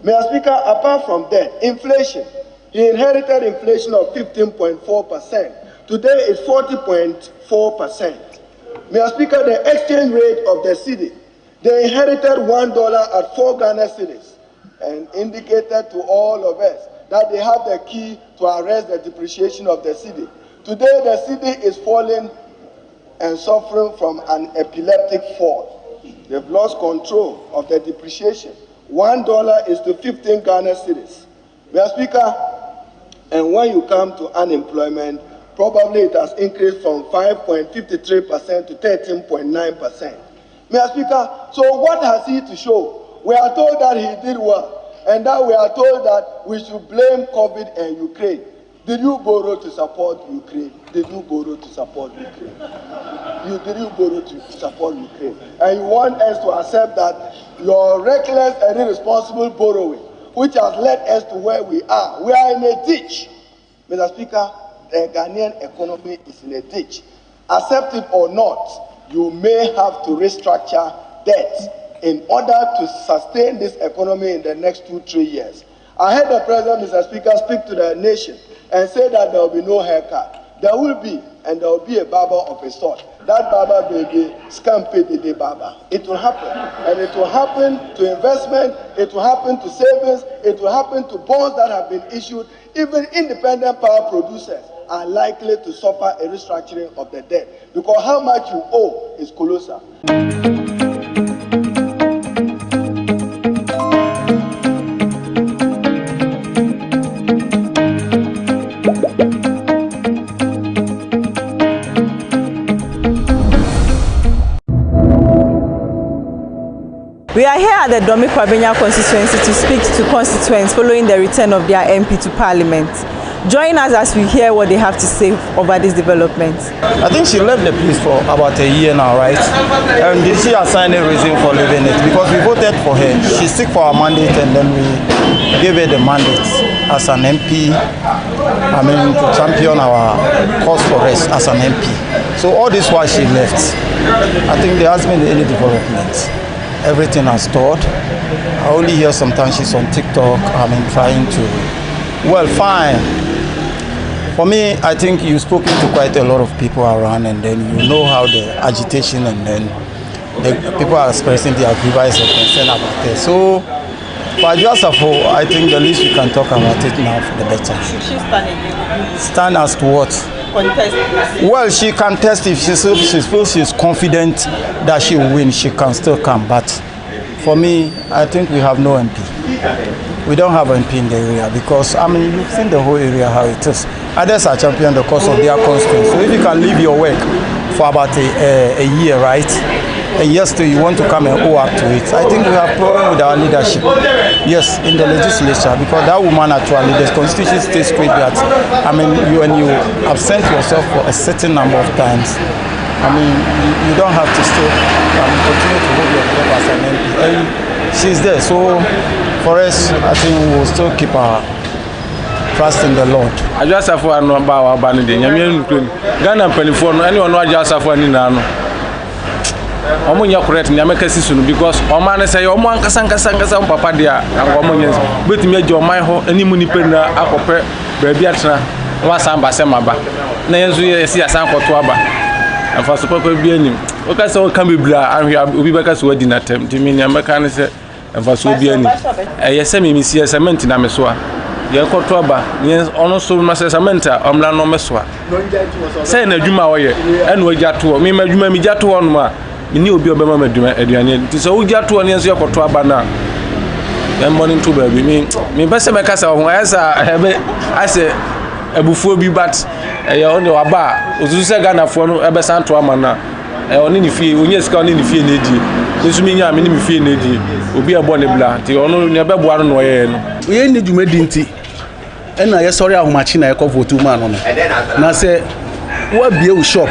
Mr. Speaker, apart from that, inflation. He inherited inflation of 15.4%. Today it's 40.4%. Mr. Speaker, the exchange rate of the cedi, they inherited $1 at 4 Ghana cedis and indicated to all of us that they have the key to arrest the depreciation of the cedi. Today the cedi is falling and suffering from an epileptic fall. They've lost control of the depreciation. $1 is to 15 Ghana cedis. Mr. Speaker, and when you come to unemployment, probably it has increased from 5.53% to 13.9%. Mr. Speaker, so what has he to show? We are told that he did well, and that we are told that we should blame COVID and Ukraine. Did you borrow to support Ukraine? Did you borrow to support Ukraine? Did you borrow to support Ukraine? And you want us to accept that your reckless and irresponsible borrowing, which has led us to where we are. We are in a ditch. Mr. Speaker, the Ghanaian economy is in a ditch. Accept it or not, you may have to restructure debt in order to sustain this economy in the next 2-3 years. I heard the President, Mr. Speaker, speak to the nation and say that there will be no haircut. There will be, and there will be a barber of a sort. That barber may be scampi de barber. It will happen, and it will happen to investment, it will happen to savings, it will happen to bonds that have been issued. Even independent power producers are likely to suffer a restructuring of the debt because how much you owe is colossal. We are here at the Domi Kwabenya Constituency to speak to constituents following the return of their MP to Parliament. Join us as we hear what they have to say over this development. I think she left the place for about a year now, right? And did she assign a reason for leaving it? Because we voted for her. She's sick for our mandate and then we gave her the mandate as an MP. I mean, to champion our cause for us as an MP. So all this while she left, I think there hasn't been any development. Everything has stalled. I only hear sometimes she's on TikTok, I mean, trying to, well, fine. For me, I think you've spoken to quite a lot of people around and then you know how the agitation and then the people are expressing their grievance and concern about it. So, for Ajasafo, I think the least we can talk about it now for the better. Should she stand again? Stand as to what? Contest. Well, she can test if she feels she's confident that she will win, she can still come. But for me, I think we have no MP. We don't have MP in the area because, I mean, you've seen the whole area how it is. Others are champion the cause of their constituency. So if you can leave your work for about a year, right? And yes, you want to come and owe up to it. I think we have problem with our leadership. Yes, in the legislature, because that woman actually, the Constitution states straight that, I mean, when you absent yourself for a certain number of times, I mean, you don't have to still continue to hold your job as an MP. And she's there, so for us, I think we will still keep our trust in the Lord. I just have one about our banning. Ghana Peliphone, anyone who just have one in Nano. Omunya correct ni ameka sisunu because omane say omo ankasa papa dia and omunya betimi age omai ho animu ni pena akopɛ baabi atena wa samba sema ba na yenzu yesi asan kɔto aba afa so papa bi anim o ka say o ka bebra ahwe obi beka so wadi na tem timi ni ameka ne say afa so bi anim yese mi si cement na me so a ye kɔto aba ni ono so ma cement a omla no me so a say na adwuma wo ye ene wagya to me ma adwuma mi gya to no ma ni obi obema maduma aduane nti so wugya to ne nso yakoto aba na dem morning to baby me bese me kasa ho ayasa hebe ase abufuo bi bat e oni waba ozuzu se Ghana fo no ebe santo ama na e oni ni fie onye sika oni ni fie na edi nso mi nya me ni fie na edi obi ebo ne bla ti ono ne be boa no ye no ye ni dwuma di nti e na ye sori ahomachi na ye ko vote ma no na se wa bie u shop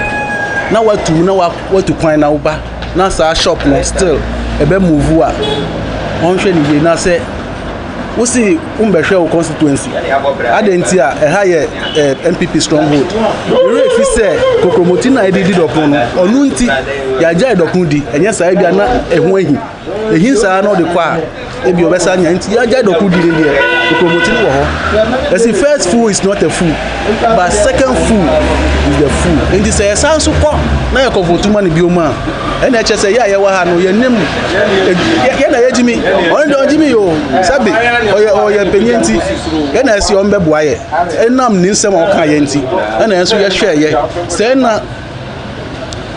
na watu na watu kwan na uba na sa shop no still ebe move a onhwe ni na se wo si umbehwe o constituency adenti a ha ye MPP stronghold we fi se kokromoti na edidi dokun no onu nti ya ja edokun di enye sa bia na ehu ehin sa na o de kwa ebi obesa nya nti ya ja doku di le to promote ni wo ho. As the first fool is not a fool, but second fool is the fool. In this sense so ko na ya ko vote man bi o ma. And I just say, yeah, no, your name, yeah, Jimmy, or Jimmy, yo, Sabi, or your penyanti, and I see on the boy, and I'm near some of Kayanti, and as we are share, yeah, send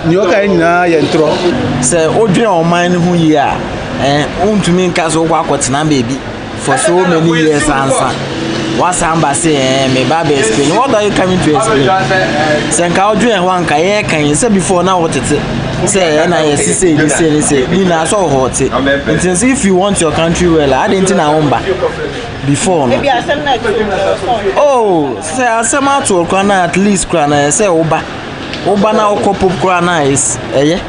New Kind, and say, oh, dear, mine who ye are, and to me, Castle Wakwat's na baby for so many years, answer. What's embassy, me baby explain. What are you coming to explain? Sanka Odrian one can you say before now what it say, and I say, you know, so hot. And if you want your country well, I didn't know before. Maybe I send that to oh, say I send out to Krana at least Krana, say Oba now couple Krana is, eh?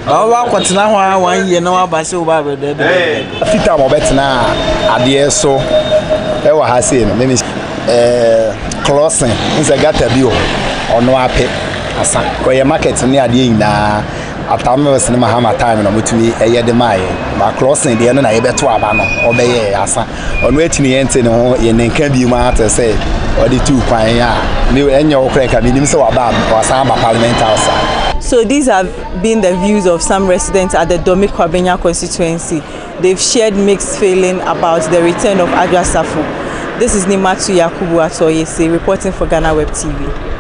What's now 1 year now about so bad. Fita Mobetna, Adia so. Ewa hasi no name is crossing inside gata bio ono ape asa ko ye market ni ade nyina atame wese ma hama time no mutumi eye de mai ba crossing de no na ye beto aba no obeye asa ono etini yente ne ho ye nenka bi ma ata say odi tu kwan ya ni enye wo kran ka bi nim se wa ba wasa ba parliamentary outside. So these have been the views of some residents at the Domi Kwabenya constituency. They've shared mixed feeling about the return of Adrasafo. This is Nimatu Yakubu Atoyese reporting for GhanaWeb TV.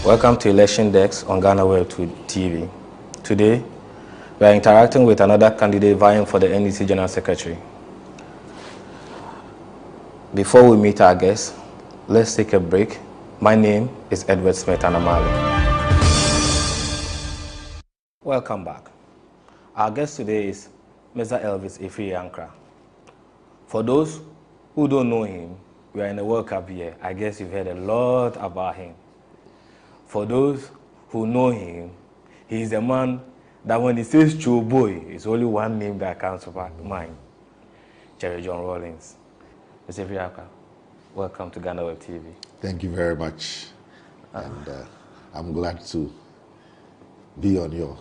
Welcome to Election Desk on GhanaWeb TV. Today, we are interacting with another candidate vying for the NDC General Secretary. Before we meet our guests, let's take a break. My name is Edward Smith Anamali. Welcome back. Our guest today is Mr. Elvis Afriyie. For those who don't know him, we are in the World Cup year. I guess you've heard a lot about him. For those who know him, he's the man that when he says Joe Boy, it's only one name that comes to mind. Jerry John Rawlings. Mr. Afriyie, welcome to GhanaWeb TV. Thank you very much. And I'm glad to be on your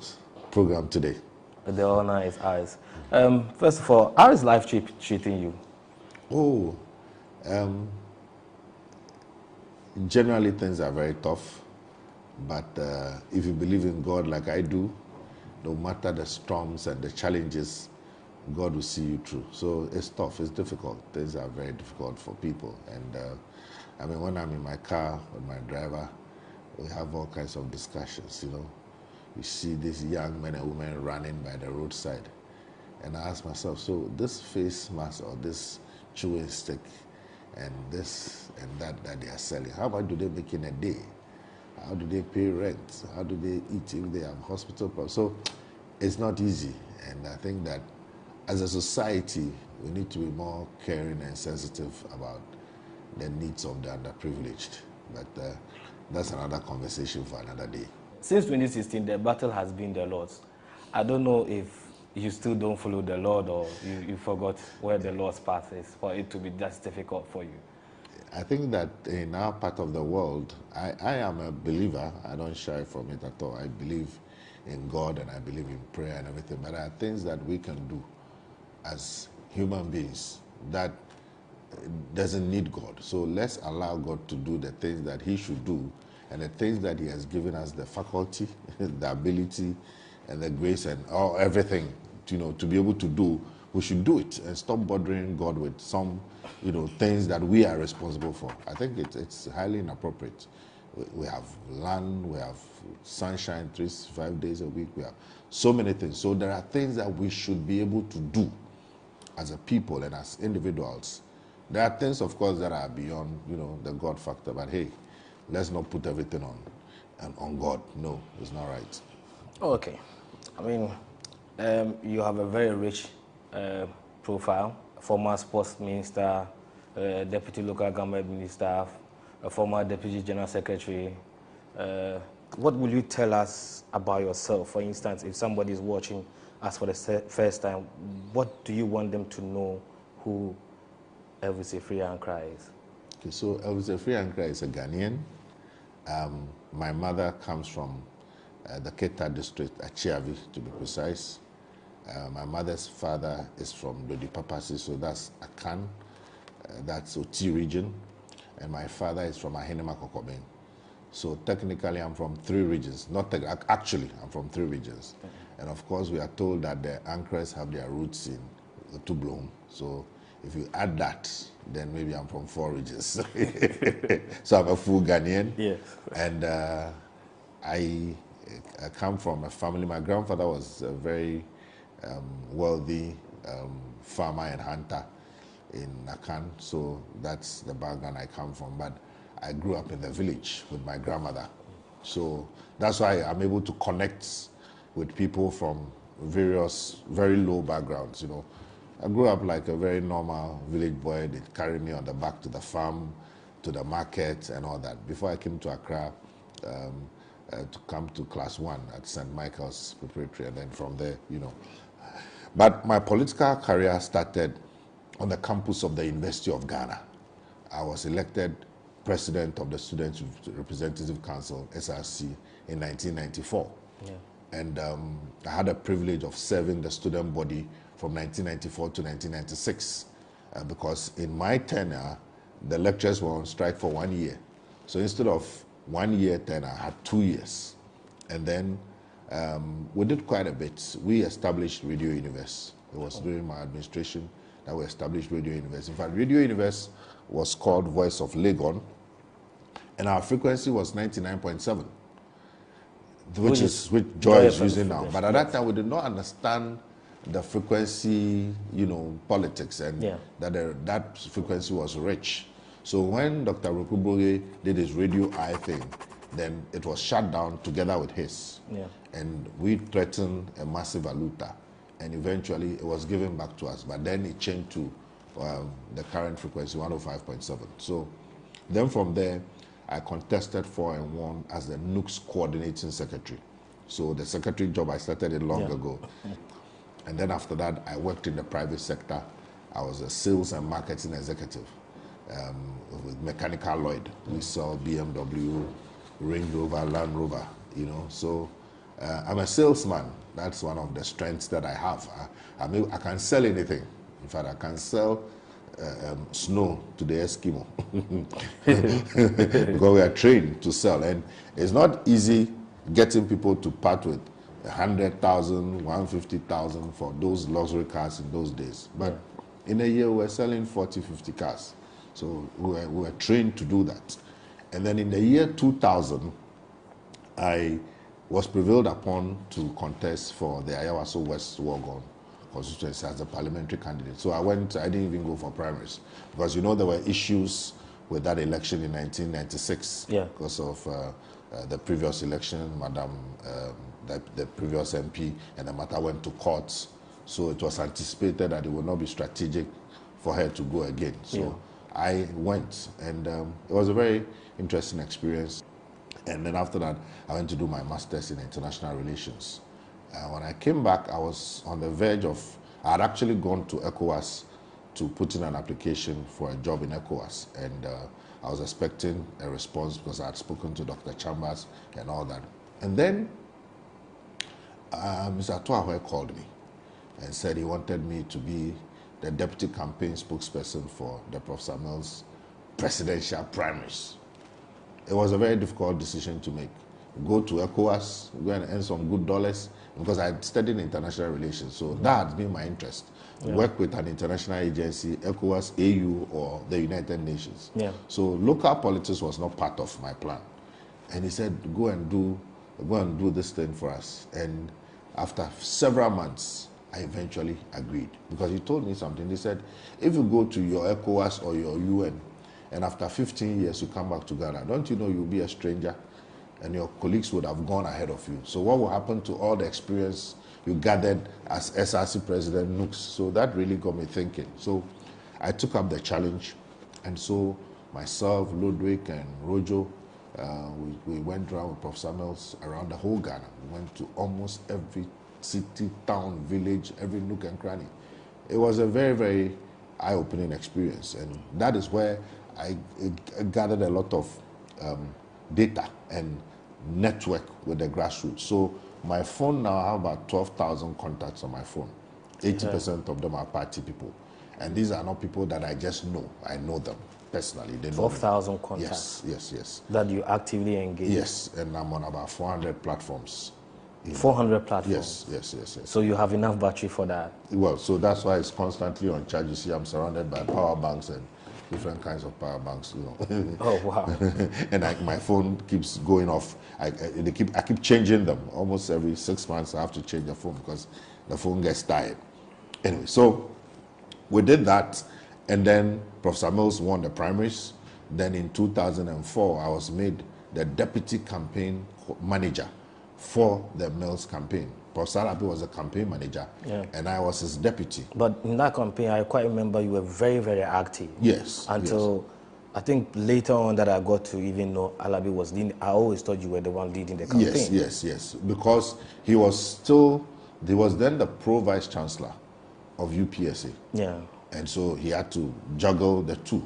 program today. The honor is ours. First of all, how is life treating you? Oh, generally things are very tough. But if you believe in God like I do, no matter the storms and the challenges, God will see you through. So it's tough, it's difficult. Things are very difficult for people. And I mean, when I'm in my car with my driver, we have all kinds of discussions, you know. You see these young men and women running by the roadside. And I ask myself, so this face mask or this chewing stick and this and that they are selling, how much do they make in a day? How do they pay rent? How do they eat if they have hospital problems? So it's not easy. And I think that as a society, we need to be more caring and sensitive about the needs of the underprivileged. But that's another conversation for another day. Since 2016, the battle has been the Lord's. I don't know if you still don't follow the Lord or you forgot where the Lord's path is for it to be just difficult for you. I think that in our part of the world, I am a believer. I don't shy from it at all. I believe in God and I believe in prayer and everything. But there are things that we can do as human beings that doesn't need God. So let's allow God to do the things that he should do and the things that he has given us the faculty, the ability, and the grace and everything, you know, to be able to do. We should do it and stop bothering God with some, you know, things that we are responsible for. I think it's highly inappropriate. We have land, we have sunshine 365 days a week, we have so many things. So there are things that we should be able to do as a people and as individuals. There are things, of course, that are beyond, the God factor, but hey, let's not put everything on God. No, it's not right. Okay. I mean, you have a very rich profile, former sports minister, deputy local government minister, a former deputy general secretary. What will you tell us about yourself? For instance, if somebody is watching us for the first time, what do you want them to know who Elvis Afriyie is? Okay, so Elvis Afriyie is a Ghanaian. My mother comes from the Keta district, Achievi to be precise. My mother's father is from Dodi Papasi, so that's Akan, that's Oti region. And my father is from Ahenema Kokobeng. So technically I'm from 3 regions. Actually, I'm from 3 regions. And of course we are told that the Ankras have their roots in Tublom. So if you add that, then maybe I'm from 4 regions. So I'm a full Ghanaian. Yes. And I come from a family. My grandfather was a very wealthy farmer and hunter in Akan. So that's the background I come from. But I grew up in the village with my grandmother. So that's why I'm able to connect with people from various, very low backgrounds, I grew up like a very normal village boy. They carried me on the back to the farm, to the market and all that. Before I came to Accra, to come to class 1 at St. Michael's Preparatory, and then from there, But my political career started on the campus of the University of Ghana. I was elected president of the Student Representative Council, SRC, in 1994. Yeah. And I had a privilege of serving the student body from 1994 to 1996, because in my tenure, the lecturers were on strike for 1 year. So instead of 1 year tenure, I had 2 years. And then we did quite a bit. We established Radio Universe. It was during my administration that we established Radio Universe. In fact, Radio Universe was called Voice of Legon, and our frequency was 99.7, which Joy is using now. But at that time, we did not understand the frequency, politics, and that frequency was rich. So when Dr. Rukubroge did his Radio I thing, then it was shut down together with his. Yeah. And we threatened a massive valuta, and eventually it was given back to us. But then it changed to the current frequency, 105.7. So then from there, I contested for and won as the NUC's coordinating secretary. So the secretary job, I started it long ago. And then after that, I worked in the private sector. I was a sales and marketing executive with Mechanical Lloyd. We sell BMW, Range Rover, Land Rover, So I'm a salesman. That's one of the strengths that I have. I can sell anything. In fact, I can sell snow to the Eskimo because we are trained to sell. And it's not easy getting people to part with 100,000, 150,000 for those luxury cars in those days. But in a year, we're selling 40, 50 cars. So we were trained to do that. And then in the year 2000, I was prevailed upon to contest for the Ayawaso West Wogon constituency as a parliamentary candidate. So I didn't even go for primaries because there were issues with that election in 1996 because of the previous election, the previous MP, and the matter went to courts. So it was anticipated that it would not be strategic for her to go again. So I went, and it was a very interesting experience. And then after that, I went to do my master's in international relations. When I came back, I was on the verge of, I had actually gone to ECOWAS to put in an application for a job in ECOWAS. And I was expecting a response because I had spoken to Dr. Chambers and all that. And then Mr. Atuahwe called me and said he wanted me to be the deputy campaign spokesperson for the Prof. Samuel's presidential primaries. It was a very difficult decision to make. Go to ECOWAS, go and earn some good dollars, because I had studied international relations, so that had been my interest. Work with an international agency, ECOWAS, AU, or the United Nations. So local politics was not part of my plan. And he said, go and do this thing for us. And after several months, I eventually agreed. Because he told me something. He said, if you go to your ECOWAS or your UN, and after 15 years you come back to Ghana, don't you know you'll be a stranger? And your colleagues would have gone ahead of you. So what will happen to all the experience you gathered as SRC President Nooks? So that really got me thinking. So I took up the challenge. And so myself, Ludwig, and Rojo, we went around with Prof. Samuels around the whole Ghana. We went to almost every city, town, village, every nook and cranny. It was a very, very eye-opening experience. And that is where I gathered a lot of data and network with the grassroots. So my phone now, I have about 12,000 contacts on my phone. 80% of them are party people. And these are not people that I just know. I know them personally. 12,000 contacts? Yes. That you actively engage? Yes, and I'm on about 400 platforms. 400 platforms? Yes. So you have enough battery for that? Well, so that's why it's constantly on charge. You see, I'm surrounded by power banks and different kinds of power banks, you know. Oh, wow. And my phone keeps going off. I keep changing them. Almost every 6 months I have to change the phone because the phone gets tired. Anyway, so we did that, and then Prof. Samuels won the primaries. Then in 2004, I was made the deputy campaign manager for the Mills campaign. Prof. Salabi was the campaign manager, and I was his deputy. But in that campaign, I quite remember you were very, very active. Yes. Until I think later on that I got to even know Alabi was leading. I always thought you were the one leading the campaign. Yes. Because he was then the pro-vice chancellor of UPSA. Yeah. And so he had to juggle the two.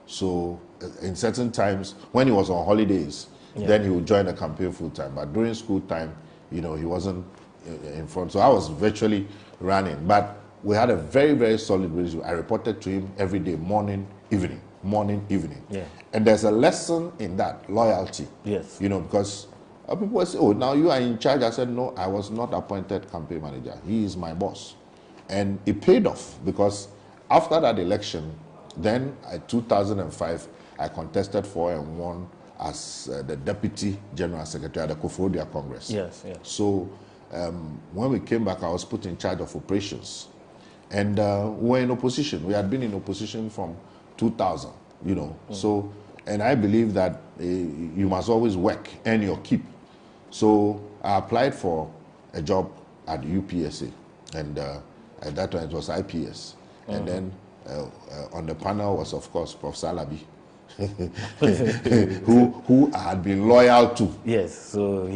So in certain times, when he was on holidays, then he would join the campaign full time. But during school time, you know, he wasn't in front. So I was virtually running. But we had a very, very solid relationship. I reported to him every day, morning, evening. Yeah. And there's a lesson in that, loyalty. Yes. You know, because people say, oh, now you are in charge. I said, no, I was not appointed campaign manager. He is my boss. And it paid off because after that election, then in 2005, I contested for and won as the Deputy General Secretary at the Kofodia Congress. Yes. So when we came back, I was put in charge of operations. And we were in opposition. We had been in opposition from 2000, you know. So, and I believe that you must always work, earn your keep. So I applied for a job at UPSA. And at that time, it was IPS. And then on the panel was, of course, Prof. Salabi, who I had been loyal to. Yes, so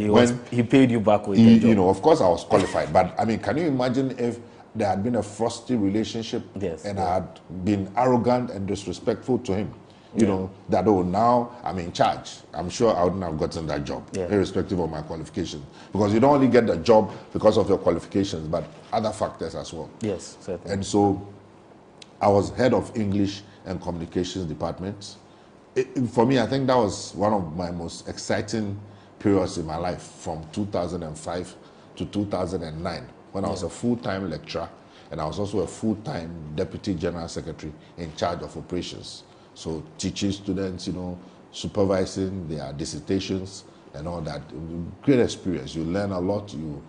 he paid you back with the job. You know, of course I was qualified, but I mean, can you imagine if there had been a frosty relationship and I had been arrogant and disrespectful to him? You know, that, oh, now I'm in charge. I'm sure I wouldn't have gotten that job, irrespective of my qualifications. Because you don't only get the job because of your qualifications, but other factors as well. Yes, certainly. And so I was head of English and Communications Department. For me, I think that was one of my most exciting periods in my life, from 2005 to 2009, when I was a full-time lecturer, and I was also a full-time Deputy General Secretary in charge of operations. So teaching students, you know, supervising their dissertations and all that. Great experience. You learn a lot. You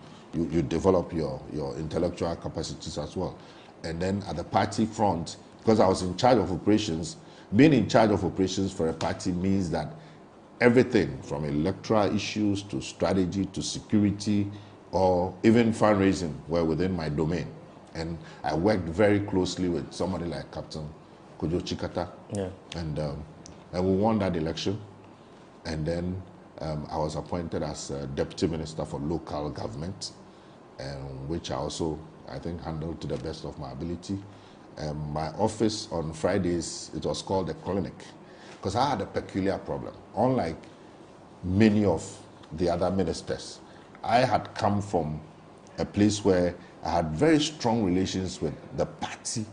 develop your intellectual capacities as well. And then at the party front, because I was in charge of operations, being in charge of operations for a party means that everything from electoral issues to strategy to security or even fundraising were within my domain. And I worked very closely with somebody like Captain Kojo Chikata. Yeah. And we won that election. And then I was appointed as Deputy Minister for Local Government, which I also, I think, handled to the best of my ability. My office on Fridays, it was called the clinic, because I had a peculiar problem. Unlike many of the other ministers, I had come from a place where I had very strong relations with the party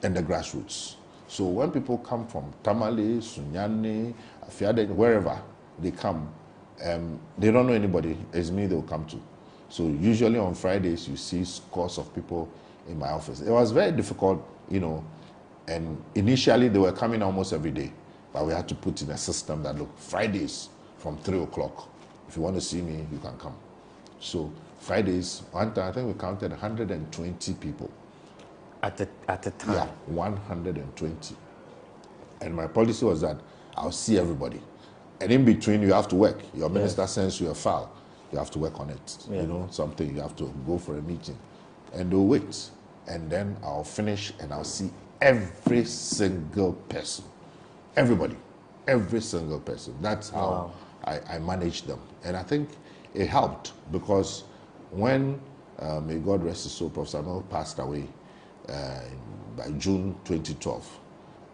and the grassroots. So when people come from Tamale, Sunyani, Afriyie, wherever they come, they don't know anybody. It's me they will come to. So usually on Fridays, you see scores of people in my office. It was very difficult, you know, and initially they were coming almost every day, but we had to put in a system that, look, Fridays from 3 o'clock. If you want to see me, you can come. So Fridays, one time I think we counted 120 people. At a time? Yeah, 120. And my policy was that I'll see everybody. And in between, you have to work. Your minister sends you a file. You have to work on it. You know, something, you have to go for a meeting. And they'll wait. And then I'll finish and I'll see every single person. Everybody. Every single person. That's how I manage them. And I think it helped because when, may God rest his soul, Professor Samuel passed away by June 2012.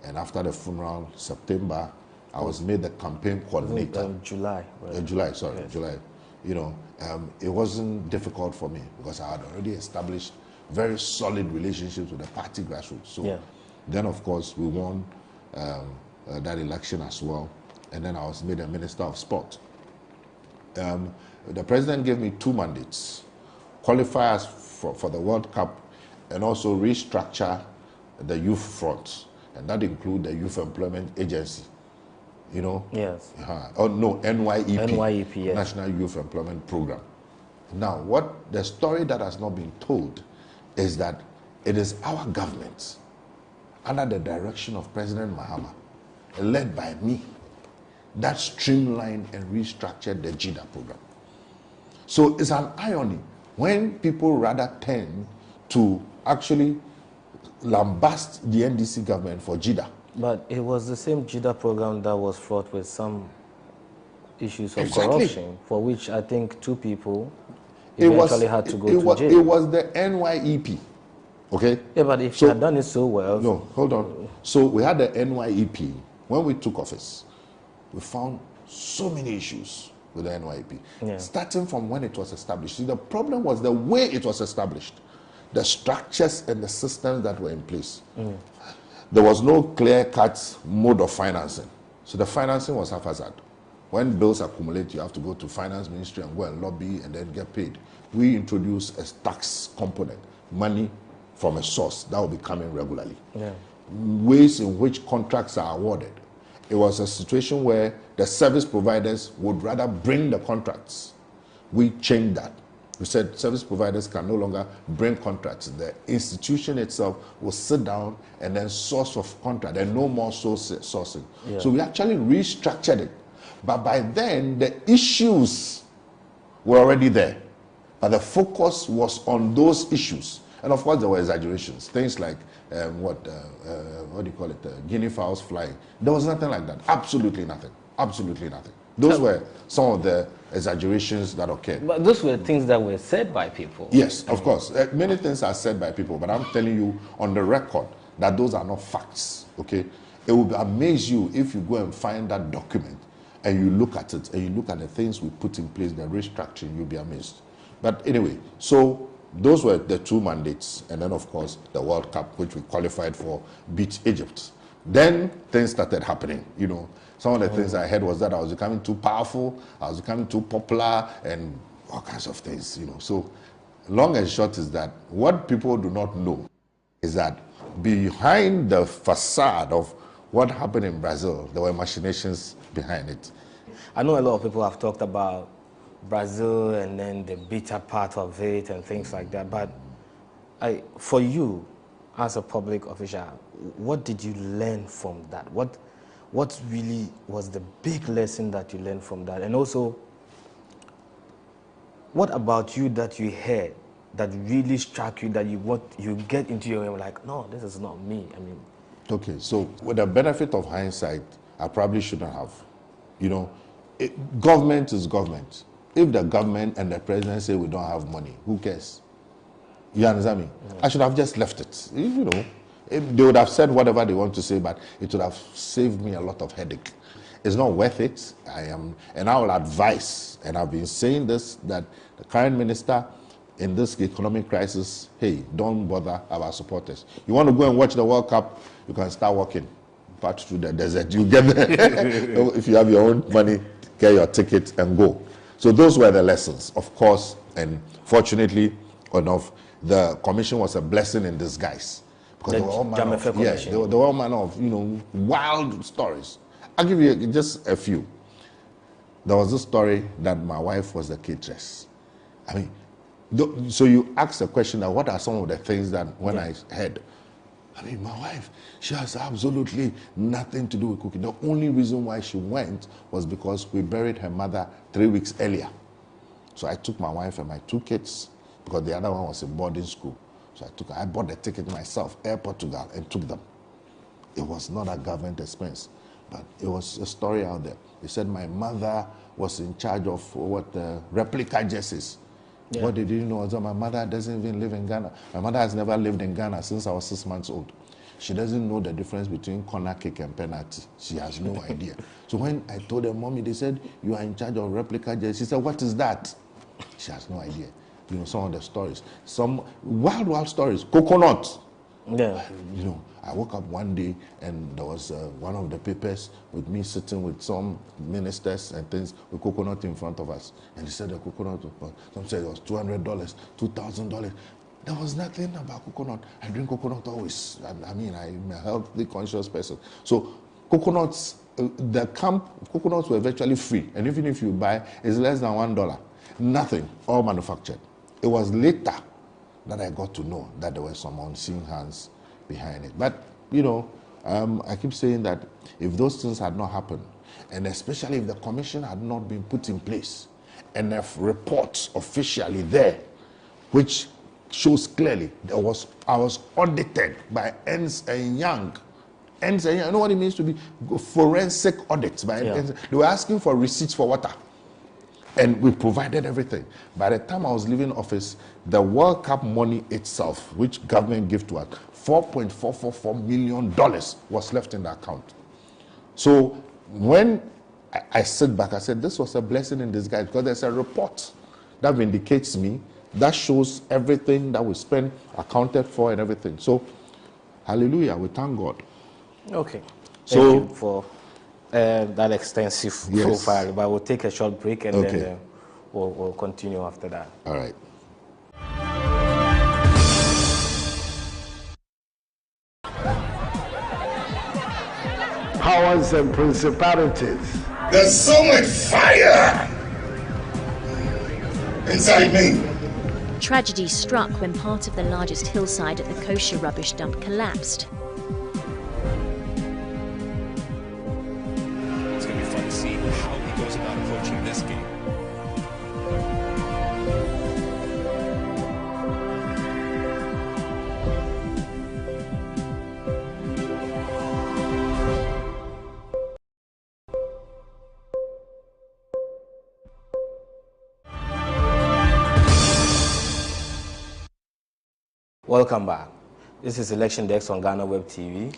And after the funeral, September, I was made the campaign coordinator. July. Right? July. You know, it wasn't difficult for me because I had already established very solid relationships with the party grassroots. So then, of course, we won that election as well. And then I was made a Minister of Sport. The president gave me 2 mandates: qualify us for the World Cup and also restructure the youth front. And that includes the Youth Employment Agency. You know? Yes. Oh, no, NYEP. NYEP, yes. National Youth Employment Program. Now, what the story that has not been told is that it is our government, under the direction of President Mahama, led by me, that streamlined and restructured the GIDA program. So it's an irony when people rather tend to actually lambast the NDC government for GIDA. But it was the same GIDA program that was fraught with some issues of corruption, for which I think 2 people eventually had to go to jail. It was the NYEP, okay? Yeah, but if you had done it so well... No, hold on. So we had the NYEP. When we took office, we found so many issues with the NYEP, starting from when it was established. See, the problem was the way it was established, the structures and the systems that were in place. There was no clear-cut mode of financing. So the financing was haphazard. When bills accumulate, you have to go to Finance Ministry and go and lobby and then get paid. We introduced a tax component, money from a source that will be coming regularly. Ways in which contracts are awarded. It was a situation where the service providers would rather bring the contracts. We changed that. We said service providers can no longer bring contracts. The institution itself will sit down and then source of contract and no more sourcing. So we actually restructured it. But by then, the issues were already there. But the focus was on those issues. And of course, there were exaggerations. Things like, what do you call it, guinea fowls flying. There was nothing like that. Absolutely nothing. Absolutely nothing. Those were some of the exaggerations that occurred. But those were things that were said by people. Yes, of course. Many things are said by people, but I'm telling you on the record that those are not facts, okay? It will amaze you if you go and find that document and you look at it and you look at the things we put in place, the restructuring, you'll be amazed. But anyway, so those were the 2 mandates. And then, of course, the World Cup, which we qualified for, beat Egypt. Then things started happening, you know. Some of the things I heard was that I was becoming too powerful, I was becoming too popular, and all kinds of things, you know. So, long and short is that what people do not know is that behind the facade of what happened in Brazil, there were machinations behind it. I know a lot of people have talked about Brazil and then the bitter part of it and things like that, but for you, as a public official, what did you learn from that? What really was the big lesson that you learned from that? And also, what about you that you heard that really struck you, that you get into your head like, no, this is not me? I mean, okay, so with the benefit of hindsight, I probably shouldn't have. You know, government is government. If the government and the president say we don't have money, who cares? You understand me? I should have just left it. You know, they would have said whatever they want to say, but it would have saved me a lot of headache. It's not worth it. And I will advise, and I've been saying this, that the current minister in this economic crisis, hey, don't bother our supporters. You want to go and watch the World Cup, you can start walking, part through the desert. You get there. If you have your own money, get your ticket and go. So those were the lessons, of course, and fortunately enough, the commission was a blessing in disguise. Because there were all manner of, there were all manner of, you know, wild stories. I'll give you just a few. there was a story that my wife was the cateress. I mean, so you ask the question that what are some of the things that when I heard, I mean, my wife, she has absolutely nothing to do with cooking. The only reason why she went was because we buried her mother 3 weeks earlier. So I took my wife and my 2 kids, because the other one was in boarding school. So I bought the ticket myself, Air Portugal, and took them. It was not a government expense, but it was a story out there. They said my mother was in charge of replica jerseys. Yeah. What they didn't know was that my mother doesn't even live in Ghana. My mother has never lived in Ghana since I was 6 months old. She doesn't know the difference between corner kick and penalty. She has no idea. So when I told her, Mommy, they said, you are in charge of replica jerseys. She said, what is that? She has no idea. You know, some of the stories. Some wild stories. Coconut. Yeah. You know, I woke up one day and there was one of the papers with me sitting with some ministers and things with coconut in front of us. And they said the coconut, some said it was $200, $2,000. There was nothing about coconut. I drink coconut always. I mean, I'm a healthy conscious person. So coconuts, coconuts were virtually free. And even if you buy, it's less than $1. Nothing, all manufactured. It was later that I got to know that there were some unseen hands behind it. But, you know, I keep saying that if those things had not happened, and especially if the commission had not been put in place, and if reports officially there, which shows clearly I was audited by Ernst & Young. Ernst & Young, you know what it means to be forensic audits by Ernst. They were asking for receipts for water. And we provided everything. By the time I was leaving office, the World Cup money itself, which government gave to us, $4.444 million was left in the account. So when I sit back, I said, this was a blessing in disguise, because there's a report that vindicates me, that shows everything that we spent, accounted for and everything. So, hallelujah, we thank God. Okay. Thank you for that extensive profile, but we'll take a short break and then we'll continue after that. All right. Powers and principalities. There's so much fire inside me. Tragedy struck when part of the largest hillside at the kosher rubbish dump collapsed. It's going to be fun to see how he goes about approaching this game. Welcome back. This is Election Desk on GhanaWeb TV.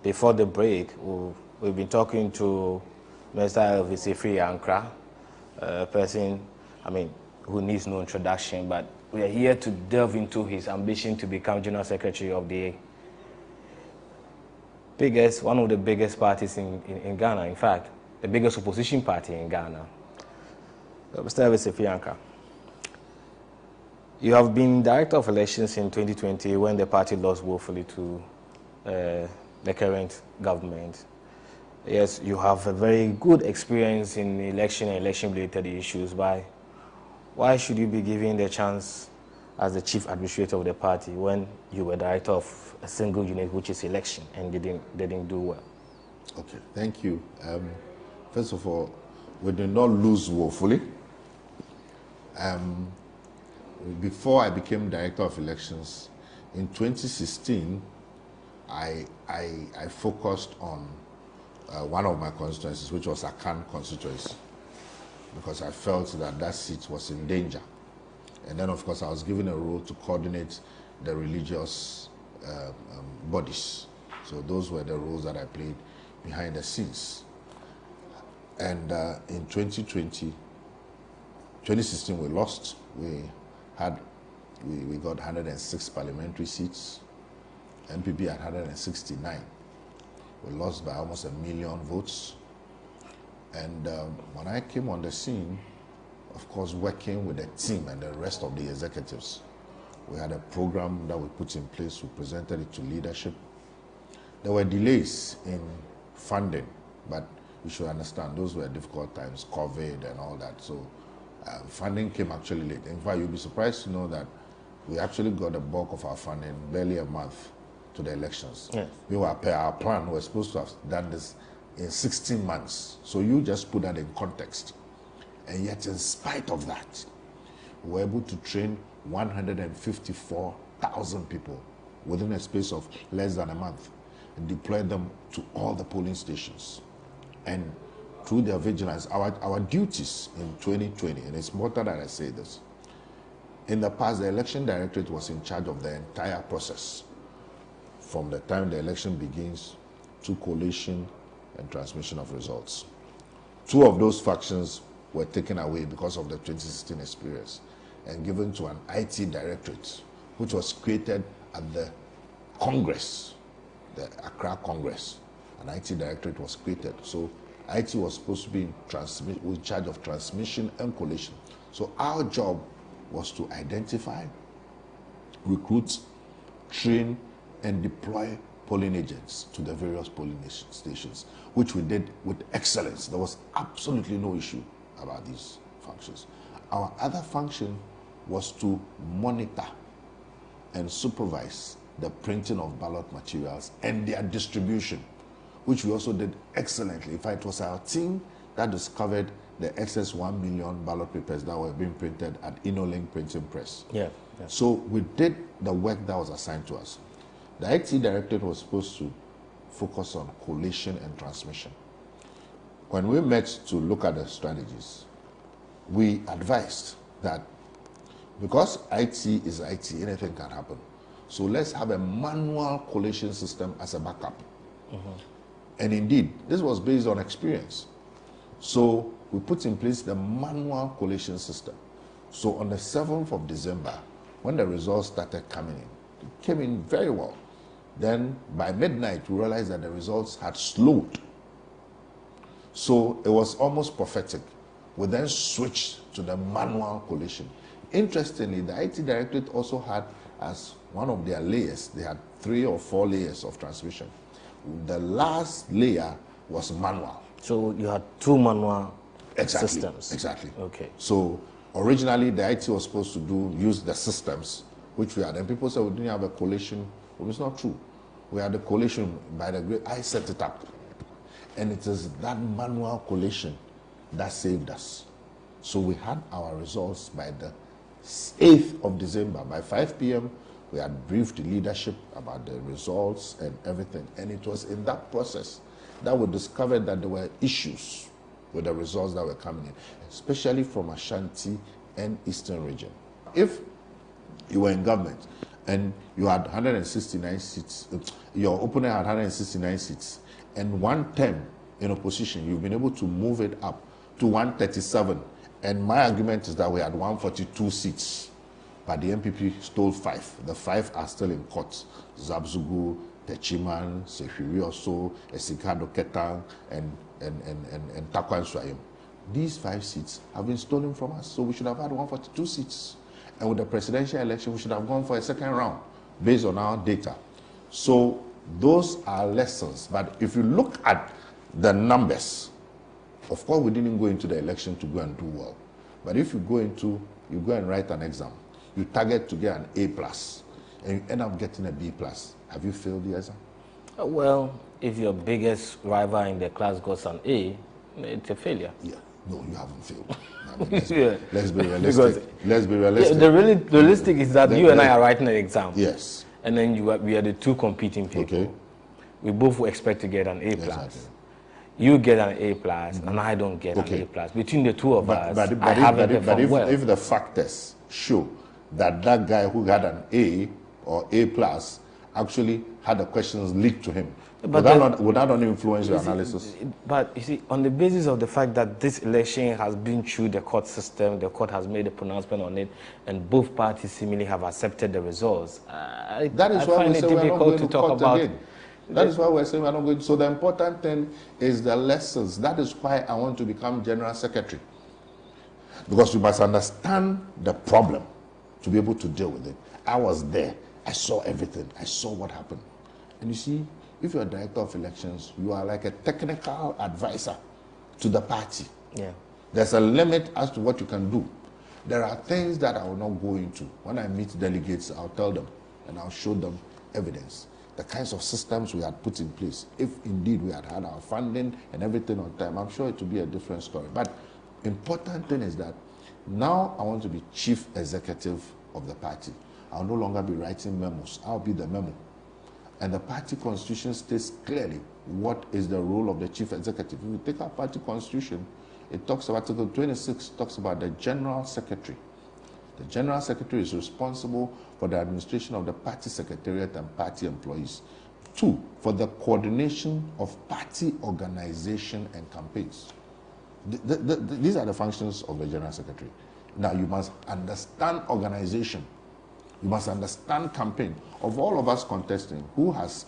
Before the break, we've been talking to Mr. Elvis Afriyie, a person, who needs no introduction, but we are here to delve into his ambition to become General Secretary of the one of the biggest parties in Ghana, in fact, the biggest opposition party in Ghana. Mr. Elvis Afriyie, you have been Director of Elections in 2020 when the party lost woefully to the current government. Yes, you have a very good experience in election and election-related issues, but why should you be given the chance as the Chief Administrator of the party when you were Director of a single unit, which is election, and didn't do well? Okay, thank you. First of all, we did not lose woefully. Before I became Director of Elections, in 2016, I focused on one of my constituencies, which was Akan constituency, because I felt that seat was in danger. And then, of course, I was given a role to coordinate the religious bodies. So those were the roles that I played behind the scenes. And in 2016, we lost. We got 106 parliamentary seats. NPP had 169. We lost by almost 1 million votes. And when I came on the scene, of course, working with the team and the rest of the executives, we had a program that we put in place. We presented it to leadership. There were delays in funding, but you should understand those were difficult times, COVID and all that. So funding came actually late. In fact, you'll be surprised to know that we actually got the bulk of our funding barely a month to the elections. Yes. Our plan was supposed to have done this in 16 months. So you just put that in context. And yet, in spite of that, we were able to train 154,000 people within a space of less than a month and deploy them to all the polling stations. And through their vigilance, our duties in 2020, and it's important that I say this, in the past, the election directorate was in charge of the entire process from the time the election begins to collation and transmission of results. 2 of those factions were taken away because of the 2016 experience and given to an IT directorate, which was created at the Congress, the Accra Congress. An IT directorate was created. So IT was supposed to be in charge of transmission and collation. So our job was to identify, recruit, train, and deploy polling agents to the various polling stations, which we did with excellence. There was absolutely no issue about these functions. Our other function was to monitor and supervise the printing of ballot materials and their distribution, which we also did excellently. In fact, it was our team that discovered the excess 1 million ballot papers that were being printed at InnoLink Printing Press. Yeah. So we did the work that was assigned to us. The IT directorate was supposed to focus on collation and transmission. When we met to look at the strategies, we advised that because IT is IT, anything can happen. So let's have a manual collation system as a backup. And indeed, this was based on experience. So we put in place the manual collation system. So on the 7th of December, when the results started coming in, it came in very well. Then by midnight, we realized that the results had slowed. So it was almost prophetic. We then switched to the manual collation. Interestingly, the IT directorate also had as one of their layers, they had 3 or 4 layers of transmission. The last layer was manual. So you had 2 manual Exactly. systems. Exactly. Okay. So originally the IT was supposed to use the systems which we had, and people said we didn't have a collation. Well, it's not true. We had a collation by the great. I set it up, and it is that manual collation that saved us. So we had our results by the 8th of December. By 5 p.m., we had briefed the leadership about the results and everything, and it was in that process that we discovered that there were issues with the results that were coming in, especially from Ashanti and Eastern region. If you were in government and you had 169 seats, your opponent had 169 seats, and 1 term in opposition, you've been able to move it up to 137. And my argument is that we had 142 seats, but the MPP stole 5. The 5 are still in court. Zabzugu, Techiman, Afriyie also, Esikado Ketang, and Takwan Swayim. These 5 seats have been stolen from us, so we should have had 142 seats. And with the presidential election, we should have gone for a second round based on our data. So those are lessons. But if you look at the numbers, of course, we didn't go into the election to go and do well. But if you go and write an exam, you target to get an A+, and you end up getting a B+. Have you failed the exam? Well, if your biggest rival in the class got an A, it's a failure. Yeah. No, you haven't failed. I mean, let's be realistic. Because let's be realistic. Yeah, the realistic is that you and I are writing an exam. Yes. And then we are the 2 competing people. Okay. We both expect to get an A+. Exactly. You get an A+, and I don't get an A+. Between the 2 of us, I haven't performed well. If the factors show that guy who had an A or A+ actually had the questions leaked to him, would that not influence your analysis? But you see, on the basis of the fact that this election has been through the court system, the court has made a pronouncement on it, and both parties seemingly have accepted the results, I find it difficult to talk about. Again. That is why we're saying we're not going to. So the important thing is the lessons. That is why I want to become General Secretary. Because you must understand the problem to be able to deal with it. I was there. I saw everything. I saw what happened. And you see, if you're a director of elections, you are like a technical advisor to the party. Yeah. There's a limit as to what you can do. There are things that I will not go into. When I meet delegates, I'll tell them and I'll show them evidence. The kinds of systems we had put in place. If indeed we had had our funding and everything on time, I'm sure it would be a different story. But important thing is that now I want to be chief executive of the party. I'll no longer be writing memos. I'll be the memo. And the party constitution states clearly what is the role of the chief executive. If you take our party constitution, it talks about Article 26, talks about the general secretary. The general secretary is responsible for the administration of the party secretariat and party employees. 2, for the coordination of party organization and campaigns. These are the functions of the general secretary. Now you must understand organization. You must understand campaign. Of all of us contesting, who has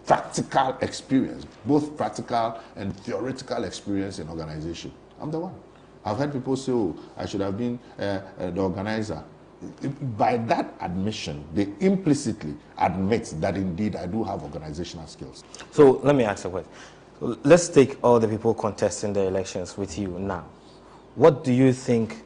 practical experience, both practical and theoretical experience in organization? I'm the one. I've heard people say, oh, I should have been the organizer. By that admission, they implicitly admit that indeed I do have organizational skills. So let me ask a question. Let's take all the people contesting the elections with you now. What do you think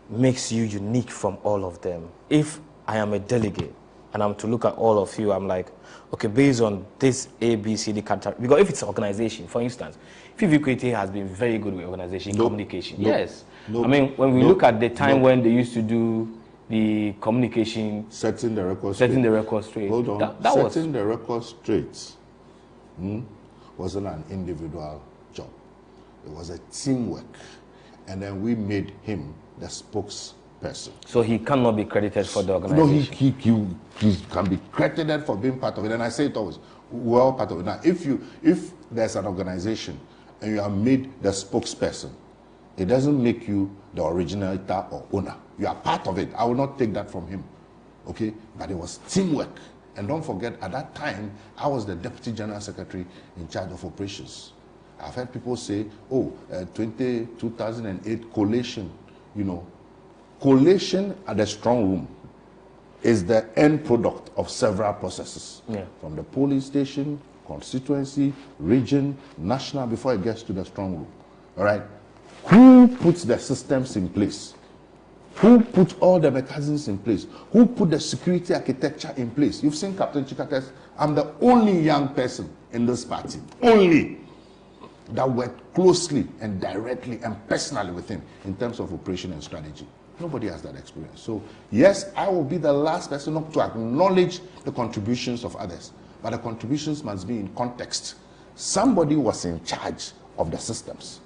makes you unique from all of them? If I am a delegate and I'm to look at all of you, I'm like, okay, based on this A, B, C, D, because if it's organization, for instance, Fivikwete has been very good with organization, communication. Yes. I mean, when we look at the time when they used to do the communication, setting the record straight. Hold on. That setting the record straight wasn't an individual job. It was a teamwork. And then we made him the spokesperson. So he cannot be credited for the organization? No, he can be credited for being part of it. And I say it always, we're all part of it. Now, if there's an organization and you are made the spokesperson, it doesn't make you the originator or owner. You are part of it. I will not take that from him. Okay? But it was teamwork. And don't forget, at that time, I was the Deputy General Secretary in charge of operations. I've heard people say, oh, 2008 collation, collation at the strong room is the end product of several processes. Yeah. From the polling station, constituency, region, national, before it gets to the strong room. All right? Who puts the systems in place? Who put all the mechanisms in place? Who put the security architecture in place? You've seen Captain Chikates. I'm the only young person in this party, only, that worked closely and directly and personally with him in terms of operation and strategy. Nobody has that experience. So, yes, I will be the last person not to acknowledge the contributions of others, but the contributions must be in context. Somebody was in charge of the systems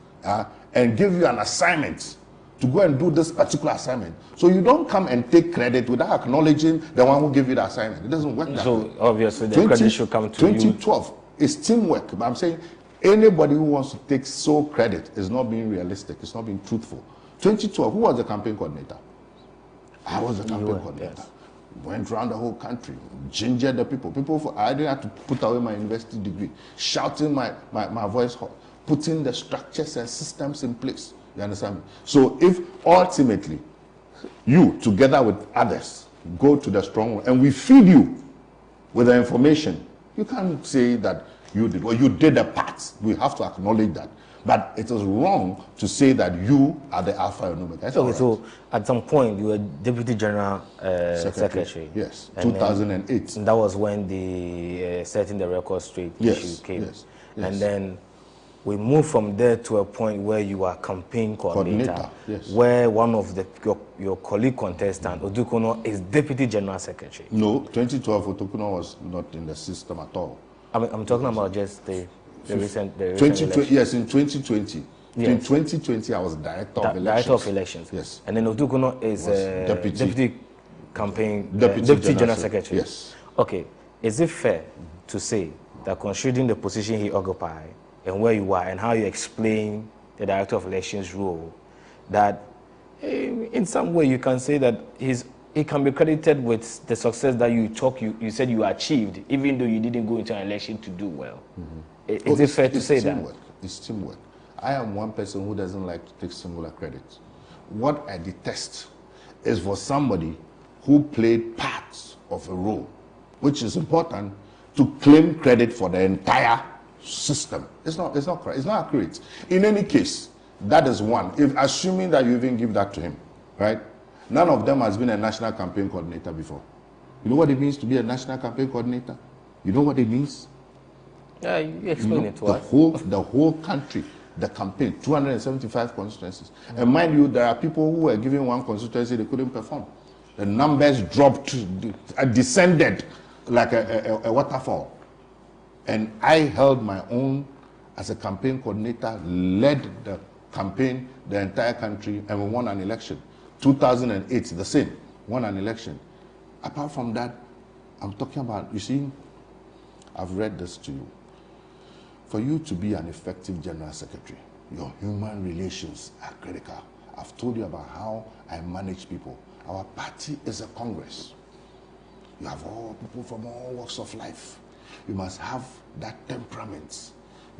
and give you an assignment to go and do this particular assignment. So you don't come and take credit without acknowledging the one who gave you the assignment. It doesn't work that way. So obviously the credit should come to 2012 is teamwork. But I'm saying anybody who wants to take sole credit is not being realistic. It's not being truthful. 2012, who was the campaign coordinator? I was the campaign coordinator. Yes. Went around the whole country, gingered the people. I didn't have to put away my university degree, shouting my voice, putting the structures and systems in place. You understand me? So if ultimately you, together with others, go to the strong room and we feed you with the information, you can't say that you did. Well, you did a part. We have to acknowledge that. But it is wrong to say that you are the alpha and omega. So at some point you were Deputy General Secretary. Yes, 2008. And that was when the setting the record straight issue came. Yes. And then we moved from there to a point where you are campaign coordinator, yes. Where one of your colleague contestant, Odukono, is Deputy General Secretary. No, 2012, Odukono was not in the system at all. I'm talking about just the recent 2020. Yes, in 2020. Yes. In 2020, I was Director of Elections. Director of Elections. Yes. And then Odukono is Deputy General Secretary. Yes. Okay. Is it fair to say that considering the position he occupied, and where you are and how you explain the Director of Elections role, that in some way you can say that he can be credited with the success that you said you achieved, even though you didn't go into an election to do well. Mm-hmm. Is it fair to say that? It's teamwork. I am one person who doesn't like to take singular credit. What I detest is for somebody who played parts of a role, which is important, to claim credit for the entire system. It's not correct. It's not accurate. In any case, that is one. If assuming that you even give that to him, right? None of them has been a national campaign coordinator before. You know what it means to be a national campaign coordinator? You know what it means? Yeah, you explain it to us. The whole country, the campaign, 275 constituencies. And mind you, there are people who were given one constituency, they couldn't perform. The numbers dropped, descended like a waterfall. And I held my own as a campaign coordinator, led the campaign, the entire country, and we won an election. 2008, the same, won an election. Apart from that, I'm talking about, you see, I've read this to you. For you to be an effective general secretary, your human relations are critical. I've told you about how I manage people. Our party is a congress. You have all people from all walks of life. You must have that temperament,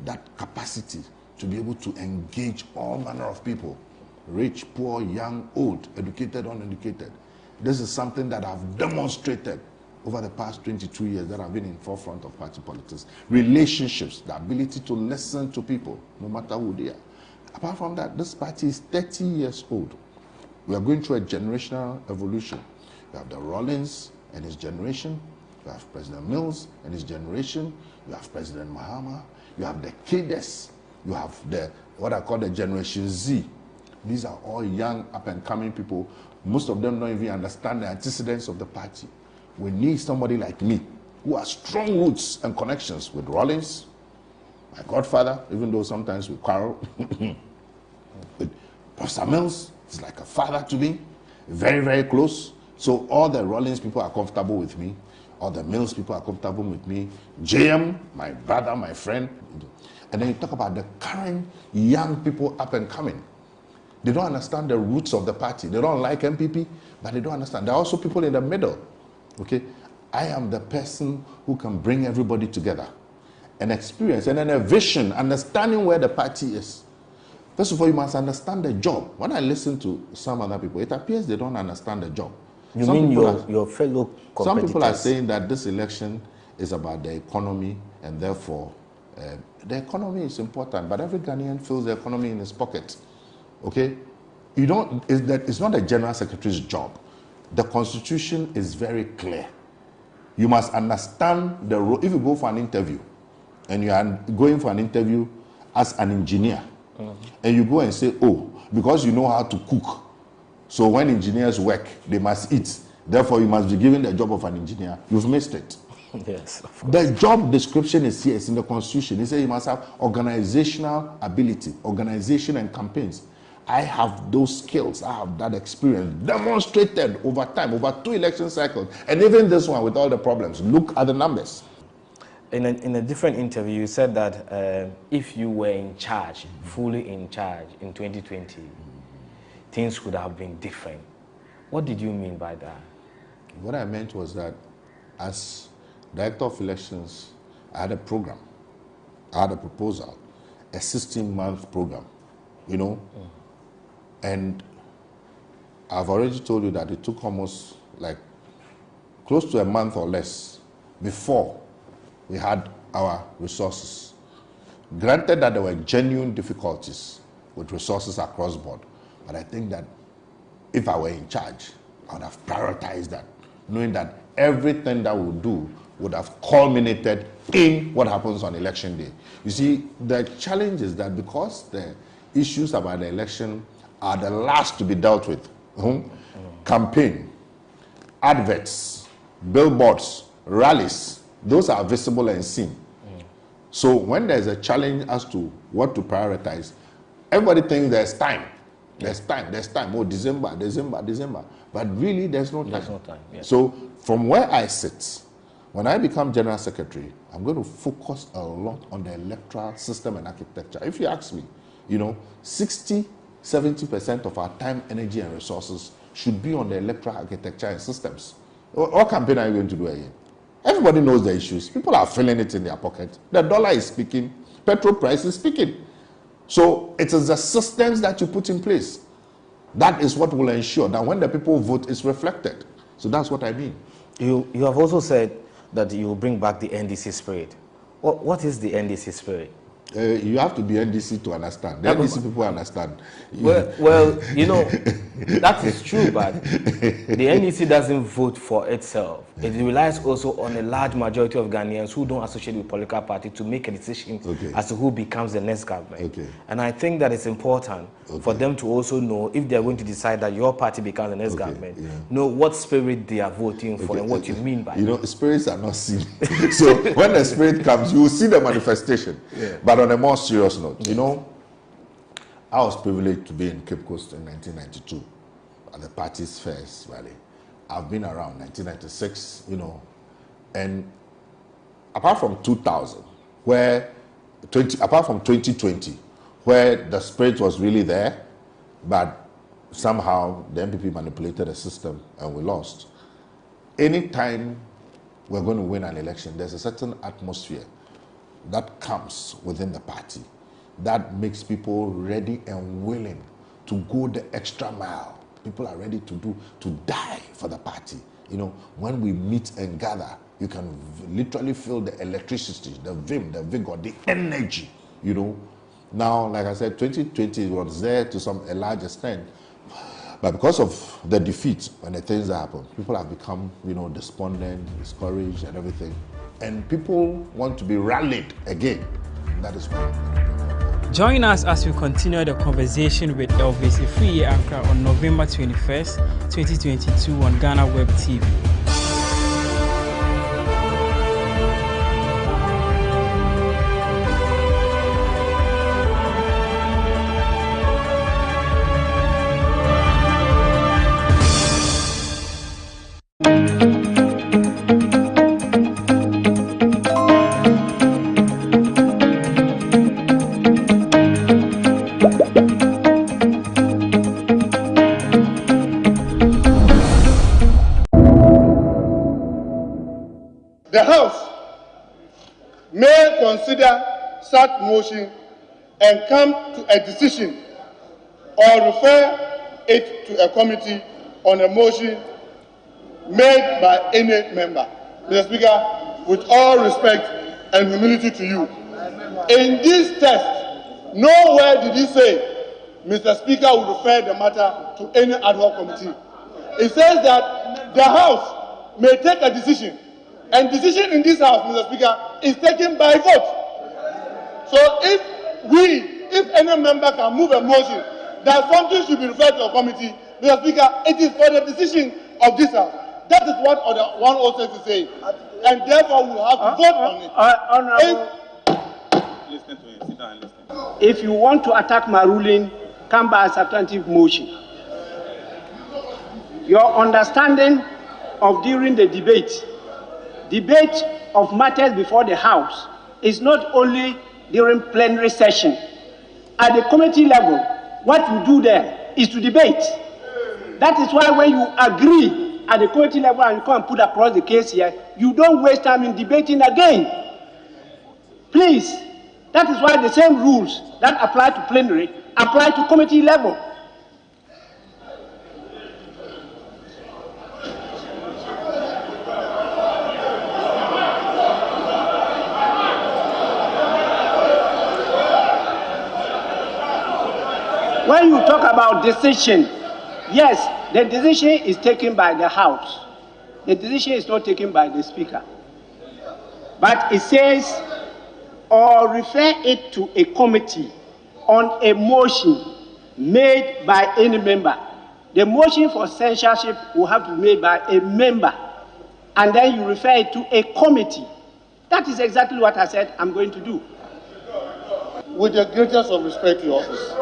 that capacity to be able to engage all manner of people. Rich, poor, young, old, educated, uneducated. This is something that I've demonstrated over the past 22 years that I've been in forefront of party politics. Relationships, the ability to listen to people, no matter who they are. Apart from that, this party is 30 years old. We are going through a generational evolution. You have the Rollins and his generation. You have President Mills and his generation. You have President Mahama. You have the cadres. You have the, what I call the Generation Z. These are all young, up-and-coming people. Most of them don't even understand the antecedents of the party. We need somebody like me, who has strong roots and connections with Rollins, my godfather, even though sometimes we quarrel. With Pastor Mills, he's like a father to me, very, very close. So all the Rollins people are comfortable with me. All the Mills people are comfortable with me. JM, my brother, my friend. And then you talk about the current young people up and coming. They don't understand the roots of the party. They don't like MPP, but they don't understand. There are also people in the middle. Okay, I am the person who can bring everybody together, an experience and then a vision, understanding where the party is. First of all, you must understand the job. When I listen to some other people, it appears they don't understand the job. You mean your fellow competitors? Some people are saying that this election is about the economy, and therefore the economy is important, but every Ghanaian feels the economy in his pocket. Okay, it's not a general secretary's job. The Constitution is very clear. You must understand the role. If you go for an interview, and you are going for an interview as an engineer, and you go and say, oh, because you know how to cook, so when engineers work, they must eat. Therefore, you must be given the job of an engineer. You've missed it. Yes. The job description is here. It's in the Constitution. It says you must have organizational ability, organization and campaigns. I have those skills. I have that experience demonstrated over time, over 2 election cycles, and even this one with all the problems. Look at the numbers. In a different interview, you said that if you were in charge, fully in charge in 2020, things would have been different. What did you mean by that? What I meant was that as Director of Elections, I had a program. I had a proposal, a 16-month program, you know. And I've already told you that it took almost like close to a month or less before we had our resources. Granted that there were genuine difficulties with resources across board, but I think that if I were in charge, I would have prioritized that, knowing that everything that we do would have culminated in what happens on election day. You see, the challenge is that because the issues about the election are the last to be dealt with, campaign, adverts, billboards, rallies, those are visible and seen. So when there's a challenge as to what to prioritize, everybody thinks there's time. There's time. Oh, December. But really, there's no time. There's no time. Yes. So from where I sit, when I become General Secretary, I'm going to focus a lot on the electoral system and architecture. If you ask me, 60-70% of our time, energy, and resources should be on the electoral architecture and systems. What campaign are you going to do again? Everybody knows the issues. People are feeling it in their pocket. The dollar is speaking. Petrol price is speaking. So it is the systems that you put in place. That is what will ensure that when the people vote, it's reflected. So that's what I mean. You have also said that you will bring back the NDC spirit. What is the NDC spirit? You have to be NDC to understand. The NDC people understand. Well, you know, that is true, but the NDC doesn't vote for itself. It relies also on a large majority of Ghanaians who don't associate with political party to make a decision as to who becomes the next government. And I think that it's important for them to also know, if they're going to decide that your party becomes the next government, know what spirit they are voting for and what you mean by it. You know, spirits are not seen. So when the spirit comes, you will see the manifestation. But on a more serious note, you know, I was privileged to be in Cape Coast in 1992 at the party's first rally. I've been around 1996, you know, and apart from 2000, apart from 2020, where the spirit was really there, but somehow the MPP manipulated the system and we lost. Anytime we're going to win an election, there's a certain atmosphere that comes within the party that makes people ready and willing to go the extra mile. People are ready to die for the party. You know, when we meet and gather, you can literally feel the electricity, the vim, the vigor, the energy, you know. Now, like I said, 2020 was there to a large extent, but because of the defeat and the things that happened, people have become, you know, despondent, discouraged and everything. And people want to be rallied again. That is why. Join us as we continue the conversation with Elvis Afriyie on November 21st, 2022 on GhanaWeb TV. The House may consider such motion and come to a decision or refer it to a committee on a motion made by any member. Mr. Speaker, with all respect and humility to you, in this text, nowhere did he say Mr. Speaker will refer the matter to any ad hoc committee. It says that the House may take a decision, and decision in this House, Mr. Speaker, is taken by vote. So if any member can move a motion that something should be referred to a committee, Mr. Speaker, it is for the decision of this House. That is what Order 106 is saying, and therefore we have to vote on it. Listen to him. Sit down and listen. If you want to attack my ruling, come by a substantive motion. Your understanding of during the debate of matters before the House is not only during plenary session. At the committee level, what you do there is to debate. That is why when you agree at the committee level and you come and put across the case here, you don't waste time in debating again. Please, that is why the same rules that apply to plenary apply to committee level. When you talk about decision, yes, the decision is taken by the House. The decision is not taken by the Speaker. But it says, or refer it to a committee on a motion made by any member. The motion for censorship will have to be made by a member, and then you refer it to a committee. That is exactly what I said I'm going to do. With the greatest of respect to your office,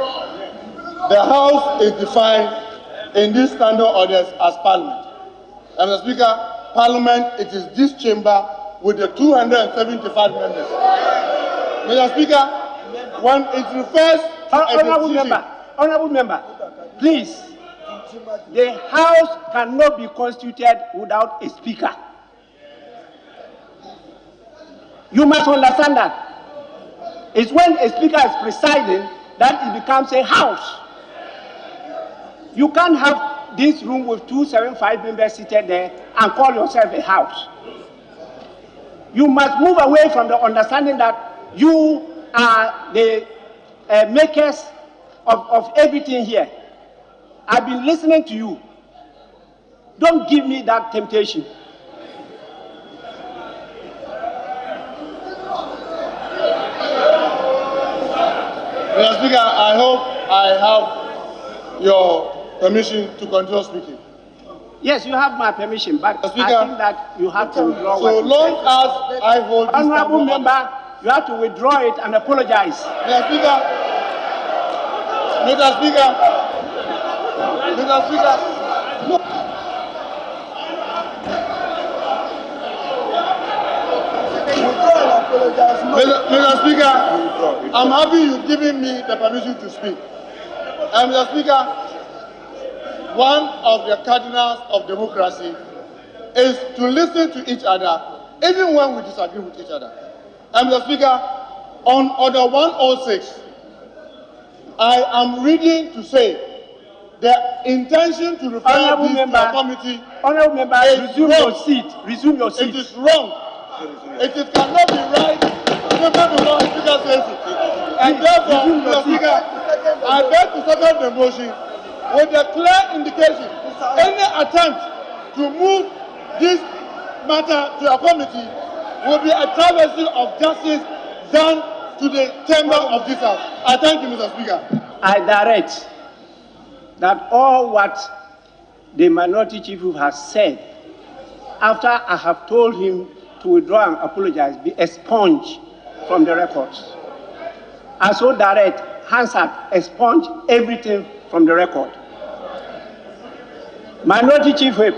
the House is defined in these standard orders as Parliament. And Mr. Speaker, Parliament, it is this chamber with the 275 members. Mr. Speaker, when it refers to Honorable member, please, the House cannot be constituted without a Speaker. You must understand that. It's when a Speaker is presiding that it becomes a House. You can't have this room with 275 members seated there and call yourself a House. You must move away from the understanding that you are the makers of everything here. I've been listening to you. Don't give me that temptation. Mr. Speaker, I hope I have your permission to continue speaking. Yes, you have my permission, but Mr. Speaker, I think that you have to withdraw. So long as I hold this honorable member, you have to withdraw it and apologize. Mr. Speaker, Mr. Speaker, Mr. Speaker, no. Mr. Speaker, I'm happy you've given me the permission to speak. And Mr. Speaker, one of the cardinals of democracy is to listen to each other, even when we disagree with each other. And Mr. Speaker, on Order 106, I am reading to say the intention to refer this to a committee. Honorable member, resume your seat. Resume your seat. It is wrong. It cannot be right. Before the Speaker says it. And therefore, Mr. Speaker, I beg to second the motion with a clear indication any attempt to move this matter to a committee will be a travesty of justice done to the chamber of this House. I thank you, Mr. Speaker. I direct that all what the minority chief has said, after I have told him to withdraw and apologize, be expunged from the records. I so direct Hansard expunge everything from the record. Minority Chief Whip,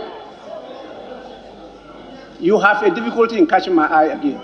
you have a difficulty in catching my eye again.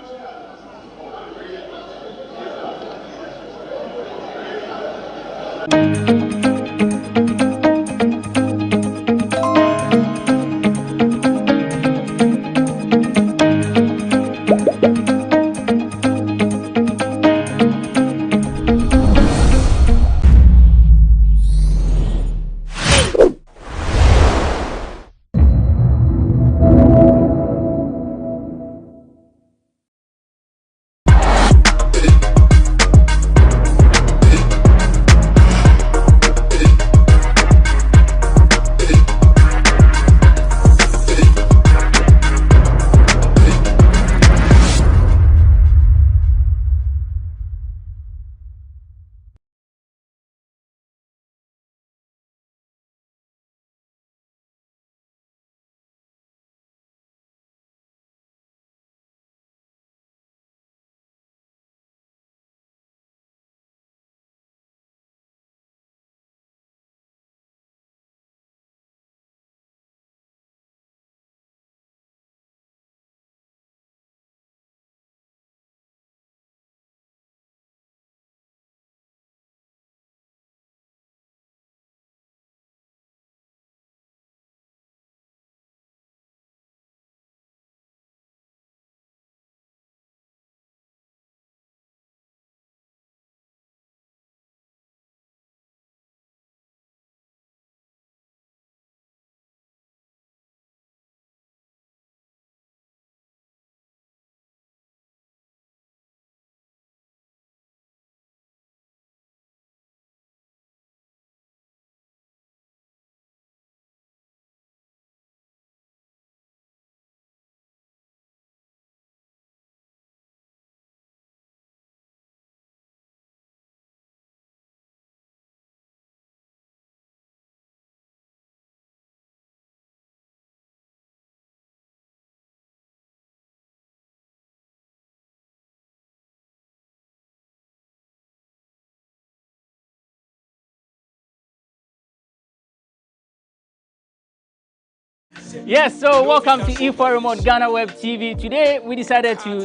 Yes, so welcome to E4 on GhanaWeb TV. Today we decided to,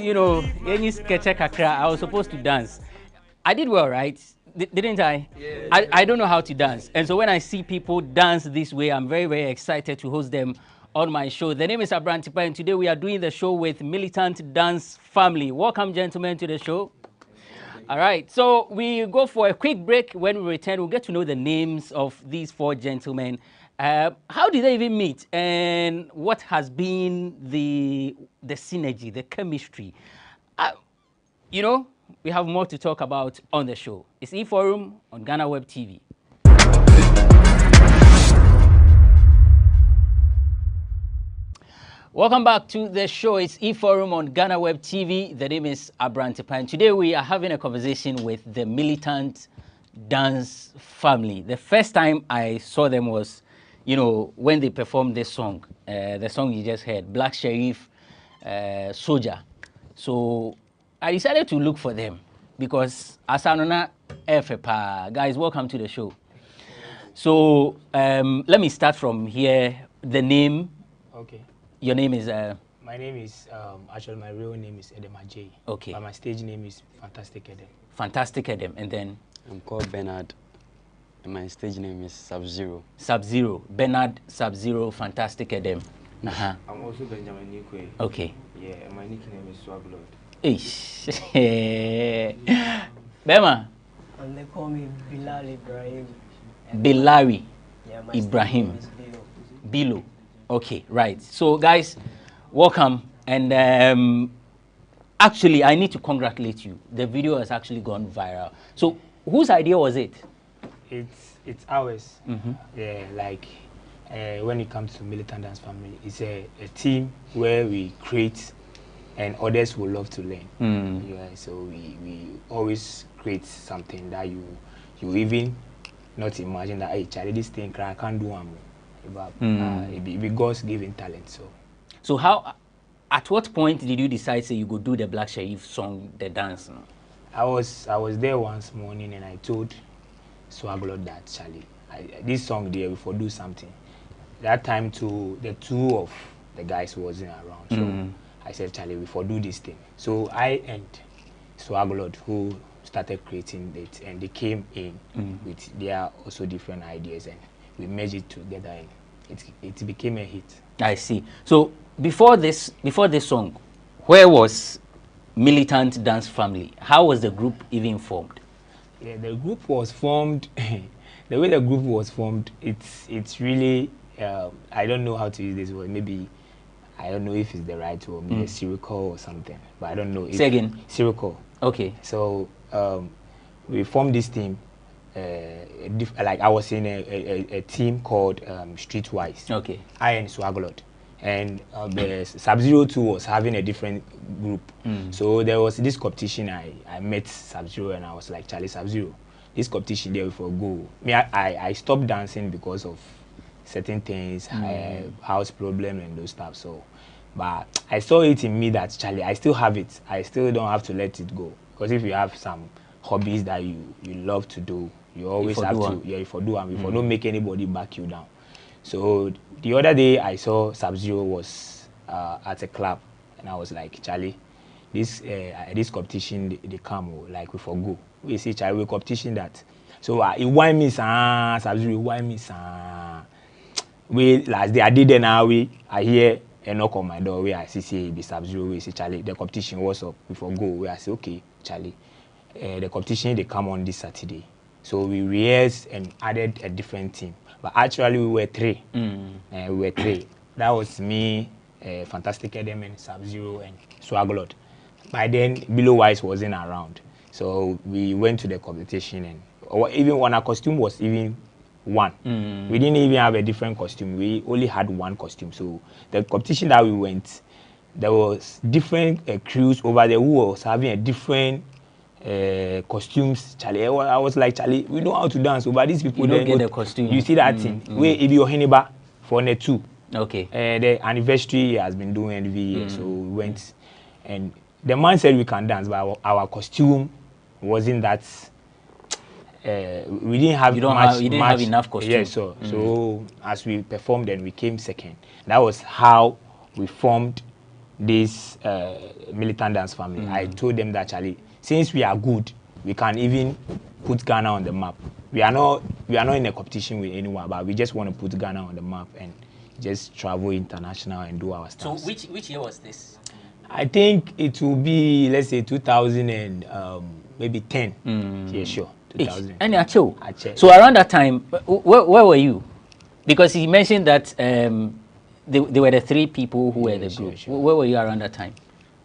any sketch kakra. I was supposed to dance. I did well, right? Didn't I? Yeah. I don't know how to dance. And so when I see people dance this way, I'm very, very excited to host them on my show. The name is Abrantipa, and today we are doing the show with Militant Dance Family. Welcome, gentlemen, to the show. All right, so we go for a quick break. When we return, we'll get to know the names of these four gentlemen How did they even meet, and what has been the synergy, the chemistry? You know, we have more to talk about on the show. It's eForum on GhanaWeb TV. Welcome back to the show. It's eForum on GhanaWeb TV. The name is Abrantepan. Today we are having a conversation with the militant dance family. The first time I saw them was, you know, when they performed this song, the song you just heard, Black Sheriff, Soldier. So I decided to look for them because Asanona Efepa. Guys, welcome to the show. So let me start from here. The name. Okay. Your name is? My name is, actually my real name is Edema J. Okay. But my stage name is Fantastic Edem. Fantastic Edem. And then? I'm called Bernard. And my stage name is Sub-Zero. Sub-Zero. Bernard Sub-Zero, Fantastic Edem. I'm also Benjamin Nikwe. Okay. Yeah, and my nickname is Swaglord. Ish. Bema? And they call me Bilal Ibrahim. Bilari Yeah, my Ibrahim. name is Bilo. Bilo. Okay, right. So, guys, welcome. And actually, I need to congratulate you. The video has actually gone viral. So, whose idea was it? It's ours. Yeah, like when it comes to militant dance family, it's a team where we create and others will love to learn. Yeah, so we always create something that you even not imagine that, hey, Charlie, this thing I can't do but it be God's given talent. So how, at what point did you decide say you go do the Black Sheriff song, the dance? No? I was there once morning and I told Swaglord that, Charlie, this song there, we for do something. That time the two of the guys wasn't around, so I said, Charlie, we for do this thing. So I and Swaglord who started creating it, and they came in with their also different ideas, and we merged it together, and it became a hit. I see. So before this song, where was Militant Dance Family? How was the group even formed? Yeah, the group was formed. The way the group was formed, it's really I don't know how to use this word. Maybe I don't know if it's the right word, maybe circle or something, but I don't know. Say again. Circle. Okay. So we formed this team. Like I was in a team called Streetwise. Okay. I and Swaglord. And the Sub-Zero 2 was having a different group. So there was this competition. I met Sub-Zero and I was like, Charlie, Sub-Zero, this competition there before go. I stopped dancing because of certain things, house problem and those stuff. So, but I saw it in me that, Charlie, I still have it. I still don't have to let it go. Because if you have some hobbies that you love to do, you always have to, yeah, if you do them, if you don't make anybody back you down. So the other day I saw Sub-Zero was at a club, and I was like, Charlie, this competition they come, like we for go. We see Charlie, we competition that. So it why me Sub-Zero, why me we last day I did it now. I hear a knock on my door where I see the Sub-Zero. We say, Charlie, the competition was up. We for go. Where I say, okay, Charlie, the competition they come on this Saturday. So we rehearsed and added a different team. But actually we were three. We were three. That was me, Fantastic Edem, and Sub-Zero, and Swaglord. By then, Below Wise wasn't around. So we went to the competition, and even when our costume was even one. We didn't even have a different costume. We only had one costume. So the competition that we went, there was different crews over there who was having a different costumes. Charlie, I was like, Charlie, we know how to dance, but these people don't get the costume. You see that thing? Where if you're Heniba for net 2. Okay. The anniversary has been doing every year, so we went, and the man said we can dance, but our costume wasn't that. We didn't have you didn't have enough costume. Yes, so as we performed, and we came second. That was how we formed this militant dance family. I told them that, Charlie, since we are good, we can even put Ghana on the map. We are not in a competition with anyone, but we just want to put Ghana on the map and just travel international and do our stuff. So which year was this? I think it will be, let's say, 2000 and maybe 10. Yeah, sure. 2000. And Acho. So around that time, where were you? Because he mentioned that they were the 3 people who were the group. Sure. Where were you around that time?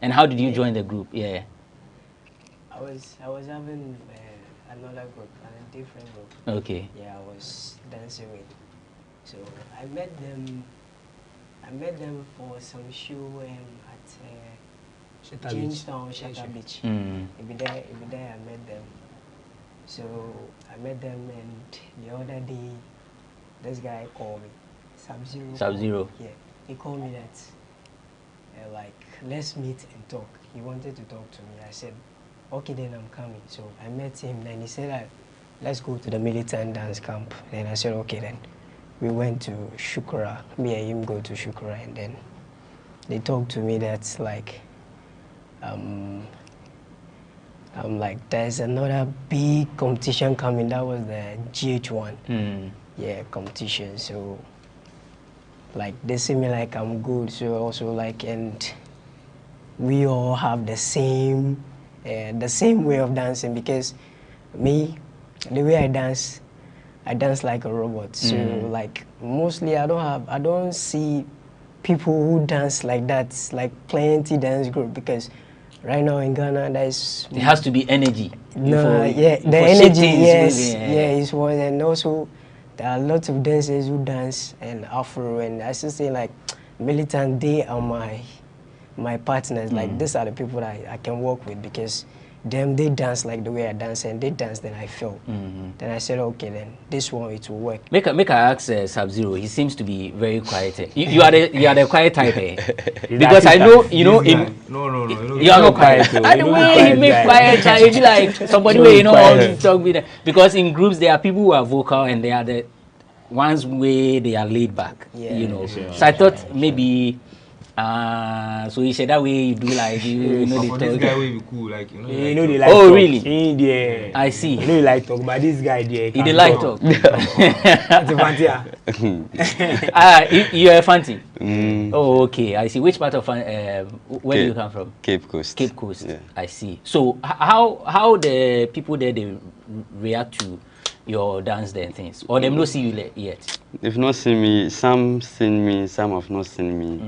And how did you join the group? Yeah. I was having another group, a different group. Okay. Yeah, I was dancing with. So I met them. I met them for some show at Jamestown, Shatter Beach. Every day I met them. So I met them, and the other day, this guy called me, Sub-Zero. Yeah, he called me that, like, let's meet and talk. He wanted to talk to me. I said, okay, then I'm coming. So I met him, and he said, let's go to the militant dance camp. Then I said, okay, then. We went to Shukura. Me and him go to Shukura, and then they talked to me that, like, like, there's another big competition coming. That was the GH1. Yeah, competition. So, like, they see me like I'm good. So also, like, and we all have the same way of dancing, because me, the way I dance like a robot. So like, mostly I don't see people who dance like that, like plenty dance group, because right now in Ghana there has to be energy. No, yeah, the energy, yes, yeah, is one. And also there are lots of dancers who dance and Afro, and I still say, like, militant, they are my partners. Like, these are the people that I can work with, because they dance like the way I dance, and they dance, then I feel. Then I said, okay, then this one, it will work. Make I ask Sub-Zero. He seems to be very quiet. You are the quiet type, eh? Because I know, No, you are not quiet. And the way he make quiet, it be like somebody where you know how to talk with them. Because in groups there are people who are vocal, and they are the ones where they are laid back. Yeah, you know. So I thought maybe. So he said that way you do, like, you know, for the this talk. guy will be cool, like, you know. You know, they like oh talk. really? Yeah. I see. You know, you like talk, but this guy there. He dey like talk. It's a fancy. You are a fancy. Oh, okay. I see. Which part of where do you come from? Cape Coast. Cape Coast. Yeah. I see. So how the people there, they react to your dance there and things, or them not see you yet? They've not seen me. Some seen me. Some have not seen me.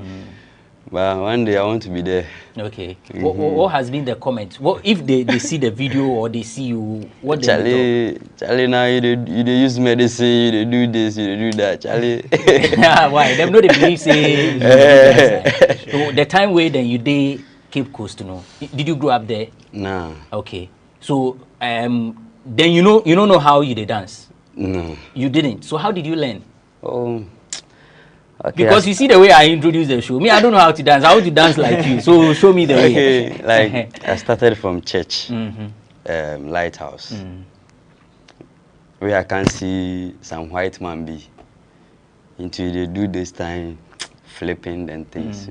But one day I want to be there. Okay. What has been the comment? What if they see the video or they see you? What they Charlie, now you use medicine, you do this, you do that, Charlie. Why? Them know they believe say. So the time where then you dey Cape Coast, you know. Did you grow up there? Nah. Okay. So then you don't know how you dey dance. No. You didn't. So how did you learn? Oh. Okay, because you see the way I introduce the show. Me, I don't know how to dance. I want to dance like you. So show me the way. Okay, like I started from church, Lighthouse, where I can see some white man be until they do this time flipping and things.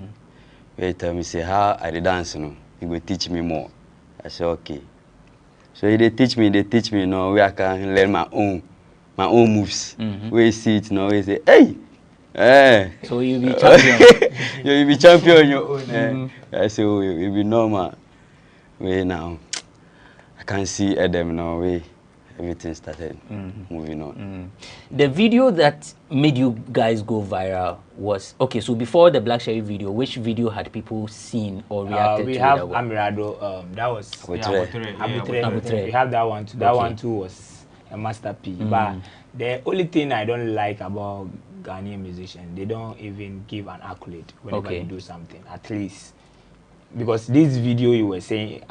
Where they tell me, say, how I dance, you know, you go teach me more. I say, okay. So they teach me, you know, where I can learn my own moves. Where you see it, you know, where you say, hey. So you be champion. You be champion on your own. I say, oh, you be normal. Wait now, I can see Adam now. Wait, everything started moving on. The video that made you guys go viral was okay. So before the Black Sherry video, which video had people seen or reacted to? We have Amirado. That was Abutre. We have that one too. That one too was a masterpiece. But the only thing I don't like about Ghanaian musicians, they don't even give an accolade whenever you do something, at least. Because this video you were saying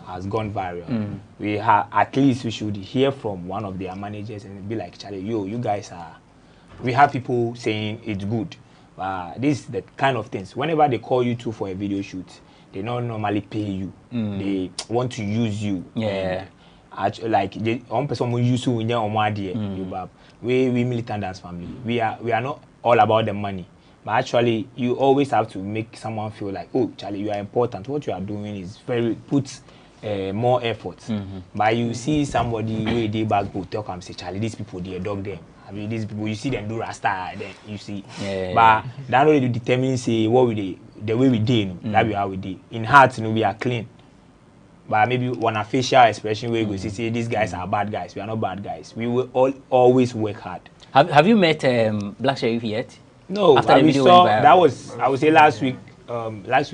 has gone viral. We have, at least we should hear from one of their managers and be like, Charlie, you guys are, we have people saying it's good. This is the kind of things, whenever they call you to for a video shoot, they don't normally pay you. They want to use you. Yeah. Like one person will use you in your idea. We militant dance family. We are not all about the money, but actually you always have to make someone feel like, oh, Charlie, you are important. What you are doing is puts more effort. But you see somebody where they back go talk and say, Charlie, these people they dog them. I mean, these people you see them do rasta, then you see. But that only determine say what we do, the way we do, that be how we do. In heart, we are clean. but maybe one official expression where you go see these guys are bad guys. We are not bad guys. We will always work hard. Have you met Black Sheriff yet? No, after the video saw went viral. that was, I would say, last week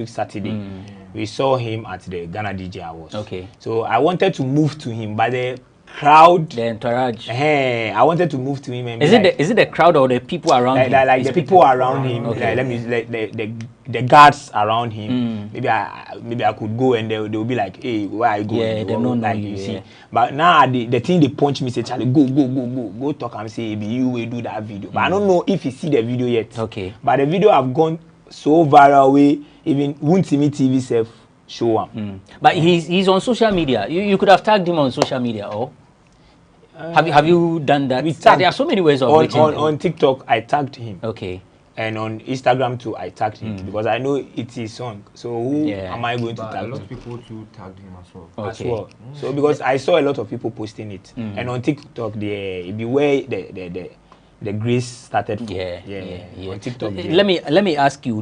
Saturday. We saw him at the Ghana DJ Awards. Okay. So I wanted to move to him, but the crowd, the entourage. I wanted to move to him. And is it the crowd or the people around him? Like the people around him. Okay. The guards around him. Maybe I could go and they will be like, hey, where are you going? Yeah, they don't know you. See. But now the thing they punch me say, Charlie, go talk and say, maybe you will do that video. But I don't know if you see the video yet. Okay. But the video have gone so viral away, even Wuntimi TV self show him. But he's on social media. You could have tagged him on social media, or have you done that? There are so many ways of on TikTok. I tagged him. Okay. And on Instagram too, I tagged him because I know it's his song. So who am I going to tag? A lot of people too tagged him as well. Okay. As well. So because I saw a lot of people posting it, and on TikTok, it be where the grace started from. Yeah. On TikTok. Let me ask you.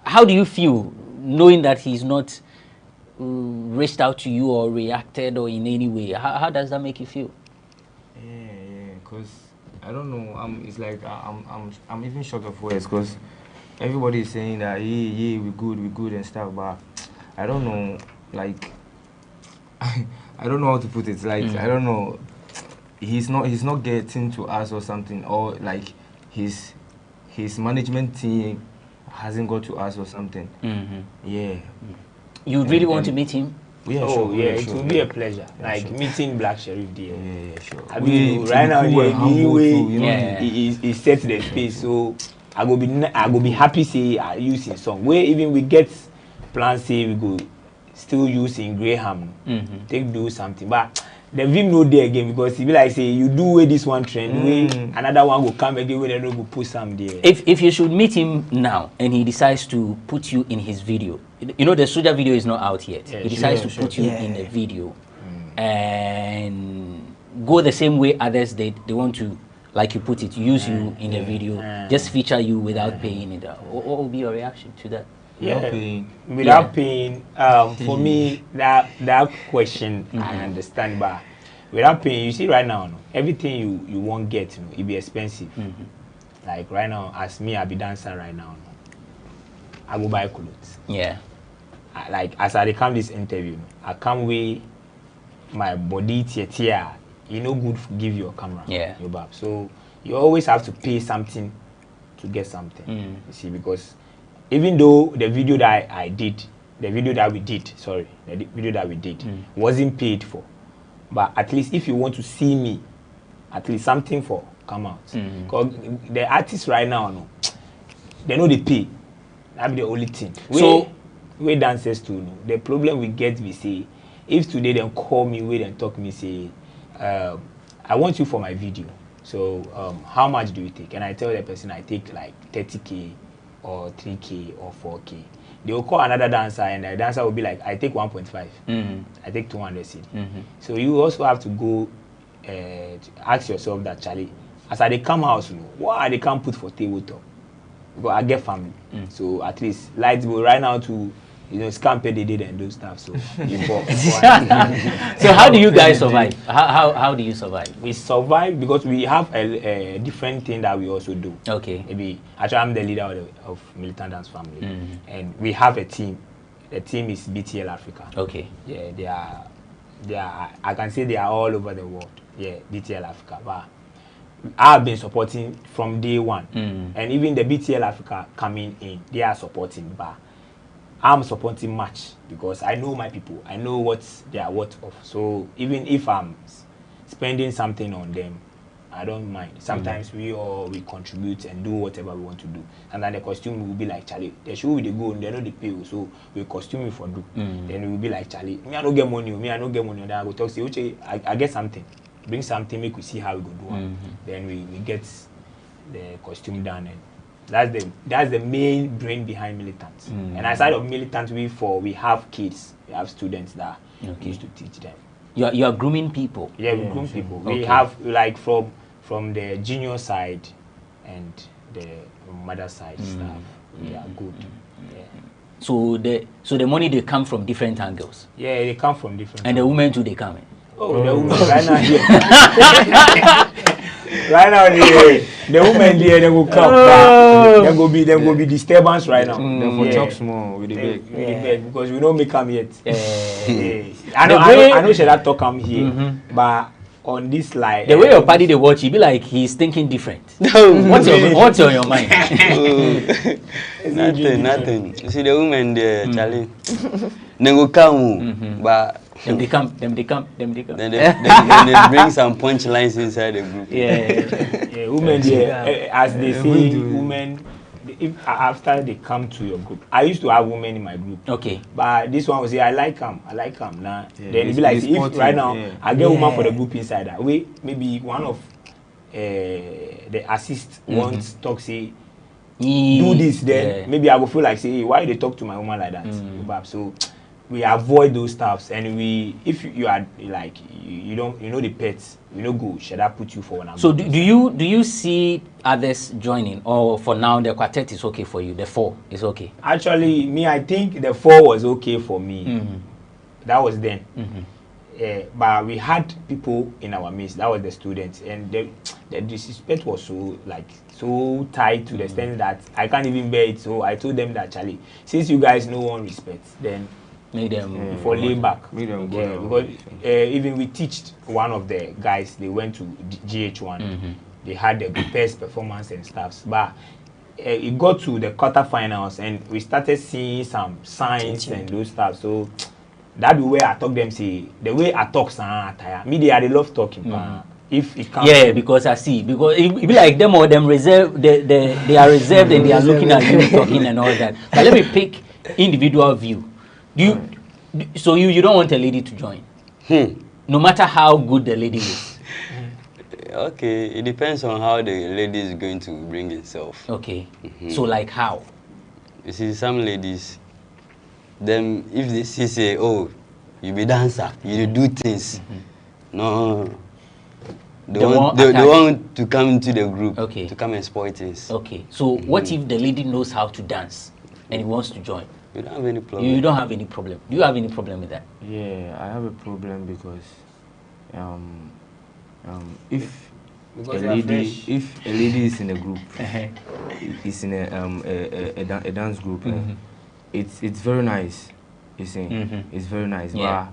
How do you feel knowing that he's not reached out to you or reacted or in any way? How does that make you feel? Yeah, because I don't know. It's like I'm even short of words because everybody is saying that yeah, we good and stuff, but I don't know. Like I don't know how to put it. Like I don't know. He's not getting to us or something, or like his management team hasn't got to us or something. Yeah. You really want to meet him? Yeah, sure. Yeah, it will be a pleasure. Like meeting Black Sheriff there. Yeah, sure. I mean, right now, he sets the space. So I go be happy say I use his song. Where even we get plans say we go still use in Graham. Take do something, but the vim no there again because he be like say you do where this one trend, where another one go come again where they no go put some there. If you should meet him now and he decides to put you in his video, you know the Soldier video is not out yet. He decides to put you in the video and go the same way others did. They want to, like you put it, use you in the video, just feature you without paying it. What will be your reaction to that? Without paying. For me, that question I understand, but without paying, you see right now, everything you won't get, it be expensive. Like right now, as me, I be dancing right now. I go buy clothes. Yeah. Like as I come this interview, I come with my body tear. You know, good for give your camera. Yeah. Your bab. So you always have to pay something to get something. You see, because even though the video that the video that we did wasn't paid for, but at least if you want to see me, at least something for come out. Because the artists right now, they know they pay. That be the only thing. So we dancers too. The problem we get, we say, if today they call me, wait and talk me, say, I want you for my video. So how much do you take? And I tell the person I take like 30K. Or 3K or 4K. They will call another dancer and the dancer will be like, I take 1.5. I take 200 CD. So you also have to go ask yourself that, Charlie, as I come house, why they can't put for tabletop? Because I get family. So at least lights will right now to scam pay they did and do stuff. So so how do you guys survive? How do you survive? We survive because we have a different thing that we also do. Okay. Maybe actually I'm the leader of Militant Dance Family, and we have a team. The team is BTL Africa. Okay. Yeah, they are. I can say they are all over the world. Yeah, BTL Africa. But I've been supporting from day one, and even the BTL Africa coming in, they are supporting. But I'm supporting much because I know my people. I know what they are worth of. So even if I'm spending something on them, I don't mind. Sometimes we contribute and do whatever we want to do. And then the costume will be like, Charlie, the show we go and they know the pay, so we costume you for do. Then we will be like, Charlie, me I don't get money, I don't get money. Then I go talk, say, okay, I get something. Bring something, make we see how we go do it. Then we get the costume done, and that's the main brain behind Militants. And aside of Militants, we have kids, we have students that used to teach them. You are grooming people. Yeah, we groom people. We have like from the junior side and the mother side stuff. We are good. Yeah. So the money they come from different angles. Yeah, they come from different. And the women too, they come in. Oh, the women right now here. Right now the women there they will come. There will be disturbance right now. They will talk small with the bed. Because we don't make them yet. I know should I talk come here, but on this slide, the way your party they watch, you be like he's thinking different. What's on your mind? Nothing. You see the women there, Charlie. They go come, but them they come. Then they bring some punchlines inside the group. Yeah, women there, as they say, women. If after they come to your group, I used to have women in my group. Okay. But this one will say, I like them. Nah. Then it be like, if right now I get woman for the group inside that way, maybe one of the assist wants talk say, do this. Then maybe I will feel like say, hey, why they talk to my woman like that? So we avoid those stuffs, and if you are like you know the pets, we no go. Should I put you for one? So do you see others joining, or for now the quartet is okay for you? The 4 is okay. Actually, me, I think the 4 was okay for me. That was then. But we had people in our midst. That was the students, and the disrespect was so tight to the extent that I can't even bear it. So I told them that, Charlie, since you guys no one respect, then make them for lay back. Because even we teached one of the guys, they went to GH1. They had the best performance and stuff. But it got to the quarterfinals, and we started seeing some signs and those stuff. So that's the way I talk them. Say the way I talk, me they love talking. If it comes because I see, because it be like them or them reserved. They are reserved and they are looking at you talking and all that. But let me pick individual view. So you don't want a lady to join, no matter how good the lady is. Okay, it depends on how the lady is going to bring itself. Okay, so like how? You see, some ladies, them if they say, oh, you be dancer, you do things, no, they want to come into the group, to come and spoil things. Okay, so what if the lady knows how to dance and he wants to join? You don't have any problem. You don't have any problem. Do you have any problem with that? Yeah, I have a problem because if a lady is in a group, is in a dance group, it's very nice. You see, it's very nice. Yeah.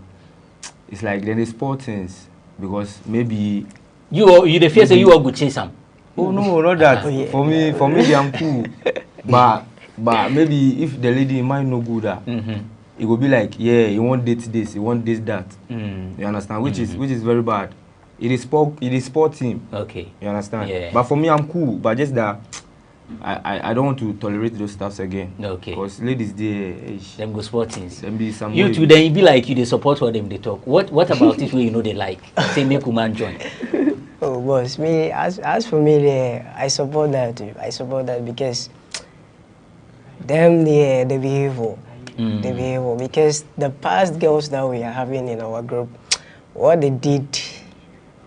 But it's like then they sport things because maybe you the fear say you are good chase some. Oh no, not that. For me, I'm cool. But maybe if the lady might no good, it will be like, yeah, you want date this, you want this that. You understand? Which is very bad. It is sport team. Okay. You understand? Yeah. But for me, I'm cool. But just that I don't want to tolerate those stuffs again. Okay. Because ladies there, them go sport teams. Them be some. You two then you be like you they support what them they talk. What about it where you know they like? Say make woman join. Oh boss, me as for me there, I support that too. I support that because them they behave because the past girls that we are having in our group, what they did,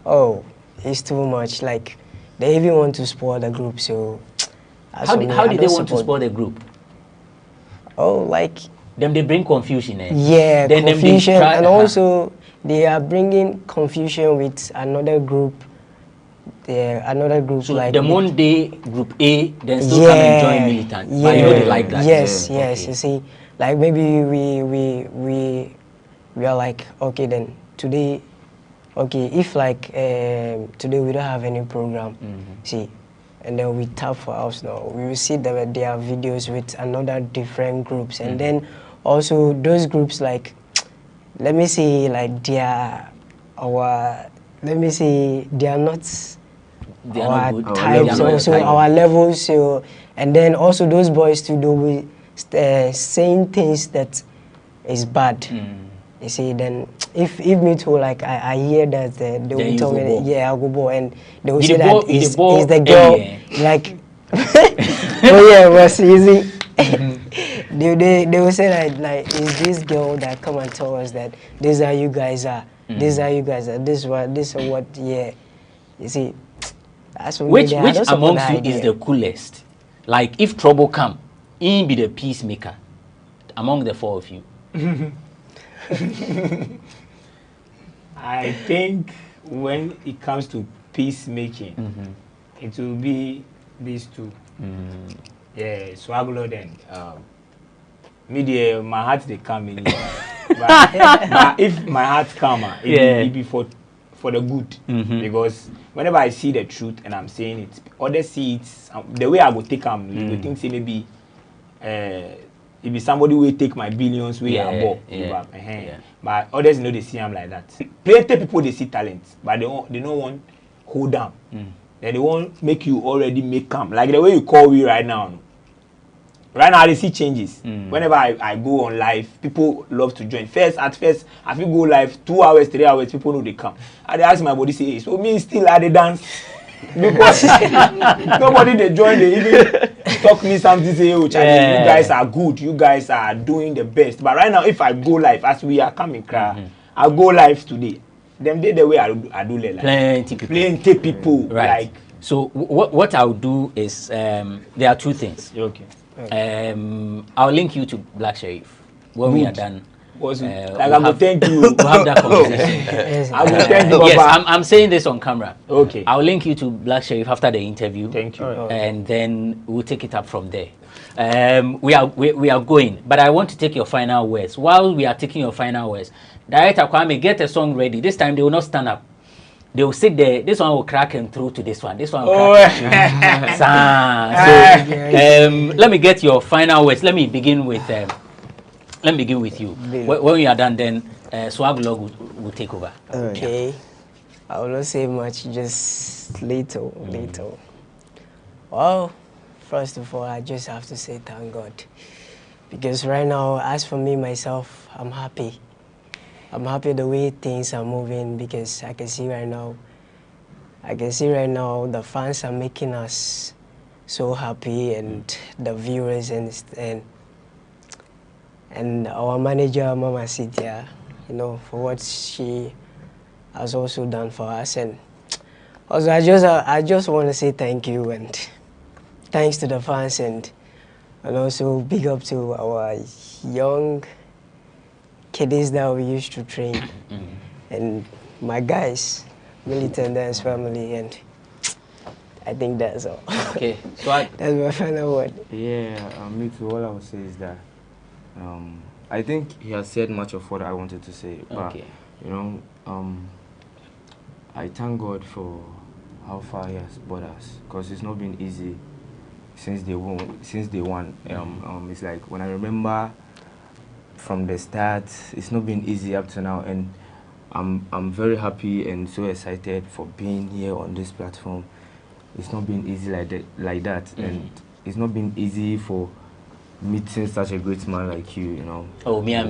it's too much. Like they even want to spoil the group. So how did they want to spoil the group? Oh, like them they bring confusion. Yeah, then confusion, and also they are bringing confusion with another group. So like the Monday group A then still come and join militant. But you know they like that. Yes. You see, like maybe we are like, okay then today, if like today we don't have any program, see, and then we tap for us now, we will see that there are videos with another different groups, and then also those groups like, let me see, like they are not. Our types, also our levels, so, and then also those boys to do with saying things that is bad. You see, then if me too, like I hear that they will tell me, yeah, I'll go ball, and they will say that is the girl, like, oh yeah, it was easy. They will say that like, is this girl that come and tell us that this is how you guys are, this is how you guys are, this is what, yeah, you see. Which amongst you is the coolest? Like if trouble come, he be the peacemaker. among the four of you? I think when it comes to peacemaking, it will be these two. Yeah, Swagglord and media, my heart they come in. but if my heart come, it be for the good. Because whenever I see the truth and I'm saying it, others see it the way I go take them. You go think say maybe it be somebody will take my billions way above. But others know they see them like that. Plenty people they see talent, but they don't want hold them. They won't make you already make them. Like the way you call me right now. Right now, I see changes. Whenever I go on live, people love to join. At first, if you go live 2 hours, 3 hours, people know they come. I ask my body, say, hey, so me still at the dance. Because nobody they join, they even talk me something, say, oh, Charlie, you guys are good. You guys are doing the best. But right now, if I go live, as we are coming, I go live today. Them day the way I do like plenty people. Right. Like, so what I'll do is there are two things. Okay. I'll link you to Black Sheriff when we are done. I will thank you. We'll have that conversation. I will thank you. Yes, I'm saying this on camera. Okay. I'll link you to Black Sheriff after the interview. Thank you. And then we'll take it up from there. We are going, but I want to take your final words. While we are taking your final words, Director Kwame, get a song ready. This time they will not stand up. They will sit there. This one will crack and through to this one. This one will crack. So let me get your final words. Let me begin with you. When we are done, then Swagglord will take over. Okay. I will not say much, just little. Well, first of all, I just have to say thank God. Because right now, as for me, myself, I'm happy. I'm happy the way things are moving because I can see right now the fans are making us so happy, and the viewers and our manager Mama Cynthia, for what she has also done for us. And also I just want to say thank you and thanks to the fans, and also big up to our young kiddies that we used to train, and my guys, Militant Dance family, and I think that's all. Okay, so that's my final word. Yeah, me too. All I would say is that I think he has said much of what I wanted to say. But I thank God for how far He has brought us, because it's not been easy since day one. It's like when I remember from the start, it's not been easy up to now, and I'm very happy and so excited for being here on this platform. It's not been easy like that, and it's not been easy for meeting such a great man like you. Oh, me. Oh,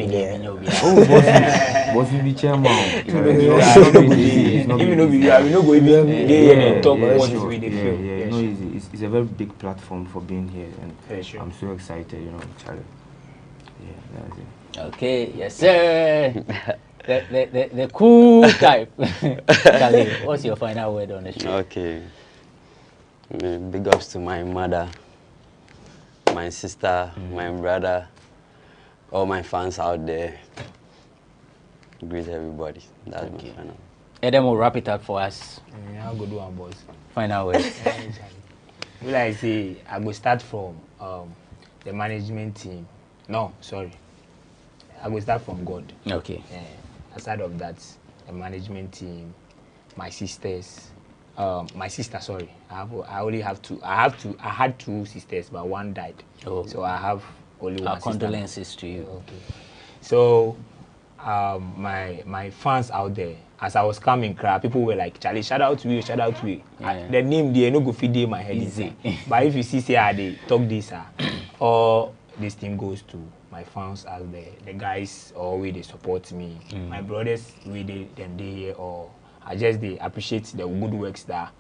boss, you be chairman. Even though we not go even and talk what is really feel. It's not easy. It's a very big platform for being here, and I'm so excited. Charlie. Yeah, that's it. Okay, yes sir. the cool type. Charlie, what's your final word on the show? Okay. Big ups to my mother, my sister, my brother, all my fans out there. Greet everybody. That's my final. Adam will wrap it up for us. I'll go do one, boss. Final word. Will I say I go start from the management team. No, sorry. I will start from God. Okay. Aside of that, the management team, my sisters, sorry. I only have two. I had two sisters, but one died. Oh. So I have only one sister. Condolences to you. Okay. So my fans out there, as I was coming, people were like, Charlie, shout out to you. The name they no go feed in my head easy. But if you see they talk this, all this thing goes to my fans out there, the guys always they support me, my brothers they here, or I just they appreciate the good works that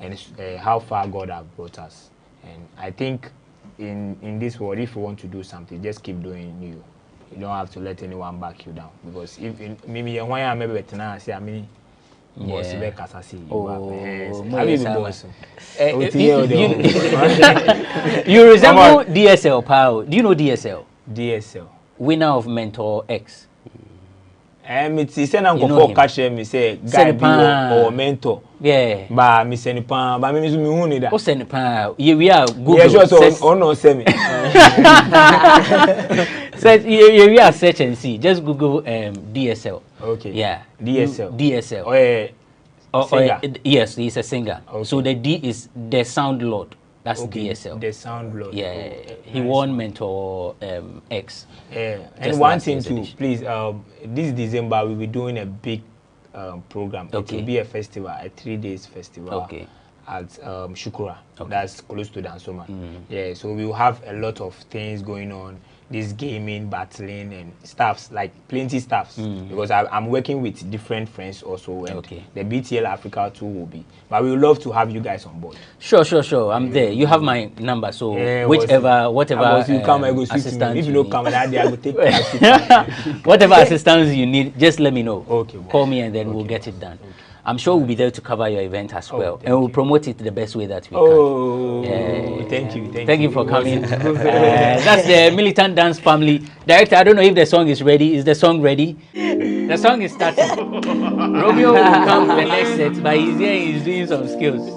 and how far God have brought us. And I think in this world, if you want to do something, just keep doing you. You don't have to let anyone back you down, because if maybe when I'm maybe better say I mean boss be kasa see you resemble DSL pal. Do you know DSL? DSL. winner of Mentor X. It's send am for catch me say guy be or mentor. Yeah. Ba me send pan, ba me hu ni da. O send pan. We are Google. Yeah, sure, so no send me. Search we are search and see. Just Google DSL. Okay. Yeah. DSL. DSL. Yes, he's a singer. Okay. So the D is the Sound Lord. That's DSL. The Sound Lord. Yeah. Okay. He won Mentor X. Yeah. And one thing too, please, this December we'll be doing a big program. Okay. It will be a festival, a 3 days festival. Okay. At Shukura. Okay. That's close to Dansoma. Yeah, so we will have a lot of things going on. This gaming, battling, and stuffs, like plenty stuffs. Because I'm working with different friends also. And the BTL Africa too will be. But we would love to have you guys on board. Sure. I'm there. You have my number. So whatever you come, I go speak to me. If you don't come, I will take whatever assistance you need, just let me know. Okay. Call me and then we'll get it done. Okay. I'm sure we'll be there to cover your event as well, and we'll promote it the best way that we can. Thank you. Thank you for coming. That's the Militant Dance Family. Director, I don't know if the song is ready. Is the song ready? The song is starting. Romeo will come the next set, but he's here, he's doing some skills.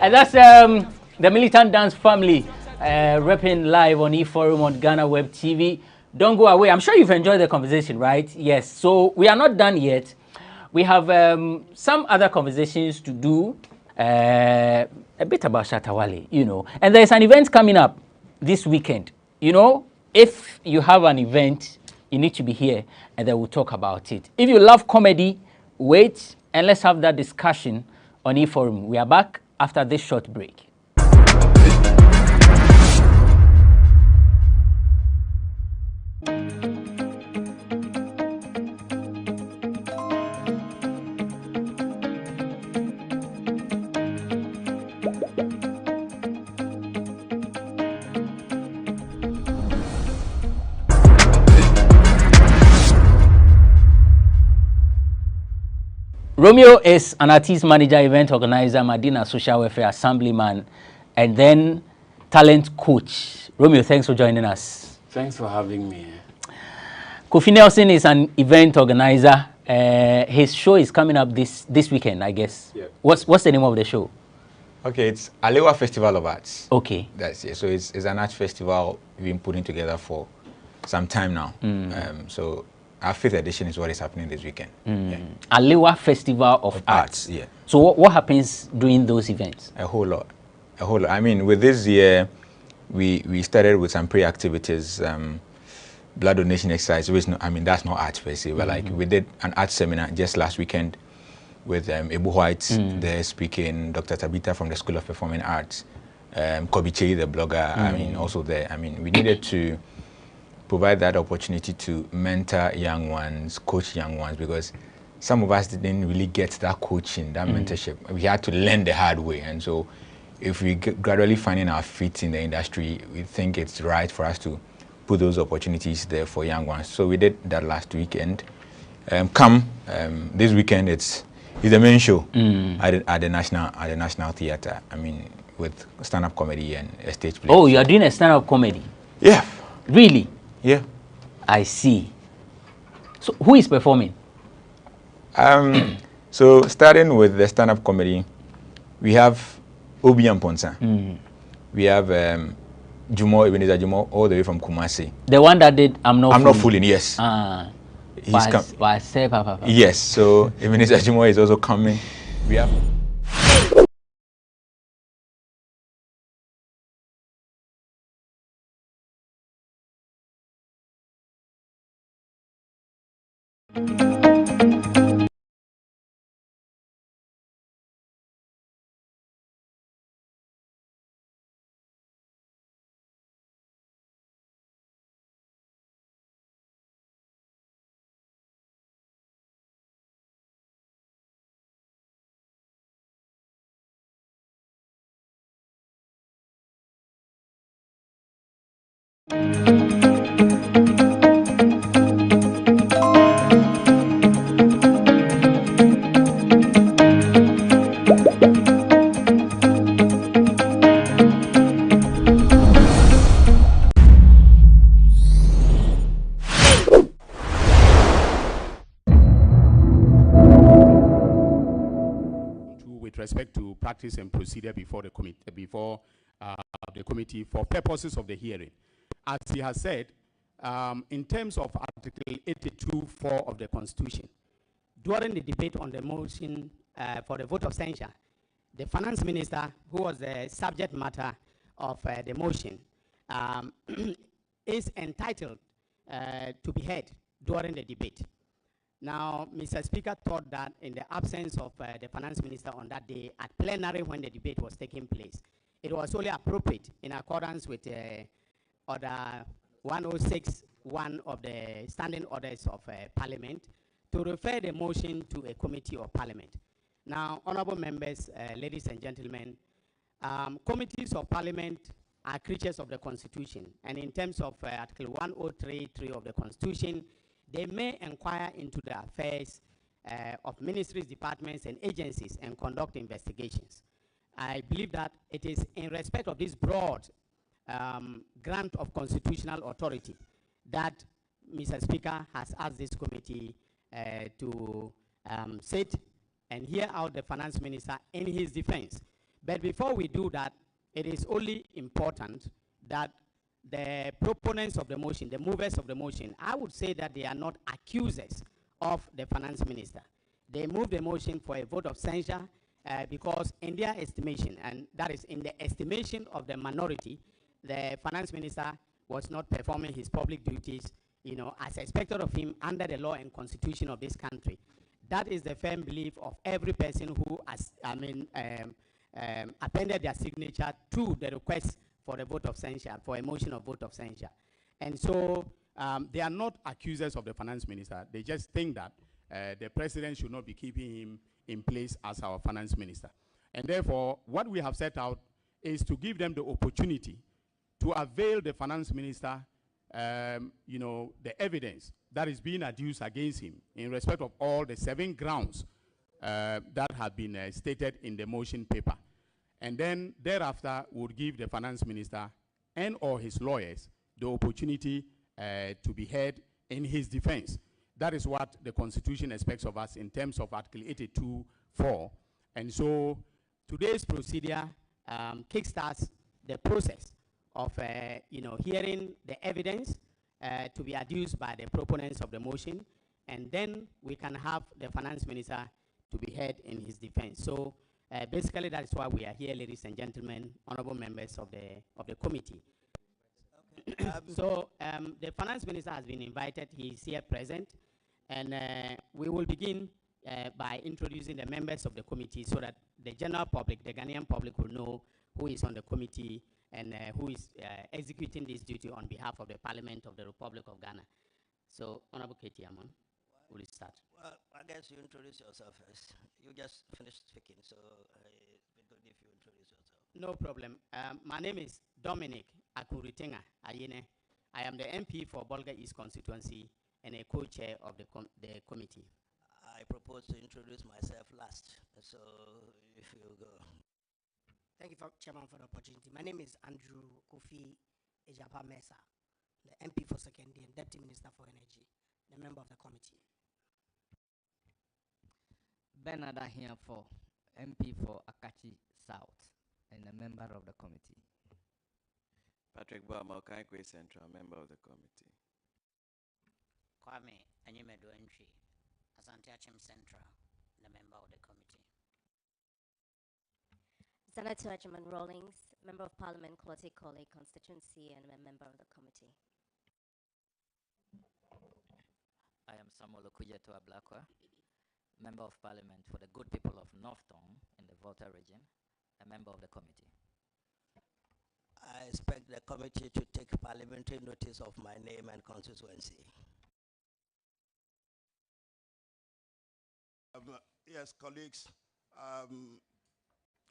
And that's the Militant Dance Family repping live on eForum on GhanaWeb TV. Don't go away. I'm sure you've enjoyed the conversation, right? Yes. So we are not done yet. We have some other conversations to do. A bit about Shatawale, you know. And there's an event coming up this weekend. You know, if you have an event, you need to be here and then we'll talk about it. If you love comedy, wait and let's have that discussion on eForum. We are back after this short break. Romeo is an artist manager, event organizer, Medina social welfare assemblyman, and then talent coach. Romeo, thanks for joining us. Thanks for having me. Kofi Nelson is an event organizer. His show is coming up this weekend, I guess. Yeah. What's the name of the show? Okay, it's Alewa Festival of Arts. Okay. That's it. So it's an art festival we've been putting together for some time now. So our 5th edition is what is happening this weekend. Yeah. Alewa Festival of Arts. Yeah. So what happens during those events? A whole lot. I mean, with this year, we started with some pre-activities, blood donation exercise. Which that's not art per se, but like we did an art seminar just last weekend with Ebu White there speaking, Dr. Tabitha from the School of Performing Arts, Kobiche, the blogger, also there. We needed to provide that opportunity to mentor young ones, coach young ones, because some of us didn't really get that coaching, that mentorship. We had to learn the hard way. And so if we gradually finding our feet in the industry, we think it's right for us to put those opportunities there for young ones. So we did that last weekend. This weekend it's the main show at the National Theatre. With stand-up comedy and a stage play. Oh, you are doing a stand-up comedy? Yeah. Really? Yeah. I see. So who is performing? So starting with the stand-up comedy, we have Obi and Ponsa. We have Jumo, Ebenezer Jumo, all the way from Kumasi. The one that did I'm Not Fooling, yes. He's yes, so Ebenezer Jumo is also coming. We have with respect to practice and procedure before the committee for purposes of the hearing. As he has said, in terms of Article 82(4) of the Constitution, during the debate on the motion for the vote of censure, the finance minister, who was the subject matter of the motion, is entitled to be heard during the debate. Now, Mr. Speaker thought that in the absence of the finance minister on that day at plenary when the debate was taking place, it was only appropriate in accordance with Order 106(1) of the Standing Orders of Parliament to refer the motion to a committee of Parliament. Now, honorable members, ladies and gentlemen, committees of Parliament are creatures of the Constitution, and in terms of Article 103(3) of the Constitution, they may inquire into the affairs of ministries, departments, and agencies and conduct investigations. I believe that it is in respect of this broad grant of constitutional authority that Mr. Speaker has asked this committee to sit and hear out the finance minister in his defense. But before we do that, it is only important that the proponents of the motion, the movers of the motion, I would say that they are not accusers of the finance minister. They moved the motion for a vote of censure because in their estimation, and that is in the estimation of the minority, the finance minister was not performing his public duties, as expected of him under the law and constitution of this country. That is the firm belief of every person who has, appended their signature to the request for a vote of censure, for a motion of vote of censure. And so they are not accusers of the finance minister. They just think that the president should not be keeping him in place as our finance minister. And therefore, what we have set out is to give them the opportunity to avail the finance minister, the evidence that is being adduced against him in respect of all the 7 grounds that have been stated in the motion paper. And then thereafter would give the finance minister and or his lawyers the opportunity to be heard in his defense. That is what the Constitution expects of us in terms of Article 82(4). And so today's procedure kickstarts the process of hearing the evidence to be adduced by the proponents of the motion, and then we can have the finance minister to be heard in his defense. So basically, that is why we are here, ladies and gentlemen, honorable members of the committee. Okay. So the finance minister has been invited. He is here present, and we will begin by introducing the members of the committee so that the general public, the Ghanaian public, will know who is on the committee and who is executing this duty on behalf of the Parliament of the Republic of Ghana. So, Honorable Katie Amon, will you start? Well, I guess you introduce yourself first. You just finished speaking, so it'd be good if you introduce yourself. No problem. My name is Dominic Akuritinga Ayene. I am the MP for Bolga East Constituency and a co-chair of the committee. I propose to introduce myself last, so if you go. Thank you, Chairman, for the opportunity. My name is Andrew Kofi Ejapa Mesa, the MP for Secondary and Deputy Minister for Energy, the member of the committee. Bernard here for MP for Akachi South and a member of the committee. Patrick Boama, Okankwe Central, member of the committee. Kwame Anyimedo Entry, Asante Achim Central, the member of the committee. Senator Ajiman Rawlings, Member of Parliament, Klote Kole Constituency, and a member of the committee. I am Samuel Okujeto Ablakwa, Member of Parliament for the good people of North Tong in the Volta region, a member of the committee. I expect the committee to take parliamentary notice of my name and constituency. Yes, colleagues,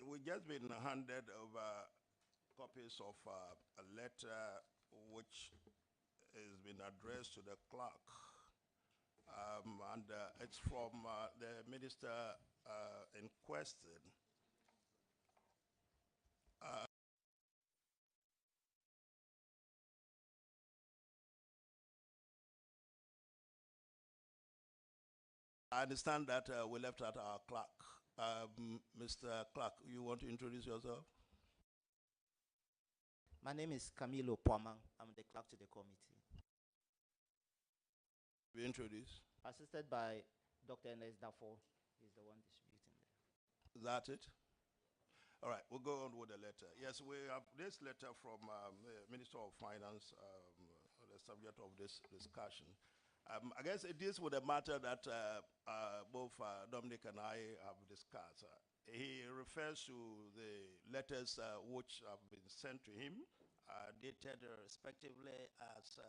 we've just been handed over copies of a letter which has been addressed to the clerk. And it's from the minister in question. I understand that we left out our clerk. Mr. Clerk, you want to introduce yourself? My name is Camilo Poamang. I'm the clerk to the committee. Be introduced. Assisted by Dr. Ernest Dafo. He's the one distributing there. Is that it? All right, we'll go on with the letter. Yes, we have this letter from the Minister of Finance, the subject of this discussion. I guess it deals with a matter that both Dominic and I have discussed. He refers to the letters which have been sent to him, Dated respectively as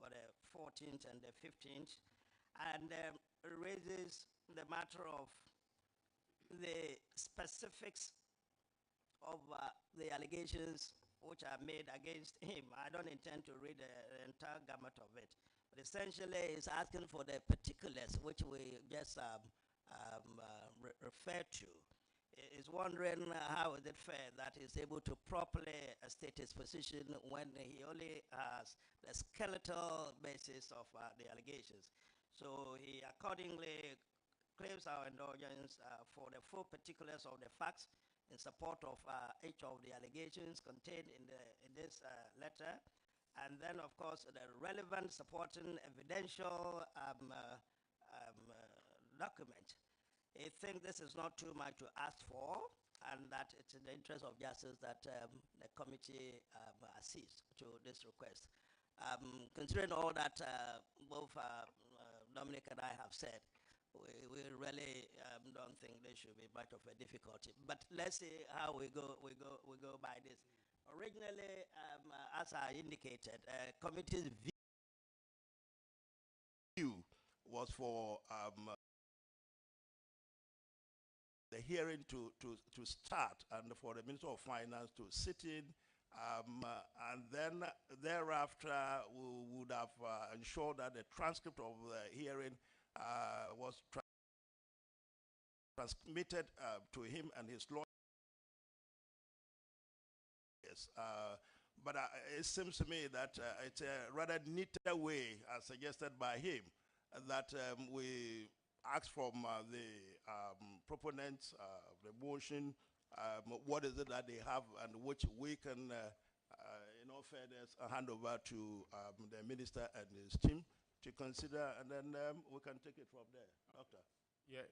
the 14th and the 15th, and raises the matter of the specifics of the allegations which are made against him. I don't intend to read the entire gamut of it, but essentially it's asking for the particulars which we just refer to. Is wondering how is it fair that he's able to properly state his position when he only has the skeletal basis of the allegations. So he accordingly claims our indulgence for the full particulars of the facts in support of each of the allegations contained in this letter, and then of course the relevant supporting evidential document. I think this is not too much to ask for, and that it's in the interest of justice that the committee accedes to this request. Considering all that both Dominic and I have said, we really don't think there should be much of a difficulty. But let's see how we go by this. Originally, as I indicated, committee's view was for the hearing to start and for the Minister of Finance to sit in, and then thereafter we would have ensured that the transcript of the hearing was transmitted to him and his lawyers. But it seems to me that it's a rather neater way, as suggested by him, that we ask from the proponents of the motion what is it that they have and which we can, in all fairness, hand over to the minister and his team to consider, and then we can take it from there. Doctor. Yeah,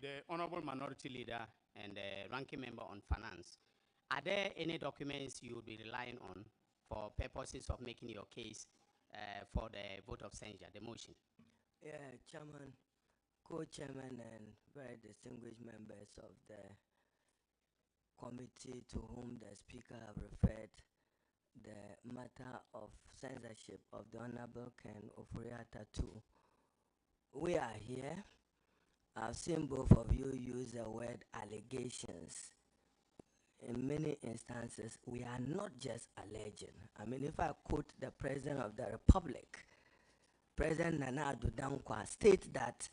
the Honorable Minority Leader and the Ranking Member on Finance, are there any documents you would be relying on for purposes of making your case for the vote of censure, the motion? Yeah, Chairman, Co-Chairman, and very distinguished members of the committee to whom the Speaker have referred the matter of censorship of the Honorable Ken Ofori-Atta too. We are here. I've seen both of you use the word allegations. In many instances, we are not just alleging. I mean, if I quote the President of the Republic, President Nana Addo Dankwa, state that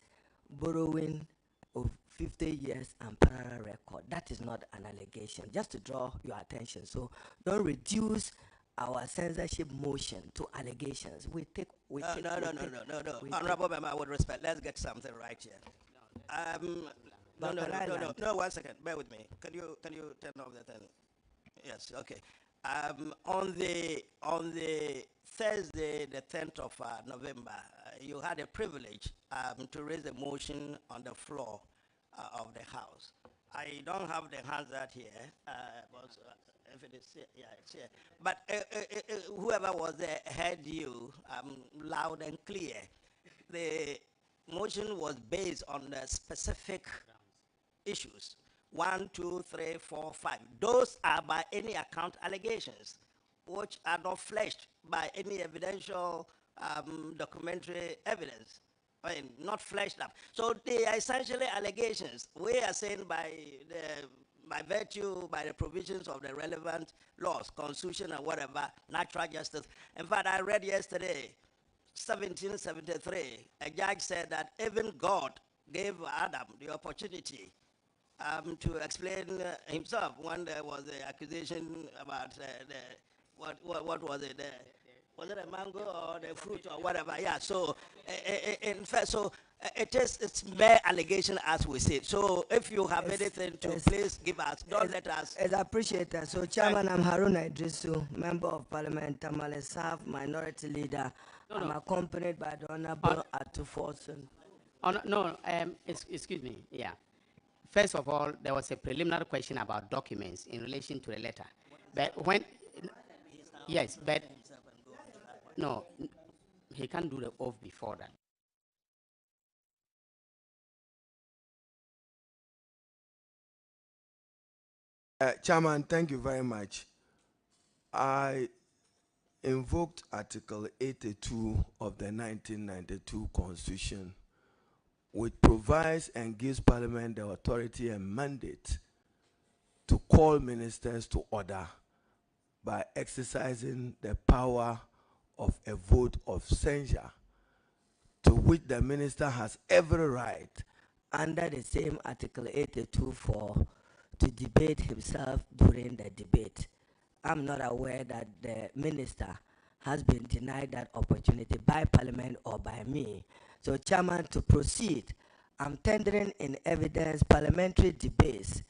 borrowing of 50 years and parallel record, that is not an allegation, just to draw your attention. So don't reduce our censorship motion to allegations. No. Honorable Member, with respect, let's get something right here. No, 1 second, bear with me. Can you turn off the thing? Yes, okay. On the Thursday, the 10th of November, you had a privilege to raise a motion on the floor of the House. I don't have the hazard here, but if it is here, yeah, it's here. But whoever was there heard you loud and clear. The motion was based on the specific issues. 1, 2, 3, 4, 5. Those are by any account allegations, which are not fleshed by any evidential documentary evidence. I mean, not fleshed up. So they are essentially allegations. We are saying by virtue, by the provisions of the relevant laws, constitution and whatever, natural justice. In fact, I read yesterday, 1773, a judge said that even God gave Adam the opportunity to explain himself when there was the accusation about what was it? Was it a mango or the fruit or whatever? Yeah. So in fact, so it's mere allegation as we see. So if you have anything to please give us, don't let us. As I appreciate that. So Chairman, I'm Haruna Idrisu, Member of Parliament, Tamale South, Minority Leader. I'm accompanied by the Honorable Atuforson. Excuse me. Yeah. First of all, there was a preliminary question about documents in relation to the letter. But when, yes, but no, he can't do the oath before that. Chairman, thank you very much. I invoked Article 82 of the 1992 Constitution, which provides and gives Parliament the authority and mandate to call ministers to order by exercising the power of a vote of censure, to which the minister has every right under the same Article 82(4) to debate himself during the debate. I'm not aware that the minister has been denied that opportunity by Parliament or by me. So, Chairman, to proceed, I'm tendering in evidence parliamentary debates,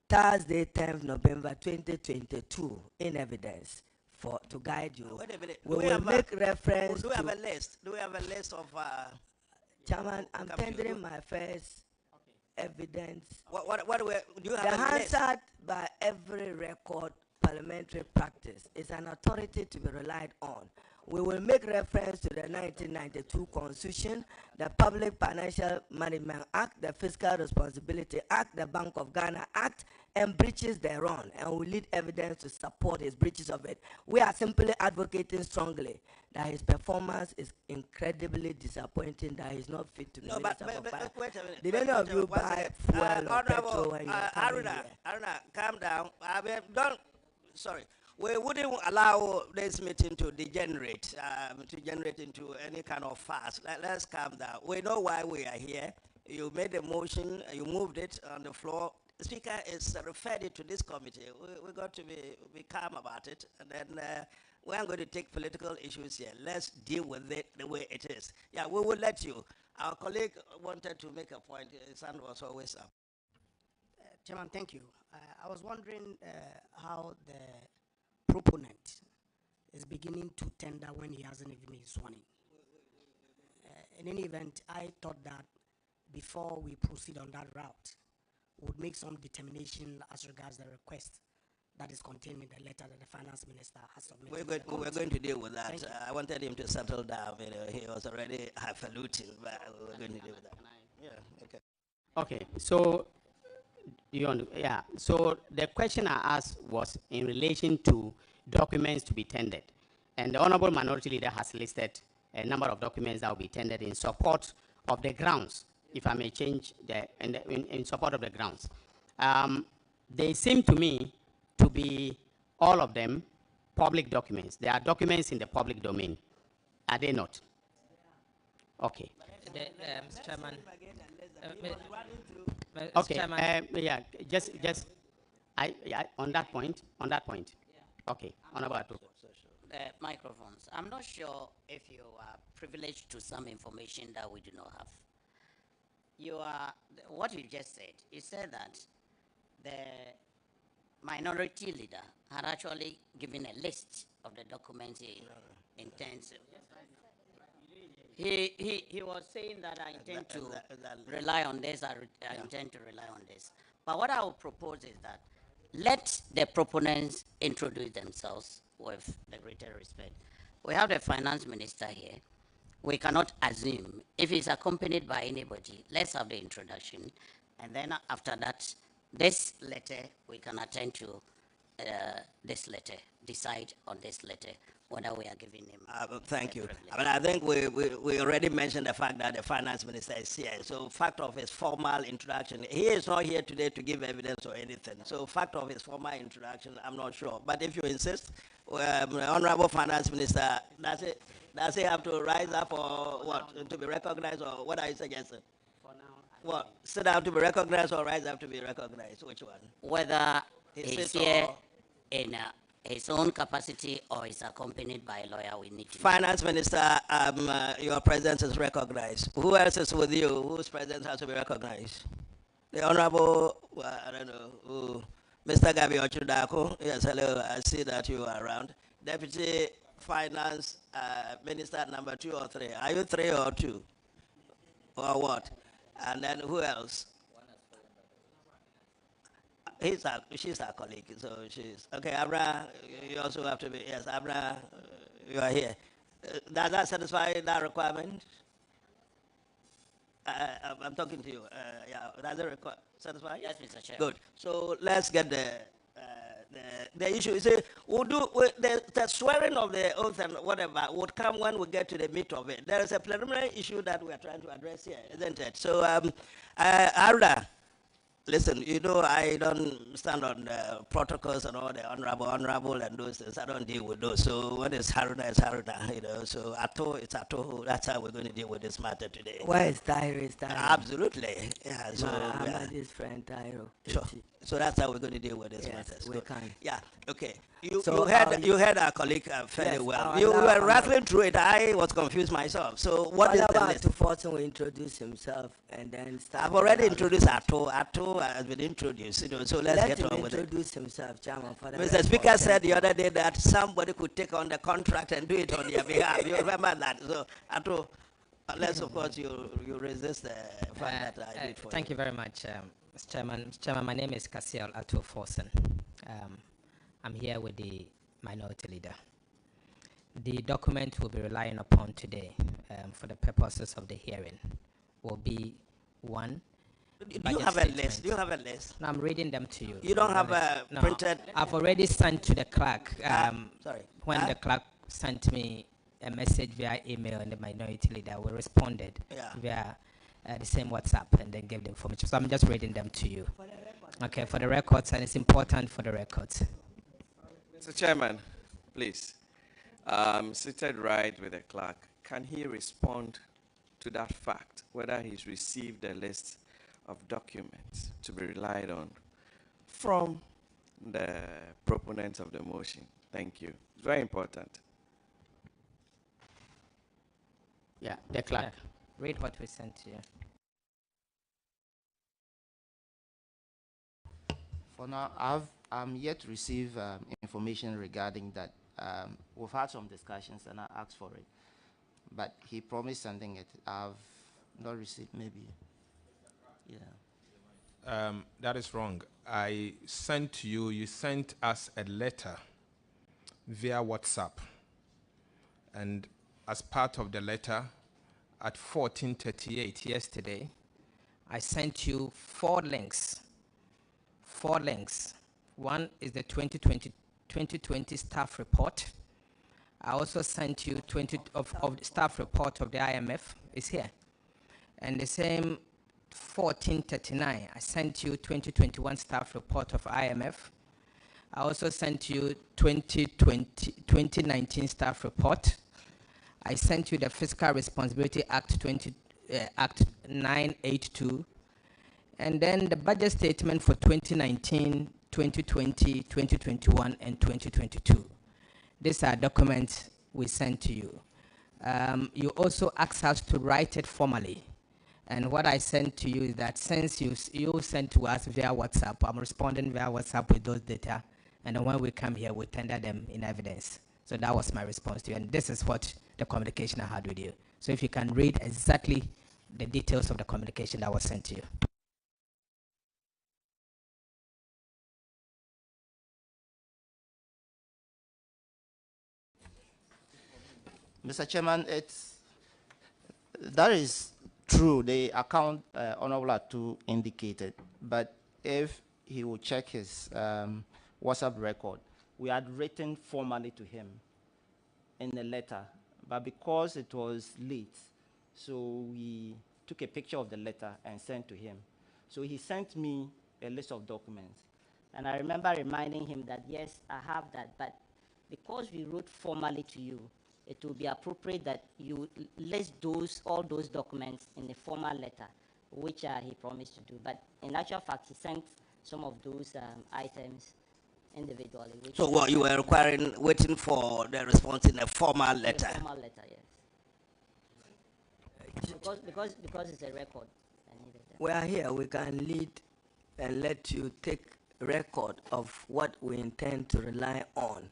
Thursday, 10th November 2022, in evidence to guide you. Wait a minute. We will make reference do we have a list? Do we have a list of? Chairman, I'm tendering my first evidence. What do you have? The a list? hazard by every record parliamentary practice is an authority to be relied on. We will make reference to the 1992 Constitution, the Public Financial Management Act, the Fiscal Responsibility Act, the Bank of Ghana Act, and breaches thereon, and we lead evidence to support his breaches of it. We are simply advocating strongly that his performance is incredibly disappointing, that he's not fit to be Minister for Finance. Wait a minute. Did any of you buy fuel or petrol when you're coming here? Aruna, calm down. I mean, sorry. We wouldn't allow this meeting to degenerate into any kind of farce. Let's calm down. We know why we are here. You made a motion, you moved it on the floor. The Speaker is referred it to this committee. We got to be calm about it. And then we aren't going to take political issues here. Let's deal with it the way it is. Yeah, we will let you. Our colleague wanted to make a point. His hand was always up. Chairman, thank you. I was wondering how the proponent is beginning to tender when he hasn't even been sworn in. In any event, I thought that before we proceed on that route, we would make some determination as regards the request that is contained in the letter that the finance minister has submitted. We're going to deal with that. I wanted him to settle down. He was already highfalutin, but we're going to deal with that. Yeah, okay. Okay, so so the question I asked was in relation to documents to be tendered. And the Honorable Minority Leader has listed a number of documents that will be tendered in support of the grounds, if I may change in support of the grounds. They seem to me to be, all of them, public documents. They are documents in the public domain. Are they not? Okay. Mr. Chairman. Okay, yeah, just on that point. Okay, Honorable. Microphones. I'm not sure if you are privileged to some information that we do not have. What you just said, you said that the minority leader had actually given a list of the documents he intends. He was saying that I intend to rely on this, I intend to rely on this. But what I would propose is that let the proponents introduce themselves with the greater respect. We have the finance minister here. We cannot assume if he's accompanied by anybody. Let's have the introduction. And then after that, this letter, we can attend to this letter, decide on this letter whether we are giving him. Thank you. I mean, I think we already mentioned the fact that the finance minister is here. So fact of his formal introduction, he is not here today to give evidence or anything. So fact of his formal introduction, I'm not sure. But if you insist, Honorable Finance Minister, does he have to rise up or what, to be recognized, or what are you suggesting? For now. What, sit down to be recognized or rise up to be recognized? Which one? Whether he's here in his own capacity or is accompanied by a lawyer, we need to. Finance Minister, your presence is recognized. Who else is with you whose presence has to be recognized? The Honorable, I don't know, Mr. Gabi Ochudako. Yes, hello, I see that you are around. Deputy Finance Minister number 2 or 3. Are you 3 or 2? Or what? And then who else? She's our colleague, so she's okay. Abra, you also have to be. Yes, Abra, you are here. Does that satisfy that requirement? I'm talking to you. Yeah, does it satisfy? Yes, Mr. Chair. Good. So let's get the issue. You see, the swearing of the oath and whatever would come when we get to the meat of it. There is a preliminary issue that we are trying to address here, isn't it? So, Arda, listen, you know, I don't stand on the protocols and all the honorable and those things. I don't deal with those. So what is Haruna, you know. So Ato, it's Ato. That's how we're going to deal with this matter today. Where is Tyro? Absolutely. Yeah, so his friend Tyro. Sure. So that's how we're going to deal with this matter. We can. Yeah, okay. So, you heard our colleague fairly yes, well. You were rattling through it. I was confused myself. So what is the list? To Fortune will introduce himself and then start. I've already introduced Ato. Ato has been introduced. You know, so let's get on with it. Introduce himself, Chairman. For the Mr. Speaker said the other day that somebody could take on the contract and do it on their behalf. You remember that? So Ato, unless of course you resist the fact that I did for Thank you very much, Mr. Chairman. Mr. Chairman, my name is Kasiel Ato Forsen. I'm here with the minority leader. The document we'll be relying upon today for the purposes of the hearing will be one. Do you have a list? Do you have a list? No, I'm reading them to you. You don't have a printed? I've already sent to the clerk. Sorry. When the clerk sent me a message via email and the minority leader, we responded via the same WhatsApp and then gave the information. So I'm just reading them to you. Okay, for the records, and it's important for the records. Mr. Chairman, please, seated right with the clerk, can he respond to that fact, whether he's received a list of documents to be relied on from the proponents of the motion? Thank you. It's very important. Yeah, the clerk. Read what we sent to you. For now, I'm yet to receive information regarding that. We've had some discussions and I asked for it. But he promised something that I've not received, maybe. Yeah. That is wrong. I sent to you, you sent us a letter via WhatsApp. And as part of the letter, at 14:38 yesterday, I sent you 4 links. 4 links. One is the 2020 staff report. I also sent you 20 of the staff report of the IMF. It's here. And the same 14:39, I sent you 2021 staff report of IMF. I also sent you 2019 staff report. I sent you the Fiscal Responsibility Act Act 982, and then the budget statement for 2019, 2020, 2021, and 2022. These are documents we sent to you. You also asked us to write it formally. And what I sent to you is that since you sent to us via WhatsApp, I'm responding via WhatsApp with those data and then when we come here, we tender them in evidence. So that was my response to you, and this is what the communication I had with you. So if you can read exactly the details of the communication that was sent to you. Mr. Chairman, that is true, the account Honorable Atu indicated, but if he will check his WhatsApp record, we had written formally to him in the letter, but because it was late, so we took a picture of the letter and sent to him. So he sent me a list of documents, and I remember reminding him that, yes, I have that, but because we wrote formally to you, it will be appropriate that you list all those documents in the formal letter, which he promised to do. But in actual fact, he sent some of those items individually. So what you were waiting for the response in a formal letter? A formal letter, yes. Because it's a record. We are here, we can lead and let you take record of what we intend to rely on.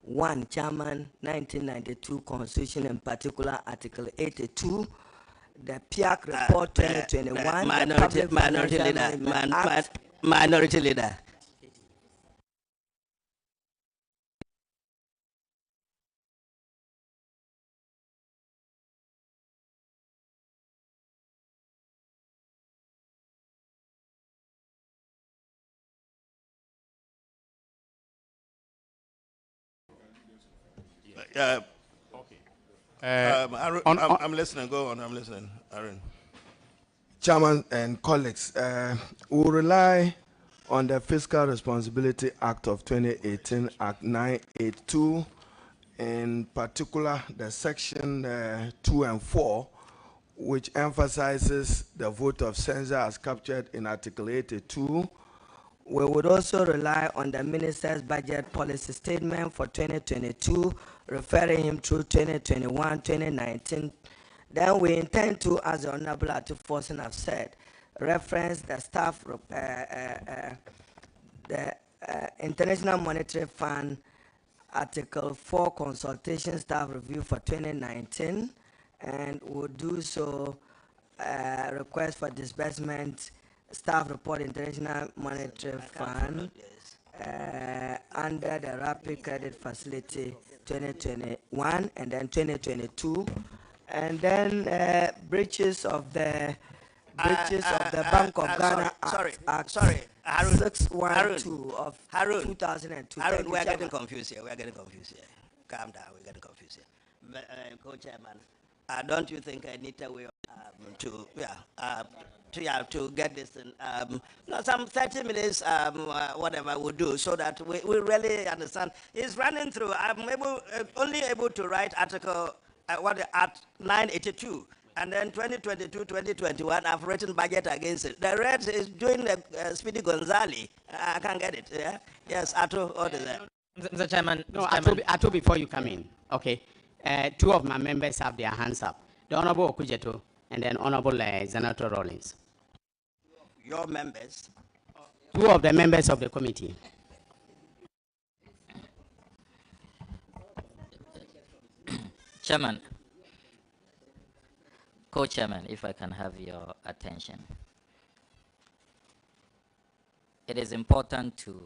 One, Chairman, 1992 Constitution, in particular Article 82, the PIAC report 2021, Minority Leader. I'm listening. Go on. I'm listening. Aaron. Chairman and colleagues, we will rely on the Fiscal Responsibility Act of 2018, Act 982, in particular the section 2 and 4, which emphasizes the vote of censure as captured in Article 82. We would also rely on the Minister's Budget Policy Statement for 2022, referring him through 2021, 2019. Then we intend to, as the Honorable Atu Forson have said, reference the staff, the International Monetary Fund Article 4 Consultation Staff Review for 2019, and we'll do so request for disbursement staff report International Monetary Fund under the Rapid Credit Facility 2021 and then 2022, and then breaches of the Bank of Ghana Act 612 of 2002. Harun, we are getting confused here. Calm down, we're getting confused here. Co-chairman, don't you think I need a way to get this in, some 30 minutes, whatever we'll do, so that we really understand. It's running through. I'm only able to write article, at 982. And then 2022, 2021, I've written budget against it. The rest is doing the Speedy Gonzales. I can't get it. Yeah? Yes, Atu, what is that? Mr. Chairman. No, Atu, before you come in, okay. Two of my members have their hands up. The Honorable Okujeto and then Honorable Senator Rawlings. Your members? Two of the members of the committee. Chairman, Co-Chairman, if I can have your attention. It is important to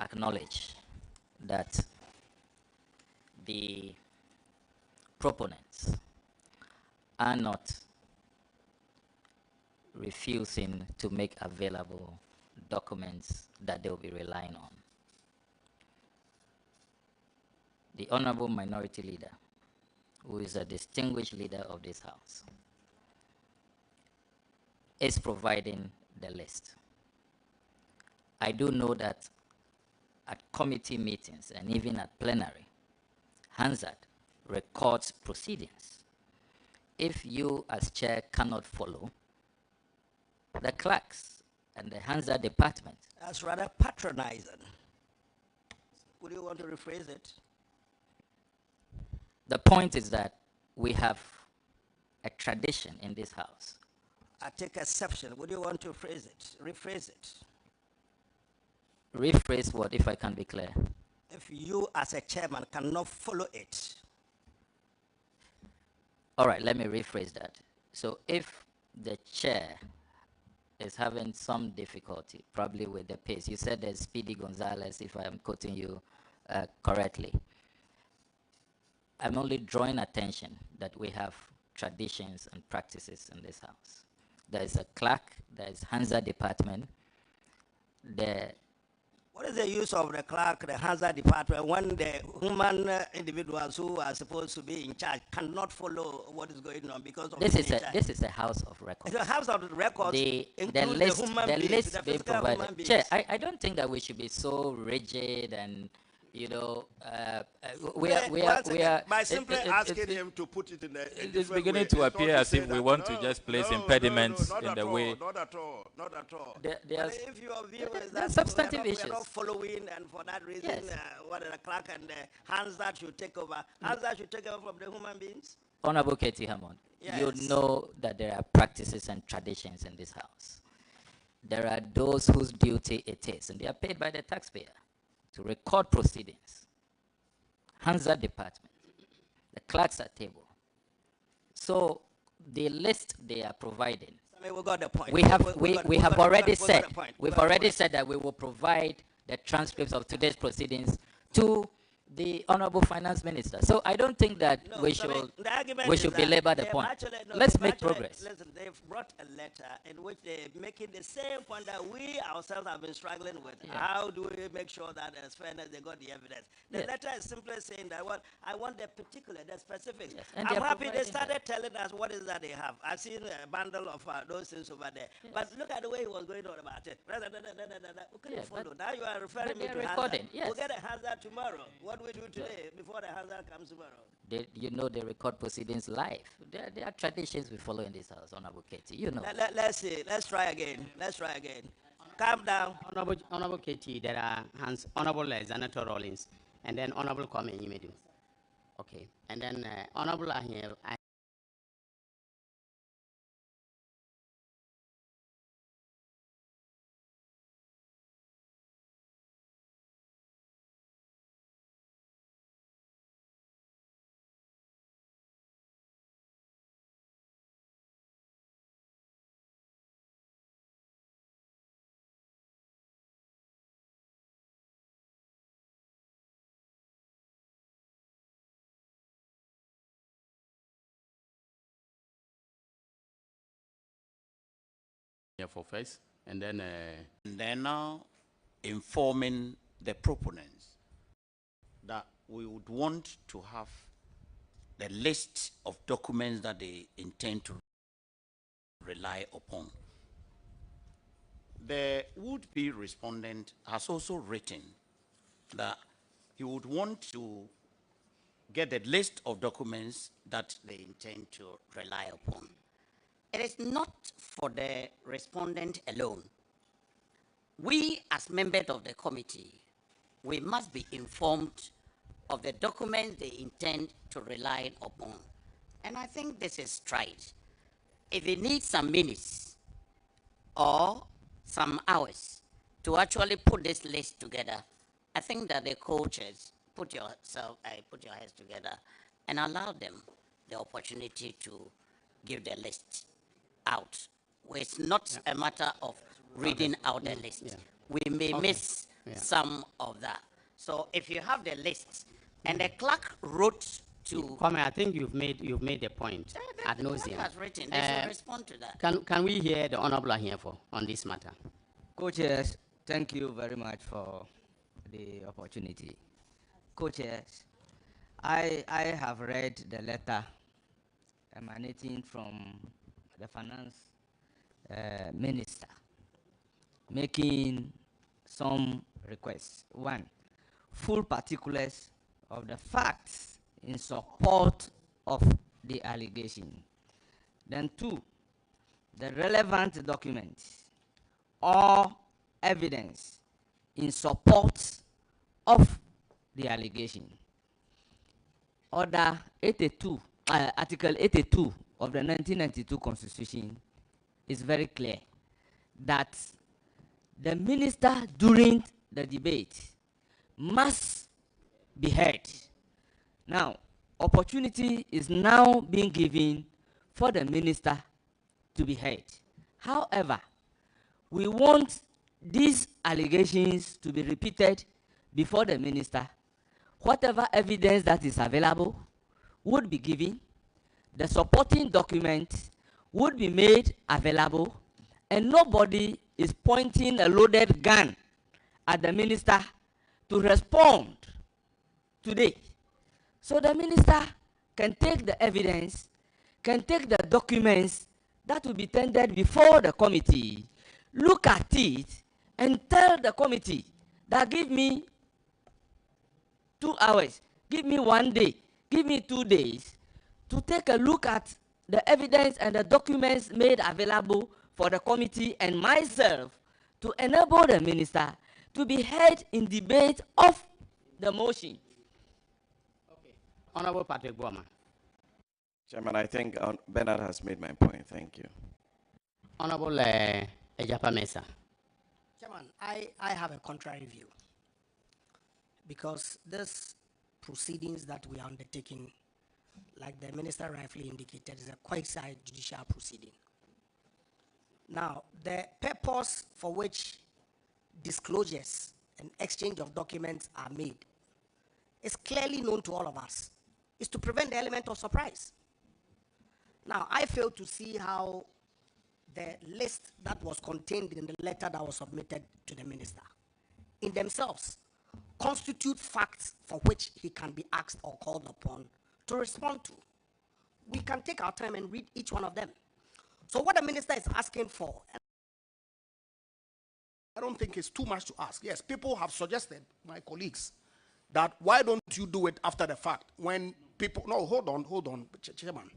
acknowledge that the proponents are not refusing to make available documents that they will be relying on. The Honorable Minority Leader, who is a distinguished leader of this House, is providing the list. I do know that at committee meetings and even at plenary, Hansard records proceedings. If you as chair cannot follow, the clerks and the Hansard department. That's rather patronizing. Would you want to rephrase it? The point is that we have a tradition in this House. I take exception. Would you want to rephrase it? Rephrase what, if I can be clear? If you as a chairman cannot follow it. All right, let me rephrase that. So if the chair is having some difficulty, probably with the pace, you said there's Speedy Gonzalez, if I am quoting you correctly. I'm only drawing attention that we have traditions and practices in this house. There is a clerk, there is Hansa department. What is the use of the clerk, the Hansa department, when the human individuals who are supposed to be in charge cannot follow what is going on because of this is a house of records. It's a house of records. The list being provided. Chair, I don't think that we should be so rigid and, you know, we are by simply asking him to put it in a it's beginning to appear as if we want to just place impediments in the way. Not at all. Not at all. If your view is that substantive we issues. are not following, and for that reason, Yes. What the clerk and the hands that should take over, hands that should take over from the human beings. Honorable Katie Hammond, Yes. you know that there are practices and traditions in this house. There are those whose duty it is, and they are paid by the taxpayer, to record proceedings. Hansa department, the clerks at table. So the list they are providing, I mean, we got the point. we have already said that we will provide the transcripts of today's proceedings to the Honorable Finance Minister. So I don't think that we should belabor the point. Let's make progress. Listen, they've brought a letter in which they're making the same point that we ourselves have been struggling with. Yeah. How do we make sure that as fairness they got the evidence? The letter is simply saying that I want the particular, the specifics. Yes. And I'm happy they started telling us what is that they have. I've seen a bundle of those things over there. Yes. But look at the way he was going on about it. We couldn't follow. Now you are referring me to recording. hazard. Yes. We'll get a hazard tomorrow. What we do today before the hazard comes tomorrow. You know they record proceedings live. There are traditions we follow in this house, Honorable Katie. You know. Let's see. Let's try again. Calm down. Honorable Katie, there are Honorable Senator Rawlings, and then Honorable Kwame Nyimedu. Okay, and then Honorable Ahir. For first, and then informing the proponents that we would want to have the list of documents that they intend to rely upon. The would-be respondent has also written that he would want to get the list of documents that they intend to rely upon. It is not for the respondent alone. We, as members of the committee, we must be informed of the documents they intend to rely upon. And I think this is right. If it needs some minutes or some hours to actually put this list together, I think that the co-chairs put your heads together and allow them the opportunity to give the list out. It's not a matter of reading out the list. We may miss some of that. So if you have the list, and the clerk wrote to... Kwame, I think you've made the point ad nauseam. Has written. They should respond to that. Can we hear the Honorable here on this matter? Co-chairs, thank you very much for the opportunity. Co-chairs, I have read the letter emanating from the finance minister, making some requests. One, full particulars of the facts in support of the allegation. Then two, the relevant documents or evidence in support of the allegation. Order 82, Article 82 of the 1992 Constitution is very clear that the minister during the debate must be heard. Now, opportunity is now being given for the minister to be heard. However, we want these allegations to be repeated before the minister. Whatever evidence that is available would be given. The supporting documents would be made available, and nobody is pointing a loaded gun at the minister to respond today. So the minister can take the evidence, can take the documents that will be tendered before the committee, look at it, and tell the committee that give me 2 hours, give me 1 day, give me 2 days to take a look at the evidence and the documents made available for the committee and myself to enable the minister to be heard in debate of the motion. Okay. Honorable Patrick Boama. Chairman, I think Bernard has made my point. Thank you. Honorable Ejapa Mesa. Chairman, I have a contrary view, because this proceedings that we are undertaking, like the minister rightfully indicated, is a quasi-judicial proceeding. Now, the purpose for which disclosures and exchange of documents are made is clearly known to all of us. It's to prevent the element of surprise. Now, I fail to see how the list that was contained in the letter that was submitted to the minister in themselves constitute facts for which he can be asked or called upon to respond to. We can take our time and read each one of them. So what the minister is asking for, I don't think it's too much to ask. Yes, people have suggested, my colleagues, that why don't you do it after the fact when people, no, hold on, Chairman.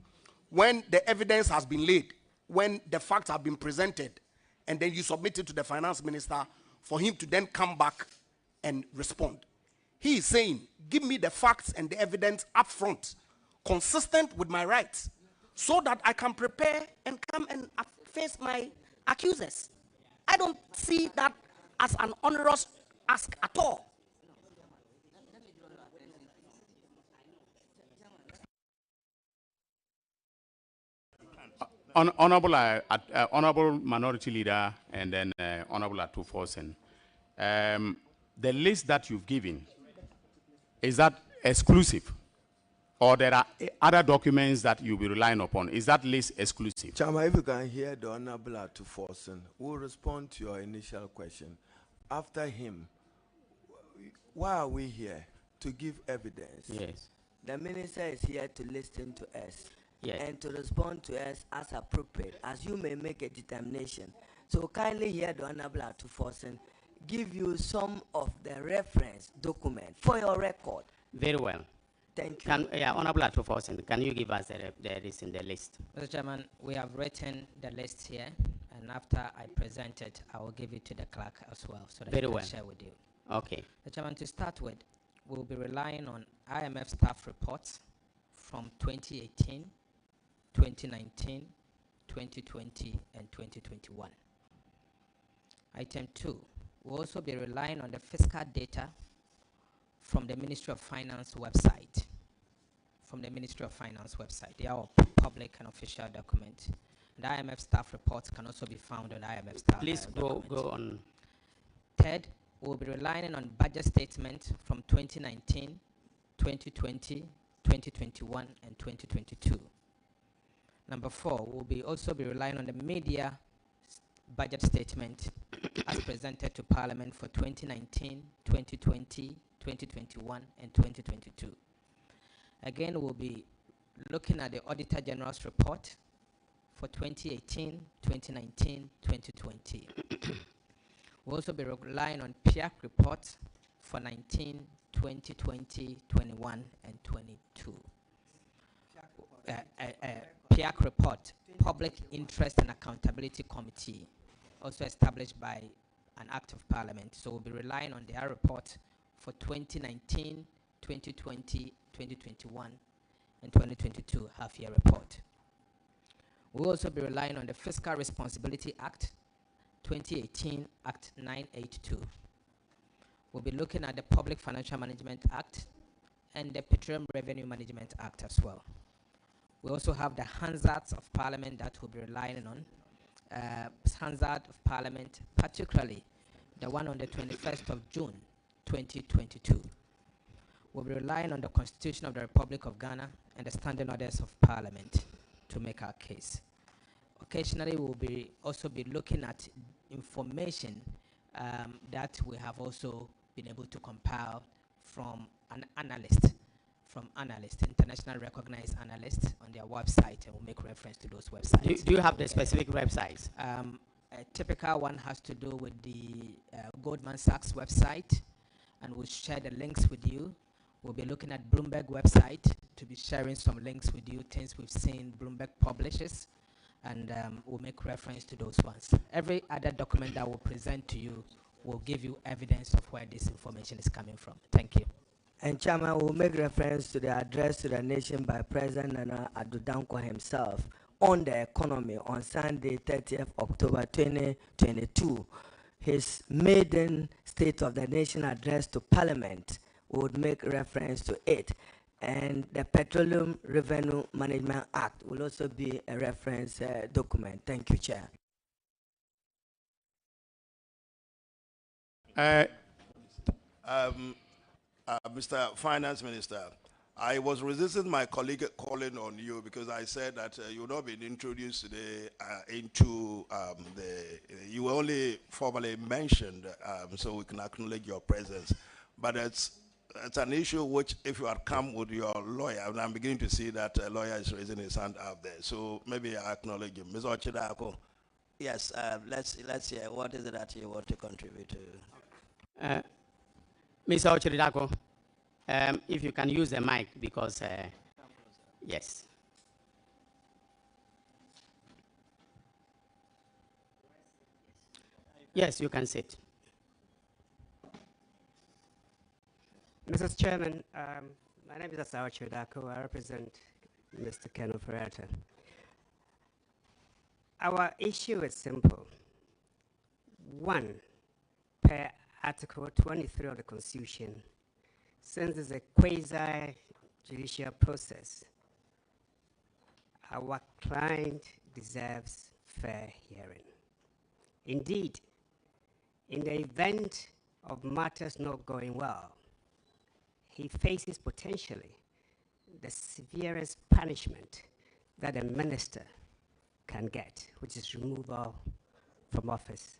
When the evidence has been laid, when the facts have been presented, and then you submit it to the finance minister for him to then come back and respond. He is saying, give me the facts and the evidence up front, consistent with my rights, so that I can prepare and come and face my accusers. I don't see that as an onerous ask at all. Honorable Minority Leader and then Honorable Atuforsen, the list that you've given, is that exclusive? Or there are other documents that you'll be relying upon? Is that list exclusive? Chama, if you can hear the Honorable Atuforsen, we'll respond to your initial question. After him, why are we here? To give evidence. Yes. The minister is here to listen to us. Yes. And to respond to us as appropriate, as you may make a determination. So kindly hear the Honorable Atuforsen give you some of the reference document for your record. Very well. Thank you. Honorable Atuforsen, can you give us the list? Mr. Chairman, we have written the list here, and after I present it, I will give it to the clerk as well, so that Very I well. can share with you. Okay. Mr. Chairman, to start with, we'll be relying on IMF staff reports from 2018, 2019, 2020, and 2021. Item 2, we'll also be relying on the fiscal data from the Ministry of Finance website. From the Ministry of Finance website. They are public and official documents. The IMF staff reports can also be found on IMF staff. Please go on. Third, we'll be relying on budget statements from 2019, 2020, 2021, and 2022. Number 4, we'll also be relying on the media budget statement as presented to Parliament for 2019, 2020, 2021, and 2022. Again, we'll be looking at the Auditor General's report for 2018, 2019, 2020. We'll also be relying on PIAC reports for 19, 20, 20, 21, and 22. PIAC report, Public Interest and Accountability Committee, also established by an Act of Parliament. So we'll be relying on their report for 2019, 2020, 2021, and 2022 half-year report. We'll also be relying on the Fiscal Responsibility Act, 2018 Act 982. We'll be looking at the Public Financial Management Act and the Petroleum Revenue Management Act as well. We also have the Hansards of Parliament that we'll be relying on. Hansard of Parliament, particularly the one on the 21st of June, 2022. We'll be relying on the Constitution of the Republic of Ghana and the Standing Orders of Parliament to make our case. Occasionally, we'll also be looking at information that we have also been able to compile from an analyst, international recognized analysts on their website, and we'll make reference to those websites. Do you have the specific websites? A typical one has to do with the Goldman Sachs website, and we'll share the links with you. We'll be looking at Bloomberg website to be sharing some links with you, things we've seen Bloomberg publishes, and we'll make reference to those ones. Every other document that we'll present to you will give you evidence of where this information is coming from. Thank you. And Chairman will make reference to the address to the nation by President Nana Addo Dankwa himself on the economy on Sunday, 30th October 2022. His maiden State of the Nation address to Parliament would make reference to it. And the Petroleum Revenue Management Act will also be a reference document. Thank you, Chair. Mr. Finance Minister, I was resisting my colleague calling on you because I said that you've not been introduced today into you were only formally mentioned, so we can acknowledge your presence. But it's an issue which, if you had come with your lawyer, and I'm beginning to see that a lawyer is raising his hand out there, so maybe I acknowledge him. Ms. Ochidako. Yes, let's hear. What is it that you want to contribute to? Mr. Ochidako, if you can use the mic, because yes. Yes, you can sit. Mr. Chairman, my name is Asawa Chodako. I represent Mr. Ken Ferreira. Our issue is simple. One, per Article 23 of the Constitution, since it's a quasi-judicial process, our client deserves fair hearing. Indeed, in the event of matters not going well, he faces potentially the severest punishment that a minister can get, which is removal from office.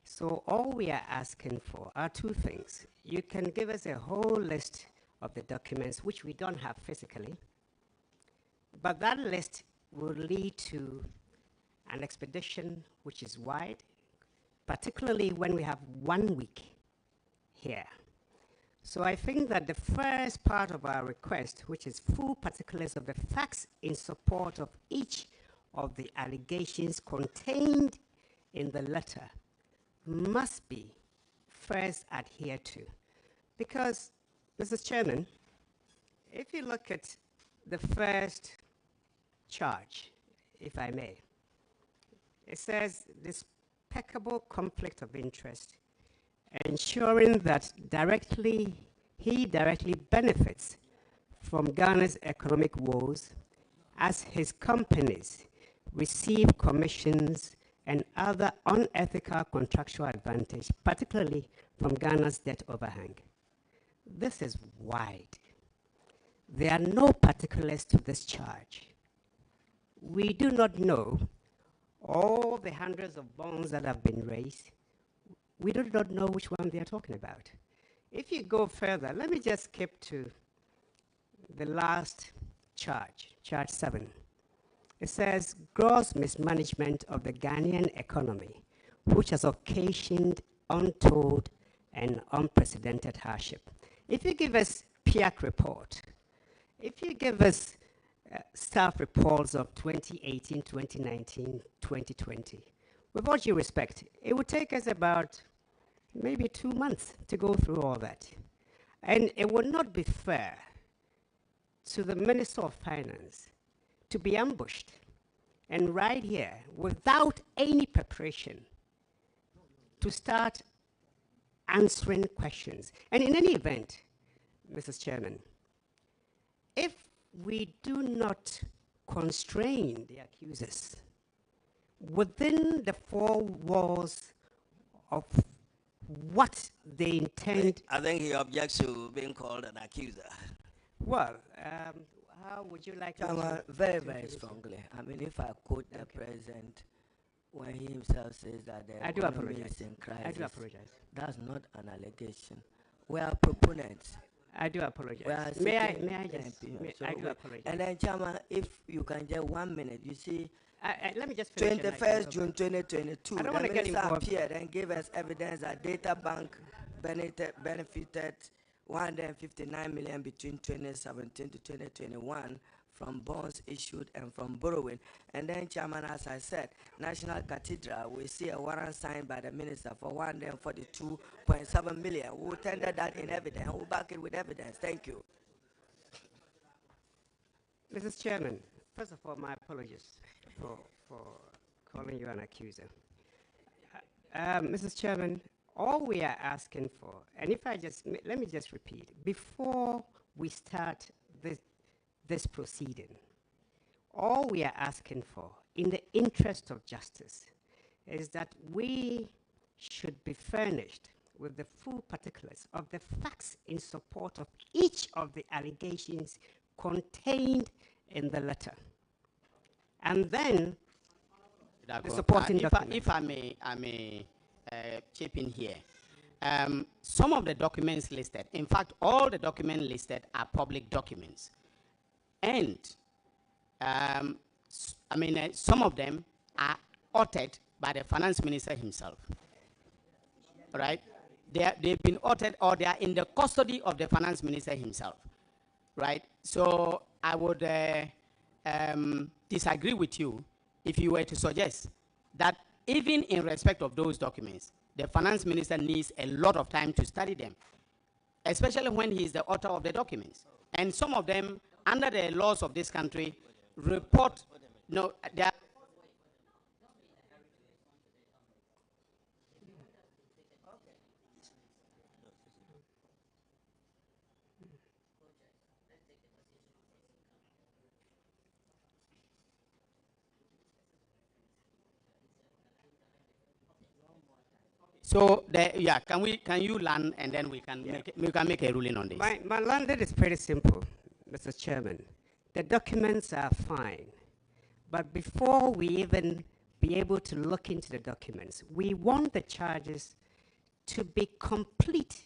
So all we are asking for are two things. You can give us a whole list of the documents which we don't have physically, but that list will lead to an expedition which is wide, particularly when we have 1 week here. So I think that the first part of our request, which is full particulars of the facts in support of each of the allegations contained in the letter, must be first adhered to. Because, Mr. Chairman, if you look at the first charge, if I may, it says despicable conflict of interest, ensuring that he directly benefits from Ghana's economic woes as his companies receive commissions and other unethical contractual advantage, particularly from Ghana's debt overhang. This is wide. There are no particulars to this charge. We do not know all the hundreds of bonds that have been raised. We do not know which one they are talking about. If you go further, let me just skip to the last charge, charge 7. It says gross mismanagement of the Ghanaian economy, which has occasioned untold and unprecedented hardship. If you give us PIAC report, if you give us staff reports of 2018, 2019, 2020, with all due respect, it would take us about maybe 2 months to go through all that. And it would not be fair to the Minister of Finance to be ambushed and right here, without any preparation, to start answering questions. And in any event, Mrs. Chairman, if we do not constrain the accusers within the four walls of what they intend... I think he objects to being called an accuser. Well, how would you like to... Very, very strongly. I mean, if I quote the president when he himself says that the economy is in crisis, I do apologize. That's not an allegation. We are proponents. I do apologize. May I just... I do apologize. And then, Chairman, if you can get 1 minute, you see... let me just finish. 21st June 2022, I don't the want to get minister involved. appeared and gave us evidence that data bank benefited 159 million between 2017 to 2021 from bonds issued and from borrowing. And then, Chairman, as I said, National Cathedral, we see a warrant signed by the minister for 142.7 million. We will tender that in evidence. We'll back it with evidence. Thank you. Mrs. Chairman, first of all, my apologies for calling you an accuser. Mrs. Chairman, all we are asking for, and if I just, let me just repeat, before we start this proceeding, all we are asking for, in the interest of justice, is that we should be furnished with the full particulars of the facts in support of each of the allegations contained in the letter. And then the supporting document. If I may chip in here. Some of the documents listed, in fact, all the documents listed are public documents. And some of them are authored by the finance minister himself. Right? They've been authored, or they are in the custody of the finance minister himself. Right? So I would disagree with you if you were to suggest that even in respect of those documents, the finance minister needs a lot of time to study them, especially when he is the author of the documents. And some of them, under the laws of this country, report, no, they are so, can you land, and then we can make a ruling on this. My landing is pretty simple, Mr. Chairman. The documents are fine, but before we even be able to look into the documents, we want the charges to be complete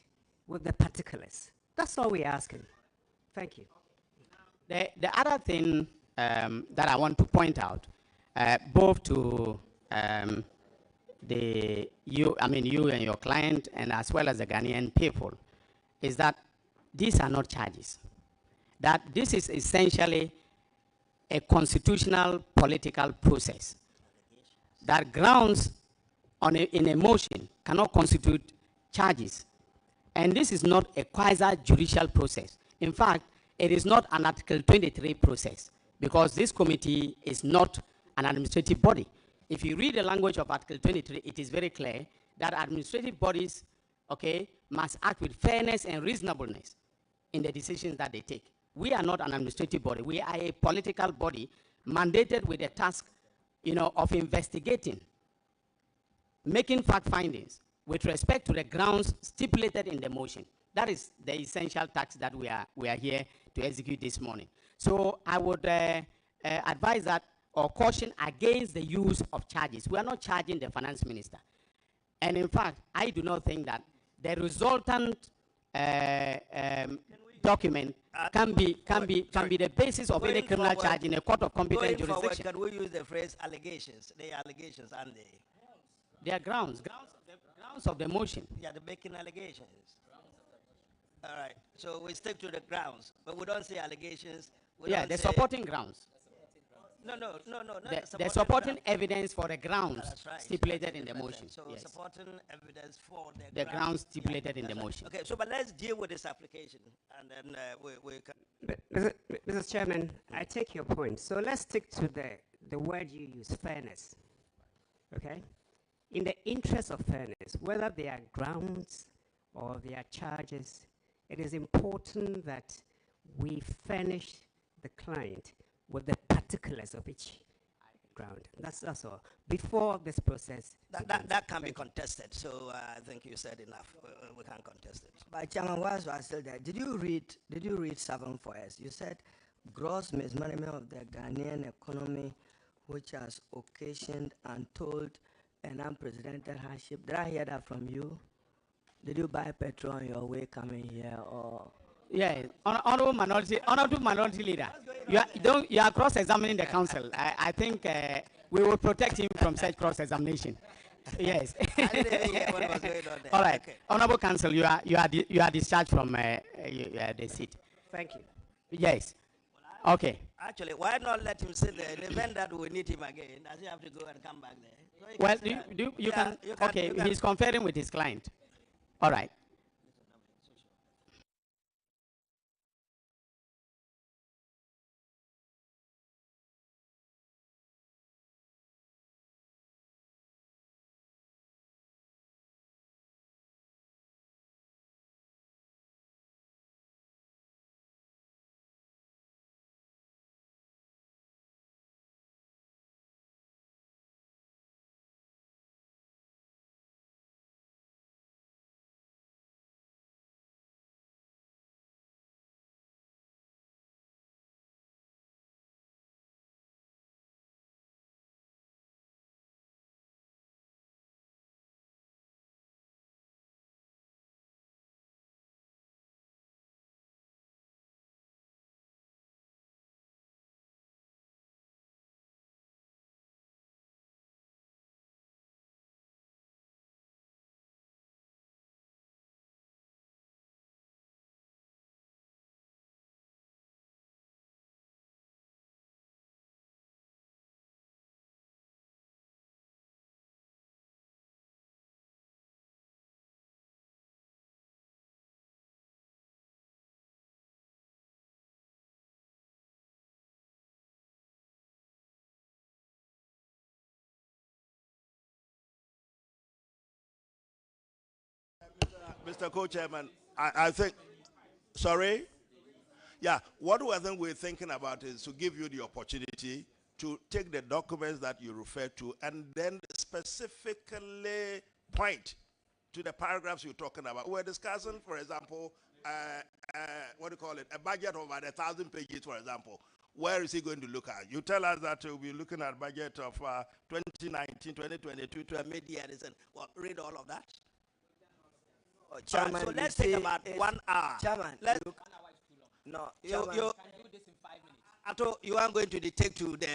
with the particulars. That's all we're asking. Thank you. The other thing that I want to point out, both to you and your client, and as well as the Ghanaian people, is that these are not charges. That this is essentially a constitutional political process. That grounds in a motion cannot constitute charges. And this is not a quasi-judicial process. In fact, it is not an Article 23 process, because this committee is not an administrative body. If you read the language of Article 23, it is very clear that administrative bodies, must act with fairness and reasonableness in the decisions that they take. We are not an administrative body. We are a political body mandated with the task, of investigating, making fact findings with respect to the grounds stipulated in the motion. That is the essential task that we are here to execute this morning. So I would advise that, or caution against the use of charges. We are not charging the finance minister. And in fact, I do not think that the resultant document can be the basis of any criminal charge in a court of competent jurisdiction. Can we use the phrase allegations? They are allegations, aren't they? They are grounds of the motion. Yeah, they're making allegations. All right, so we stick to the grounds, but we don't say allegations. Yeah, the supporting grounds. No. The supporting evidence for the grounds stipulated in the motion. So yes. supporting evidence for the grounds stipulated in the motion. Okay, so but let's deal with this application, and then we can. Mr. Chairman, I take your point. So let's stick to the word you use, fairness. Okay? In the interest of fairness, whether they are grounds or their charges, it is important that we furnish the client with the particulars of each ground. That's all. Before this process. That can be contested, so I think you said enough. We can't contest it. But Chairman, whilst we are still there, did you read 7 for us? You said gross mismanagement of the Ghanaian economy, which has occasioned untold and unprecedented hardship. Did I hear that from you? Did you buy petrol on your way coming here, or? Yeah, honorable minority leader, you are cross-examining the council. I think we will protect him from such cross-examination. Yes. I didn't even hear what was going on there. All right, Okay. honorable council, you are discharged from the seat. Thank you. Yes. Okay. Actually, why not let him sit there? In the event that we need him again, does he have to go and come back there? So Well, you can okay, he's conferring with his client. All right. Mr. Co-Chairman, I think, sorry? Yeah, what I think we're thinking about is to give you the opportunity to take the documents that you refer to and then specifically point to the paragraphs you're talking about. We're discussing, for example, what do you call it, a budget of about 1,000 pages, for example. Where is he going to look at? You tell us that we'll be looking at budget of 2019, 2022 to a mid-year. Well, read all of that. Chairman, so let's take about 1 hour. Chairman, No, Chairman. you Ato, you are going to dictate to the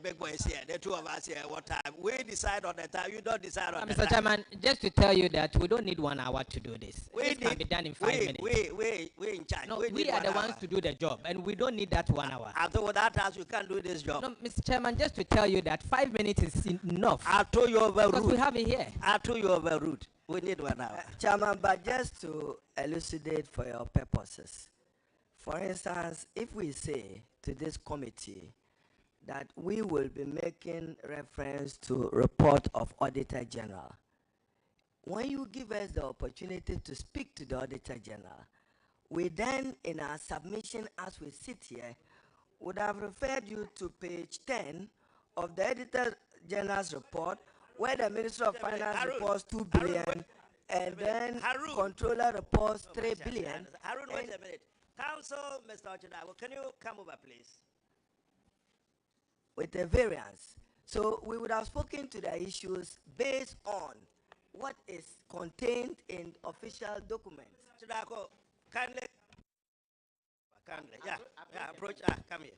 big boys here, the two of us here, what time. We decide on the time, you don't decide on the time. Mr. Chairman, just to tell you that we don't need 1 hour to do this. This can be done in 5 minutes. We in charge. No, we are the ones to do the job, and we don't need that 1 hour. After without us, you can't do this job. No, Mr. Chairman, just to tell you that 5 minutes is enough. I told you overruled. Because we have it here. I told you overruled. We need 1 hour. Chairman, but just to elucidate for your purposes, for instance, if we say to this committee that we will be making reference to report of Auditor General, when you give us the opportunity to speak to the Auditor General, we then, in our submission as we sit here, would have referred you to page 10 of the Auditor General's report, where the Minister of Finance reports 2 billion, and then Controller reports 3 billion. Harun, wait a minute. Council, Mr. Ochinawa, can you come over, please? With a variance. So we would have spoken to the issues based on what is contained in official documents. Chidako, kindly, yeah, approach, come here.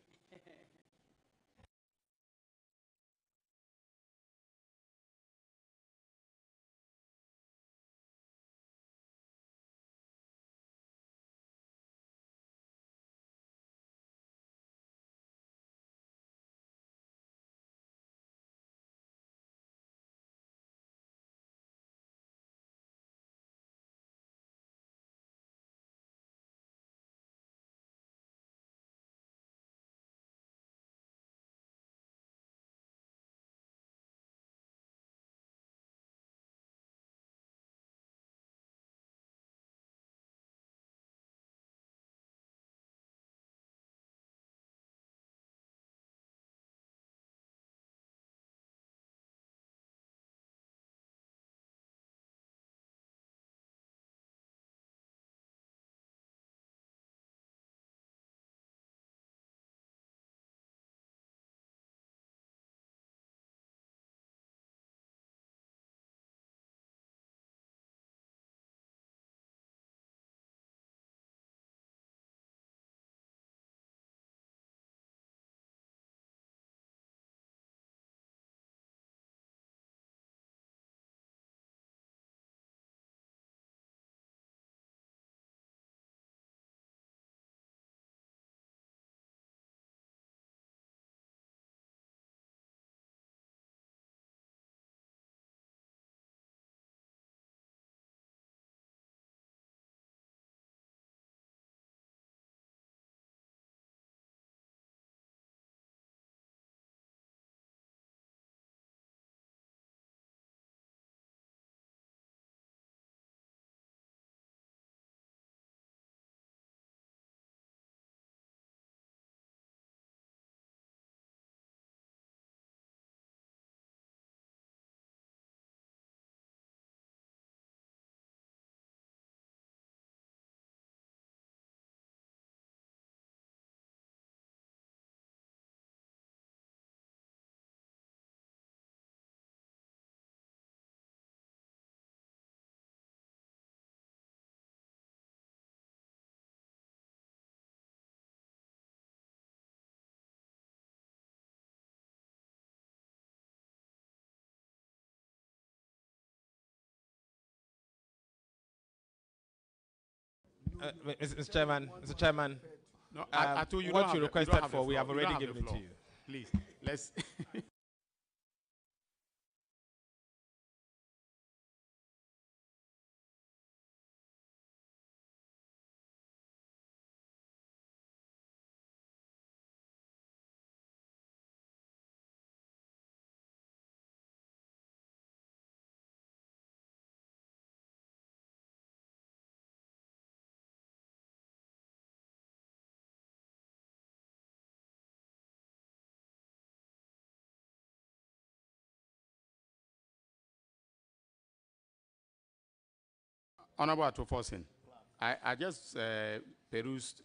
Mr. Chairman, no, Atu, you what you requested for, we have already given it to you. Please, let's. Honorable Atufosin, I just perused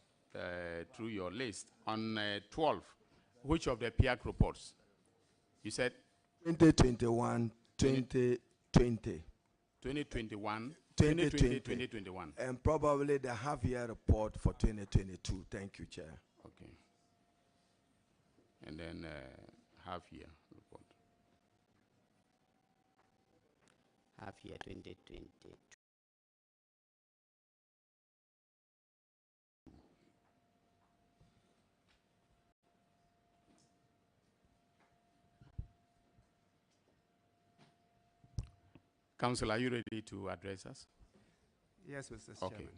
through your list on 12. Which of the PIAC reports? You said 2021, 2020. 2021, 2020, 2021. And probably the half-year report for 2022. Thank you, Chair. Okay. And then half-year report. Half-year 2020. Council, are you ready to address us? Yes, Mr. Okay. Chairman.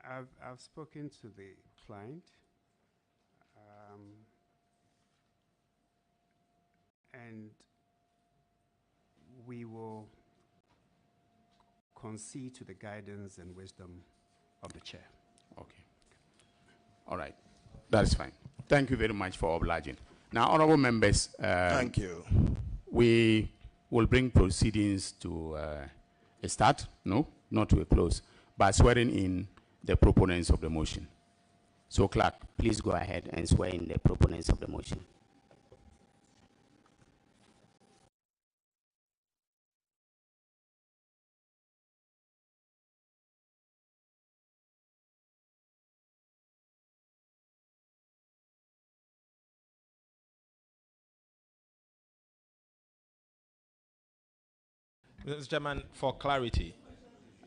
Yeah. I've spoken to the client, and we will concede to the guidance and wisdom of the chair. Okay. All right. That's fine. Thank you very much for obliging. Now, honorable members. Thank you. We will bring proceedings to a start, no, not to a close, by swearing in the proponents of the motion. So, clerk, please go ahead and swear in the proponents of the motion. Mr. Chairman, for clarity,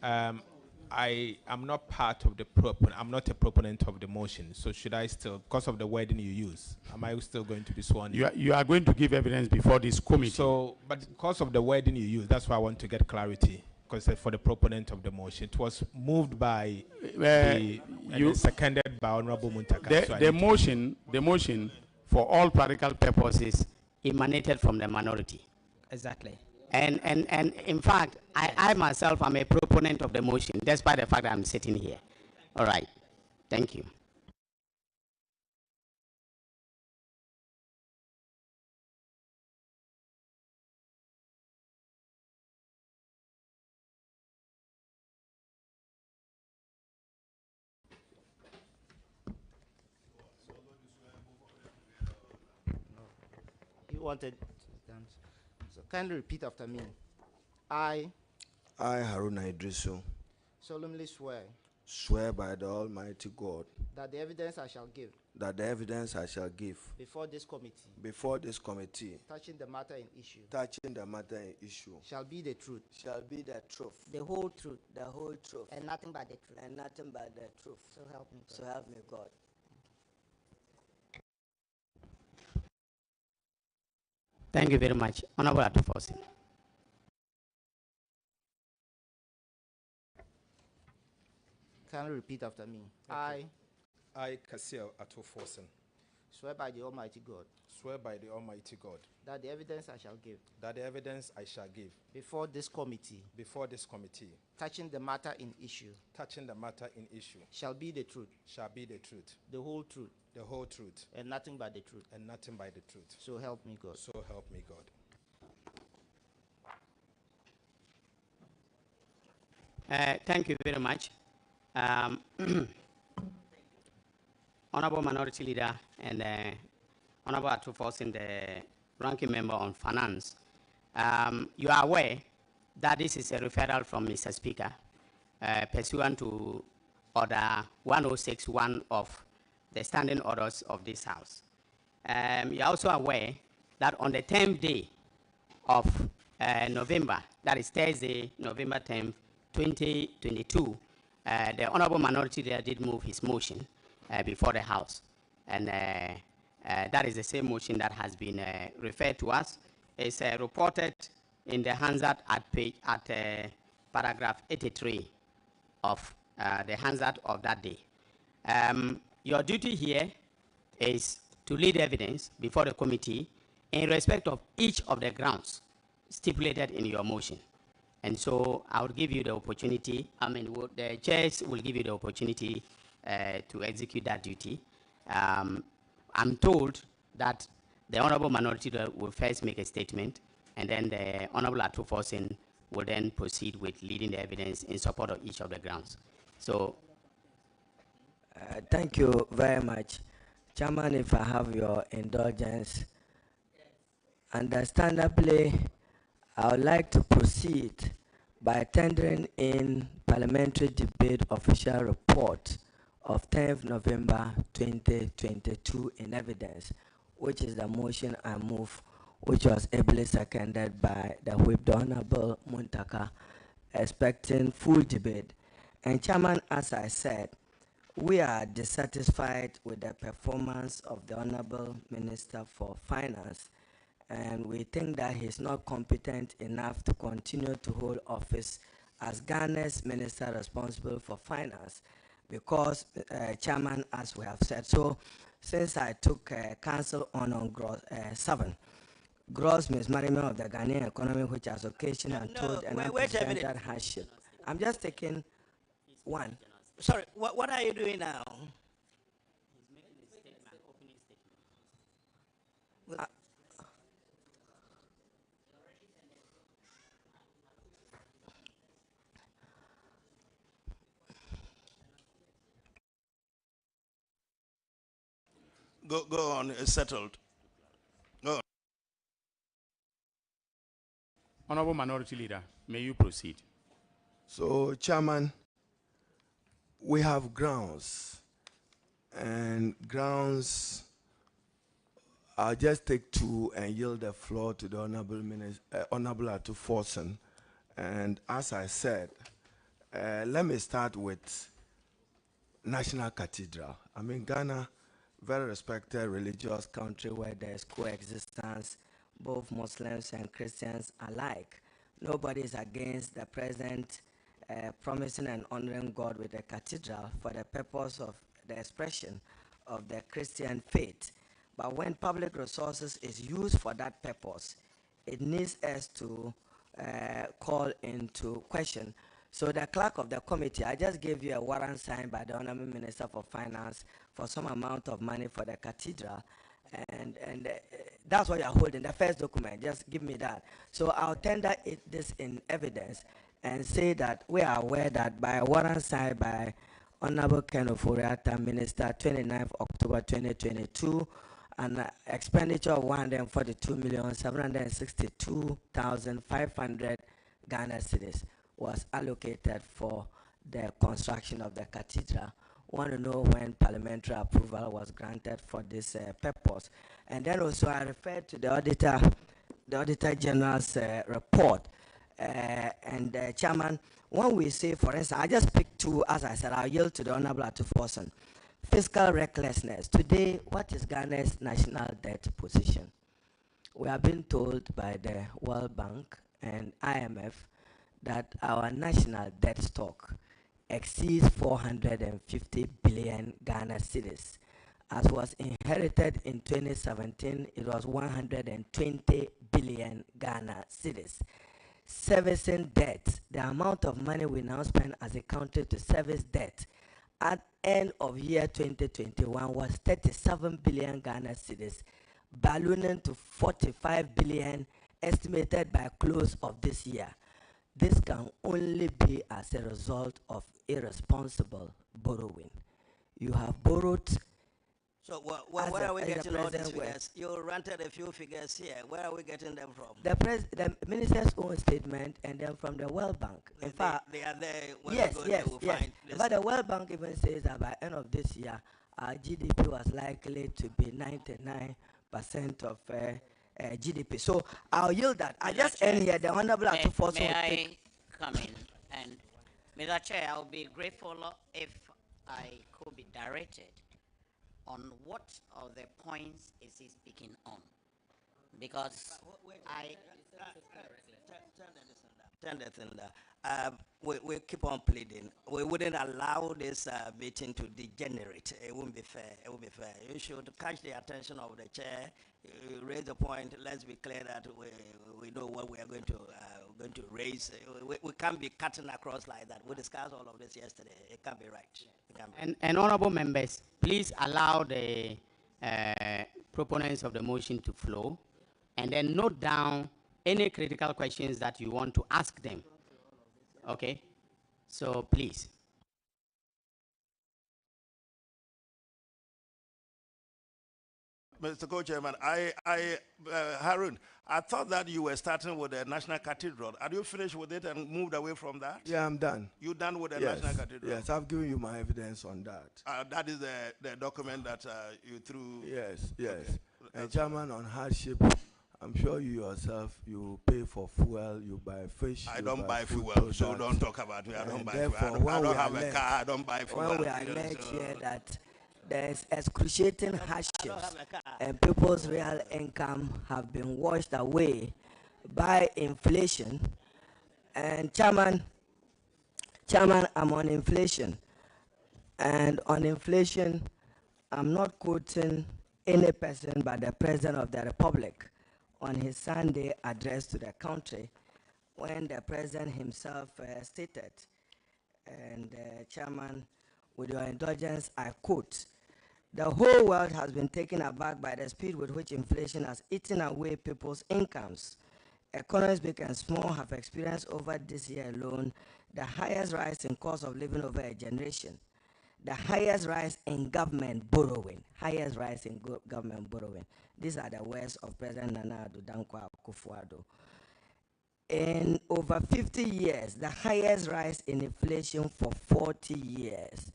I am not part of the proponent. I'm not a proponent of the motion. So should I still, because of the wording you use, am I still going to be sworn in? You are going to give evidence before this committee. So, but because of the wording you use, that's why I want to get clarity. Because for the proponent of the motion, it was moved by and seconded by Honorable Muntaka. The motion, for all practical purposes, emanated from the minority. Exactly. And in fact, I myself am a proponent of the motion, despite the fact that I'm sitting here. All right. Thank you. You wanted to dance. So kindly repeat after me. I, Haruna Idrisu, solemnly swear by the Almighty God that the evidence I shall give before this committee touching the matter in issue shall be the truth, the whole truth, and nothing but the truth. and nothing but the truth. So help me God. So help me God. Thank you very much. Honorable Atufosin. Kindly repeat after me. Okay. I, Kasil Atufosin, swear by the Almighty God that the evidence I shall give before this committee touching the matter in issue shall be the truth, the whole truth, and nothing but the truth. So help me God. Thank you very much. Honorable Minority Leader and Honorable Atufosin, the ranking member on finance. You are aware that this is a referral from Mr. Speaker pursuant to Order 106.1 of the standing orders of this House. You are also aware that on the 10th day of November, that is Thursday, November 10th, 2022, the Honorable Minority Leader did move his motion before the House. And that is the same motion that has been referred to us. It's reported in the Hansard at paragraph 83 of the Hansard of that day. Your duty here is to lead evidence before the committee in respect of each of the grounds stipulated in your motion. And so I will give you the opportunity, the chairs will give you the opportunity to execute that duty. I'm told that the Honorable Minority will first make a statement, and then the Honorable Atufosin will then proceed with leading the evidence in support of each of the grounds. So, thank you very much. Chairman, if I have your indulgence, understandably, I would like to proceed by tendering in Parliamentary Debate Official Report of 10th November 2022 in evidence, which is the motion I move, which was ably seconded by the Whip, the Honorable Muntaka, expecting full debate. And Chairman, as I said, we are dissatisfied with the performance of the Honorable Minister for Finance, and we think that he's not competent enough to continue to hold office as Ghana's Minister responsible for Finance, because, Chairman, as we have said, so since I took counsel on gross 7, gross mismanagement of the Ghanaian economy, which has occasioned and told an unprecedented hardship. I'm just taking one. Sorry, what are you doing now? he's making a statement, opening statement. Go on, it's settled. Go on. Honorable Minority Leader, may you proceed. So, Chairman, we have grounds, and grounds, I'll just take two and yield the floor to the Honorable Atufosin. And as I said, let me start with National Cathedral. I mean, Ghana, very respected religious country where there's coexistence, both Muslims and Christians alike. Nobody is against the present promising and honoring God with a cathedral for the purpose of the expression of the Christian faith. But when public resources is used for that purpose, it needs us to call into question. So the clerk of the committee, I just gave you a warrant signed by the Honorable Minister for Finance for some amount of money for the cathedral, and that's what you're holding, the first document. Just give me that. So I'll tender this in evidence and say that we are aware that by a warrant signed by Honorable Ken Ofori-Atta, Minister, 29th October 2022, an expenditure of 142,762,500 Ghana cedis was allocated for the construction of the cathedral. Want to know when parliamentary approval was granted for this purpose. And then also I referred to the Auditor General's report. Chairman, when we say, for instance, I just picked two, as I said, I'll yield to the Honorable Atufosin. Fiscal recklessness. Today, what is Ghana's national debt position? We have been told by the World Bank and IMF that our national debt stock exceeds 450 billion Ghana cedis. As was inherited in 2017, it was 120 billion Ghana cedis. Servicing debt, the amount of money we now spend as a country to service debt at end of year 2021 was 37 billion Ghana cedis, ballooning to 45 billion estimated by close of this year. This can only be as a result of irresponsible borrowing. You have borrowed. So where are we getting all these figures? You ranted a few figures here. Where are we getting them from? The minister's own statement, and then from the World Bank. In fact, they are there. When yes, we go, yes, they will yes. find But the World Bank even says that by end of this year, our GDP was likely to be 99% of GDP. So I'll yield that. I just end here. The Honorable Atufosin. May I come in? And Mr. Chair, I would be grateful if I could be directed on what of the points is he speaking on. Because I... Turn the thing down. We keep on pleading. We wouldn't allow this meeting to degenerate. It wouldn't be fair. It wouldn't be fair. You should catch the attention of the chair. Raise the point. Let's be clear that we know what we are going to raise. We can't be cutting across like that. We discussed all of this yesterday. It can't be right. It can't be. And honorable members, please allow the proponents of the motion to flow, and then note down any critical questions that you want to ask them. Okay? So please. Mr. Co-Chairman, Harun, I thought that you were starting with the National Cathedral. Are you finished with it and moved away from that? Yeah, I'm done. You done with the National Cathedral? Yes, I've given you my evidence on that. That is the document that you threw? Yes, yes. Okay. And Chairman, on hardship, I'm sure you yourself, you pay for fuel, you buy fish. I don't buy fuel, products. so don't talk about me. I don't buy fuel. I don't have a car, I don't buy fuel. When we allege here that there's excruciating hardships and people's real income have been washed away by inflation. And Chairman, I'm on inflation. And on inflation, I'm not quoting any person but the President of the Republic on his Sunday address to the country, when the President himself stated, and Chairman, with your indulgence, I quote, "The whole world has been taken aback by the speed with which inflation has eaten away people's incomes. Economies big and small have experienced over this year alone the highest rise in cost of living over a generation, the highest rise in government borrowing, government borrowing." These are the words of President Nana Addo Dankwa Akufo-Addo. In over 50 years, the highest rise in inflation for 40 years.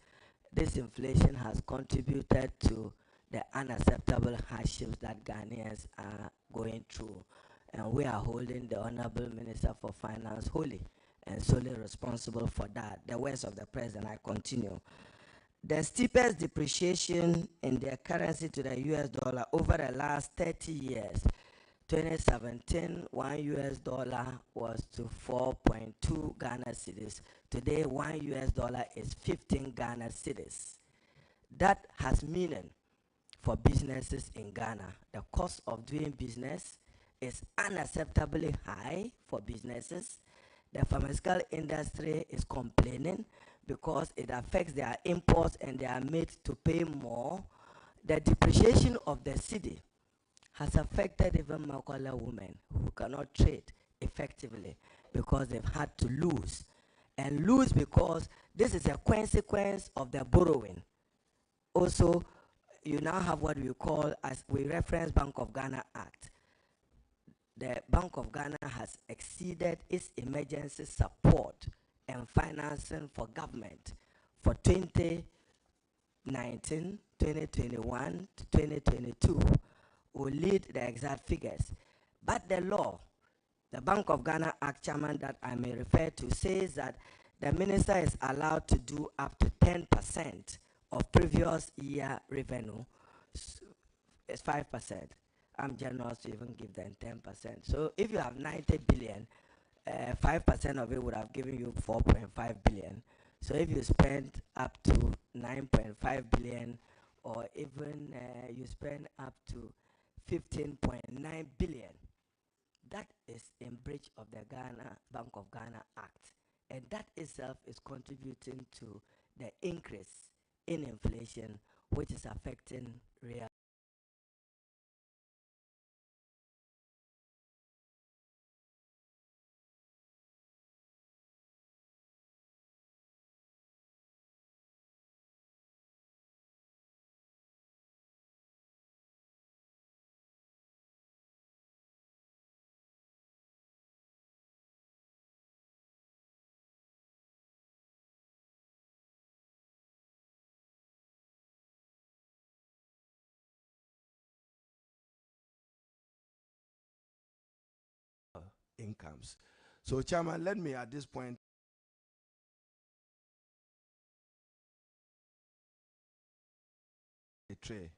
This inflation has contributed to the unacceptable hardships that Ghanaians are going through. And we are holding the Honorable Minister for Finance wholly and solely responsible for that. The words of the President, I continue. The steepest depreciation in their currency to the US dollar over the last 30 years. 2017, $1 was to 4.2 Ghana cedis. Today, $1 is 15 Ghana cedis. That has meaning for businesses in Ghana. The cost of doing business is unacceptably high for businesses. The pharmaceutical industry is complaining because it affects their imports and they are made to pay more. The depreciation of the cedi has affected even Makola women who cannot trade effectively because they've had to lose. And lose because this is a consequence of the borrowing. Also, you now have what we call, as we reference Bank of Ghana Act. The Bank of Ghana has exceeded its emergency support and financing for government for 2019, 2021 to 2022. Will lead the exact figures. But the law, the Bank of Ghana Act, Chairman, that I may refer to, says that the minister is allowed to do up to 10% of previous year revenue. It's 5%. I'm generous to even give them 10%. So if you have 90 billion, 5% of it would have given you 4.5 billion. So if you spend up to 9.5 billion, or even you spend up to 15.9 billion, that is in breach of the Bank of Ghana Act. And that itself is contributing to the increase in inflation, which is affecting real. Incomes. So, Chairman, let me at this point 23.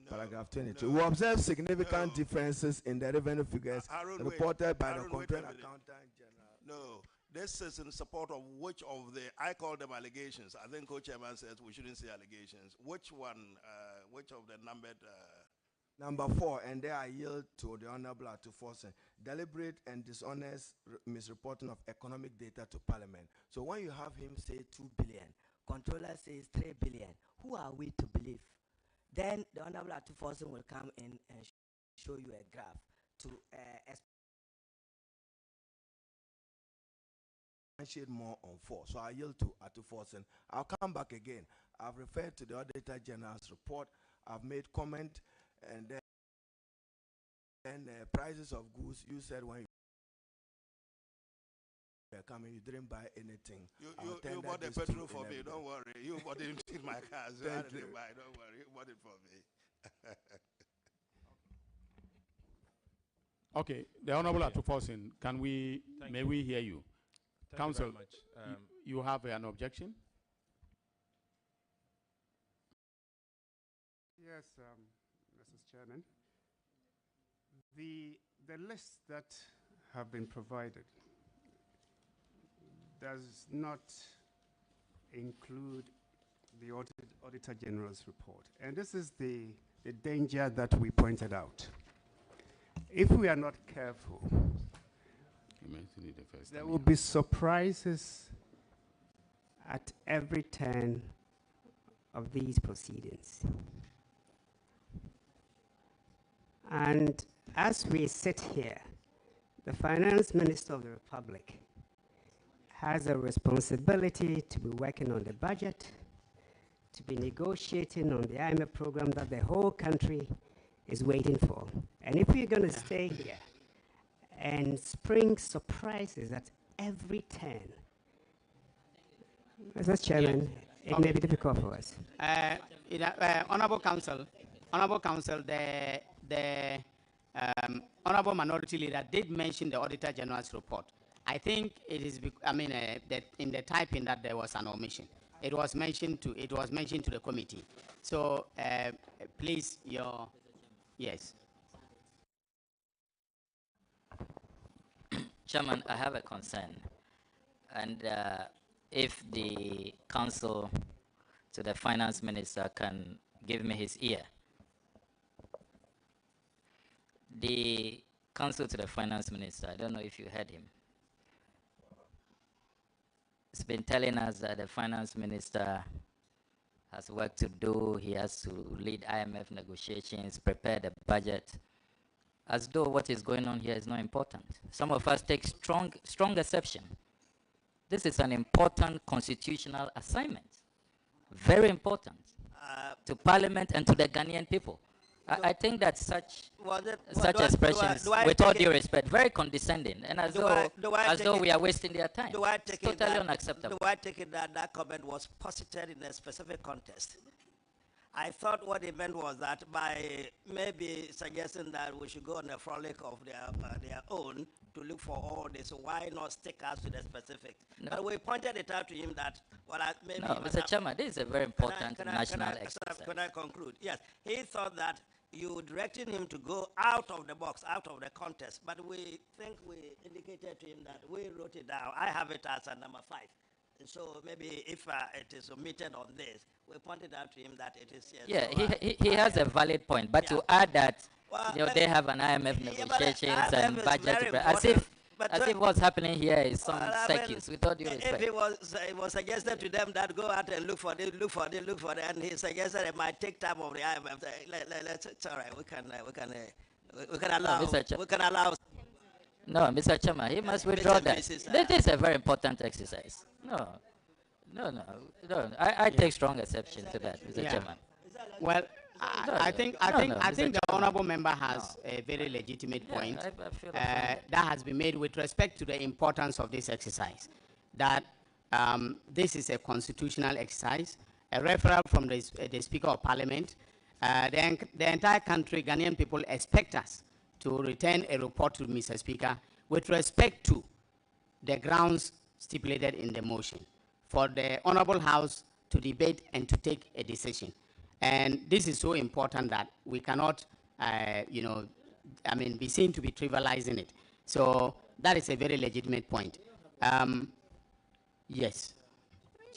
Paragraph 23. We observe significant differences in the revenue figures reported by the Controller Accountant General. No, this is in support of which of the, I call them allegations. I think Co-Chairman says we shouldn't say allegations. Which one, which of the numbered? Number 4, and there I yield to the Honorable Atuforsen, deliberate and dishonest misreporting of economic data to Parliament. So when you have him say 2 billion, Controller says 3 billion, who are we to believe? Then the Honorable Atuforsen will come in and show you a graph to differentiate more on 4. So I yield to Atuforsen. I'll come back again. I've referred to the Auditor General's report. I've made comment, and then prices of goods. You said when you were coming, you didn't buy anything. You bought the petrol for me. Don't worry. You bought it in my car. So I didn't buy. Don't worry. You bought it for me. Okay, the Honorable Atuforsen, may we hear you? Thank Council, you very much. You have an objection? Yes, Mrs. Chairman. The lists that have been provided does not include the Auditor General's report. And this is the danger that we pointed out. If we are not careful, there will be surprises at every turn of these proceedings. And as we sit here, the Finance Minister of the Republic has a responsibility to be working on the budget, to be negotiating on the IMF program that the whole country is waiting for. And if we're going to stay here and spring surprises at every turn, Mr. Chairman, it may be difficult for us. Honorable Counsel, the Honorable Minority Leader did mention the Auditor General's report. I think it is, that in the typing that there was an omission. It was mentioned to the committee. So please, yes. Chairman, I have a concern, and if the counsel to the finance minister can give me his ear. The counsel to the finance minister, I don't know if you heard him. He's been telling us that the finance minister has work to do. He has to lead IMF negotiations, prepare the budget, as though what is going on here is not important. Some of us take strong exception. This is an important constitutional assignment, very important to Parliament and to the Ghanaian people. I think that such expressions, with all due respect, very condescending, and as though we are wasting their time. It's totally unacceptable. Do I take it that that comment was posited in a specific context? I thought what he meant was that by maybe suggesting that we should go on a frolic of their own to look for all this, why not stick us to the specifics? No. But we pointed it out to him that, well, maybe... No, Mr. Chairman, this is a very important national exercise. Can I conclude? Yes, he thought that you directed him to go out of the box, out of the contest, but we think we indicated to him that we wrote it down. I have it as a number 5. So maybe if it is omitted on this, we pointed out to him that it is... Yes, yeah, he has a valid point, but to add that, well, they have an IMF negotiations and budget, as if what's happening here is some circus, with all due respect. If it was suggested to them that go out and look for it, and he suggested it might take time of the IMF, it's all right, we can allow... No, Mr. Chairman, he must withdraw that. That is a very important exercise. No. I take strong exception to that, Mr. Chairman. Well, I think the honourable member has a very legitimate point that has been made with respect to the importance of this exercise. That this is a constitutional exercise, a referral from the Speaker of Parliament. The entire country, Ghanaian people, expect us to return a report to Mr. Speaker with respect to the grounds stipulated in the motion for the Honourable House to debate and to take a decision. And this is so important that we cannot, be seen to be trivializing it. So that is a very legitimate point. Yes,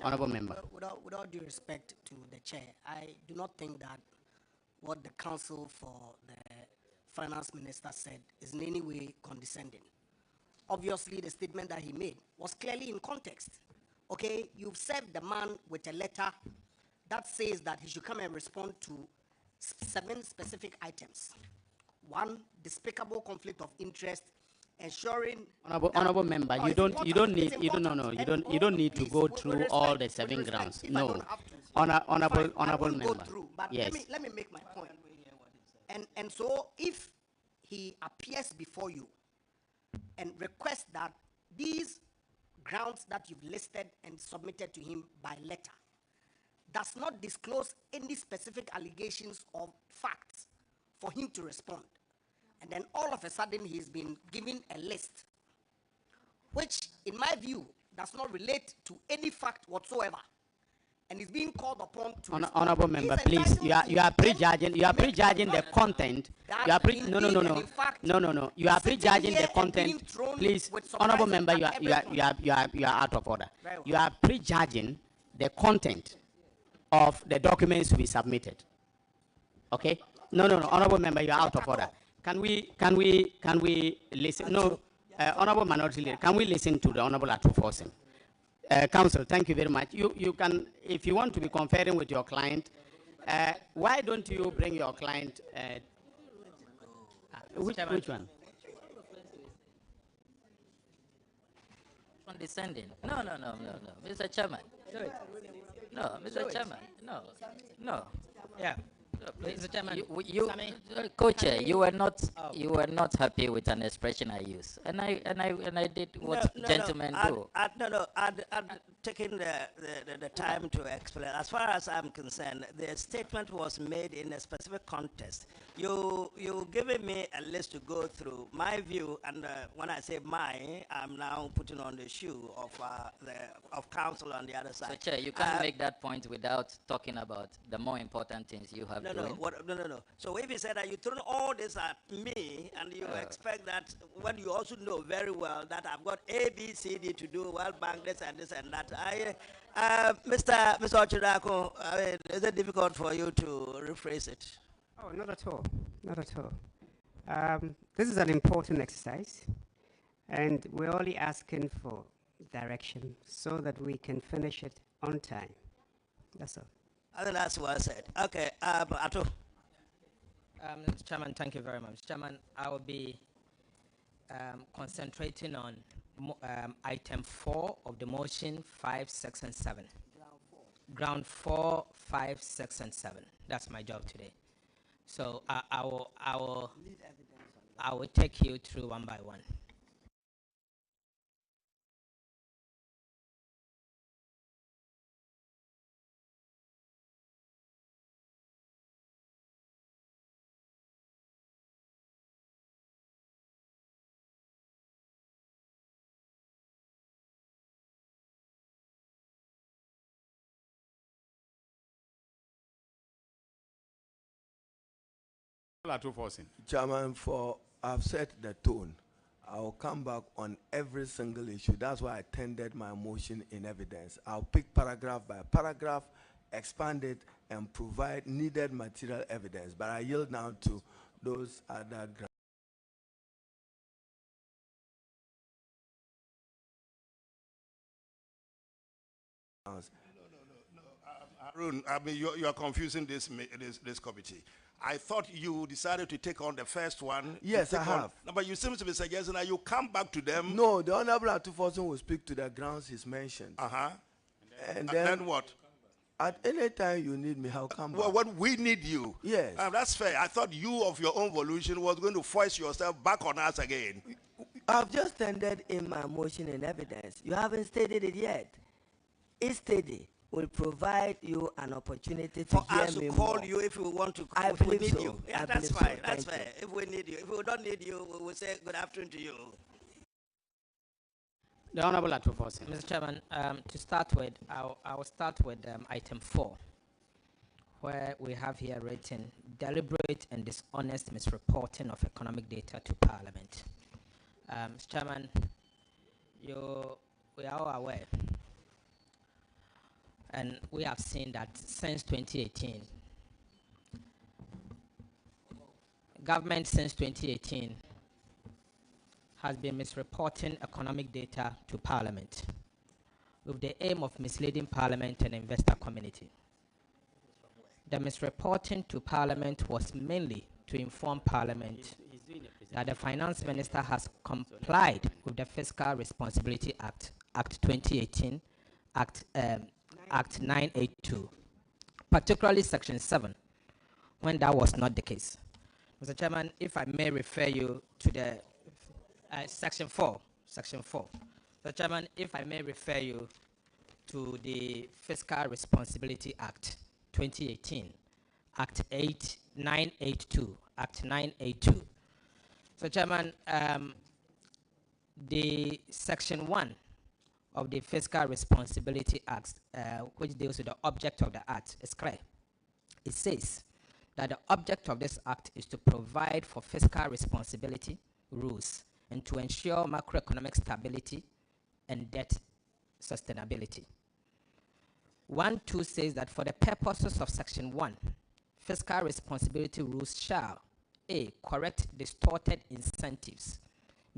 Honorable Member. With all due respect to the chair, I do not think that what the counsel for the finance minister said is in any way condescending. Obviously, the statement that he made was clearly in context. Okay, you've served the man with a letter that says that he should come and respond to 7 specific items. 1, despicable conflict of interest, ensuring. Honorable Member, you don't need to go through all the 7 grounds. No, Honorable Member. Yes. Let me make my point. And so if he appears before you and requests that these grounds that you've listed and submitted to him by letter does not disclose any specific allegations or facts for him to respond, and then all of a sudden he's been given a list which in my view does not relate to any fact whatsoever, and is being called upon to Honorable Member, please, you are prejudging the content. You are You are prejudging the content. Please, Honorable Member, you are out of order. You are prejudging the content of the documents to be submitted. Okay? No, Honorable Member, you are out of order. Can we listen? No, Honorable Minority Leader, can we listen to the Honorable Atufosin? Counsel, thank you very much. You can, if you want to be conferring with your client, why don't you bring your client? Which one? Condescending. No, Mr. Chairman. No, Mr. Chairman. No. Yeah. Mr. Chairman, Co-Chair, you were not happy with an expression I used, and I did what gentlemen do. I'd taken the time to explain. As far as I'm concerned, the statement was made in a specific context. You giving me a list to go through. My view, and when I say my, I'm now putting on the shoe of counsel on the other side. So, Chair, you can't make that point without talking about the more important things you have doing. No. So if you said that you throw all this at me, and you expect that, when you also know very well that I've got A, B, C, D to do, World Bank, this and that. Mr. Ochirako, is it difficult for you to rephrase it? Oh, not at all. Not at all. This is an important exercise, and we're only asking for direction so that we can finish it on time. That's all. I think that's what I said. Okay, Ato. Mr. Chairman, thank you very much. Chairman, I will be concentrating on item 4 of the motion, 5, 6, and 7. Ground 4, 5, 6, and 7. That's my job today. So I will take you through one by one. Chairman, I've set the tone. I'll come back on every single issue. That's why I tendered my motion in evidence. I'll pick paragraph by paragraph, expand it, and provide needed material evidence. But I yield now to those other grounds. Arun, I mean, you are confusing this committee. I thought you decided to take on the first one. Yes, I have. No, but you seem to be suggesting that you come back to them. No, the Honorable Atufosin will speak to the grounds he's mentioned. And then what? At any time you need me, I'll come back. Well, when we need you. Yes. That's fair. I thought you, of your own volition, was going to force yourself back on us again. I've just tendered in my motion in evidence. You haven't stated it yet. It's stated. Will provide you an opportunity to hear me more. Call you if we want to. I believe so. You. Yeah, that's fine. So. That's fair. If we need you, if we don't need you, we will say good afternoon to you. The Honorable Atufosin. Mr. Chairman, to start with, I will start with item 4, where we have here written deliberate and dishonest misreporting of economic data to Parliament. Mr. Chairman, we are all aware, and we have seen that since 2018, government since 2018 has been misreporting economic data to Parliament with the aim of misleading Parliament and investor community. The misreporting to Parliament was mainly to inform Parliament that the Finance Minister has complied with the Fiscal Responsibility Act, Act 2018, Act 982, particularly Section 7, when that was not the case. Mr. Chairman, if I may refer you to the Section 4. Mr. Chairman, if I may refer you to the Fiscal Responsibility Act 2018, Act 982, Act 982. So, Chairman, the Section 1 of the Fiscal Responsibility Act, which deals with the object of the Act, is clear. It says that the object of this Act is to provide for fiscal responsibility rules and to ensure macroeconomic stability and debt sustainability. 1.2 says that for the purposes of Section 1, fiscal responsibility rules shall A. Correct distorted incentives,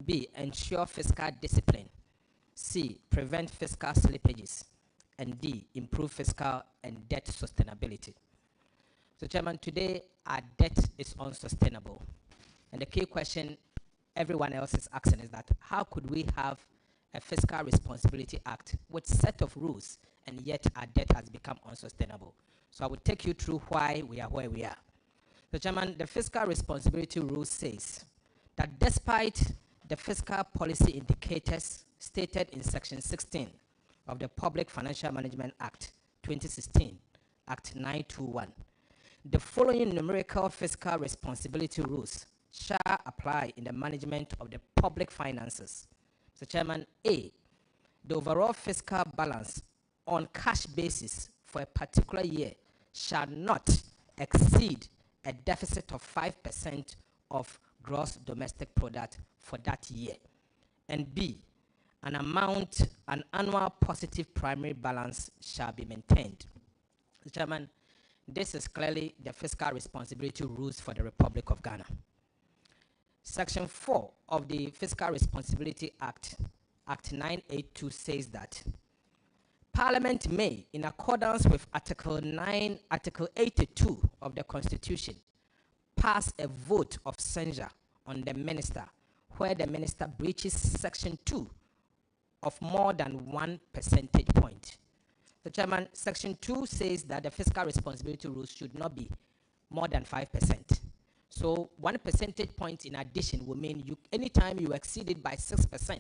B. Ensure fiscal discipline, C. Prevent fiscal slippages, and D. Improve fiscal and debt sustainability. So, Chairman, today our debt is unsustainable. And the key question everyone else is asking is that how could we have a Fiscal Responsibility Act with set of rules and yet our debt has become unsustainable? So I will take you through why we are where we are. So, Chairman, the Fiscal Responsibility Rule says that despite the fiscal policy indicators stated in Section 16 of the Public Financial Management Act 2016, Act 921, the following numerical fiscal responsibility rules shall apply in the management of the public finances. So, Chairman, A, the overall fiscal balance on cash basis for a particular year shall not exceed a deficit of 5% of gross domestic product for that year. And B, an annual positive primary balance shall be maintained. Mr. Chairman, this is clearly the fiscal responsibility rules for the Republic of Ghana. Section 4 of the Fiscal Responsibility Act, Act 982, says that Parliament may, in accordance with Article 82 of the Constitution, pass a vote of censure on the minister where the minister breaches Section 2 of more than 1 percentage point. The Chairman, Section 2 says that the fiscal responsibility rules should not be more than 5%. So 1 percentage point in addition will mean anytime you exceed it by 6%,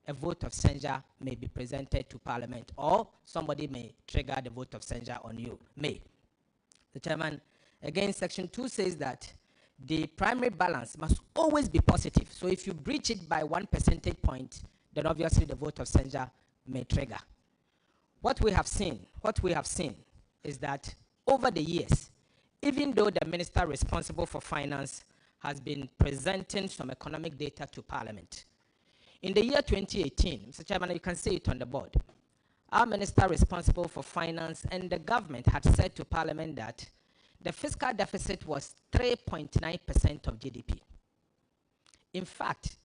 a vote of censure may be presented to Parliament, or somebody may trigger the vote of censure on you. The Chairman, again, Section 2 says that the primary balance must always be positive. So if you breach it by 1 percentage point, then obviously the vote of censure may trigger. What we have seen is that over the years, even though the minister responsible for finance has been presenting some economic data to Parliament, in the year 2018, Mr. Chairman, you can see it on the board, our minister responsible for finance and the government had said to Parliament that the fiscal deficit was 3.9% of GDP. In fact,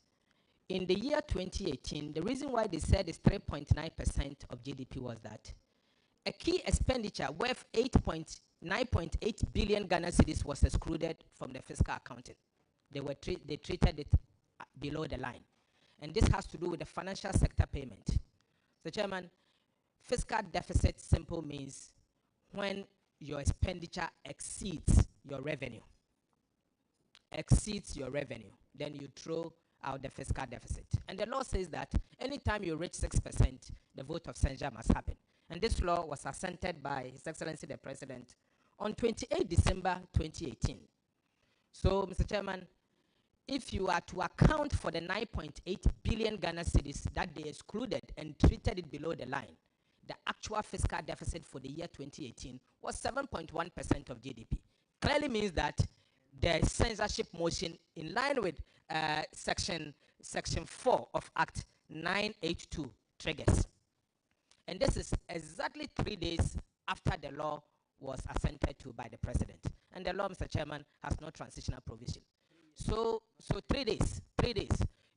in the year 2018, the reason why they said it's 3.9% of GDP was that a key expenditure worth 9.8 billion Ghana cedis was excluded from the fiscal accounting. They treated it below the line. And this has to do with the financial sector payment. So, Chairman, fiscal deficit simple means when your expenditure exceeds your revenue. Then you throw out the fiscal deficit. And the law says that anytime you reach 6%, the vote of censure must happen. And this law was assented by His Excellency the President on 28 December 2018. So, Mr. Chairman, if you are to account for the 9.8 billion Ghana cedis that they excluded and treated it below the line, the actual fiscal deficit for the year 2018 was 7.1% of GDP. Clearly means that the censorship motion, in line with section 4 of Act 982, triggers. And this is exactly 3 days after the law was assented to by the president. And the law, Mr. Chairman, has no transitional provision. So 3 days.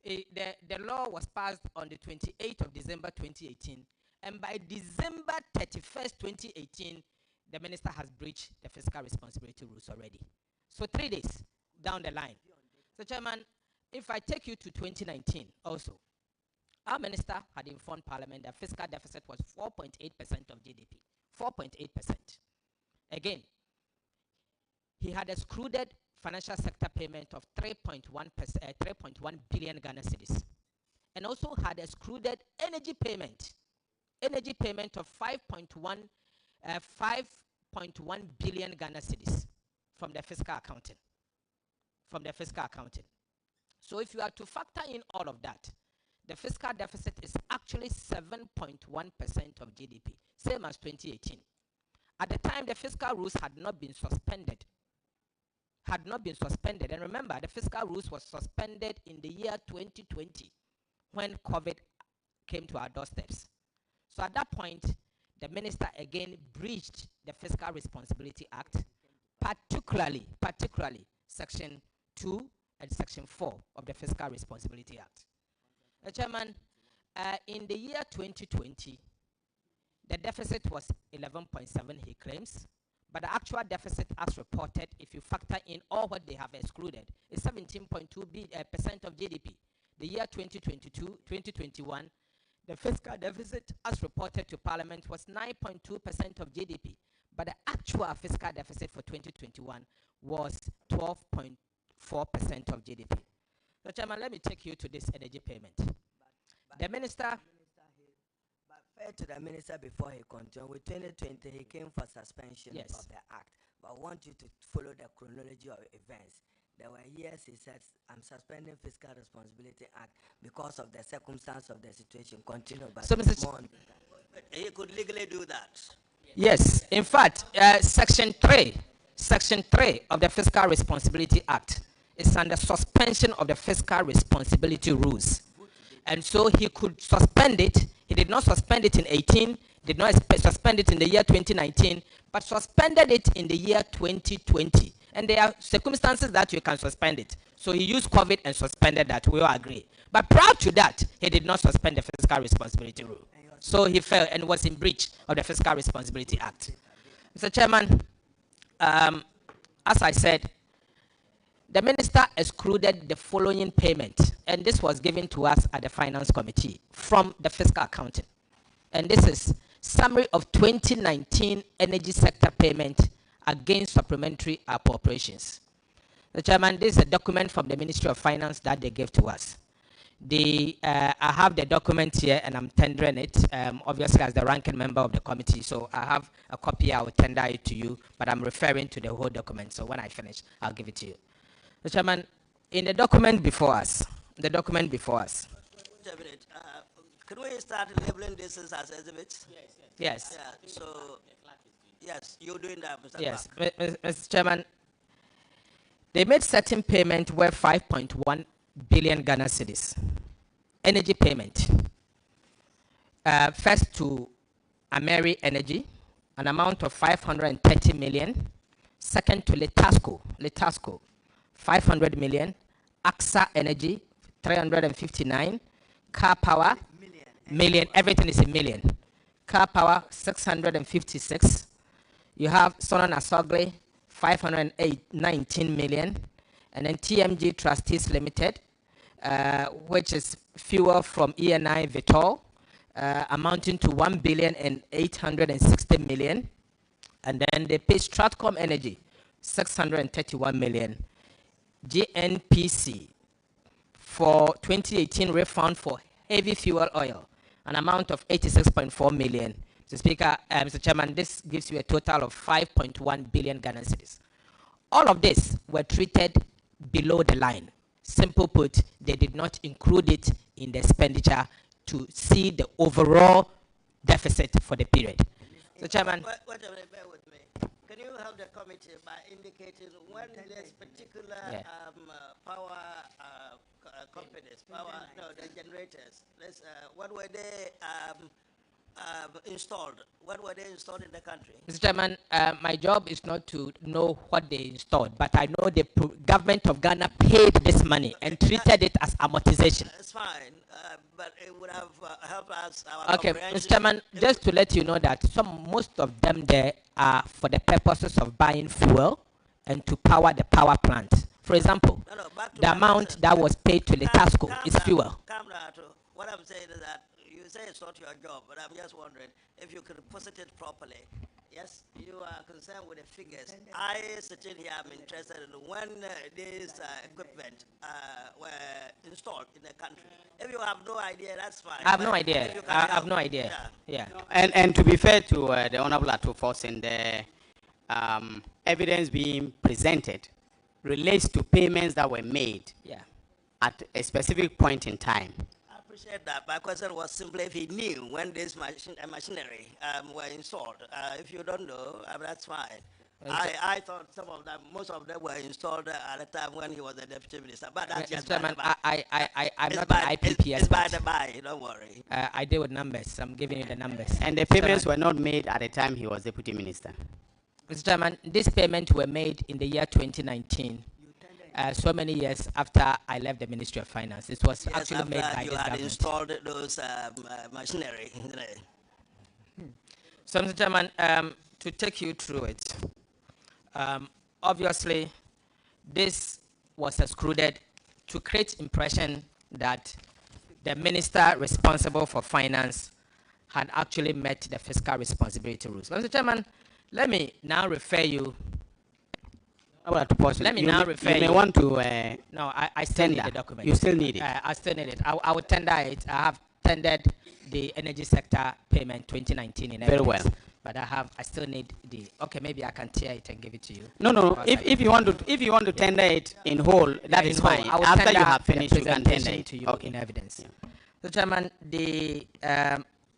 The law was passed on the 28th of December 2018, and by December 31st, 2018, the minister has breached the fiscal responsibility rules already. So 3 days down the line. So, Chairman, if I take you to 2019 also, our minister had informed Parliament that fiscal deficit was 4.8% of GDP. 4.8%. Again, he had excluded financial sector payment of 3.1 billion Ghana cedis, and also had excluded energy payment of 5.1 billion Ghana cedis from the fiscal accounting. So if you are to factor in all of that, the fiscal deficit is actually 7.1% of GDP, same as 2018. At the time, the fiscal rules had not been suspended. And remember, the fiscal rules was suspended in the year 2020 when COVID came to our doorsteps. So at that point, the minister again breached the Fiscal Responsibility Act, particularly Section 2 and Section 4 of the Fiscal Responsibility Act. Chairman, in the year 2020, the deficit was 11.7, he claims, but the actual deficit as reported, if you factor in all what they have excluded, is 17.2% of GDP. The year 2021, the fiscal deficit as reported to Parliament was 9.2% of GDP, but the actual fiscal deficit for 2021 was 12.4% of GDP. So, Chairman, let me take you to this energy payment. The minister... Fair to the minister before he continued. With 2020, he came for suspension of the act. But I want you to follow the chronology of events. There were years he said, I'm suspending Fiscal Responsibility Act because of the circumstance of the situation. Continue. But so, he could legally do that. Yes. In fact, Section 3 of the Fiscal Responsibility Act is under suspension of the fiscal responsibility rules. And so he could suspend it. He did not suspend it in 18, did not suspend it in the year 2019, but suspended it in the year 2020. And there are circumstances that you can suspend it. So he used COVID and suspended that. We all agree. But prior to that, he did not suspend the Fiscal Responsibility Rule. So he fell and was in breach of the Fiscal Responsibility Act. Mr. Chairman, as I said, the minister excluded the following payment, and this was given to us at the Finance Committee from the fiscal accounting. And this is summary of 2019 energy sector payment against supplementary appropriations. The Chairman, this is a document from the Ministry of Finance that they gave to us. I have the document here and I'm tendering it, obviously as the ranking member of the committee, so I have a copy. I will tender it to you, but I'm referring to the whole document, so when I finish, I'll give it to you. Mr. Chairman, in the document before us, Wait a minute. Can we start labeling this as exhibits? Yes. Yeah, so, yes, you're doing that, Mr. Yes, Clark. Mr. Chairman, they made certain payment worth 5.1 billion Ghana cedis. Energy payment. First to Afriyie Energy, an amount of 530 million. Second to Letasco, 500 million. AXA Energy, 359. Car Power, million. Everything is in million. Car Power, 656. You have Sonan Asogli, 519 million. And then TMG Trustees Limited, which is fuel from ENI Vitol, amounting to 1,860 million. And then they pay Stratcom Energy, 631 million. GNPC for 2018 refund for heavy fuel oil, an amount of 86.4 million. Mr. Speaker, Mr. Chairman, this gives you a total of 5.1 billion Ghana cedis. All of this were treated below the line. Simple put, they did not include it in the expenditure to see the overall deficit for the period. So, Chairman. Wait a minute, bear with me. Can you help the committee by indicating when this particular power companies, the generators, what were they installed? What were they installed in the country? Mr. Chairman, my job is not to know what they installed, but I know the government of Ghana paid this money and treated it as amortization. It's fine, but it would have helped us. Our Okay, Mr. Chairman, just to let you know that most of them there are for the purposes of buying fuel and to power the power plant. For example, the amount that was paid to Letasco is fuel. What I'm saying is that you say it's not your job, but I'm just wondering if you could posit it properly. Yes, you are concerned with the figures. I, sitting here, I'm interested in when this equipment were installed in the country. If you have no idea, that's fine. I have no idea. I have no idea. Yeah. And to be fair to the Honorable Atufos, and the evidence being presented relates to payments that were made at a specific point in time. I appreciate that. My question was simply if he knew when this machinery were installed. If you don't know, that's fine. I thought some of them, most of them were installed at the time when he was the deputy minister. But that's just I'm not an IPP. It's by the by, don't worry. I deal with numbers. I'm giving you the numbers. And the payments were not made at the time he was deputy minister. Mr. Chairman, these payments were made in the year 2019. So many years after I left the Ministry of Finance. It was actually made by this government. You had installed those machinery. So, Mr. Chairman, to take you through it, obviously, this was excluded to create impression that the minister responsible for finance had actually met the fiscal responsibility rules. Mr. Chairman, let me now refer you. Let me now refer you. You may want to. No, I still need the document. You still need it. I still need it. I will tender it. I have tendered the energy sector payment 2019 in evidence. Very well. But I still need the. Okay, maybe I can tear it and give it to you. No. If you want to tender it in whole, that is fine. After you have finished, you can tender it to you in evidence. Yeah. So, Chairman, the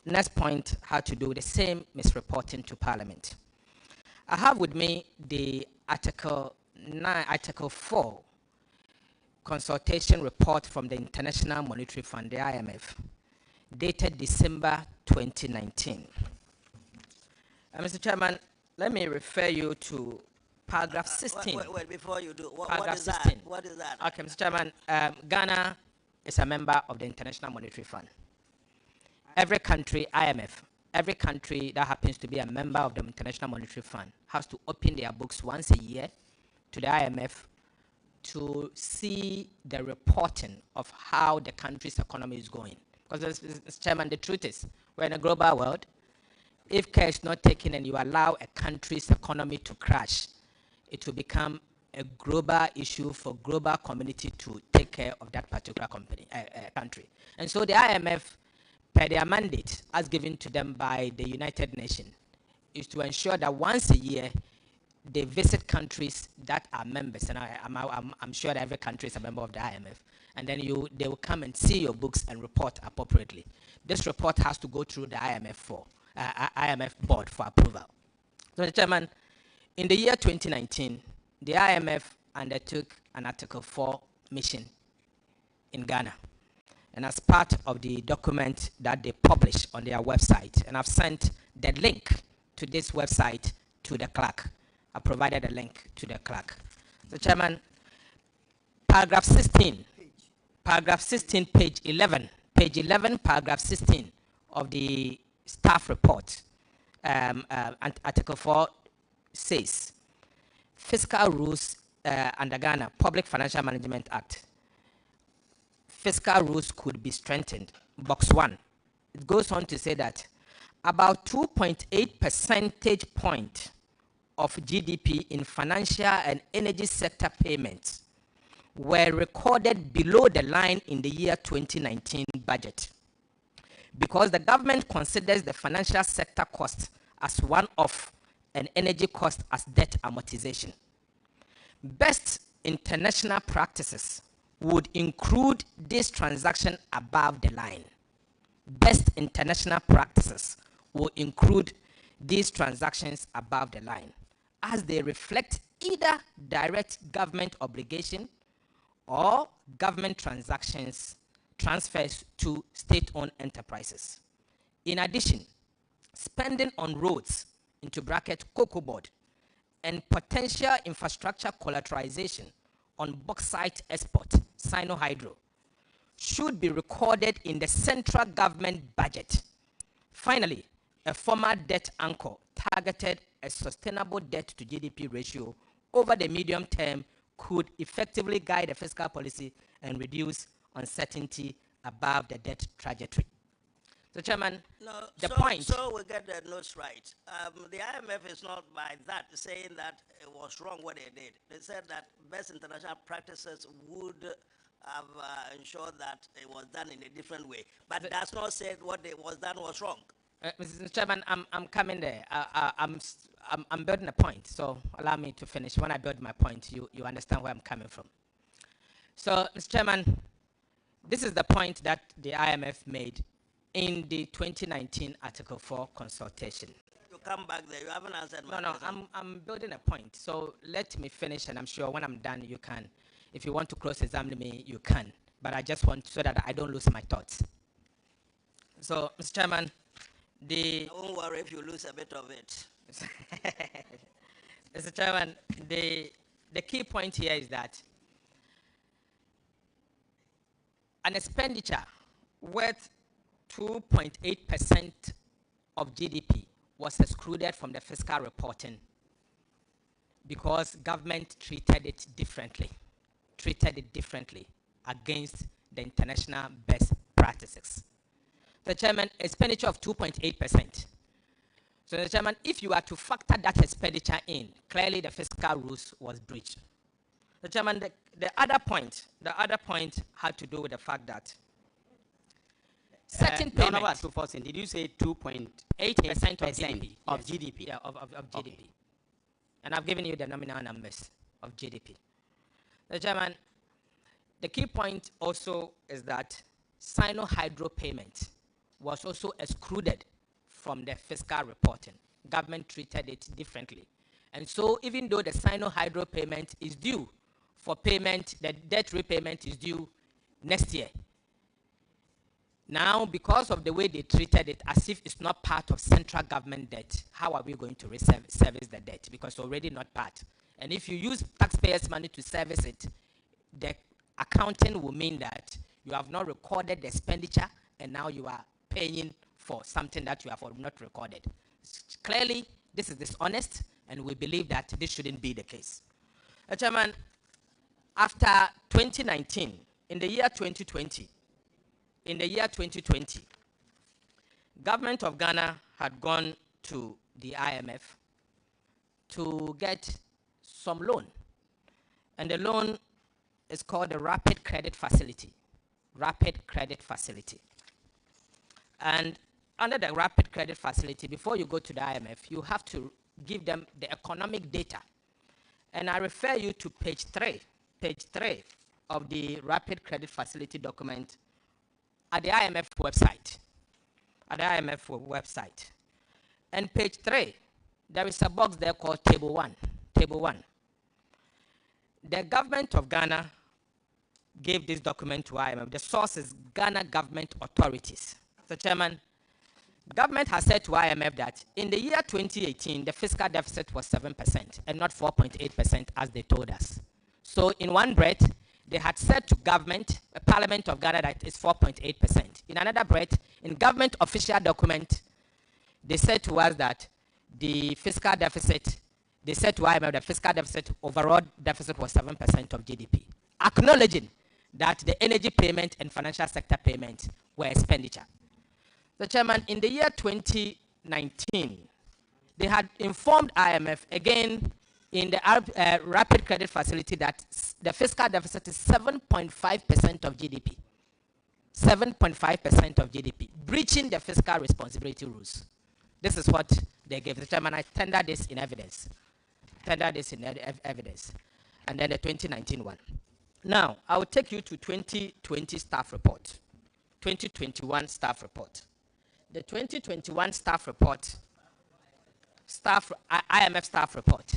next point had to do with the same misreporting to Parliament. I have with me the Article 4 consultation report from the International Monetary Fund, the IMF, dated December 2019. Mr. Chairman, let me refer you to paragraph 16. Wait, before you do, what is 16. That? What is that? Okay, Mr. Chairman, Ghana is a member of the International Monetary Fund. Every country, IMF, every country that happens to be a member of the International Monetary Fund has to open their books once a year to the IMF to see the reporting of how the country's economy is going. Because, Mr. Chairman, the truth is, we're in a global world. If care is not taken and you allow a country's economy to crash, it will become a global issue for global community to take care of that particular country. And so the IMF, per their mandate, as given to them by the United Nations, is to ensure that once a year, they visit countries that are members, and I'm sure that every country is a member of the IMF, and then they will come and see your books and report appropriately. This report has to go through the IMF board for approval. So, Mr. Chairman, in the year 2019, the IMF undertook an Article 4 mission in Ghana. And as part of the document that they publish on their website, and I've sent the link to this website to the clerk. I provided a link to the clerk. So, Chairman, paragraph 16, page 11, paragraph 16 of the staff report, Article 4 says, fiscal rules under Ghana, Public Financial Management Act, fiscal rules could be strengthened. Box 1. It goes on to say that about 2.8 percentage point of GDP in financial and energy sector payments were recorded below the line in the year 2019 budget, because the government considers the financial sector cost as one-off and energy cost as debt amortization. Best international practices would include this transaction above the line. Best international practices will include these transactions above the line, as they reflect either direct government obligation or government transfers to state-owned enterprises. In addition, spending on roads, into bracket cocoa board, and potential infrastructure collateralization on bauxite export, Sino-Hydro, should be recorded in the central government budget. Finally, a former debt anchor targeted a sustainable debt to GDP ratio over the medium term could effectively guide the fiscal policy and reduce uncertainty above the debt trajectory. So, Chairman, So we get the notes right. The IMF is not by that saying that it was wrong what they did. They said that best international practices would have ensured that it was done in a different way. But that's not said what was done was wrong. Mr. Chairman, I'm coming there. I'm building a point, so allow me to finish. When I build my point, you understand where I'm coming from. So, Mr. Chairman, this is the point that the IMF made in the 2019 Article 4 consultation. You come back there, you haven't answered my question. No, I'm building a point. So let me finish, and I'm sure when I'm done, you can. If you want to cross-examine me, you can. But I just want so that I don't lose my thoughts. So, Mr. Chairman, I won't worry if you lose a bit of it. Mr. Chairman, the key point here is that an expenditure worth 2.8% of GDP was excluded from the fiscal reporting because government treated it differently against the international best practices. The Chairman, expenditure of 2.8%. So, the Chairman, if you are to factor that expenditure in, clearly the fiscal rules was breached. The Chairman, the other point had to do with the fact that certain payments. Did you say 2.8% of GDP? Of GDP. Yeah, of GDP. Okay. And I've given you the nominal numbers of GDP. The Chairman, the key point also is that Sino-Hydro payment was also excluded from the fiscal reporting. Government treated it differently. And so even though the Sino-Hydro payment is due for payment, the debt repayment is due next year. Now, because of the way they treated it as if it's not part of central government debt, how are we going to service the debt? Because it's already not part. And if you use taxpayers' money to service it, the accounting will mean that you have not recorded the expenditure and now you are paying for something that you have not recorded. Clearly, this is dishonest, and we believe that this shouldn't be the case. Chairman, after 2019, in the year 2020, government of Ghana had gone to the IMF to get some loan. And the loan is called the Rapid Credit Facility. Rapid Credit Facility. And under the Rapid Credit Facility, before you go to the IMF, you have to give them the economic data. And I refer you to page 3 of the Rapid Credit Facility document at the IMF website. And page 3, there is a box there called Table 1. Table 1. The government of Ghana gave this document to IMF. The source is Ghana government authorities. So, Chairman, government has said to IMF that in the year 2018, the fiscal deficit was 7% and not 4.8% as they told us. So, in one breath, they had said to government, the Parliament of Ghana, that it's 4.8%. In another breath, in government official document, they said to us that the fiscal deficit, they said to IMF the fiscal deficit, overall deficit was 7% of GDP, acknowledging that the energy payment and financial sector payment were expenditure. The Chairman, in the year 2019, they had informed IMF again in the Rapid Credit Facility that the fiscal deficit is 7.5% of GDP. 7.5% of GDP, breaching the fiscal responsibility rules. This is what they gave. The Chairman, I tender this in evidence. And then the 2019 one. Now, I will take you to 2020 staff report. 2021 staff report. The 2021 staff report, IMF staff report,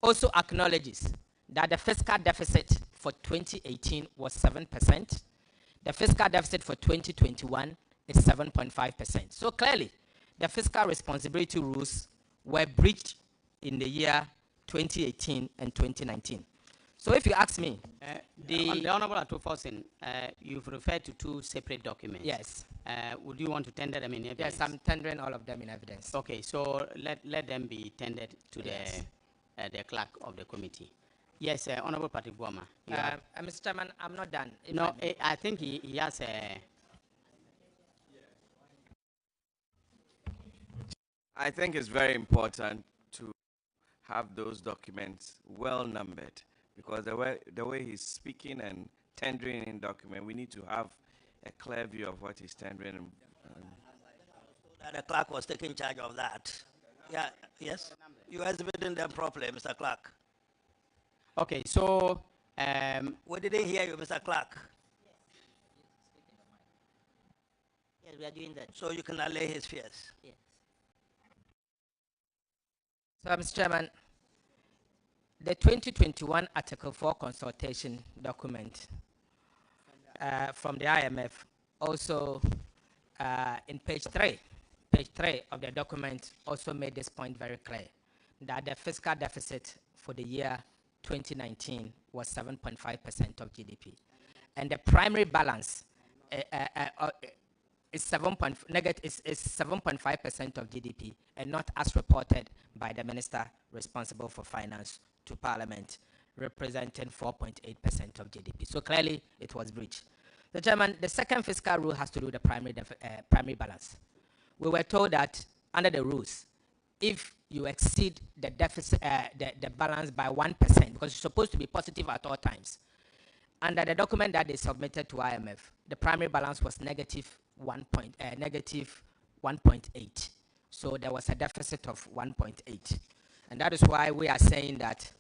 also acknowledges that the fiscal deficit for 2018 was 7%. The fiscal deficit for 2021 is 7.5%. So clearly, the fiscal responsibility rules were breached in the year 2018 and 2019. So if you ask me, the Honorable Atufosin, you've referred to two separate documents. Yes. Would you want to tender them in evidence? Yes, I'm tendering all of them in evidence. Okay, so let them be tendered to Yes. the clerk of the committee. Yes, Honorable Patrick Buama. Mr. Chairman, I'm not done. No, I think he has a... I think it's very important to have those documents well numbered, because the way he's speaking and tendering in document, we need to have a clear view of what he's tendering. The clerk was taking charge of that. Yeah, yes? You exhibiting them properly, Mr. Clerk. Okay, so... we didn't hear you, Mr. Clerk. Yes, we are doing that. So you can allay his fears. Yes. So, Mr. Chairman, the 2021 Article 4 consultation document from the IMF also in page 3 of the document also made this point very clear, that the fiscal deficit for the year 2019 was 7.5% of GDP. And the primary balance is 7.5% of GDP, and not as reported by the minister responsible for finance to Parliament, representing 4.8% of GDP. So clearly, it was breached. The Chairman, the second fiscal rule has to do with the primary balance. We were told that under the rules, if you exceed the deficit, the balance by 1%, because it's supposed to be positive at all times, under the document that they submitted to IMF, the primary balance was negative 1.8. So there was a deficit of 1.8. And that is why we are saying that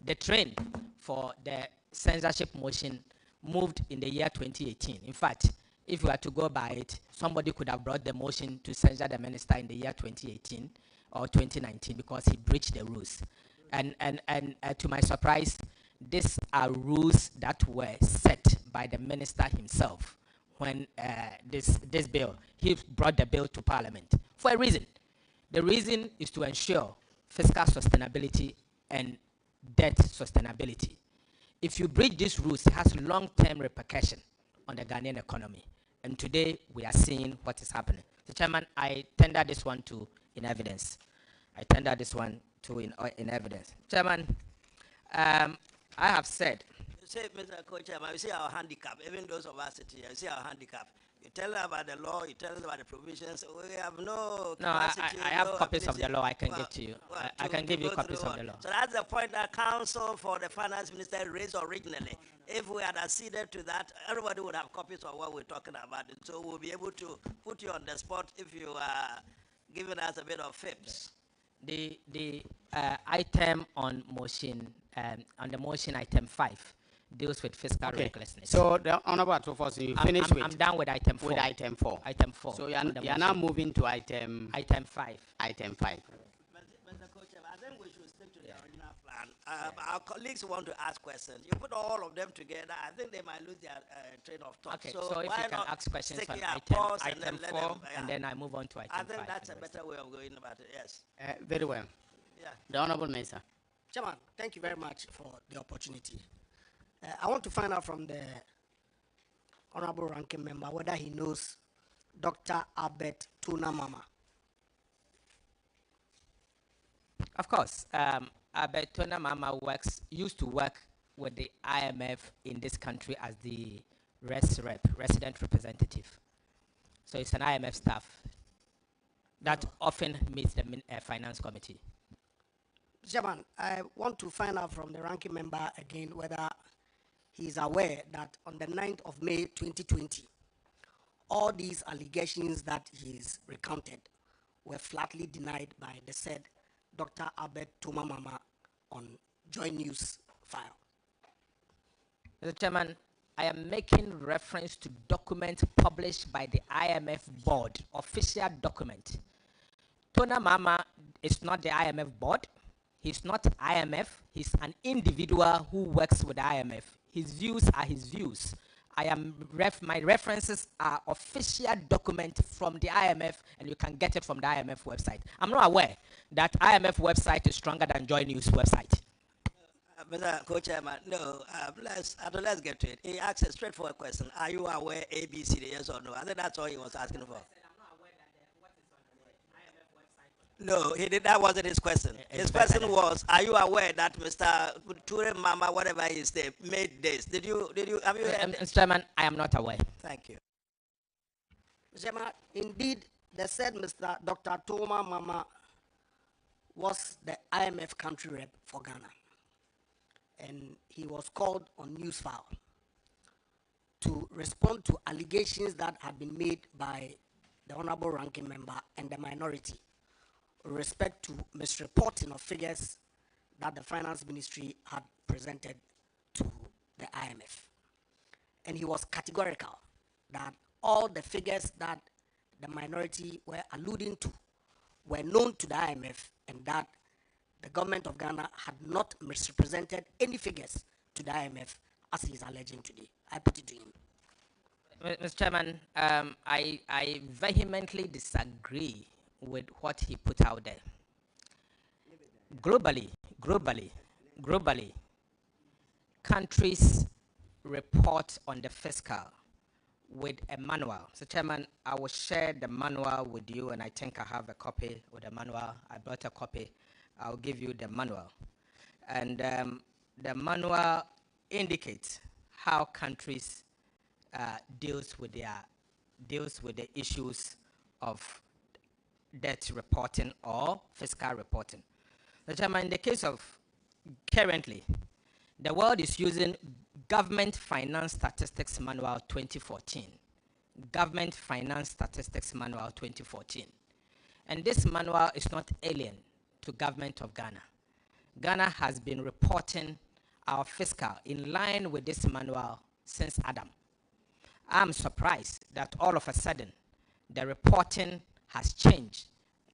the trend for the censorship motion moved in the year 2018. In fact, if we were to go by it, somebody could have brought the motion to censure the minister in the year 2018 or 2019 because he breached the rules. And to my surprise, these are rules that were set by the minister himself when this bill, he brought the bill to Parliament for a reason. The reason is to ensure fiscal sustainability and debt sustainability. If you breach these rules, it has long-term repercussion on the Ghanaian economy. And today, we are seeing what is happening. So, Chairman, I tender this one to in evidence. I tender this one to in evidence. Chairman, I have said. You say, Mr. Co-Chairman, you see our handicap, even those of us sitting here, you see our handicap. You tell them about the law, you tell them about the provisions. We have no capacity. I have copies of the law I can give to you. I can give you copies of the law. So that's the point that Council for the Finance Minister raised originally. If we had acceded to that, everybody would have copies of what we're talking about. So we'll be able to put you on the spot if you are giving us a bit of fibs. The item on motion, on the motion item 5, deals with fiscal recklessness. So the Honorable Atufosin, you finished with... I'm done with item 4. With item 4. Item 4. So you are now moving to item... Item 5. Item 5. Mr. Co-Chairman, I think we should stick to the original plan. Our colleagues want to ask questions. You put all of them together, I think they might lose their train of thought. Okay, so if you can ask questions on item 4, and then I move on to item 5. I think that's a better way of going about it, yes. Very well. Yeah. The Honorable Minister. Chairman, thank you very much for the opportunity. I want to find out from the Honorable Ranking Member whether he knows Dr. Albert Tunamama. Of course. Albert Tunamama used to work with the IMF in this country as the resident representative. So it's an IMF staff that often meets the Finance Committee. Chairman, I want to find out from the Ranking Member again whether he is aware that on the 9th of May 2020, all these allegations that he's recounted were flatly denied by the said Dr. Albert Tunamama on Joint News file. Mr. Chairman, I am making reference to document published by the IMF board, official document. Tona Mama is not the IMF board. He's not IMF. He's an individual who works with the IMF. His views are his views. My references are official document from the IMF, and you can get it from the IMF website. I'm not aware that IMF website is stronger than Joy News website. Mr. Co-Chairman, no, let's get to it. He asked a straightforward question. Are you aware ABC, yes or no? I think that's all he was asking for. No, he did. That wasn't his question. His question was, are you aware that Mr. Ture Mama, whatever his name, made this? Have you heard? Mr. Chairman, I am not aware. Thank you. Mr. Chairman, indeed, they said Mr. Dr. Toma Mama was the IMF country rep for Ghana. And he was called on Newsfile to respond to allegations that had been made by the Honorable Ranking Member and the minority with respect to misreporting of figures that the Finance Ministry had presented to the IMF. And he was categorical that all the figures that the minority were alluding to were known to the IMF, and that the government of Ghana had not misrepresented any figures to the IMF as he is alleging today. I put it to him. Mr. Chairman, I vehemently disagree with what he put out there. Globally, countries report on the fiscal with a manual. So, Chairman, I will share the manual with you, and I think I have a copy of the manual. I brought a copy. I'll give you the manual. And the manual indicates how countries deals with the issues of debt reporting or fiscal reporting. So, Chairman, in the case of currently, the world is using Government Finance Statistics Manual 2014. Government Finance Statistics Manual 2014. And this manual is not alien to government of Ghana. Ghana has been reporting our fiscal in line with this manual since Adam. I'm surprised that all of a sudden the reporting has changed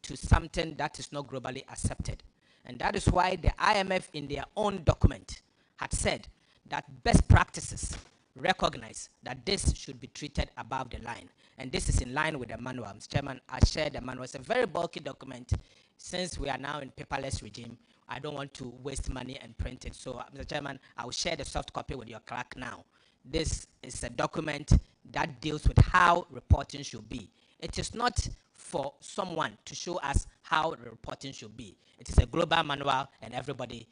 to something that is not globally accepted. And that is why the IMF in their own document had said that best practices recognize that this should be treated above the line. And this is in line with the manual. Mr. Chairman, I shared the manual. It's a very bulky document. Since we are now in paperless regime, I don't want to waste money and print it. So, Mr. Chairman, I will share the soft copy with your clerk now. This is a document that deals with how reporting should be. It is not for someone to show us how the reporting should be. It is a global manual, and everybody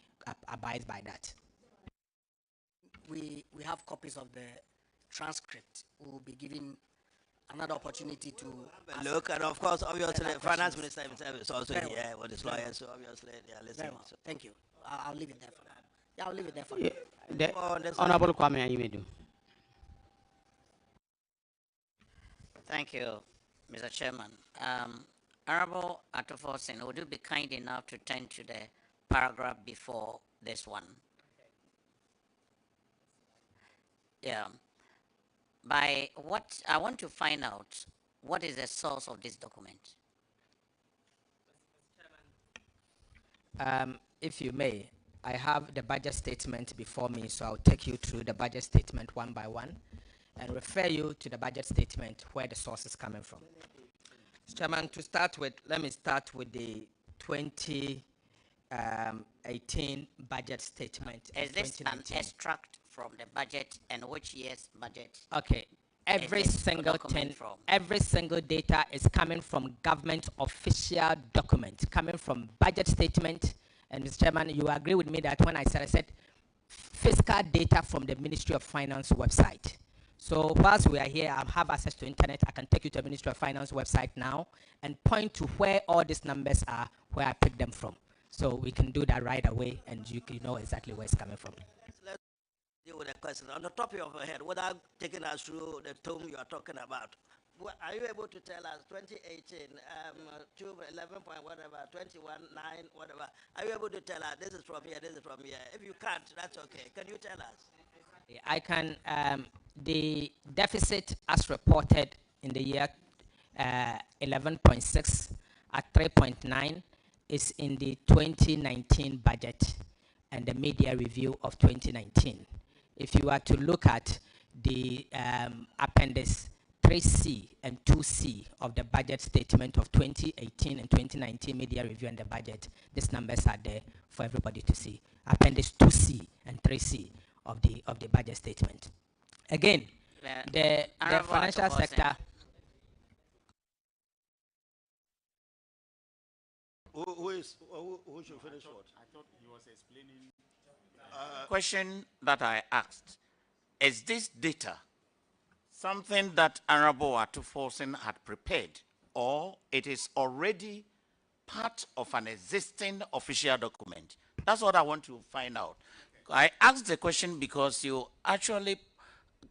abides by that. We have copies of the transcript. We will be given another opportunity to look, and of course, obviously, the Finance Minister himself is also here with his lawyers, so obviously they are listening. Well. So. Thank you. I'll leave it there for that. Yeah, I'll leave it there for you. Honorable Kwame Ayimedu. Thank you, Mr. Chairman. Honorable Atoforsen, would you be kind enough to turn to the paragraph before this one? Yeah. By what I want to find out, what is the source of this document? If you may, I have the budget statement before me, so I'll take you through the budget statement one by one and refer you to the budget statement where the source is coming from. Mr. Chairman, to start with, let me start with the 2018 budget statement. Is this an extract from the budget, and which year's budget? Okay. Every single data is coming from government official document, coming from budget statement. And Mr. Chairman, you agree with me that when I said fiscal data from the Ministry of Finance website. So whilst we are here, I have access to internet. I can take you to the Ministry of Finance website now and point to where all these numbers are, where I picked them from. So we can do that right away, and you can know exactly where it's coming from. Let's deal with a question. On the top of your head, without taking us through the tome you are talking about, are you able to tell us 2018, 11 point whatever, 21, 9, whatever? Are you able to tell us this is from here, this is from here? If you can't, that's okay. Can you tell us? I can, the deficit as reported in the year 11.6 at 3.9 is in the 2019 budget and the media review of 2019. If you are to look at the appendix 3C and 2C of the budget statement of 2018 and 2019 media review and the budget, these numbers are there for everybody to see. Appendix 2C and 3C of the budget statement. Again, the financial sector. Who should finish what? I thought he was explaining. Question that I asked, is this data something that Honorable Atuforsen had prepared, or it is already part of an existing official document? That's what I want to find out. I asked the question because you actually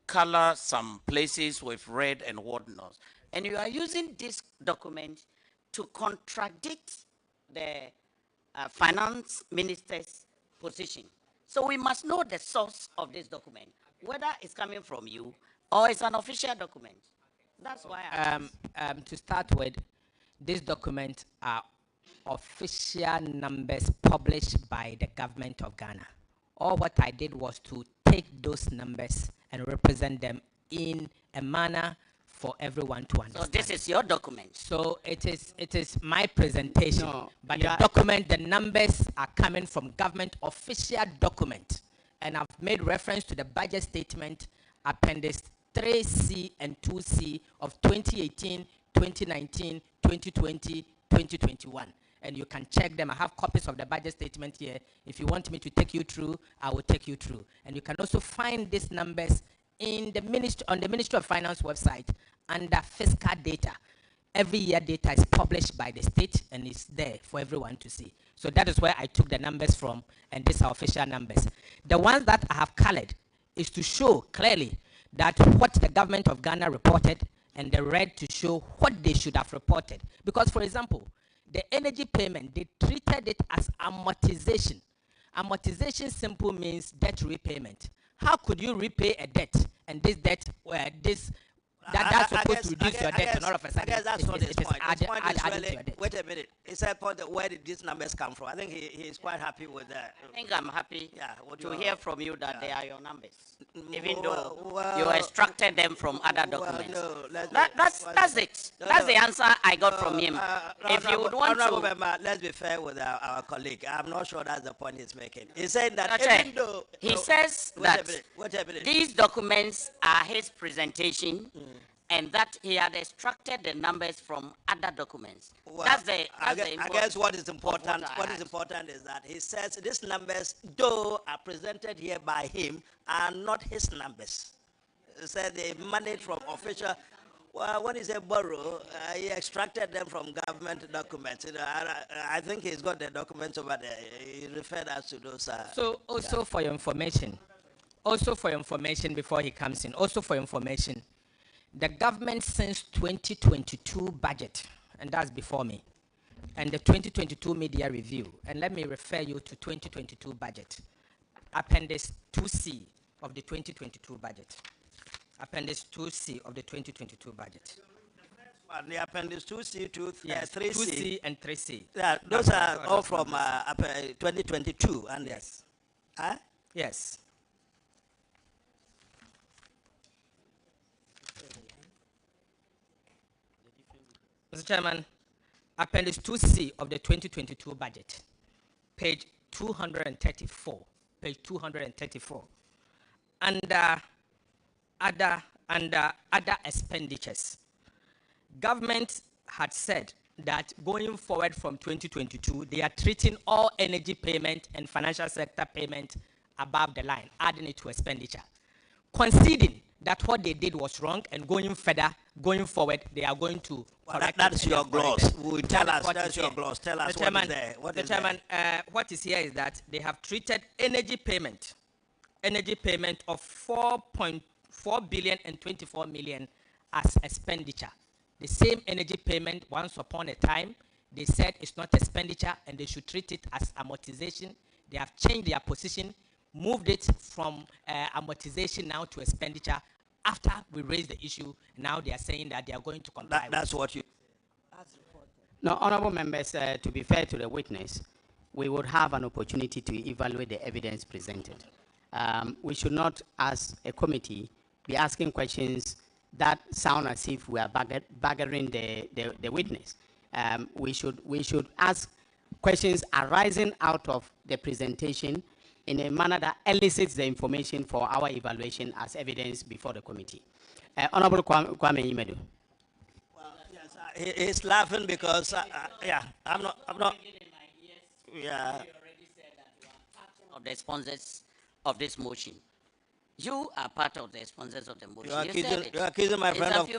color some places with red and whatnot, and you are using this document to contradict the finance minister's position. So we must know the source of this document, whether it's coming from you or it's an official document. That's why to start with, these documents are official numbers published by the government of Ghana. All what I did was to take those numbers and represent them in a manner for everyone to understand. So this is your document. So it is my presentation. No, but the document, the numbers are coming from government official document. And I've made reference to the budget statement, appendix 3C and 2C of 2018, 2019, 2020, 2021. And you can check them. I have copies of the budget statement here. If you want me to take you through, I will take you through. And you can also find these numbers in the on the Ministry of Finance website under fiscal data. Every year data is published by the state and it's there for everyone to see. So that is where I took the numbers from, and these are official numbers. The ones that I have colored is to show clearly that what the government of Ghana reported, and the red to show what they should have reported. Because, for example, the energy payment, they treated it as amortization. Amortization simple means debt repayment. How could you repay a debt and this debt, that's supposed to reduce your debt, and all of a sudden, I guess that's not his point. His point is really, wait a minute, it's a point of where did these numbers come from? I think he is quite happy with that. I think I'm happy to hear from you that they are your numbers, even though you extracted them from other documents. That's it. That's the answer I got from him. If you would want to... Member, let's be fair with our colleague. I'm not sure that's the point he's making. He's saying that even though... He says that these documents are his presentation, and that he had extracted the numbers from other documents. Well, I guess what is important is that he says these numbers, though are presented here by him, are not his numbers. He said they emanate from official. Well, when he said borrow, he extracted them from government documents. You know, I think he's got the documents over there. He referred us to those. So also for your information, before he comes in, also for information, the government since 2022 budget, and that's before me, and the 2022 media review, and let me refer you to 2022 budget, appendix 2C of the 2022 budget. Appendix 2C of the 2022 budget. The appendix 2C, 3C. 2C and 3C. Yeah, those are all from 2022. And yes. Huh? Yes. Mr. Chairman, appendix 2C of the 2022 budget, page 234, page 234. Under other expenditures, government had said that going forward from 2022, they are treating all energy payment and financial sector payment above the line, adding it to expenditure, conceding that what they did was wrong, and going forward, they are going to correct it. That's your gloss. Will tell us. That's your gloss. Tell us what is there. What is here is that they have treated energy payment of 4.4 billion and 24 million as expenditure. The same energy payment once upon a time, they said it's not expenditure and they should treat it as amortization. They have changed their position, moved it from amortization now to expenditure after we raised the issue. Now they are saying that they are going to comply. That's what you. No, honorable members, to be fair to the witness, we would have an opportunity to evaluate the evidence presented. We should not, as a committee, be asking questions that sound as if we are baggering the witness. We should ask questions arising out of the presentation in a manner that elicits the information for our evaluation as evidence before the committee. Honorable Kwame Imedu. He's laughing because, yeah, I'm not, yeah. Of the sponsors of this motion. You are part of the sponsors of the motion. You're accusing my friend of,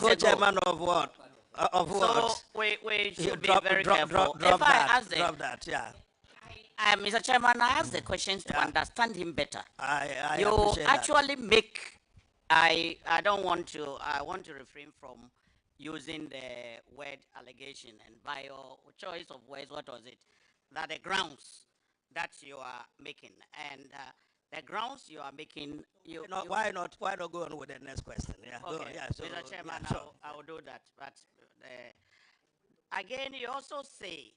co-chairman of what? Of what? So we should be very careful. Drop that, yeah. Mr. Chairman, I ask the questions to understand him better. I you appreciate actually that. Make, I want to refrain from using the word allegation, and by your choice of words, what was it? That the grounds that you are making, and the grounds you are making, why not go on with the next question? Yeah, okay. Go on, yeah, so, Mr. Chairman, yeah, sure. I will do that. But again, you also say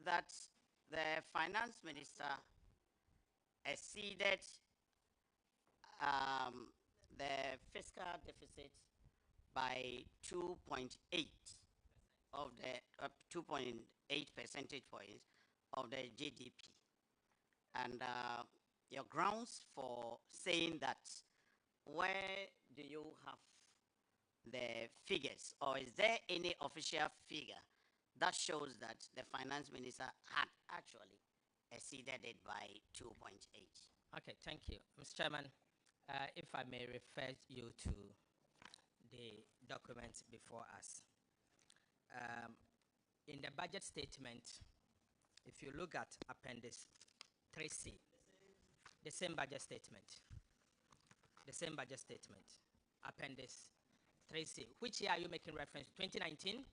that the finance minister exceeded the fiscal deficit by 2.8 of the 2.8 percentage points of the GDP. And your grounds for saying that, where do you have the figures, or is there any official figure that shows that the finance minister had actually exceeded it by 2.8? Okay, thank you. Mr. Chairman, if I may refer you to the documents before us. In the budget statement, if you look at Appendix 3C, the same budget statement, Appendix 3C. Which year are you making reference to? 2019?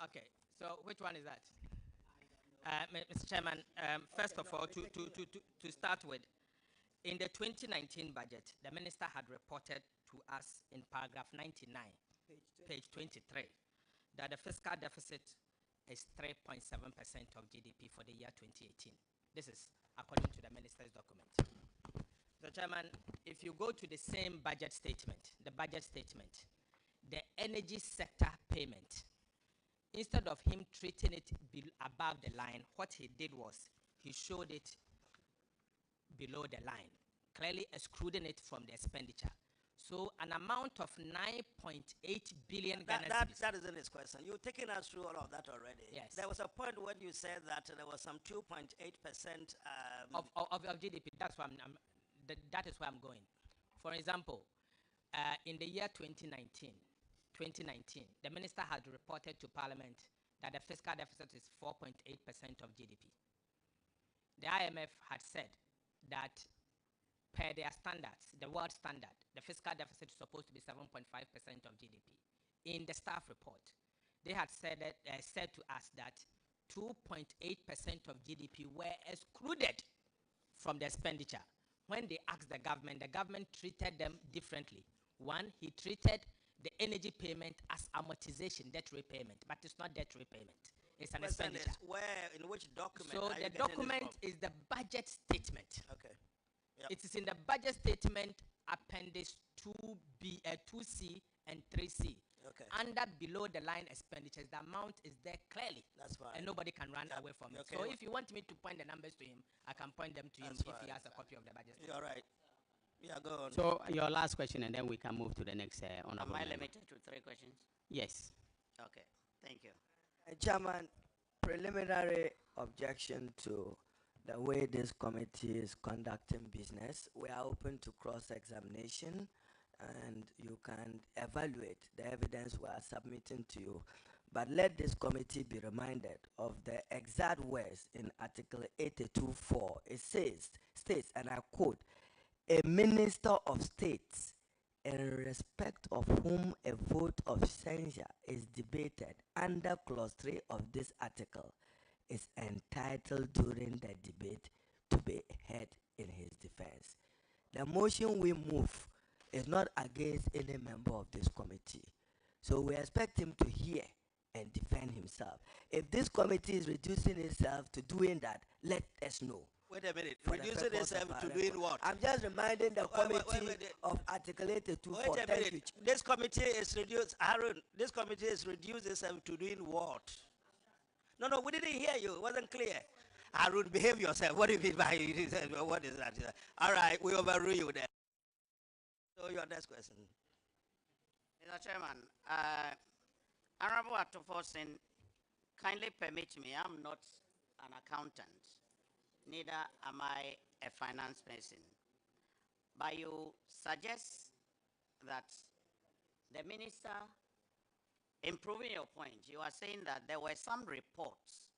Okay, so which one is that? Mr. Chairman, first of all, to start with, in the 2019 budget, the minister had reported to us in paragraph 99, page 23, that the fiscal deficit is 3.7% of GDP for the year 2018. This is according to the minister's document. Mr. Chairman, if you go to the same budget statement, the energy sector payment, instead of him treating it above the line, what he did was he showed it below the line, clearly excluding it from the expenditure. So an amount of 9.8 billion that isn't his question. You've taken us through all of that already. Yes. There was a point when you said that there was some 2.8% of GDP. That's why that is where I'm going. For example, in the year 2019, the minister had reported to Parliament that the fiscal deficit is 4.8% of GDP. The IMF had said that per their standards, the world standard, the fiscal deficit is supposed to be 7.5% of GDP. In the staff report, they had said to us that 2.8% of GDP were excluded from the expenditure. When they asked the government treated them differently. One, he treated the energy payment as amortization, debt repayment, but it's not debt repayment. It's an expenditure. In which document? So the document is the budget statement. Okay. Yep. It is in the budget statement, Appendix 2B, 2C and 3C. Okay. Under below the line expenditures, the amount is there clearly. That's fine. And nobody can run away from it. Okay. So if you want me to point the numbers to him, I can point them to him if he has a copy of the budget statement. You're right. Yeah, go on. So your last question, and then we can move to the next honorable. Am I limited to 3 questions? Yes. Okay. Thank you. Chairman, preliminary objection to the way this committee is conducting business. We are open to cross-examination, and you can evaluate the evidence we are submitting to you. But let this committee be reminded of the exact words in Article 82.4. It states, and I quote, "A minister of state in respect of whom a vote of censure is debated under clause 3 of this article is entitled during the debate to be heard in his defense. The motion we move is not against any member of this committee. So we expect him to hear and defend himself. If this committee is reducing itself to doing that, let us know. Wait a minute. For the Reducing purpose itself of to our doing record. what? I'm just reminding the committee of articulated to Wait a minute. This committee is reduced. Aaron, this committee is reduced itself to doing what? No, we didn't hear you. It wasn't clear. Aaron, behave yourself. What do you mean by what is that? All right, we overrule you there. So your next question. Mr. Chairman, Honorable Atoforsen, kindly permit me, I'm not an accountant, neither am I a finance person. But you suggest that the minister, improving your point, you are saying that there were some reports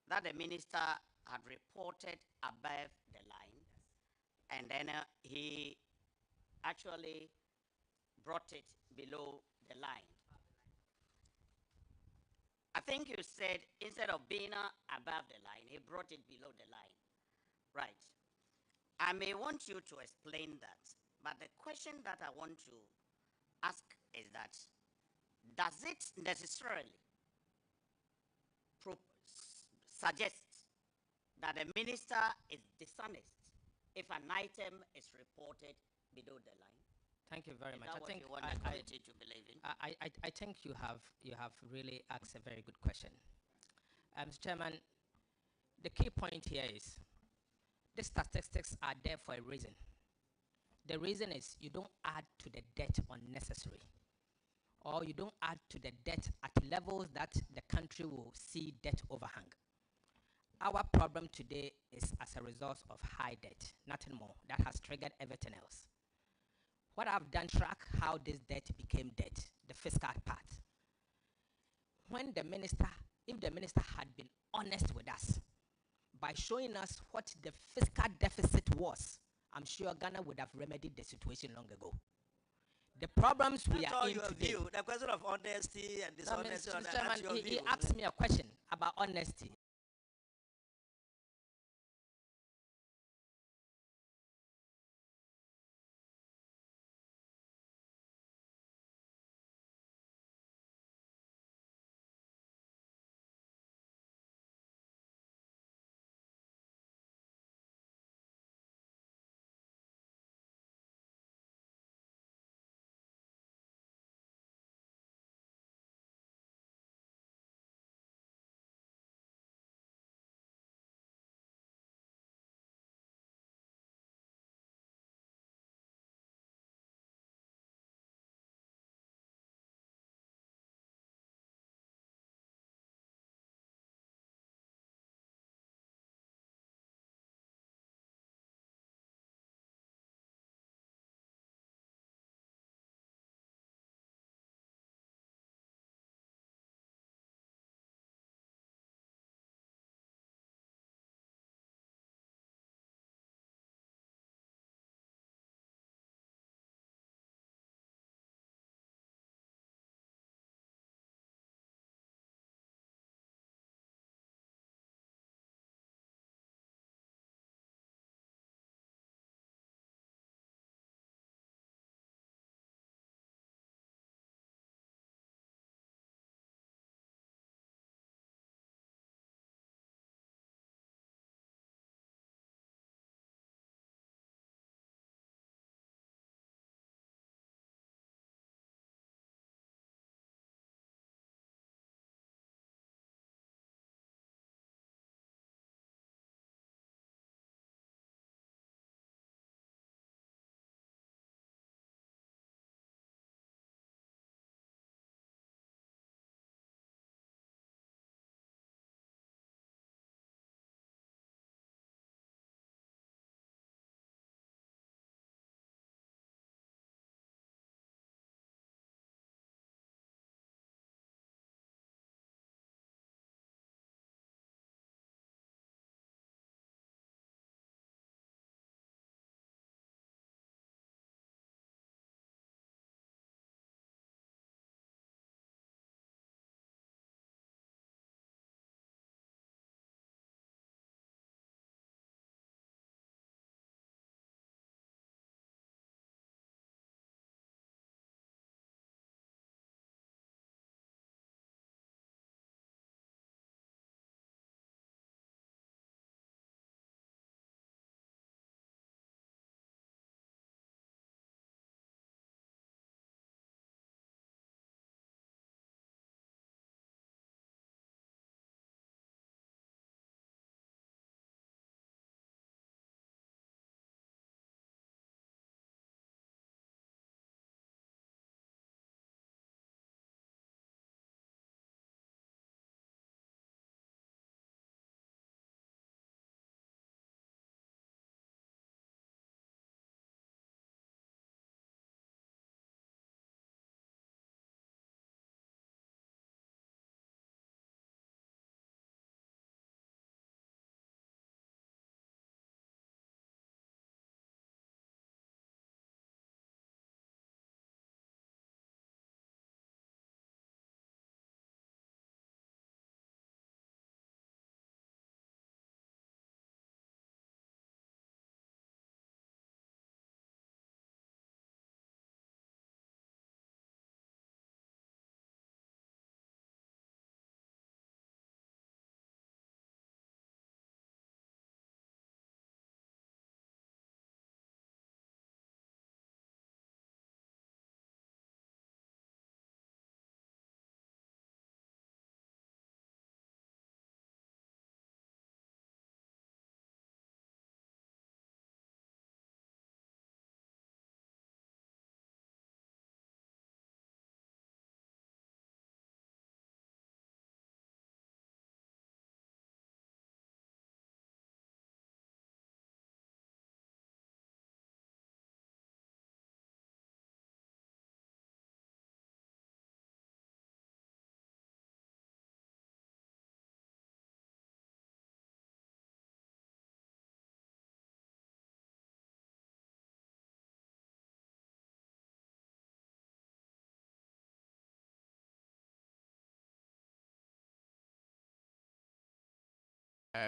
that the minister had reported above the line, and then he actually brought it below the line. I think you said instead of being above the line, he brought it below the line. Right. I may want you to explain that, but the question that I want to ask is that, does it necessarily suggest that the minister is dishonest if an item is reported below the line? Thank you very much. I think you want the committee to believe in? I think you have really asked a very good question. Mr. Chairman, the key point here is the statistics are there for a reason. The reason is you don't add to the debt unnecessary, or you don't add to the debt at levels that the country will see debt overhang. Our problem today is as a result of high debt, nothing more. That has triggered everything else. What I've done, track how this debt became debt, the fiscal part. When the minister, if the minister had been honest with us by showing us what the fiscal deficit was, I'm sure Ghana would have remedied the situation long ago. The problems we are in today. The question of honesty and dishonesty. No, Mr. Chairman, he asked me a question about honesty.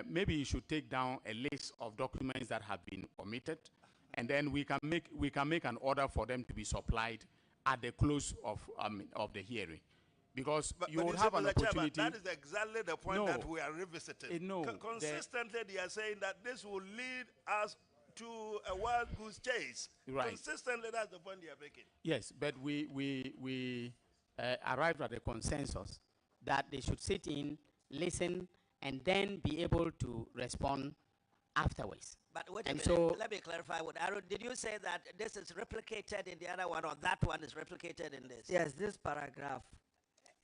maybe you should take down a list of documents that have been omitted, and then we can make an order for them to be supplied at the close of the hearing. Because you will have an opportunity. Chairman, that is exactly the point that we are revisiting. Consistently, they are saying that this will lead us to a wild goose chase. Right. Consistently, that's the point they are making. Yes, but we arrived at a consensus that they should sit in, listen, and then be able to respond afterwards. But wait a and minute, so let me clarify with Aaron. Did you say that this is replicated in the other one, or that one is replicated in this? Yes, this paragraph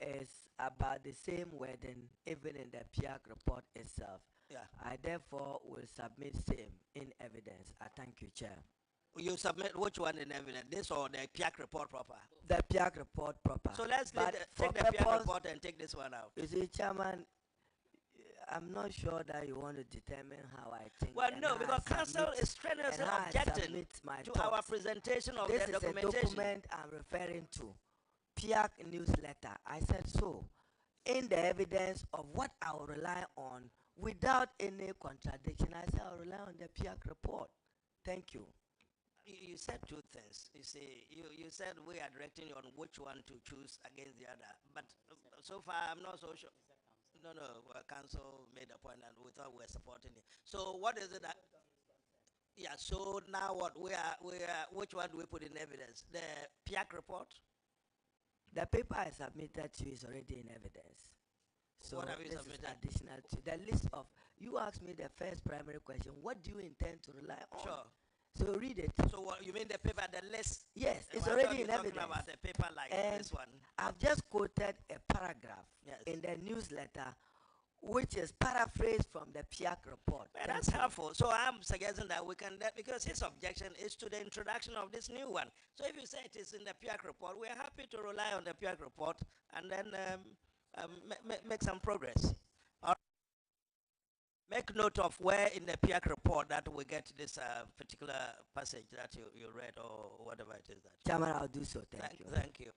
is about the same wording even in the PIAC report itself. Yeah. I therefore will submit same in evidence. I thank you, Chair. You submit which one in evidence, this or the PIAC report proper? The PIAC report proper. So let's take the PIAC report and take this one out. You see, Chairman, I'm not sure that you want to determine how I think. Well, no, because Council is strenuously objecting to our presentation of the documentation. This is a document I'm referring to. PIAC newsletter. I said so. In the evidence of what I will rely on without any contradiction, I said I'll rely on the PIAC report. Thank you. You said two things. You see, you said we are directing you on which one to choose against the other. But so far, I'm not so sure. No, Council made a point and we thought we were supporting it. So what is it that? Yeah, so now what? Which one do we put in evidence? The PIAC report? The paper I submitted to you is already in evidence. So what have you this submitted? is additional to the list of, you asked me the first primary question, what do you intend to rely on? Sure. So read it. So what, you mean the paper, the list? Yes, it's Well, already in talking evidence. about the paper like And this one. I've just quoted a paragraph in the newsletter which is paraphrased from the PIAC report. Well, that's helpful. So I'm suggesting that we can, because his objection is to the introduction of this new one. So if you say it is in the PIAC report, we are happy to rely on the PIAC report and then make some progress. Make note of where in the PIAC report that we get this particular passage that you read or whatever it is. That Chairman, I'll do so. Thank you. Thank you.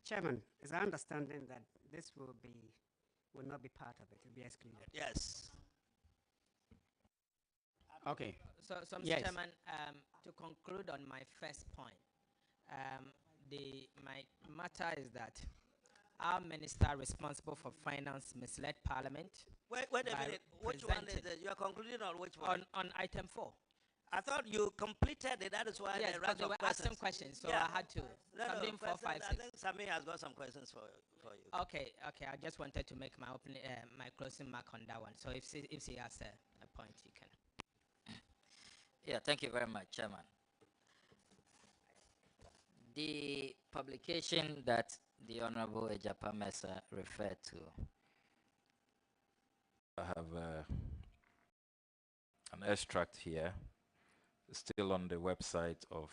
Chairman, is our understanding that this will not be part of it, it will be excluded? Yes. Okay. So Mr. Yes. Chairman, to conclude on my first point, my matter is that our minister responsible for finance misled Parliament. Wait a minute. Which one is it? You are concluding on which one? On item 4. I thought you completed it. That is why yes, the they were asking questions, so I had to. Something 4, 5, 6. I think Sami has got some questions for you. Okay. I just wanted to make my opening, my closing mark on that one. So if he has a point, he can. Yeah, thank you very much, Chairman. The publication that the Honorable Ejapa Mesa referred to, I have an extract here, still on the website of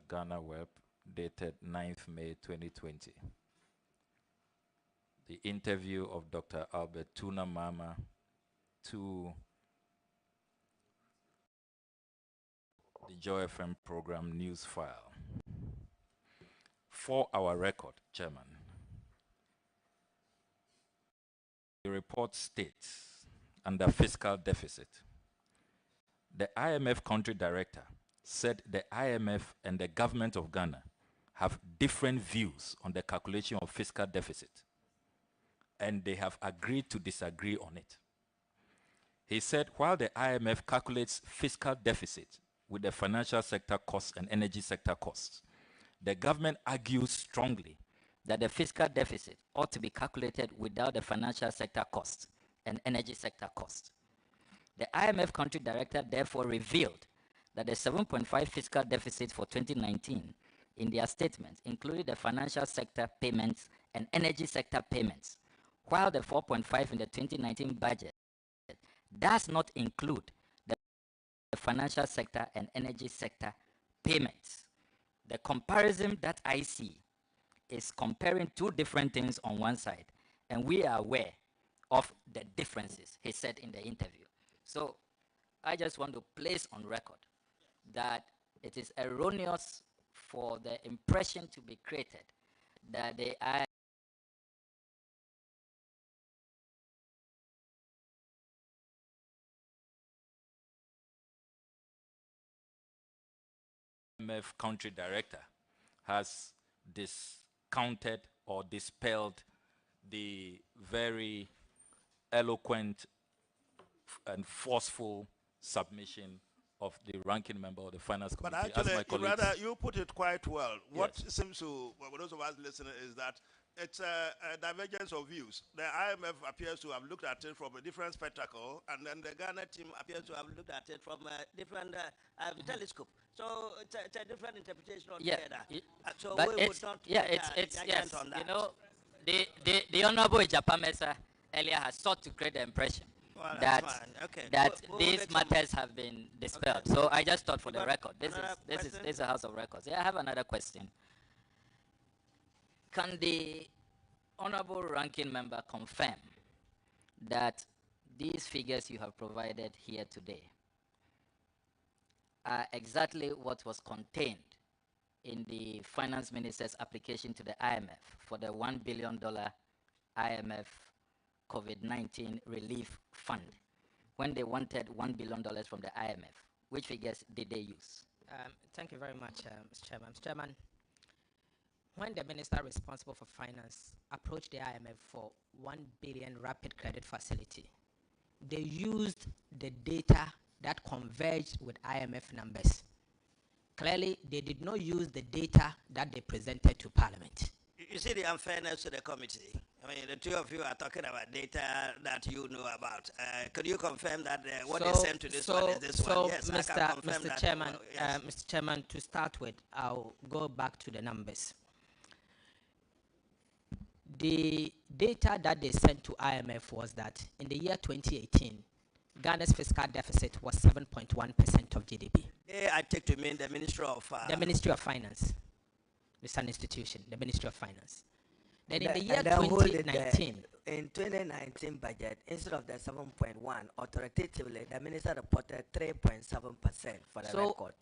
GhanaWeb, dated 9th May 2020. The interview of Dr. Albert Tuna Mama to the Joy FM program news file. For our record, Chairman, the report states, under fiscal deficit, the IMF country director said the IMF and the government of Ghana have different views on the calculation of fiscal deficit, and they have agreed to disagree on it. He said while the IMF calculates fiscal deficit with the financial sector costs and energy sector costs, the government argues strongly that the fiscal deficit ought to be calculated without the financial sector costs and energy sector costs. The IMF country director therefore revealed that the 7.5 fiscal deficit for 2019 in their statement included the financial sector payments and energy sector payments, while the 4.5 in the 2019 budget does not include the financial sector and energy sector payments. The comparison that I see is comparing two different things on one side, and we are aware of the differences, he said in the interview. So I just want to place on record that it is erroneous for the impression to be created that the IMF country director has discounted or dispelled the very eloquent and forceful submission of the ranking member of the Finance Committee. But actually, rather, you put it quite well. What seems to, for those of us listening, is that it's a divergence of views. The IMF appears to have looked at it from a different spectacle, and then the Ghana team appears to have looked at it from a different telescope. So it's a different interpretation altogether. So but we would not it's judgment on that. You know, the Honorable Japamesa earlier has sought to create the impression that we'll these matters have been dispelled. Okay. So I just thought for the record, this is a House of Records. Yeah, I have another question. Can the Honorable Ranking Member confirm that these figures you have provided here today are exactly what was contained in the Finance Minister's application to the IMF for the $1 billion IMF COVID-19 relief fund when they wanted $1 billion from the IMF? Which figures did they use? Thank you very much, Mr. Chairman. Mr. Chairman, when the minister responsible for finance approached the IMF for 1 billion rapid credit facility, they used the data that converged with IMF numbers. Clearly, they did not use the data that they presented to Parliament. You see the unfairness to the committee. I mean, the two of you are talking about data that you know about. Could you confirm that what they sent to this one is this one? Yes, Mr. I can confirm that. Chairman, Yes. Mr. Chairman, to start with, I'll go back to the numbers. The data that they sent to IMF was that in the year 2018, Ghana's fiscal deficit was 7.1% of GDP. I take to mean the Ministry of... the Ministry of Finance. It's an institution, the Ministry of Finance. Then in the year and 2019... In 2019 budget, instead of the 7.1, authoritatively, the minister reported 3.7% for the record.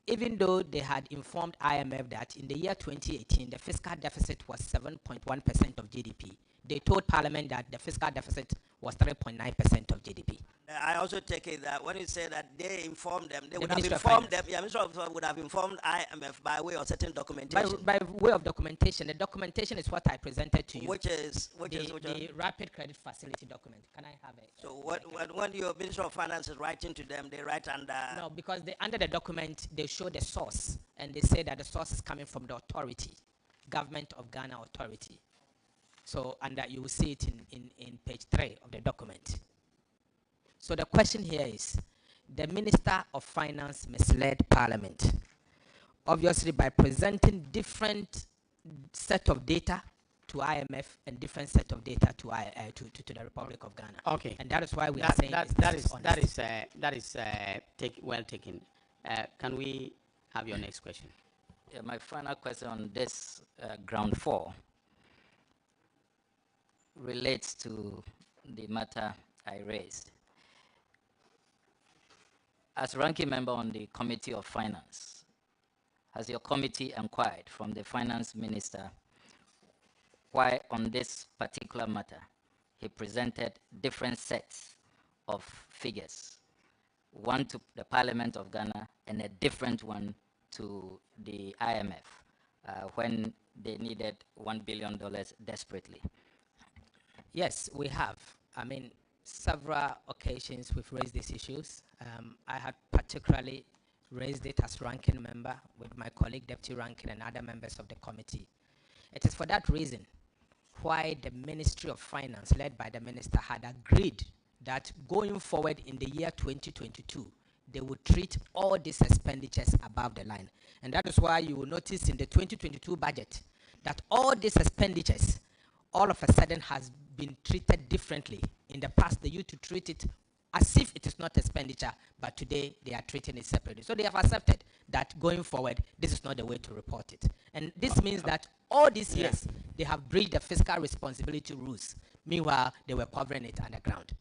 Even though they had informed IMF that in the year 2018, the fiscal deficit was 7.1% of GDP, they told Parliament that the fiscal deficit was 3.9% of GDP. I also take it that when you say that they informed them, they would have Ministry of informed them, Finance. Minister of Finance would have informed IMF by way of certain documentation. By way of documentation, the documentation is what I presented to you. Which is the rapid credit facility document. Can I have it? So when your Minister of Finance is writing to them, they write under... No, because under the document, they show the source, and they say that the source is coming from the authority, Government of Ghana Authority. So, and that you will see it in page 3 of the document. So the question here is, the Minister of Finance misled Parliament, obviously by presenting different set of data to IMF and different set of data to the Republic of Ghana. Okay. And that is why we are saying that is well taken. Can we have your next question? Yeah, my final question on this ground 4 relates to the matter I raised. As ranking member on the Committee of Finance, has your committee inquired from the Finance Minister why on this particular matter he presented different sets of figures, one to the Parliament of Ghana and a different one to the IMF when they needed $1 billion desperately? Yes, we have. I mean, several occasions we've raised these issues. I had particularly raised it as ranking member with my colleague, deputy ranking, and other members of the committee. It is for that reason why the Ministry of Finance, led by the minister, had agreed that going forward in the year 2022, they would treat all these expenditures above the line. And that is why you will notice in the 2022 budget that all these expenditures all of a sudden has been treated differently. In the past, they used to treat it as if it is not expenditure, but today they are treating it separately. So they have accepted that going forward, this is not the way to report it. And this means that all these years, they have breached the fiscal responsibility rules. Meanwhile, they were covering it underground.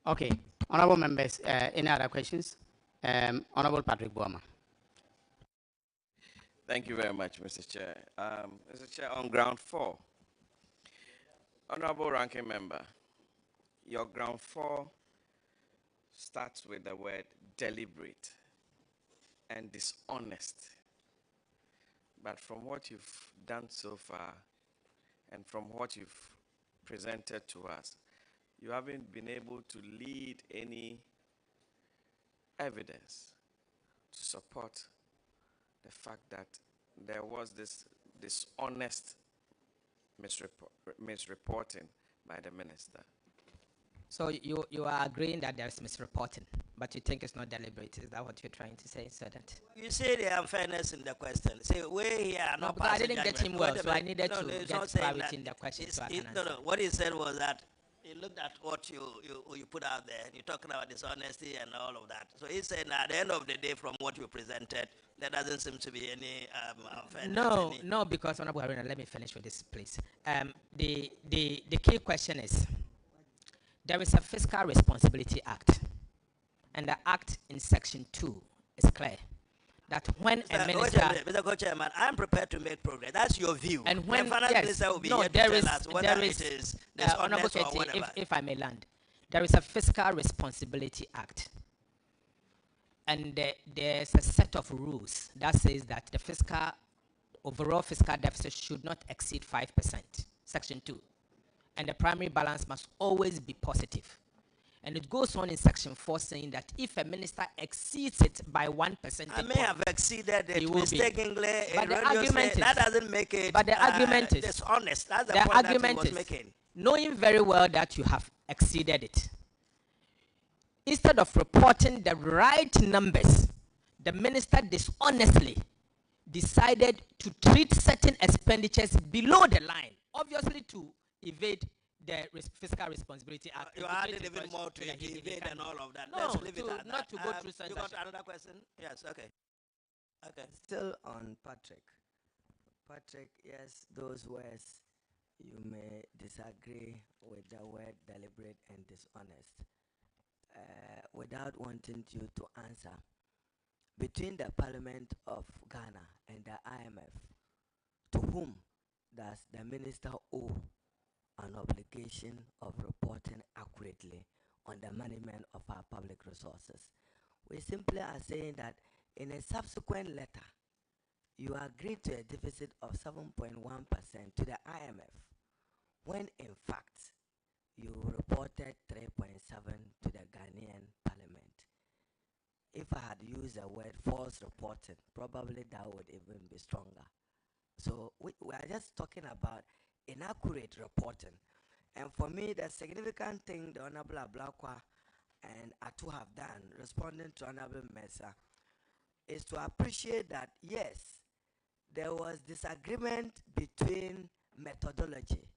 Okay. Honorable members, any other questions? Honorable Patrick Boama. Thank you very much, Mr. Chair. Mr. Chair, on ground 4, Honorable Ranking Member, your ground 4 starts with the word deliberate. and dishonest. But from what you've done so far and from what you've presented to us, you haven't been able to lead any evidence to support the fact that there was this dishonest misreporting by the minister. So you are agreeing that there is misreporting, but you think it's not deliberate. Is that what you're trying to say? So that you see the unfairness in the question. Say we here no, not but I didn't get him well, so I needed to it's get not saying clarity in the question. So I can no, answer. no. What he said was that he looked at what you put out there. You're talking about dishonesty and all of that. So he said at the end of the day, from what you presented, there doesn't seem to be any unfairness. No, because Honorable Haruna, let me finish with this, please. The key question is, there is a Fiscal Responsibility Act, and the Act in Section 2 is clear that when a minister... Mr. Co-Chairman, I'm prepared to make progress. That's your view. And when the finance minister will be here to tell us whether it is Honorable dishonest or whatever. if I may land, there is a Fiscal Responsibility Act, and there's a set of rules that says that the overall fiscal deficit should not exceed 5%, Section 2. And the primary balance must always be positive. And it goes on in Section 4 saying that if a minister exceeds it by 1%, I may have exceeded it mistakenly. But the argument is, that doesn't make it dishonest. That's the point argument that he was making. Knowing very well that you have exceeded it, instead of reporting the right numbers, the minister dishonestly decided to treat certain expenditures below the line, obviously to evade the Fiscal Responsibility Act. You added even more to it, evade and all of that. No, let's leave it at not that. to go through censorship. You got another question? Yes, okay. Okay. Still on Patrick. Patrick, yes, those words, you may disagree with the word deliberate and dishonest. Without wanting you to answer, between the Parliament of Ghana and the IMF, to whom does the minister owe an obligation of reporting accurately on the management of our public resources? We simply are saying that in a subsequent letter, you agreed to a deficit of 7.1% to the IMF, when in fact you reported 3.7 to the Ghanaian Parliament. If I had used the word false reporting, probably that would even be stronger. So we are just talking about inaccurate reporting. And for me, the significant thing the Honorable Ablakwa and Atu have done, responding to Honorable Mesa, is to appreciate that, yes, there was disagreement between methodology,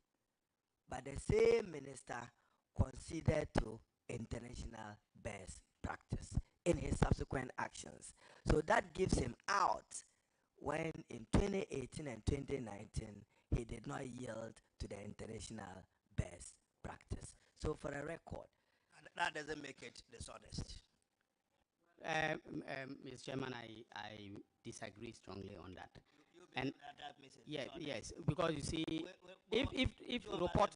but the same minister conceded to international best practice in his subsequent actions. So that gives him out when in 2018 and 2019, he did not yield to the international best practice. So for a record, that doesn't make it dishonest. Mr. Chairman, I disagree strongly on that. And yes, because you see, if report,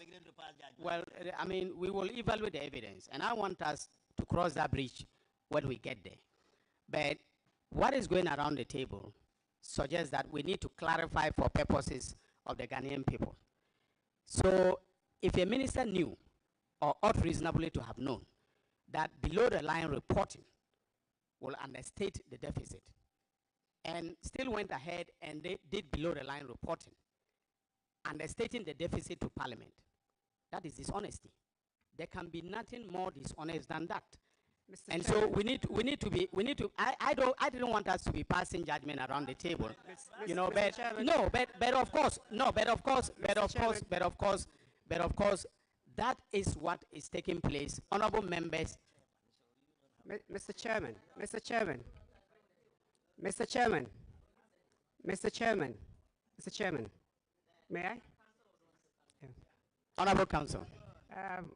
well, I mean, we will evaluate the evidence, and I want us to cross that bridge when we get there. But what is going around the table suggests that we need to clarify for purposes of the Ghanaian people. So if a minister knew or ought reasonably to have known that below the line reporting will understate the deficit and still went ahead and they did below the line reporting, understating the deficit to Parliament, that is dishonesty. There can be nothing more dishonest than that. Mr. And Chairman, so we need to I didn't want us to be passing judgment around the table, you know, but no, but of course that is what is taking place. Honorable members. Mr. Chairman, may I? Yeah. Honorable Counsel.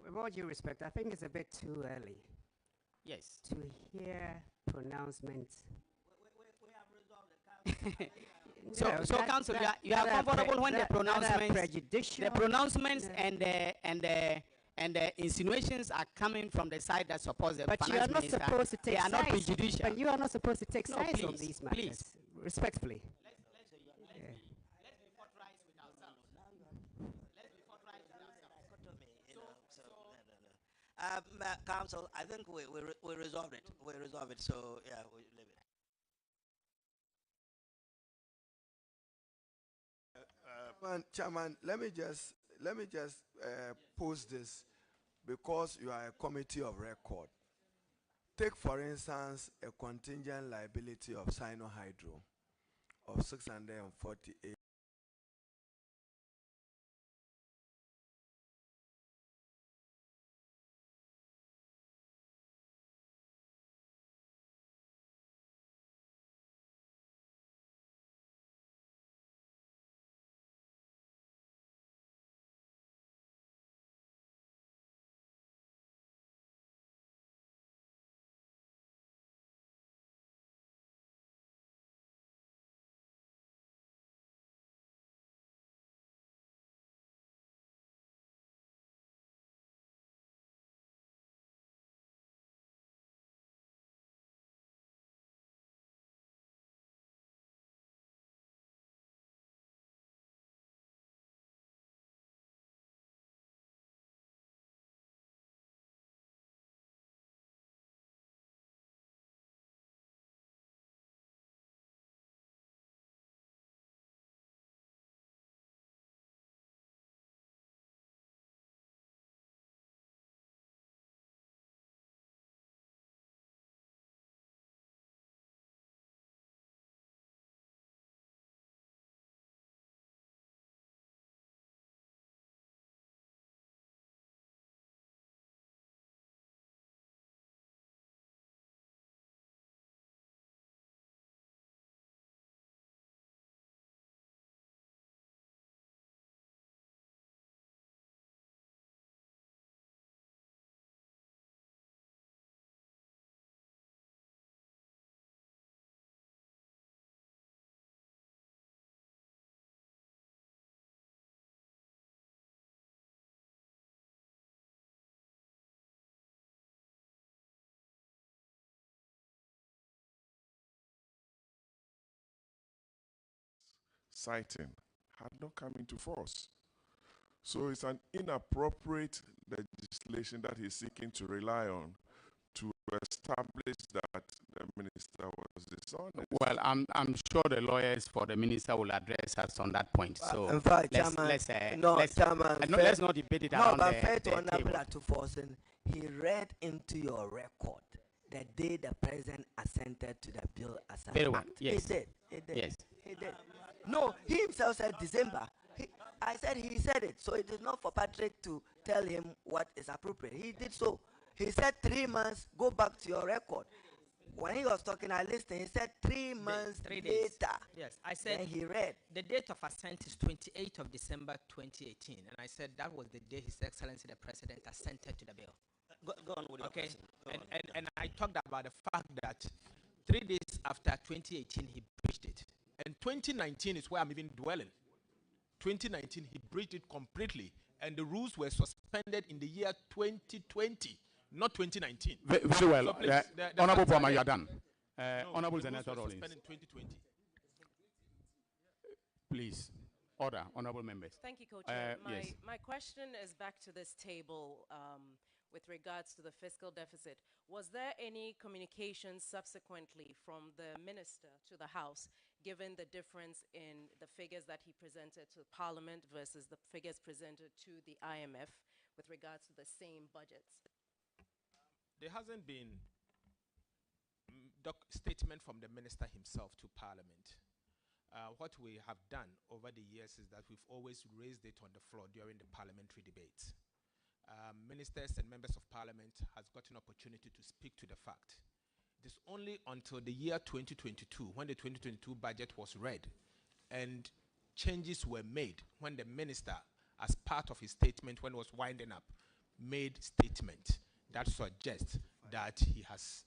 With all due respect, I think it's a bit too early. Yes. To hear pronouncements. So Counsel, you are comfortable when the pronouncements and and the insinuations are coming from the side that supports the But you are finance not minister. supposed to take They are sides. not prejudicial. But you are not supposed to take No, sides on please, these matters. please. Respectfully. Council, I think we resolved it. We resolved it. So yeah, we leave it. Chairman, let me just pose this because you are a committee of record. Take for instance a contingent liability of Sino-Hydro of 648. citing had not come into force. So it's an inappropriate legislation that he's seeking to rely on to establish that the minister was dishonest. Well, I'm sure the lawyers for the minister will address us on that point. So in fact, let's Chairman, let's not debate it around but the fair to Honorable table. Atuforsen, he read into your record the day the president assented to the bill as an Very well. act. Yes. He did. He did. Yes. He did. No, he himself said December. I said he said it. So it is not for Patrick to tell him what is appropriate. He did so. He said 3 months. Go back to your record. When he was talking, I listened. He said 3 months 3 days. later. Yes, I said then he read. The date of assent is 28th of December 2018, and I said that was the day His Excellency the President assented to the bill. Go on with your question. And I talked about the fact that 3 days after 2018 he breached it, and 2019 is where I'm even dwelling. 2019 he breached it completely, and the rules were suspended in the year 2020. Not 2019. Very well. So please, the Honorable facts are Poma, there. you are done. No, Honorable the rules Senator were Rollins. suspended in 2020. Please, order, honorable members. Thank you, Co-Chair. Yes. My question is back to this table with regards to the fiscal deficit. Was there any communication subsequently from the minister to the House, given the difference in the figures that he presented to Parliament versus the figures presented to the IMF with regards to the same budgets? There hasn't been statement from the minister himself to Parliament. What we have done over the years is that we've always raised it on the floor during the parliamentary debates. Ministers and members of Parliament has got an opportunity to speak to the fact. It is only until the year 2022, when the 2022 budget was read and changes were made, when the minister, as part of his statement when it was winding up, made statement that suggests that he has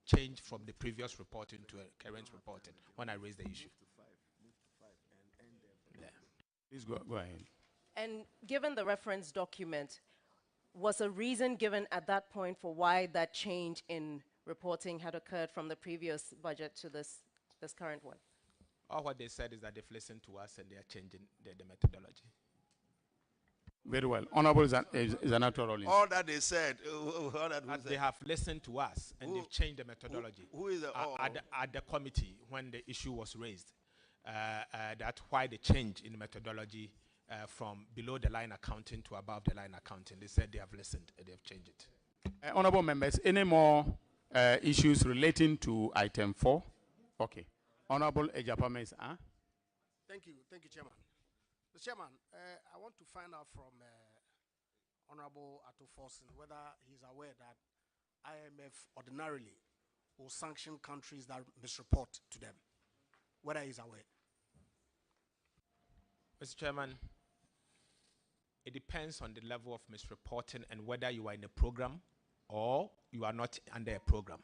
changed from the previous reporting to a current reporting when I raised the issue. Please go ahead. And given the reference document, was a reason given at that point for why that change in reporting had occurred from the previous budget to this current one? All what they said is that they've listened to us and they are changing the methodology. Very well. Honorable Senator Rollins. All that they said, they have listened to us and they've changed the methodology. Who is the at the committee when the issue was raised? That's why the change in methodology from below the line accounting to above the line accounting. They said they have listened and they have changed it. Honorable members, any more issues relating to item 4? Okay. Honorable Ejapames. Thank you, Chairman. Mr. Chairman, I want to find out from Honorable Atoforsen whether he's aware that IMF ordinarily will sanction countries that misreport to them. Whether he's aware. Mr. Chairman, it depends on the level of misreporting and whether you are in a program or you are not under a program.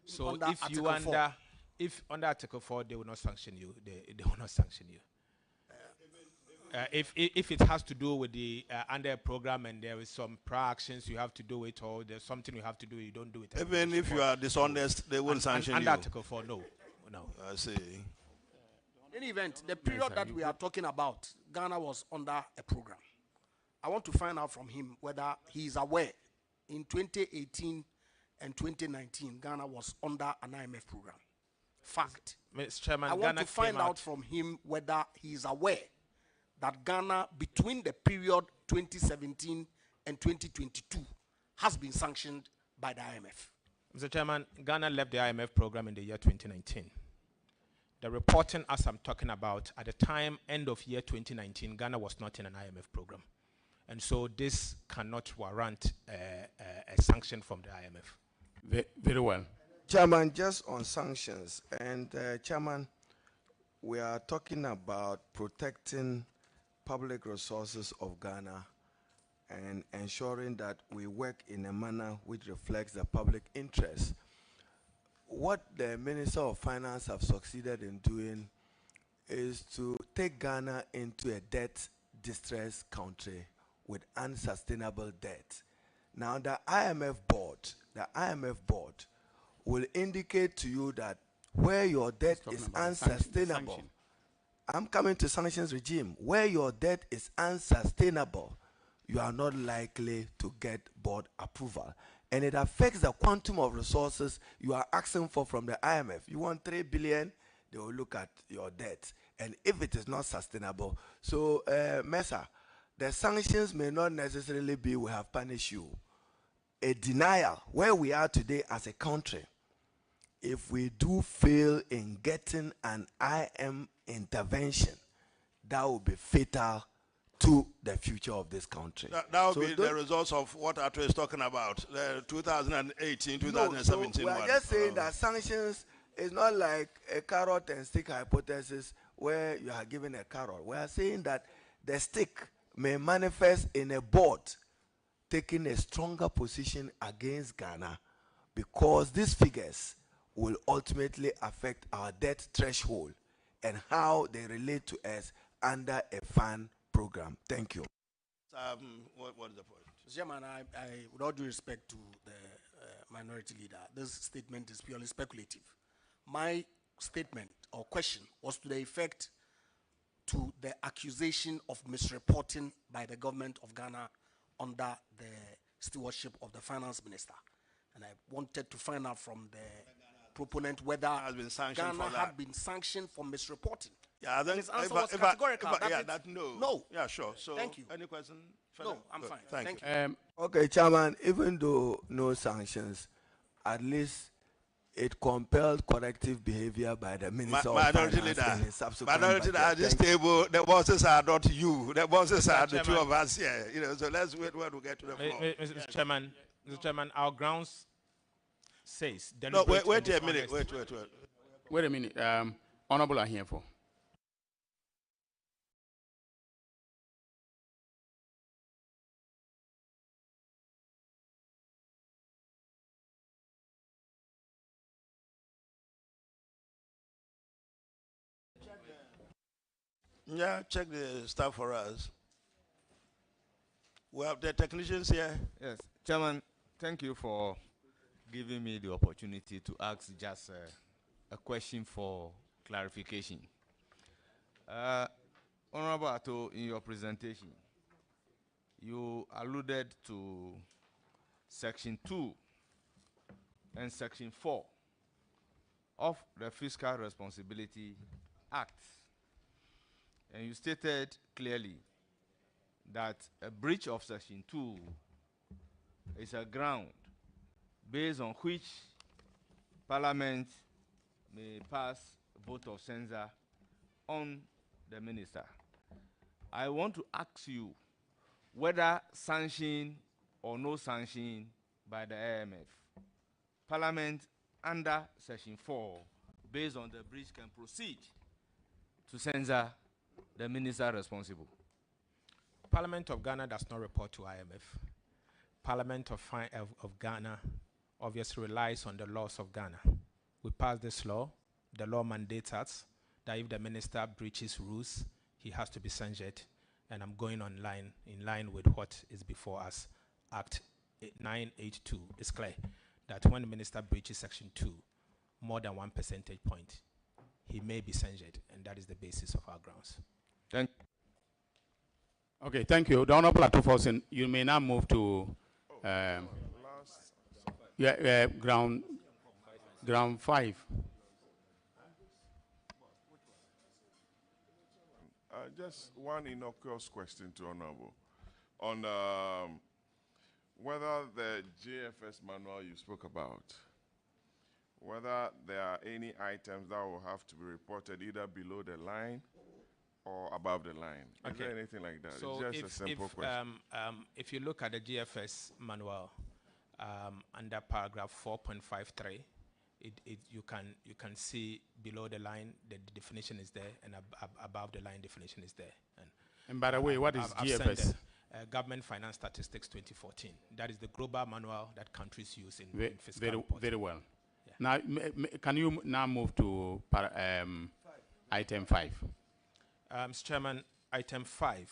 So Under if you Article under 4. If under Article 4, they will not sanction you. They will not sanction you. If it has to do with the under a program and there is some prior actions you have to do it, or there's something you have to do, you don't do it. Even if you are dishonest, they will sanction you. Under Article 4, no. I see. In any event, the period that we are talking about, Ghana was under a program. I want to find out from him whether he is aware in 2018 and 2019, Ghana was under an IMF program. Fact. Mr. Chairman, I want to find out from him whether he is aware that Ghana, between the period 2017 and 2022, has been sanctioned by the IMF. Mr. Chairman, Ghana left the IMF program in the year 2019. The reporting, as I'm talking about, at the time, end of year 2019, Ghana was not in an IMF program. And so this cannot warrant a sanction from the IMF. Very well. Chairman, just on sanctions, and Chairman, we are talking about protecting public resources of Ghana and ensuring that we work in a manner which reflects the public interest. What the Minister of Finance have succeeded in doing is to take Ghana into a debt distressed country with unsustainable debt. Now the IMF board will indicate to you that where your debt is unsustainable, I'm coming to sanctions regime, where your debt is unsustainable, you are not likely to get board approval. And it affects the quantum of resources you are asking for from the IMF. You want 3 billion, they will look at your debt. And if it is not sustainable, so Mesa, the sanctions may not necessarily be we have punished you. A denial, where we are today as a country, if we do fail in getting an IM intervention, that will be fatal to the future of this country. That will be the results of what Ato is talking about, the 2018, 2017 we are just saying that sanctions is not like a carrot and stick hypothesis where you are given a carrot. We are saying that the stick may manifest in a board taking a stronger position against Ghana, because these figures will ultimately affect our debt threshold and how they relate to us under a FAN program. Thank you. What is the point? Mr. Chairman, with all due respect to the minority leader, this statement is purely speculative. My statement or question was to the effect to the accusation of misreporting by the government of Ghana under the stewardship of the finance minister. And I wanted to find out from the proponent whether Ghana had been sanctioned for misreporting. Yeah, then his answer was categorical. No. Yeah, sure. So, thank you. Any question? No, I'm fine. Thank you. Okay, Chairman, even though no sanctions, at least it compelled corrective behavior by the Minister of Finance in his subsequent Minority leader, at this table, the bosses are not you. The bosses are the two of us here. You know, so let's wait when we get to the floor. Mr. Chairman, our grounds says. No, wait a minute. Wait a minute. Honorable are here for. Yeah, check the stuff for us. We have the technicians here. Yes, Chairman, thank you for giving me the opportunity to ask just a question for clarification. Honorable Ato, in your presentation, you alluded to Section 2 and Section 4 of the Fiscal Responsibility Act. And you stated clearly that a breach of Section 2 is a ground based on which Parliament may pass vote of censure on the minister. I want to ask you whether sanction or no sanction by the IMF, Parliament under Section 4, based on the breach, can proceed to censure the minister responsible. Parliament of Ghana does not report to IMF. Parliament of Ghana obviously relies on the laws of Ghana. We passed this law. The law mandates us that if the minister breaches rules, he has to be censured. And I'm going in line with what is before us. Act 982 is clear that when the minister breaches Section 2, more than 1 percentage point, he may be censured, and that is the basis of our grounds. Thank you. Okay, thank you. The Honorable Atufosin, you may now move to ground 5. Just one innocuous question to Honorable on whether the JFS manual you spoke about, whether there are any items that will have to be reported either below the line or above the line. Is there anything like that? So it's just a simple question. If you look at the GFS manual under paragraph 4.53, you can see below the line the definition is there, and above the line definition is there. And by the way, what is GFS? Government Finance Statistics 2014. That is the global manual that countries use in fiscal very, reporting. very well. Yeah. Now, can you now move to item 5? Mr. Chairman, item 5,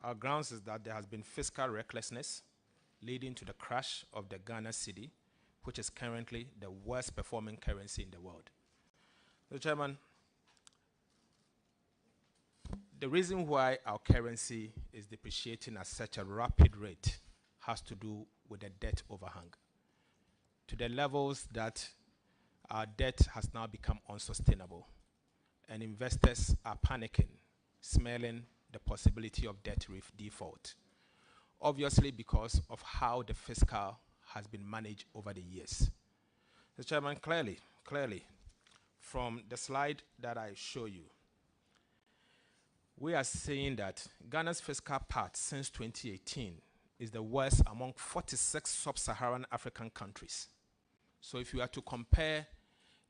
our grounds is that there has been fiscal recklessness leading to the crash of the Ghana cedi, which is currently the worst performing currency in the world. Mr. Chairman, the reason why our currency is depreciating at such a rapid rate has to do with the debt overhang, to the levels that our debt has now become unsustainable, and investors are panicking, smelling the possibility of debt default, obviously because of how the fiscal has been managed over the years. Mr. Chairman, clearly, from the slide that I show you, we are saying that Ghana's fiscal part since 2018 is the worst among 46 sub-Saharan African countries. So if you are to compare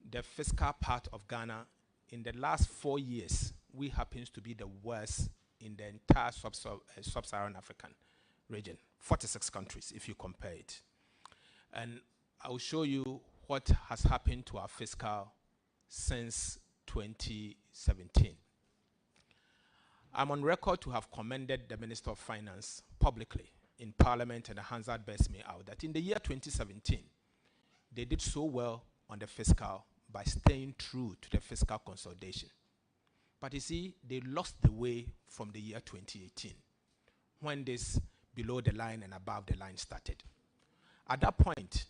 the fiscal part of Ghana in the last 4 years, we happens to be the worst in the entire sub-Saharan African region, 46 countries if you compare it. And I will show you what has happened to our fiscal since 2017. I'm on record to have commended the Minister of Finance publicly in Parliament, and Hansard bears me out that in the year 2017, they did so well on the fiscal by staying true to the fiscal consolidation. But you see, they lost the way from the year 2018, when this below the line and above the line started. At that point,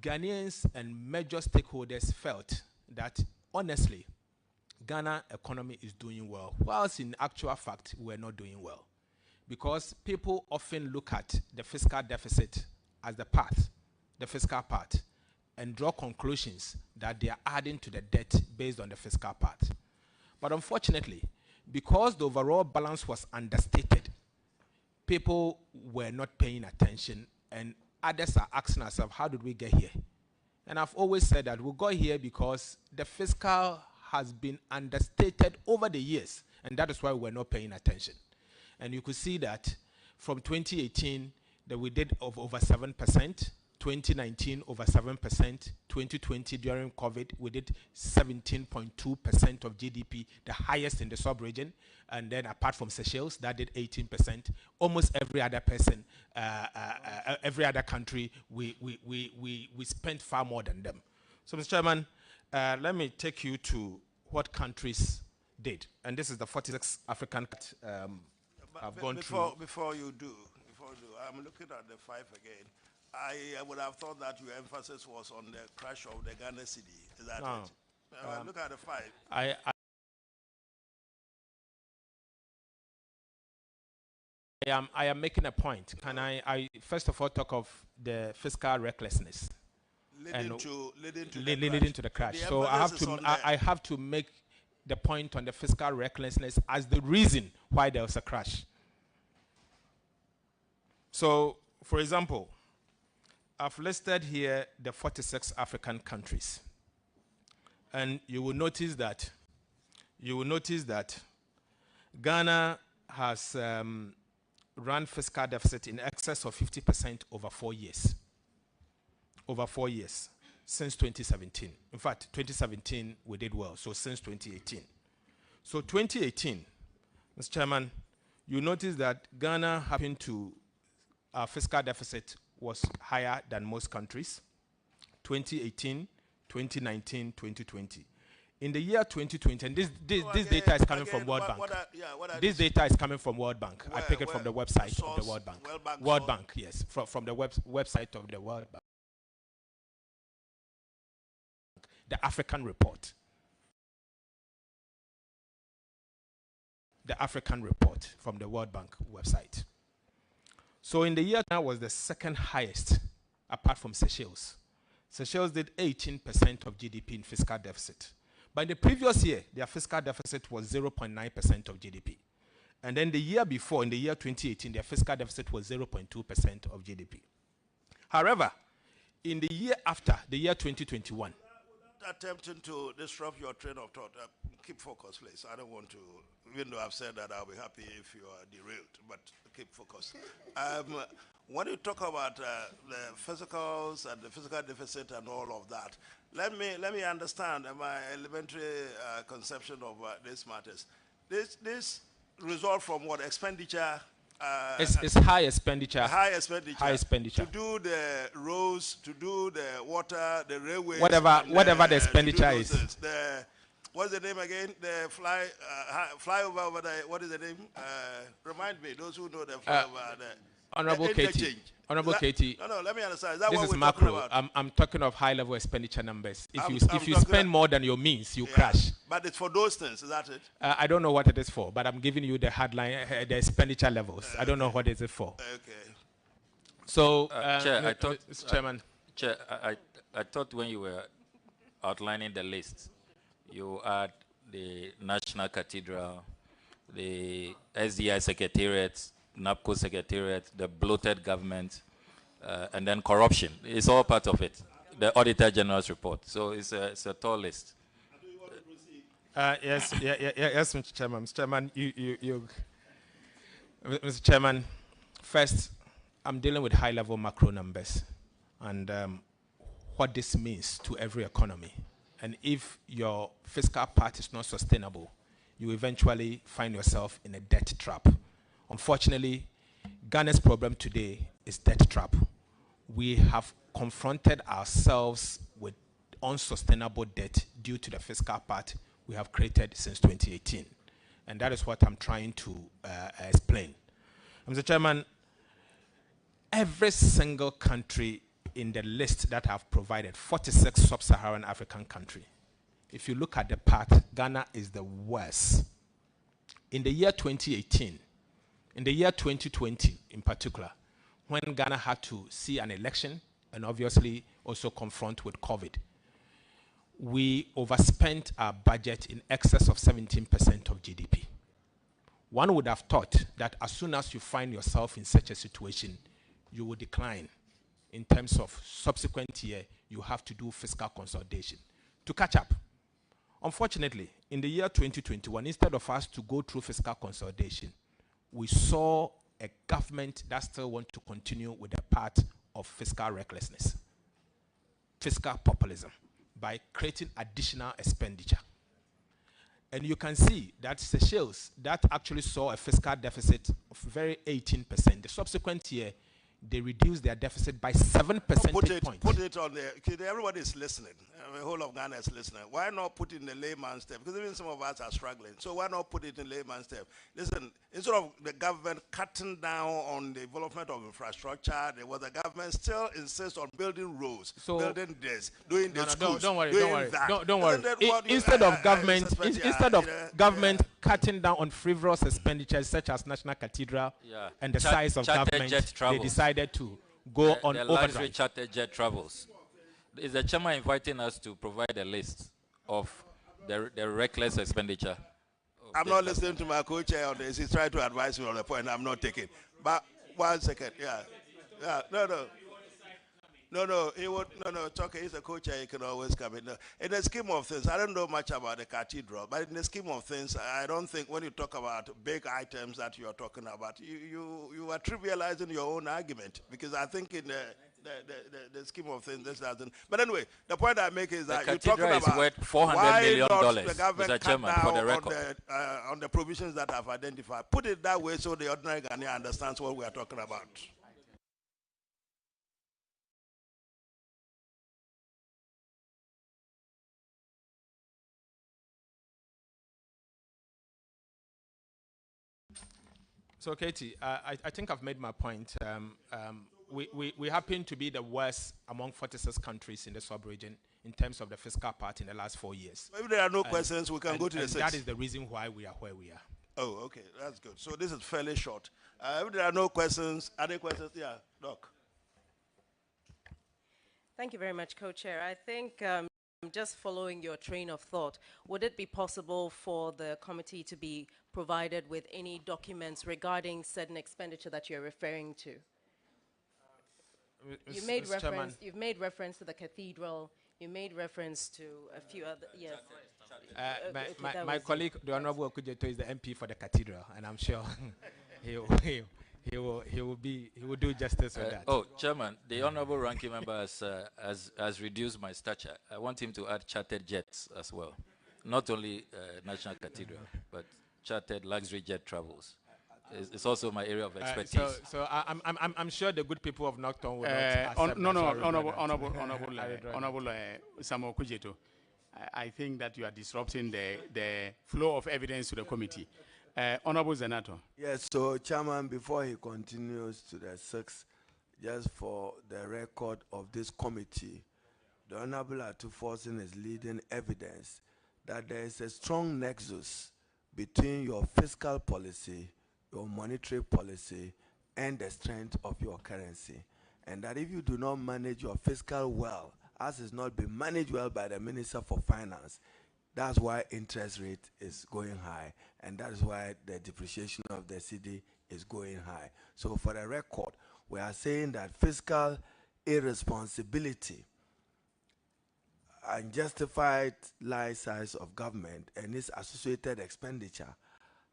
Ghanaians and major stakeholders felt that, honestly, Ghana economy is doing well, whilst in actual fact, we're not doing well. Because people often look at the fiscal deficit as the fiscal part, and draw conclusions that they are adding to the debt based on the fiscal part. But unfortunately, because the overall balance was understated, people were not paying attention, and others are asking ourselves, how did we get here? And I've always said that we got here because the fiscal has been understated over the years, and that is why we're not paying attention. And you could see that from 2018 that we did over 7%, 2019 over 7%, 2020 during COVID we did 17.2% of GDP, the highest in the sub-region, and then apart from Seychelles that did 18%. Almost every other person, every other country, we spent far more than them. So, Mr. Chairman, let me take you to what countries did, and this is the 46 African have gone through. Before you do, I'm looking at the 5 again. I would have thought that your emphasis was on the crash of the Ghana cedi. Is that it? Look at the 5. I am making a point. Can I first of all talk of the fiscal recklessness leading to the crash? So I have to make the point on the fiscal recklessness as the reason why there was a crash. So, for example, I've listed here the 46 African countries, and you will notice that Ghana has run fiscal deficit in excess of 50% over 4 years. Over 4 years, since 2017. In fact, 2017 we did well, so since 2018. So 2018, Mr. Chairman, you notice that Ghana happened to, our fiscal deficit was higher than most countries, 2018, 2019, 2020. In the year 2020, and this data is coming from World Bank. This data is coming from World Bank. I pick it from the website of the World Bank. World Bank, yes, from the website of the World Bank. The African report. The African report from the World Bank website. So in the year that was the second highest, apart from Seychelles. Seychelles did 18% of GDP in fiscal deficit. But in the previous year, their fiscal deficit was 0.9% of GDP. And then the year before, in the year 2018, their fiscal deficit was 0.2% of GDP. However, in the year after, the year 2021, attempting to disrupt your train of thought. Keep focus, please. I don't want to, even though I've said that, I'll be happy if you are derailed, but keep focus. When you talk about the physicals and the physical deficit and all of that, let me understand my elementary conception of these matters. This result from what? Expenditure? It's high expenditure. High expenditure. High expenditure. To do the roads, to do the water, the railways. Whatever the expenditure is. What's the name again? The flyover over there. What is the name? Remind me, those who know the flyover there. Honorable Katie. Honorable Katie. No, let me understand. Is that this what is we're macro. talking about? I'm talking of high-level expenditure numbers. If you spend more than your means, you crash. But it's for those things, is that it? I don't know what it is for, but I'm giving you the headline, the expenditure levels. I don't know what is it for. Okay. So, Chair, I thought, Chairman. Chair, I thought when you were outlining the list, you had the National Cathedral, the SDI Secretariat, NAPCO Secretariat, the bloated government, and then corruption. It's all part of it. The Auditor General's report. So it's a tall list. Yes, Mr. Chairman. Mr. Chairman, Mr. Chairman, first, I'm dealing with high-level macro numbers and what this means to every economy. And if your fiscal part is not sustainable, you eventually find yourself in a debt trap. Unfortunately, Ghana's problem today is debt trap. We have confronted ourselves with unsustainable debt due to the fiscal part we have created since 2018. And that is what I'm trying to explain. Mr. Chairman, every single country in the list that I've provided, 46 sub-Saharan African countries, if you look at the part, Ghana is the worst. In the year 2018, in the year 2020 in particular, when Ghana had to see an election and obviously also confront with COVID, we overspent our budget in excess of 17% of GDP. One would have thought that as soon as you find yourself in such a situation, you will decline. In terms of subsequent year, you have to do fiscal consolidation to catch up. Unfortunately, in the year 2021, instead of us to go through fiscal consolidation, we saw a government that still wants to continue with the part of fiscal recklessness, fiscal populism, by creating additional expenditure. And you can see that Seychelles, that actually saw a fiscal deficit of very 18%. The subsequent year, they reduced their deficit by 7 percentage points. Put it on there. Everybody is listening. The whole of Ghana is listening. Why not put it in the layman's term? Because even some of us are struggling. So why not put it in layman's term? Listen, instead of the government cutting down on the development of infrastructure, the government still insists on building roads, building this, doing this. Don't worry. Don't worry. Instead of government cutting down on frivolous expenditures such as National Cathedral and the size of government, they decided to go on the overdrive. luxury charter jet travels. Is the chairman inviting us to provide a list of the reckless expenditure? I'm not listening to my co-chair on this. He's trying to advise me on the point I'm not taking. But 1 second, No, it's okay. He's a co-chair. He can always come in. In the scheme of things, I don't know much about the cathedral, but in the scheme of things, I don't think when you talk about big items that you are talking about, you are trivializing your own argument, because I think in the scheme of things, this doesn't. But anyway, the point I make is that you're talking about is worth $400 million, Mr. Chairman, for the record. On the provisions that I've identified. Put it that way so the ordinary Ghanaian understands what we are talking about. So, Katie, I think I've made my point. We happen to be the worst among 46 countries in the sub-region in terms of the fiscal part in the last 4 years. If there are no questions, we can go to the 6. That is the reason why we are where we are. Oh, okay, that's good. So this is fairly short. If there are no questions, are there questions? Yeah, Doc. Thank you very much, Co-Chair. I think just following your train of thought, would it be possible for the committee to be provided with any documents regarding certain expenditure that you're referring to? You've made reference to the cathedral. You made reference to a few other, yes. My colleague, the Honorable Okujeto, is the MP for the cathedral, and I'm sure he will do justice on that. Oh, Chairman, the Honorable Ranking Member has reduced my stature. I want him to add chartered jets as well. Not only National Cathedral, but chartered luxury jet travels. It's also my area of expertise. So I'm sure the good people of Nocturne will not accept. Honorable Samuel Kujeto, I think that you are disrupting the flow of evidence to the committee. Honorable Zenato. Yes, so Chairman, before he continues to the 6, just for the record of this committee, the Honorable Atuforsen is leading evidence that there is a strong nexus between your fiscal policy, your monetary policy, and the strength of your currency. And that if you do not manage your fiscal well, as is not been managed well by the Minister for Finance, that's why interest rate is going high, and that is why the depreciation of the cedi is going high. So for the record, we are saying that fiscal irresponsibility, unjustified license of government and its associated expenditure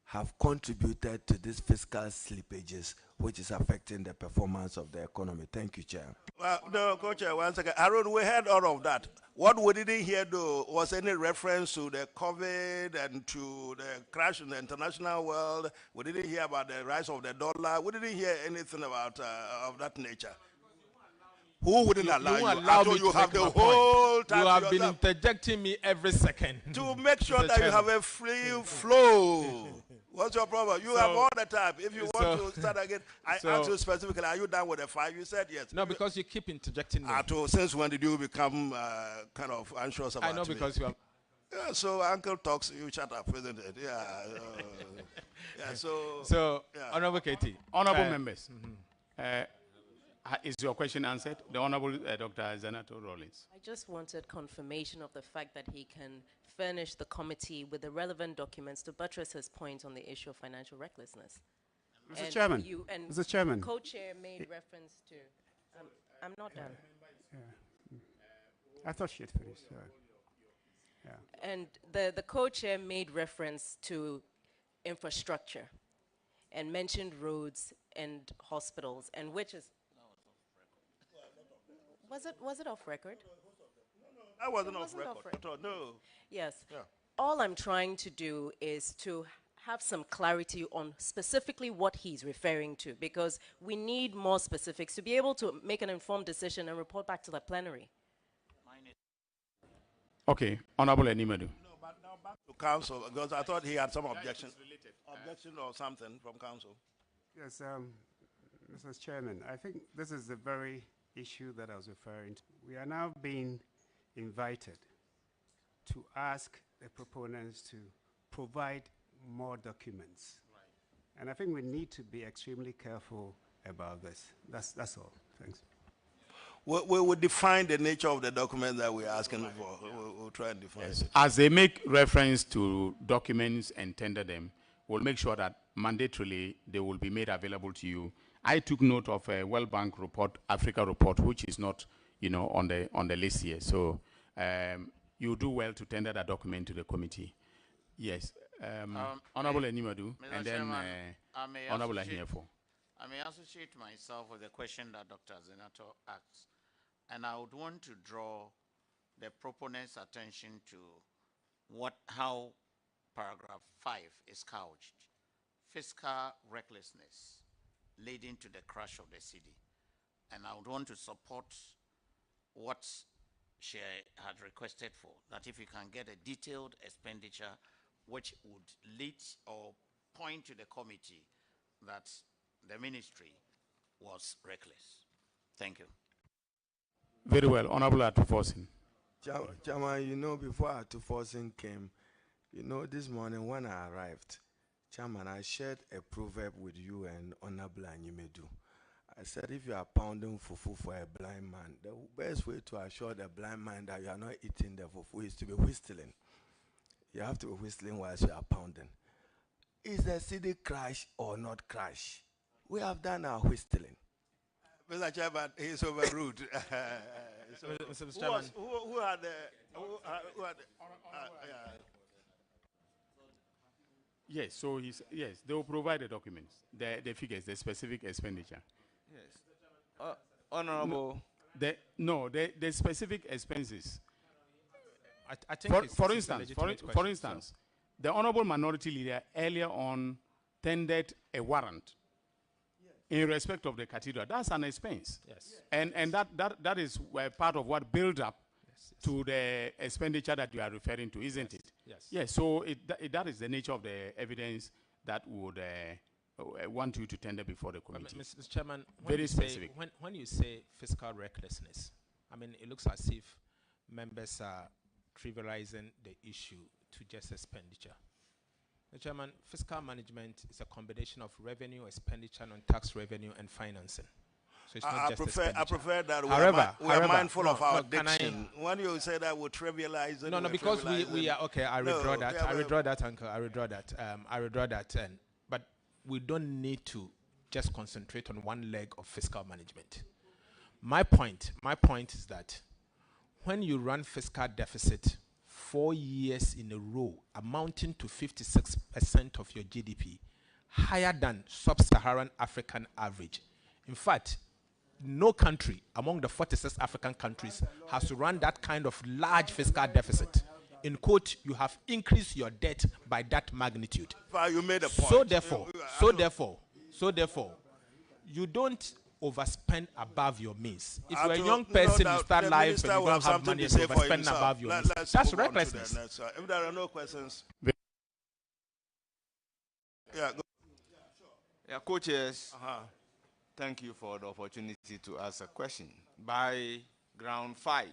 have contributed to these fiscal slippages, which is affecting the performance of the economy. Thank you, Chair. Well, no, Co-Chair, 1 second. Aaron, we heard all of that. What we didn't hear, though, was any reference to the COVID and to the crash in the international world. We didn't hear about the rise of the dollar. We didn't hear anything about of that nature. Who wouldn't allow you? You have the whole time. You have been interjecting me every second. To make sure that you have a free flow. What's your problem? You have all the time. If you want to start again, I asked you specifically, are you done with the 5? You said yes. No, because you keep interjecting me. Since when did you become kind of anxious about it? I know because you are. Yeah, so Uncle talks, you shut up, isn't it? Yeah. Honorable Katie. Honorable members. Is your question answered? The Honorable Dr. Zenato Rollins. I just wanted confirmation of the fact that he can furnish the committee with the relevant documents to buttress his point on the issue of financial recklessness. Mr. Chairman. Mr. Chairman. Co-chair made reference to. I'm not done. I thought she had finished. And the co-chair made reference to infrastructure and mentioned roads and hospitals, and which is. Was it off record? I wasn't It off wasn't record off record. at all. No. Yes. Yeah. All I'm trying to do is to have some clarity on specifically what he's referring to, because we need more specifics to be able to make an informed decision and report back to the plenary. Okay, Honorable Enimadu. No, but now back to council, because I thought he had some objection or something from council. Yes, Mr. Chairman, I think this is the very issue that I was referring to. We are now being invited to ask the proponents to provide more documents. Right. And I think we need to be extremely careful about this. That's all. Thanks. We will define the nature of the document that we're asking for. We'll try and define it. As they make reference to documents and tender them, we'll make sure that mandatorily they will be made available to you. I took note of a World Bank report, Africa report, which is not, on the list here. So you do well to tender that document to the committee. Yes, Honorable Enimadu, and then Honorable Ahiafo. I may associate myself with the question that Dr. Zenato asked, and I would want to draw the proponent's attention to how paragraph 5 is couched. Fiscal recklessness leading to the crash of the city. And I would want to support what she had requested for, that if you can get a detailed expenditure which would lead or point to the committee that the ministry was reckless. Thank you. Very well. Honorable Atufosin. Chairman, before Atufosin came, this morning when I arrived, Chairman, I shared a proverb with you and Honorable Anyimedu. I said, if you are pounding fufu for a blind man, the best way to assure the blind man that you are not eating the fufu is to be whistling. You have to be whistling whilst you are pounding. Is the city crash or not crash? We have done our whistling. Mr. Chairman, he's overruled. Mr. Chairman. Who had the... Yes, so yes, they will provide the documents, the figures, the specific expenditure. Yes. Honorable. The specific expenses. I think for instance, the Honorable Minority Leader earlier on tendered a warrant in respect of the cathedral. That's an expense. Yes. And that is part of what build up to the expenditure that you are referring to, isn't it? Yes. Yes, so that is the nature of the evidence that would want you to tender before the committee. Mr. Chairman, very specific. When you say fiscal recklessness, it looks as if members are trivializing the issue to just expenditure. Mr. Chairman, fiscal management is a combination of revenue, expenditure on tax revenue, and financing. So it's not just expenditure. I prefer that we are mindful of our diction. When you say that we're trivializing... No, because we are... Okay, I withdraw that. I withdraw that, Uncle. I withdraw that. I withdraw that. But we don't need to just concentrate on one leg of fiscal management. My point is that when you run fiscal deficit 4 years in a row, amounting to 56% of your GDP, higher than sub-Saharan African average. In fact, no country among the 46 African countries has to run that kind of large fiscal deficit. In quote, you have increased your debt by that magnitude. You made a point. So therefore, you don't overspend above your means. If you're a young person, you start life and you don't have money to overspend above your means. That's recklessness. If there are no questions. Yeah, co-chairs. Thank you for the opportunity to ask a question. By ground 5,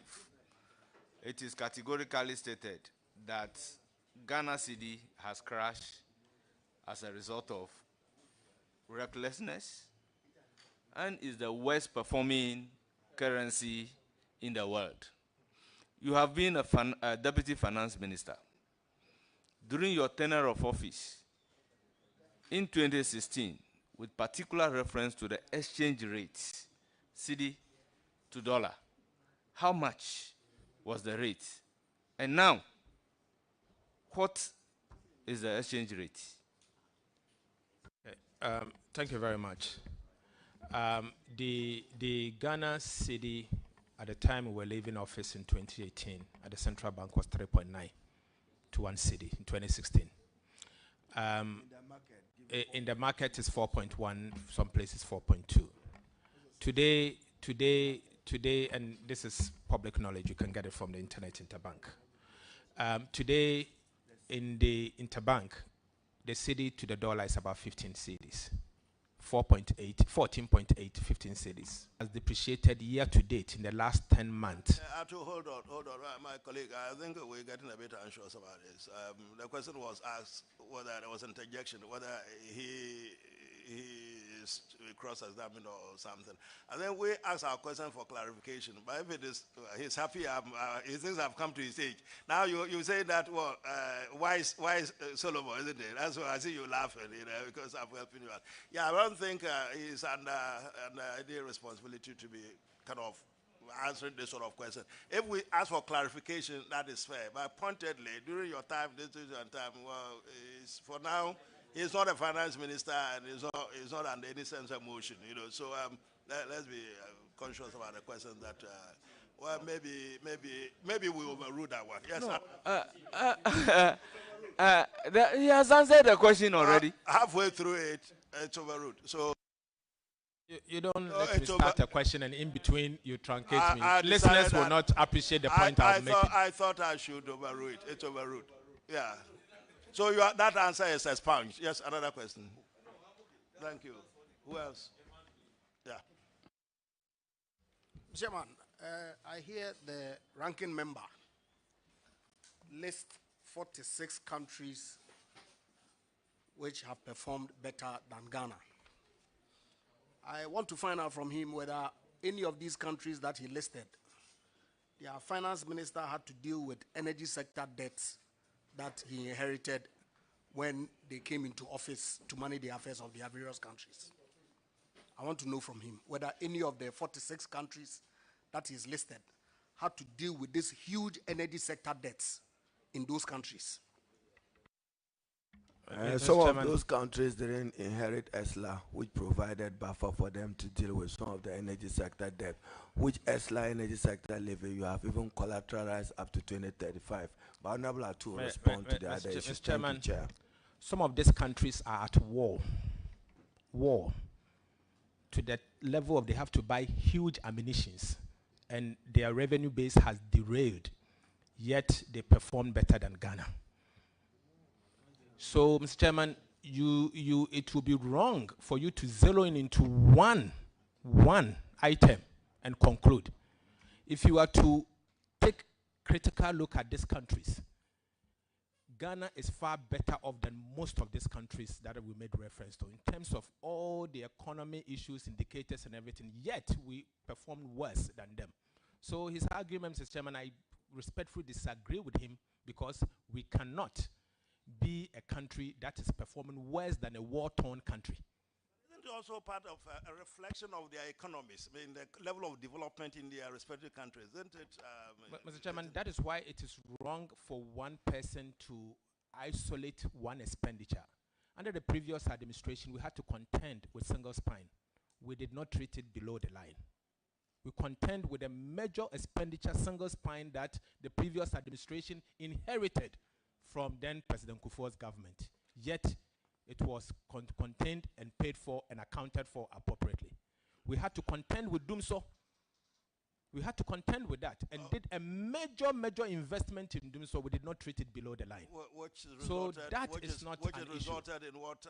it is categorically stated that Ghana cedi has crashed as a result of recklessness and is the worst performing currency in the world. You have been a deputy finance minister. During your tenure of office in 2016, with particular reference to the exchange rates, cedi to dollar, how much was the rate? And now, what is the exchange rate? Thank you very much. The Ghana cedi At the time we were leaving office in 2018, at the central bank was 3.9 to 1 cedi in 2016. In the market is 4.1, some places 4.2. Today, and this is public knowledge, you can get it from the internet interbank. Today, in the interbank, the cedi to the dollar is about 15 cedis. 14.8, 15 cedis. Has depreciated year to date in the last 10 months. Hold on. My colleague, I think we're getting a bit anxious about this. The question was asked whether there was interjection, whether he is cross-examined or something. And then we asked our question for clarification. But if it is, he's happy, he thinks I've come to his age. Now you say that, well, why is Solomon, isn't it? That's why I see you laughing, because I'm helping you out. Yeah, I don't think he's under any responsibility to be kind of answering this sort of question. If we ask for clarification, that is fair. But pointedly, during your time, well, for now, he's not a finance minister and he's not under any sense of motion, So let's be conscious about the question that, well, maybe we overrule that one. Yes. No, he has answered the question already. Halfway through it, it's overruled. So you don't let me start a question and in between you truncate me. Listeners will not appreciate the point I'm making. I thought I should overrule it. It's overruled. Yeah. So that answer is expunged. Yes, another question. Thank you. Who else? Yeah. Chairman, I hear the ranking member list 46 countries which have performed better than Ghana. I want to find out from him whether any of these countries that he listed, their finance minister had to deal with energy sector debts that he inherited when they came into office to manage the affairs of their various countries. I want to know from him whether any of the 46 countries that he's listed had to deal with these huge energy sector debts in those countries. Some of those countries didn't inherit ESLA, which provided buffer for them to deal with some of the energy sector debt, which ESLA energy sector level you have even collateralized up to 2035. But Honorable to respond to the other issues. Chairman, some of these countries are at war to the level of they have to buy huge ammunitions, and their revenue base has derailed, yet they perform better than Ghana. So, Mr. Chairman, it would be wrong for you to zero in into one item and conclude. If you are to take critical look at these countries, Ghana is far better off than most of these countries that we made reference to in terms of all the economy issues, indicators and everything, yet we performed worse than them. So his argument, Mr. Chairman, I respectfully disagree with him, because we cannot be a country that is performing worse than a war-torn country. Isn't it also part of a reflection of their economies? I mean, the level of development in their respective countries, isn't it? But, Mr. Chairman, that is why it is wrong for one person to isolate one expenditure. Under the previous administration, we had to contend with single spine. We did not treat it below the line. We contend with a major expenditure, single spine, that the previous administration inherited from then President Kufuor's government. Yet, it was contained and paid for and accounted for appropriately. We had to contend with Dumso. We had to contend with that and did a major investment in Dumso. We did not treat it below the line. So that is not an issue. In what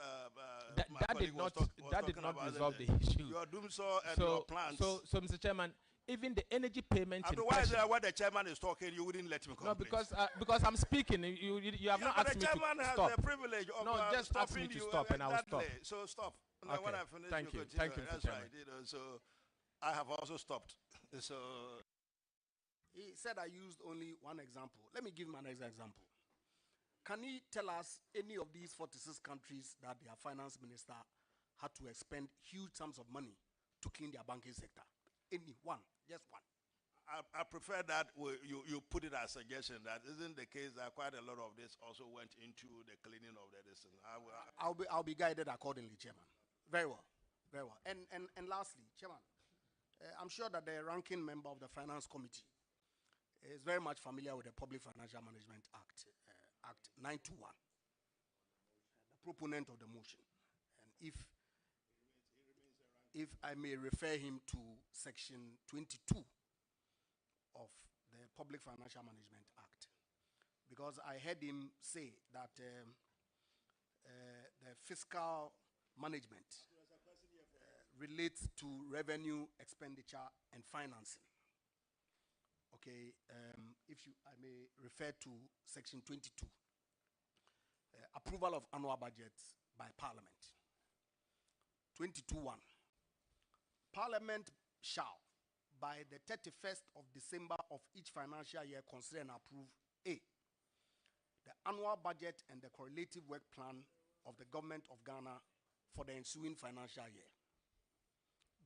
that did not resolve the issue. Your Dumso and your plans. So, Mr. Chairman, even the energy payment. Otherwise, when the chairman is talking, you wouldn't let me complete. No, because I'm speaking. You have not asked me to stop. The chairman has the privilege of just ask me to stop and I will stop. So stop. Okay. When I finish, Thank you. Continue. Thank you, That's right. So I have also stopped. So he said I used only one example. Let me give him an example. Can he tell us any of these 46 countries that their finance minister had to expend huge sums of money to clean their banking sector? Any one, just one. I prefer that you put it as a suggestion. That isn't the case. That quite a lot of this also went into the cleaning of the distance. I'll be guided accordingly, Chairman. Very well, very well. And lastly, Chairman, I'm sure that the ranking member of the Finance Committee is very much familiar with the Public Financial Management Act, Act 921, the proponent of the motion. And if I may refer him to section 22 of the Public Financial Management Act, because I heard him say that the fiscal management relates to revenue, expenditure, and financing. Okay, I may refer to section 22, approval of annual budgets by Parliament. 22.1, Parliament shall, by the 31st of December of each financial year, consider and approve A, the annual budget and the correlative work plan of the government of Ghana for the ensuing financial year.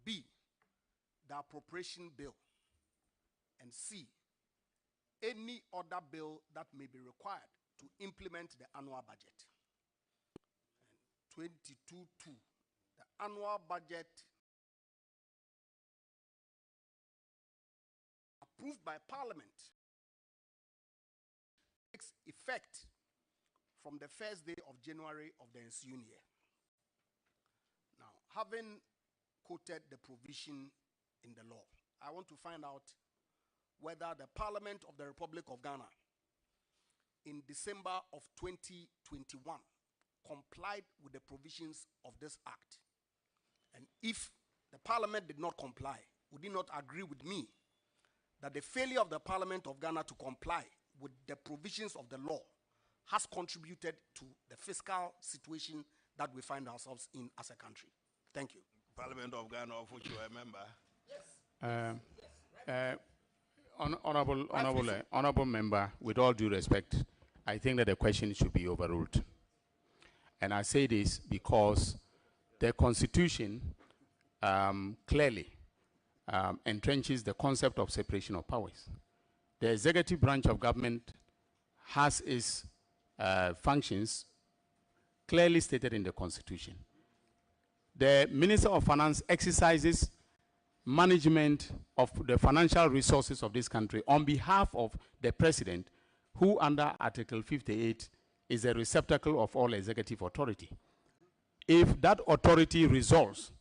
B, the appropriation bill. And C, any other bill that may be required to implement the annual budget. 22.2, the annual budget approved by Parliament takes effect from the first day of January of the ensuing year. Now, having quoted the provision in the law, I want to find out whether the Parliament of the Republic of Ghana in December of 2021 complied with the provisions of this act. And if the Parliament did not comply, would it not agree with me that the failure of the Parliament of Ghana to comply with the provisions of the law has contributed to the fiscal situation that we find ourselves in as a country? Thank you. Parliament of Ghana, of which you are a member. Yes. Honorable member, with all due respect, I think that the question should be overruled. And I say this because the Constitution clearly entrenches the concept of separation of powers. The executive branch of government has its functions clearly stated in the Constitution. The Minister of Finance exercises management of the financial resources of this country on behalf of the President, who under Article 58 is a receptacle of all executive authority. If that authority resolves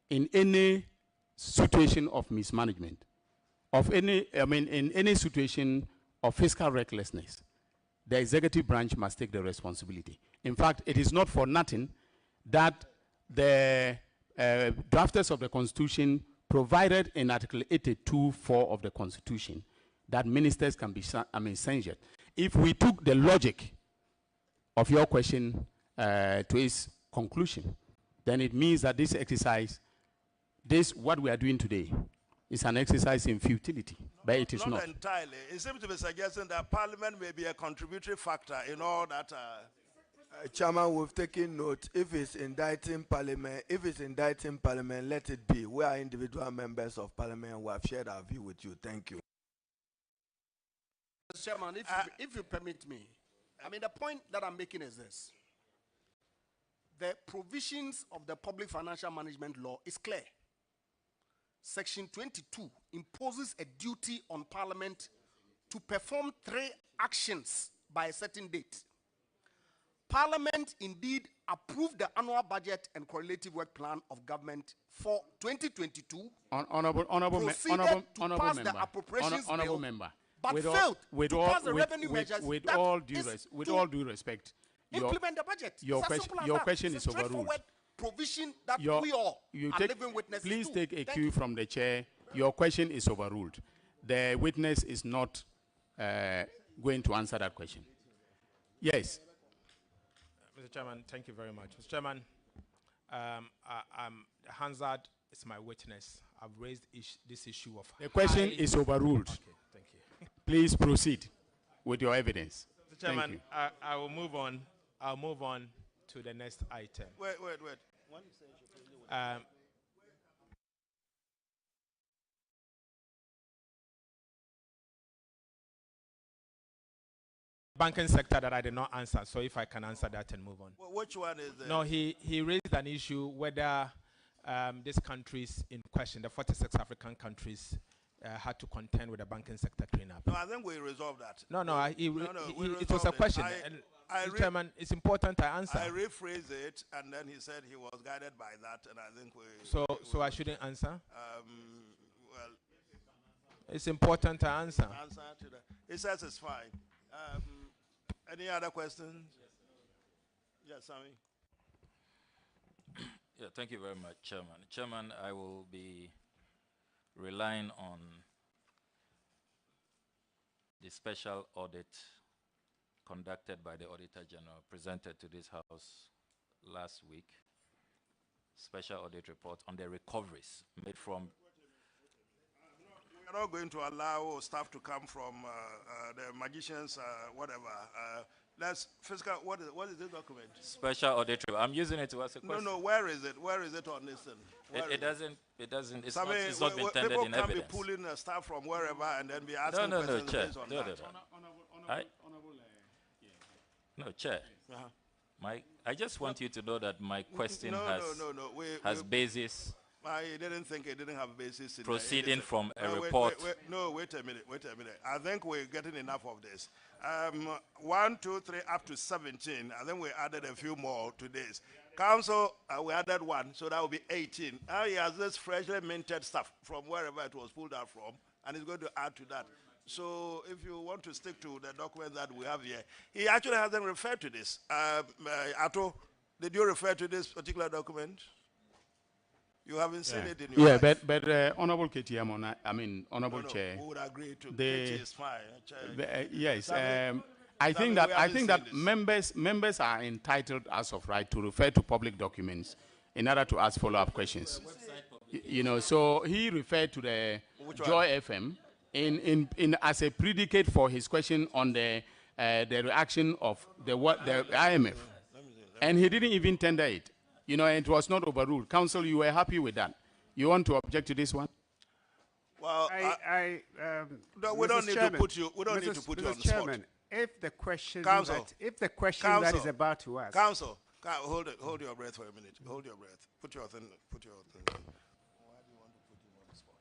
in any situation of mismanagement, in any situation of fiscal recklessness, the executive branch must take the responsibility. In fact, it is not for nothing that the drafters of the Constitution provided in Article 82(4) of the Constitution that ministers can be censured. If we took the logic of your question to its conclusion, then it means that this exercise, what we are doing today, is an exercise in futility, but it is not. Not entirely. It seems to be suggesting that Parliament may be a contributory factor in all that. Chairman, we've taken note. If it's indicting Parliament, let it be. We are individual members of Parliament who have shared our view with you. Thank you. Mr. Chairman, if you permit me, the point that I'm making is this. The provisions of the Public Financial Management Law is clear. Section 22 imposes a duty on Parliament to perform 3 actions by a certain date. Parliament indeed approved the annual budget and correlative work plan of government for 2022. Honorable member, the appropriations bill, member, but failed to pass the revenue measures. With all due respect, implement the budget. Your question is overruled. Provision that we all are living witnesses Please to. take a cue from the chair. Your question is overruled. The witness is not going to answer that question. Yes. Mr. Chairman, thank you very much. Mr. Chairman, Hansard is my witness. I've raised this issue of... The question is overruled. Okay, thank you. Please proceed with your evidence. Mr. Chairman, I will move on. I'll move on to the next item. Wait. Banking sector that I did not answer, so if I can answer that and move on. Which one is it? No, he raised an issue whether these countries in question, the 46 African countries, had to contend with the banking sector cleanup. No, I think we resolved that. No, We it was a question. Mr. Chairman, it's important I answer. I rephrased it, and then he said he was guided by that, and I think we... So I shouldn't answer? Well... It's important I answer. Answer to that. He says it's fine. Any other questions? Yes, Sammy. Yeah, thank you very much, Chairman. Chairman, I will be relying on the special audit conducted by the Auditor General, presented to this House last week. Special audit report on the recoveries made from... We're not going to allow staff to come from the magicians, whatever. That's fiscal. What is this document? Special audit report. I'm using it to ask a question. No, where is it? Where is it on this thing? It's not been tendered in evidence. People can be pulling staff from wherever and then be asking questions based on that. No, Chair. I just want you to know that my question has basis. I didn't think it didn't have a basis. Proceeding from a report. Wait a minute. I think we're getting enough of this. 1, 2, 3, up to 17. I think we added a few more to this. Council, we added 1, so that will be 18. Now he has this freshly minted stuff from wherever it was pulled out from, and he's going to add to that. So if you want to stick to the document that we have here, he actually hasn't referred to this. Ato, did you refer to this particular document? You haven't seen it in your life. but Honorable KTM, Honorable Chair. We would agree to KT is fine. Yes, I think that members are entitled as of right to refer to public documents in order to ask follow-up questions. So he referred to the Joy FM in as a predicate for his question on the reaction of the IMF, and he didn't even tender it. It was not overruled. Council, you were happy with that. You want to object to this one? Well, we don't need to put you. We don't need to put you on the spot. If the question that is about to ask, Council, hold your breath for a minute. Hold your breath. Put your thing. Why do you want to put him on the spot?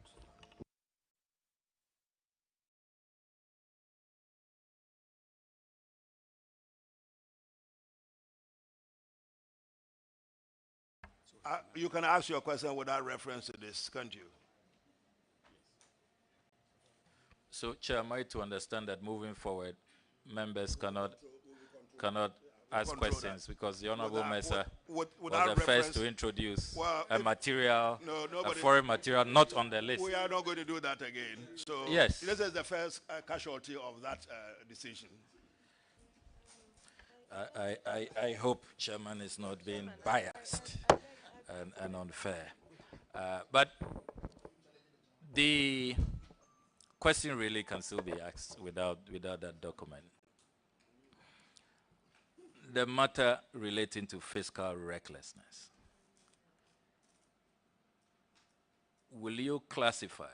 You can ask your question without reference to this, can't you? So, Chair, am I to understand that moving forward, members cannot ask questions because the Honorable Mesa was the first to introduce a foreign material not on the list. We are not going to do that again. So yes, this is the first casualty of that decision. I hope Chairman is not being biased and unfair. But the question really can still be asked without that document. The matter relating to fiscal recklessness. Will you classify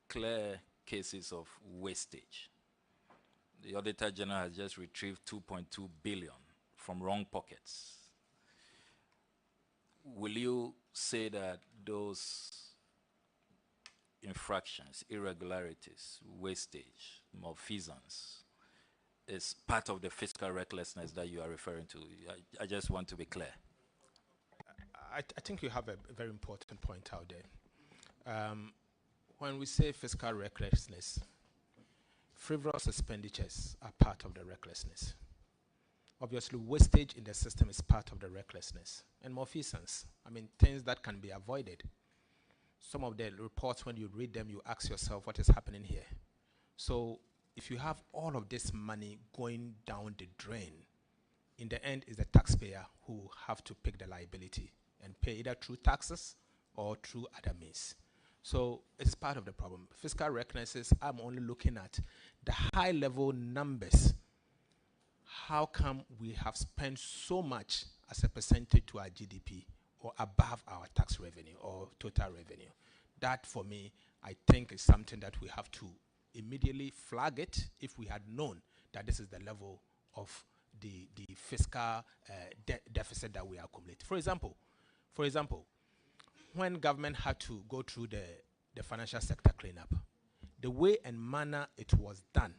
clear cases of wastage? The Auditor General has just retrieved 2.2 billion from wrong pockets. Will you say that those infractions, irregularities, wastage, malfeasance is part of the fiscal recklessness that you are referring to? I just want to be clear. I think you have a very important point out there. When we say fiscal recklessness, frivolous expenditures are part of the recklessness. Obviously, wastage in the system is part of the recklessness. And malfeasance, things that can be avoided. Some of the reports, when you read them, you ask yourself, what is happening here? So if you have all of this money going down the drain, in the end, it's the taxpayer who have to pick the liability and pay either through taxes or through other means. So it's part of the problem. Fiscal recklessness, I'm only looking at the high-level numbers. How come we have spent so much as a percentage to our GDP or above our tax revenue or total revenue? That, for me, I think is something that we have to immediately flag it if we had known that this is the level of the fiscal deficit that we accumulate. For example, when government had to go through the financial sector cleanup, the way and manner it was done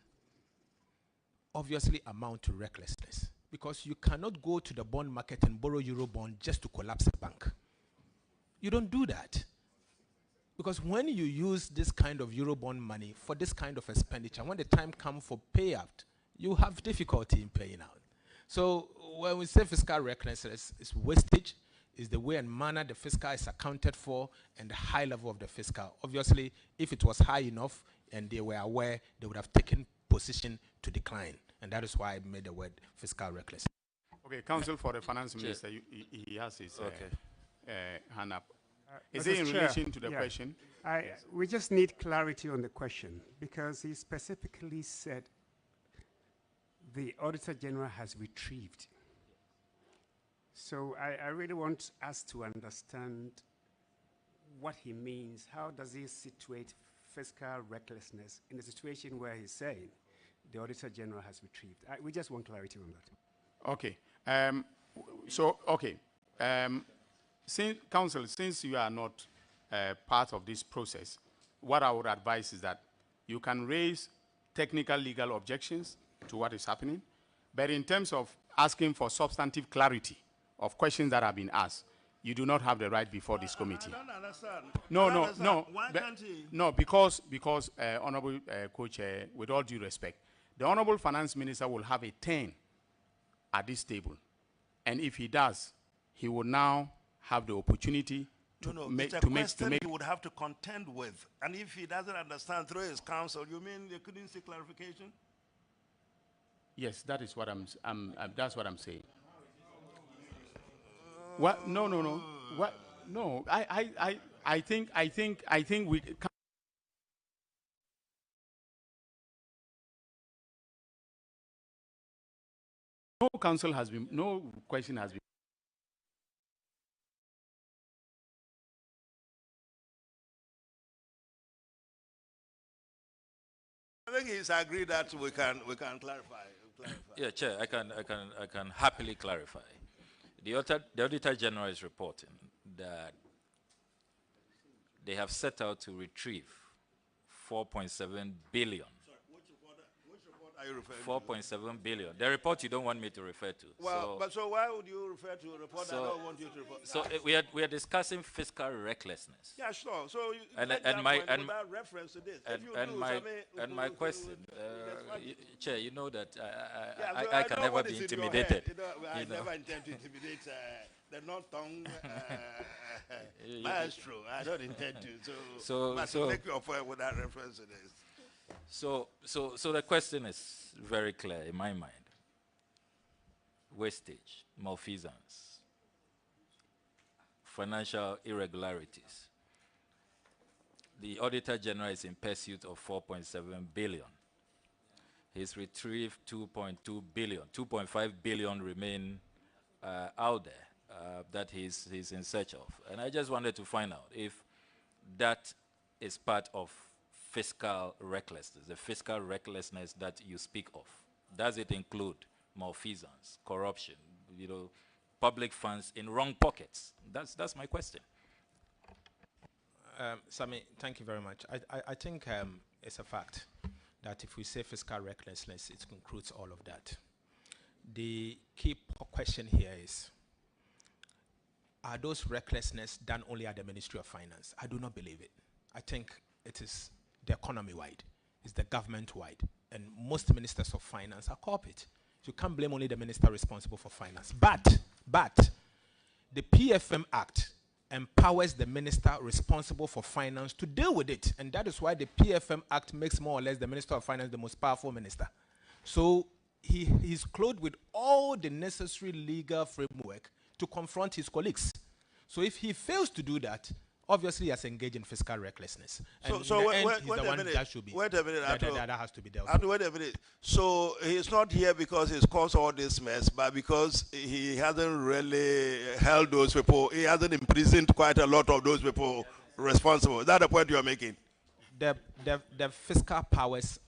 obviously amount to recklessness, because you cannot go to the bond market and borrow euro bond just to collapse a bank. You don't do that. Because when you use this kind of Eurobond money for this kind of expenditure, when the time comes for payout, you have difficulty in paying out. So when we say fiscal recklessness, it's wastage, is the way and manner the fiscal is accounted for, and the high level of the fiscal. Obviously, if it was high enough and they were aware, they would have taken position to decline. And that is why I made the word fiscal reckless. Okay, Counsel for the Finance Minister, he has his hand up. Is it in relation to the question? We just need clarity on the question, because he specifically said the Auditor General has retrieved. So I really want us to understand what he means. How does he situate fiscal recklessness in a situation where he's saying the Auditor General has retrieved? We just want clarity on that. Okay. Counsel, since you are not part of this process, what I would advise is that you can raise technical legal objections to what is happening, but in terms of asking for substantive clarity of questions that have been asked, you do not have the right before this committee. I don't understand. No. Why can't he? No, because Honorable Co-Chair, with all due respect, the Honorable Finance Minister will have a turn at this table, and if he does, he will now have the opportunity to make he would have to contend with, and if he doesn't understand through his counsel, you mean they couldn't see clarification? Yes, that is what that's what I'm saying. What? No. What? No. I think we. No question has been. I think he's agreed that we can clarify. Yeah, Chair, I can happily clarify. The Auditor General is reporting that they have set out to retrieve 4.7 billion. Which report are you referring to? 4.7 billion. The report you don't want me to refer to. Well, so why would you refer to a report that I don't want you to refer to? So we are discussing fiscal recklessness. Yeah, sure. So you without reference to this. And my question, Chair, you know that I can never be intimidated. I never intend to intimidate the non-tongue maestro. I don't intend to. So make your point without reference to this. So the question is very clear in my mind. Wastage, malfeasance, financial irregularities. The Auditor General is in pursuit of 4.7 billion. He's retrieved 2.2 billion. 2.5 billion remain out there that he's in search of. And I just wanted to find out if that is part of fiscal recklessness, the fiscal recklessness that you speak of. Does it include malfeasance, corruption, public funds in wrong pockets? That's my question. Sami, thank you very much. I think it's a fact that if we say fiscal recklessness, it includes all of that. The key question here is, are those recklessness done only at the Ministry of Finance? I do not believe it. I think it is the economy-wide, it's the government-wide, and most ministers of finance are corporate. You can't blame only the minister responsible for finance. But the PFM Act empowers the minister responsible for finance to deal with it, and that is why the PFM Act makes more or less the Minister of Finance the most powerful minister. So he's clothed with all the necessary legal framework to confront his colleagues. So if he fails to do that, obviously he has engaged in fiscal recklessness. And wait a minute. That has to be dealt with. Wait a minute. So he's not here because he's caused all this mess, but because he hasn't really held those people. He hasn't imprisoned quite a lot of those people responsible. Is that the point you're making? The fiscal powers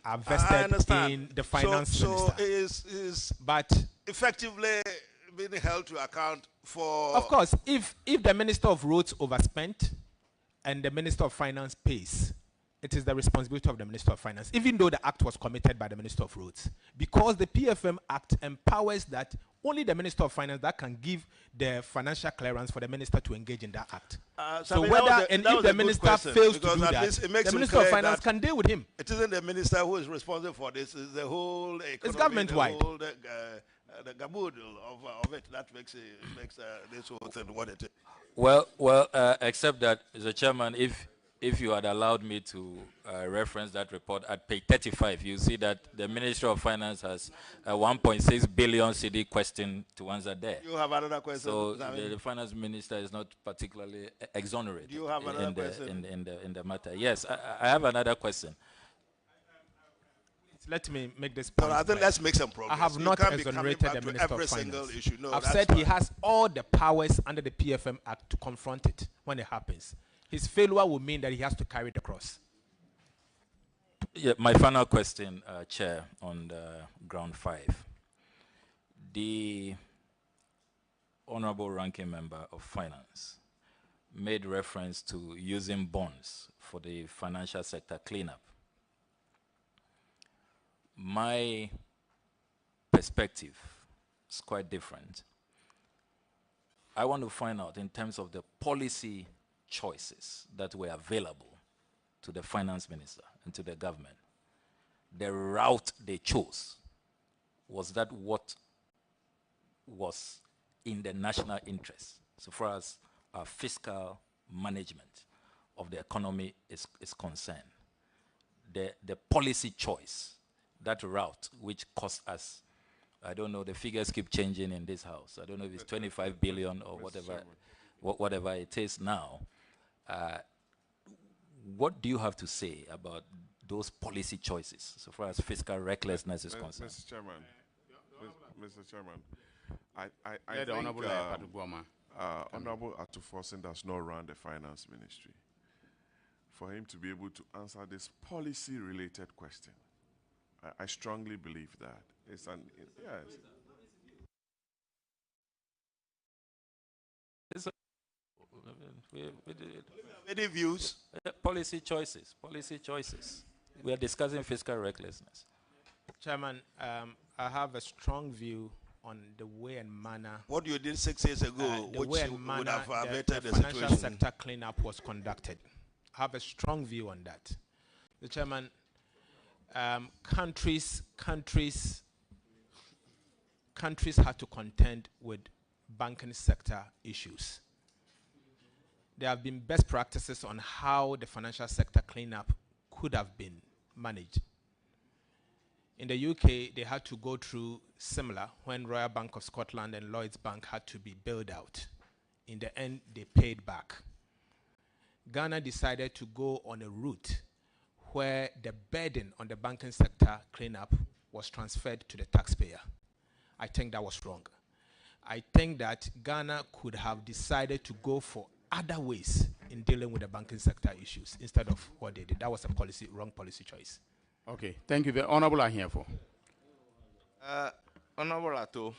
are vested in the finance minister. So but effectively being held to account for... Of course, if the Minister of Roads overspent and the Minister of Finance pays, it is the responsibility of the Minister of Finance, even though the act was committed by the Minister of Roads. Because the PFM Act empowers that only the Minister of Finance that can give the financial clearance for the minister to engage in that act. So whether and if the minister fails to do that, the Minister of Finance can deal with him. It isn't the minister who is responsible for this, it's the whole economy, it's government-wide. The gaboodle of it that makes this whole thing what it is. Well, except that, Mr. Chairman, if you had allowed me to reference that report at page 35, you see that the Ministry of Finance has a 1.6 billion CD question to answer there. You have another question? So the Finance Minister is not particularly exonerated. Do you have another question? In the matter. Yes, I have another question. Let me make this point. No, I think let's make some progress. I have not exonerated the Minister of Finance. Issue. No, I've said he has all the powers under the PFM Act to confront it when it happens. His failure will mean that he has to carry the cross. Yeah, my final question, Chair, on the ground 5. The Honorable Ranking Member of Finance made reference to using bonds for the financial sector cleanup. My perspective is quite different. I want to find out in terms of the policy choices that were available to the finance minister and to the government, the route they chose, was that what was in the national interest so far as our fiscal management of the economy is concerned? The policy choice, that route which cost us, I don't know, the figures keep changing in this house. I don't know if it's 25 billion or whatever it is now. What do you have to say about those policy choices so far as fiscal recklessness is concerned? Mr. Chairman, Mr. Chairman, I think Honorable Atufosin does not run the finance ministry. For him to be able to answer this policy-related question, I strongly believe that. It's an, yes. Any views? Policy choices. We are discussing fiscal recklessness. Chairman, I have a strong view on the way and manner. What you did 6 years ago, the which way and would manner have the the financial situation. sector cleanup was conducted. I have a strong view on that. The Chairman, countries had to contend with banking sector issues. There have been best practices on how the financial sector cleanup could have been managed. In the UK, they had to go through similar when Royal Bank of Scotland and Lloyds Bank had to be bailed out. In the end, they paid back. Ghana decided to go on a route where the burden on the banking sector cleanup was transferred to the taxpayer. I think that was wrong. I think that Ghana could have decided to go for other ways in dealing with the banking sector issues instead of what they did. That was a wrong policy choice. Okay, thank you. The Honorable are here for. Honorable Ato,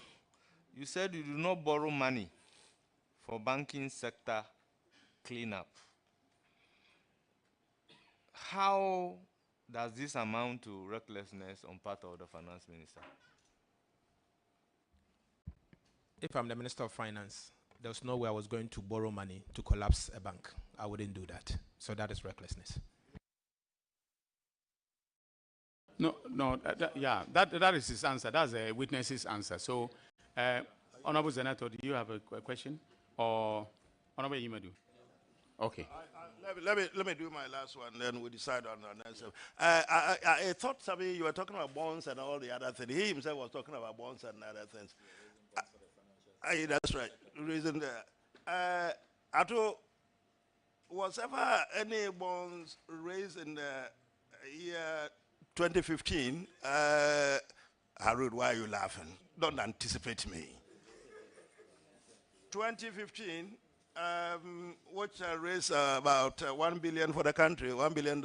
you said you do not borrow money for banking sector cleanup. How does this amount to recklessness on part of the finance minister? If I'm the Minister of Finance, there's no way I was going to borrow money to collapse a bank. I wouldn't do that. So that is recklessness. No, that is his answer. That's a witness's answer. So, Honorable Senator, do you have a question? Or Honorable Yimadu? Okay. Let me do my last one, then we decide on the next. I thought, Sabi, you were talking about bonds and all the other things. He himself was talking about bonds and other things. That's right. Reason there. Ato, was ever any bonds raised in the year 2015? Harud, why are you laughing? Don't anticipate me. 2015, which raised about $1 billion for the country, $1 billion.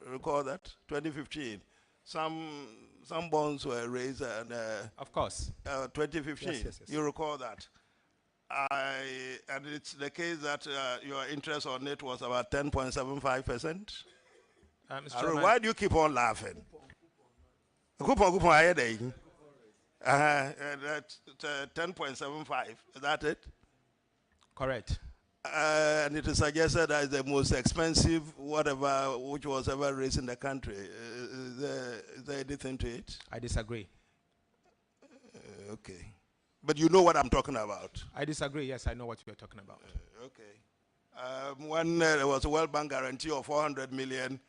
Recall that? 2015. some bonds were raised in of course 2015. Yes. You recall that? And it's the case that your interest on it was about 10.75%. Why do you keep on laughing? That's 10.75. Is that it? Correct. And it is suggested that it's the most expensive whatever which was ever raised in the country. Is there anything to it? I disagree. Okay. But you know what I'm talking about. I disagree. Yes, I know what you're talking about. Okay. When there was a World Bank guarantee of 400 million,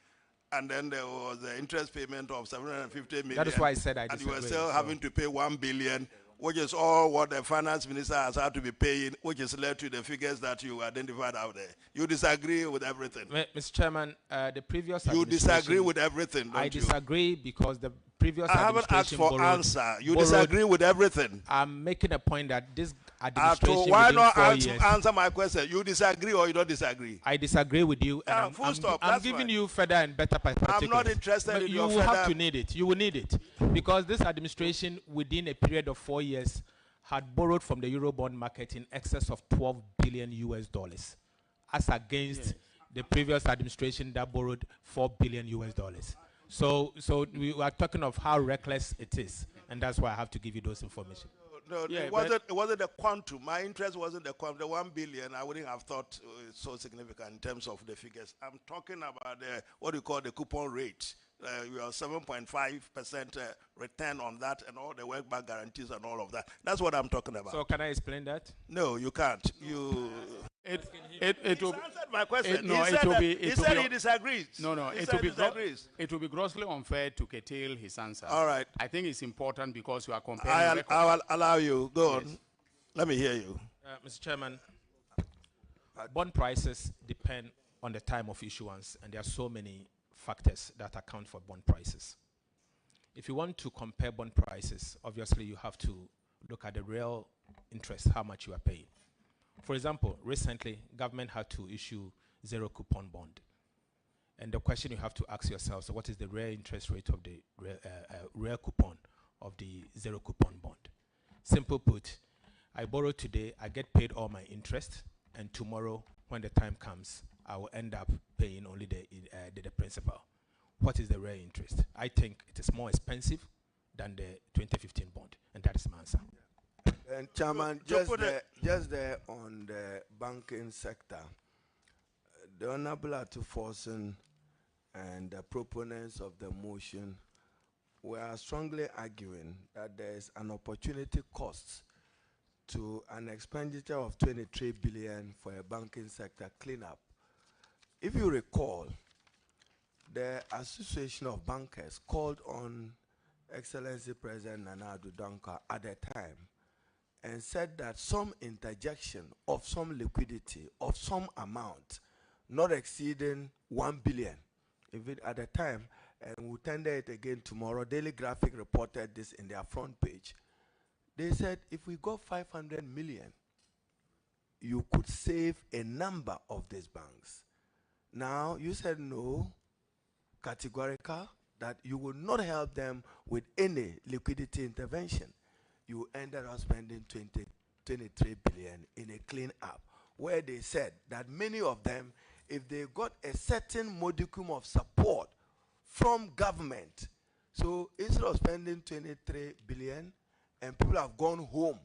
and then there was the interest payment of 750 million. That is why I said I And disagree. you were still having to pay 1 billion, which is all what the finance minister has had to be paying, which is led to the figures that you identified out there. You disagree with everything. Mr. Chairman, the previous You disagree with everything, don't I disagree because the previous I haven't asked for answer. You disagree with everything. I'm making a point that this administration Why within not 4 years, answer my question? You disagree or you don't disagree? I disagree with you. And I'm giving you further and better particulars. I'm not interested But in you your will have further- to need it. You will need it. Because this administration, within a period of 4 years, had borrowed from the Eurobond market in excess of $12 billion US, as against the previous administration that borrowed $4 billion US. So we are talking of how reckless it is, and that's why I have to give you those information. No, it wasn't the quantum. My interest wasn't the quantum. The 1 billion, I wouldn't have thought it's so significant in terms of the figures. I'm talking about what you call the coupon rate. You have 7.5% return on that, and all the World Bank guarantees and all of that. That's what I'm talking about. So can I explain that? No, you can't. You. It will answered my question. No, He said he disagrees. No, He said he disagrees. it will be grossly unfair to curtail his answer. All right. I think it's important because you are comparing. I will allow you. Go on. Let me hear you. Mr. Chairman, bond prices depend on the time of issuance, and there are so many factors that account for bond prices. If you want to compare bond prices, obviously you have to look at the real interest, how much you are paying. For example, recently, government had to issue zero coupon bond. And the question you have to ask yourself, so what is the real interest rate of the real coupon of the zero coupon bond? Simple put, I borrow today, I get paid all my interest, and tomorrow, when the time comes, I will end up paying only the principal. What is the real interest? I think it is more expensive than the 2015 bond, and that is my answer. And Chairman, just there on the banking sector, the Honorable Atuforsen and the proponents of the motion were strongly arguing that there is an opportunity cost to an expenditure of 23 billion for a banking sector cleanup. If you recall, the Association of Bankers called on Excellency President Nana Addo Dankwa at the time and said that some interjection of some liquidity of some amount not exceeding 1 billion, even at the time, and we'll tender it again tomorrow. Daily Graphic reported this in their front page. They said if we got 500 million, you could save a number of these banks. Now, you said no, categorical, that you would not help them with any liquidity intervention. You ended up spending 23 billion in a clean up, where they said that many of them, if they got a certain modicum of support from government, so instead of spending 23 billion, and people have gone home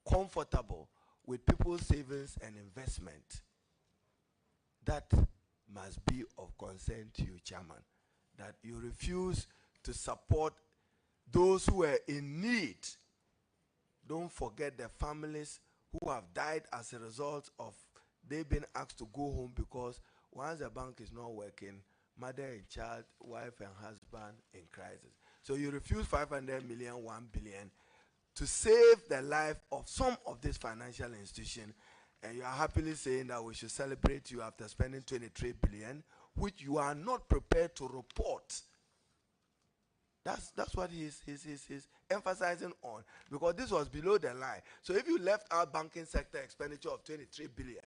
comfortable with people's savings and investment, that must be of concern to you, Chairman, that you refuse to support those who are in need. Don't forget the families who have died as a result of they being asked to go home because once the bank is not working, mother and child, wife and husband in crisis. So you refuse 500 million, 1 billion to save the life of some of these financial institutions, and you are happily saying that we should celebrate you after spending 23 billion, which you are not prepared to report. That's what he's emphasizing on, because this was below the line. So if you left out banking sector expenditure of 23 billion,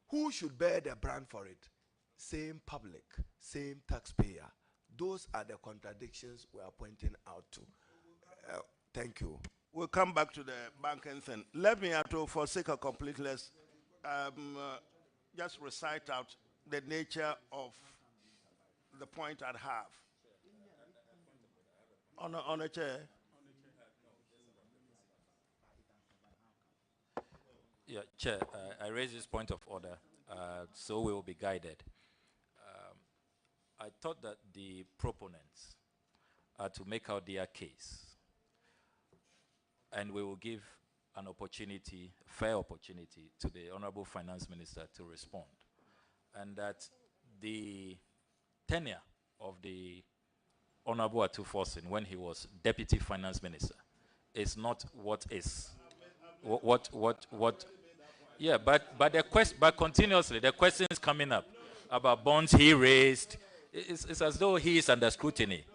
who should bear the brand for it? Same public, same taxpayer. Those are the contradictions we are pointing out to. Thank you. We'll come back to the banking thing. Let me, for sake of completeness, just recite out the nature of the point I'd have. On a chair. Yeah, Chair, I raise this point of order, so we will be guided. I thought that the proponents are to make out their case, and we will give an opportunity, fair opportunity, to the Honorable Finance Minister to respond, and that the tenure of the Honorable Atuforsen when he was Deputy Finance Minister is not what is. Yeah, but the question, but continuously the question is coming up about bonds he raised. It's as though he is under scrutiny.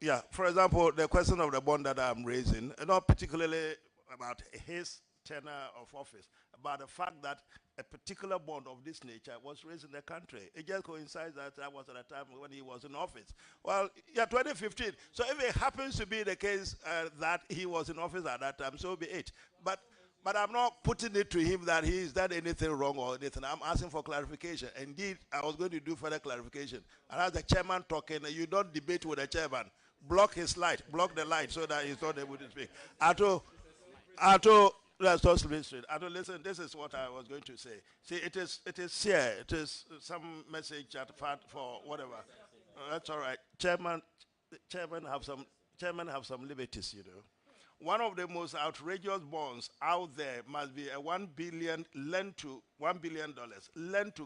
Yeah, for example, the question of the bond that I'm raising, not particularly about his tenure of office, about the fact that a particular bond of this nature was raised in the country. It just coincides that that was at a time when he was in office. Well, yeah, 2015. So if it happens to be the case that he was in office at that time, so be it. But I'm not putting it to him that he's done anything wrong or anything. I'm asking for clarification. Indeed, I was going to do further clarification. And as the chairman talking, you don't debate with the chairman. Block his light, block the light so that he's not able to speak. Let's not speak straight. Listen, this is what I was going to say. See, it is here. It is some message at part for whatever. That's all right. Chairman have some liberties, you know. One of the most outrageous bonds out there must be a $1 billion lent to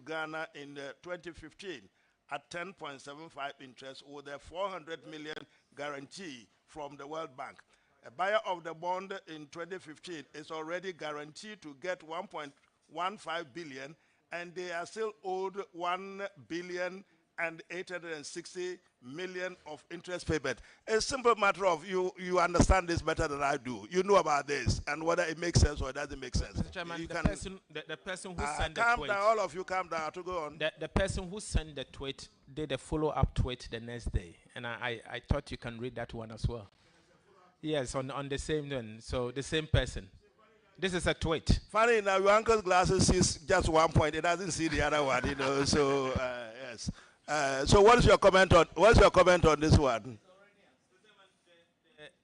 Ghana in 2015 at 10.75 interest with a 400 million guarantee from the World Bank. A buyer of the bond in 2015 is already guaranteed to get 1.15 billion, and they are still owed 1,860 million of interest payment. A simple matter of you understand this better than I do. You know about this and whether it makes sense or it doesn't make sense. Mr. Chairman, the person who sent the tweet. Calm down, all of you calm down to go on. The person who sent the tweet did a follow-up tweet the next day, and I thought you can read that one as well. Yes, on the same one. So the same person. This is a tweet. Funny now, your uncle's glasses sees just one point; it doesn't see the other one. You know. So yes. So what's your comment on this one?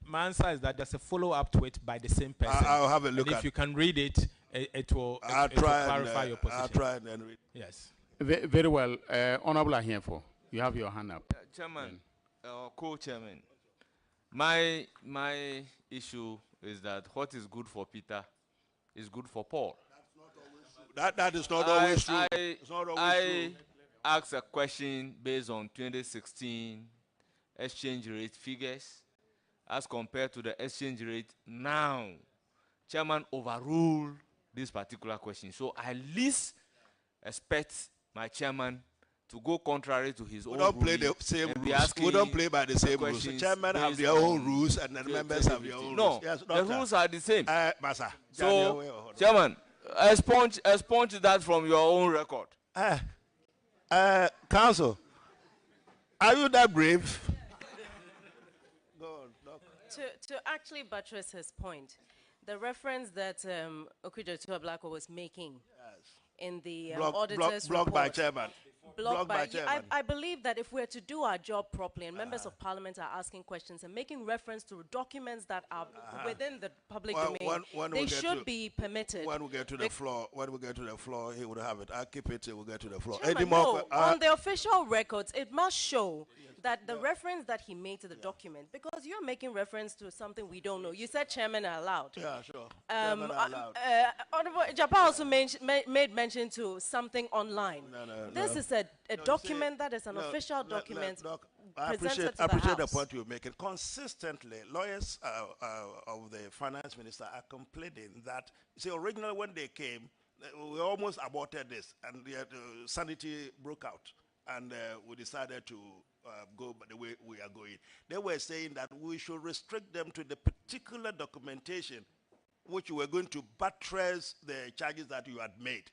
My answer is that there's a follow-up tweet by the same person. I'll have a look. And if you can read it, it will clarify your position. I'll try and then read. Yes. Very well, Honorable Ahienfo, you have your hand up. Chairman, co-chairman. My issue is that what is good for Peter is good for Paul. That is not always true. It's not always true. Asked a question based on 2016 exchange rate figures as compared to the exchange rate now. Chairman overruled this particular question. So I least expect my chairman to go contrary to his own rules. We don't play the same rules. We don't play by the same rules. The chairman have their own rules and the members have their own rules. No, yes, the rules are the same. Masa, so, Chairman, expunge that from your own record. Council, are you that brave? Go on, to actually buttress his point, the reference that Okujo Blacko was making in the auditor's blocked report. by chairman. Blocked by chairman. I believe that if we're to do our job properly and members of parliament are asking questions and making reference to documents that are within the public domain, they should be permitted. When we get to the floor, he would have it. I'll keep it till we get to the floor. Chairman, on the official records, it must show that the reference that he made to the document, because you're making reference to something we don't know. You said chairman are allowed. Yeah, sure. Chairman are allowed. Japan also made mention to something online. This is a document that is an official document. I appreciate the point you're making. Consistently, lawyers of the finance minister are complaining that, see, originally when they came, we almost aborted this, and sanity broke out, and we decided to go the way we are going. They were saying that we should restrict them to the particular documentation which were going to buttress the charges that you had made,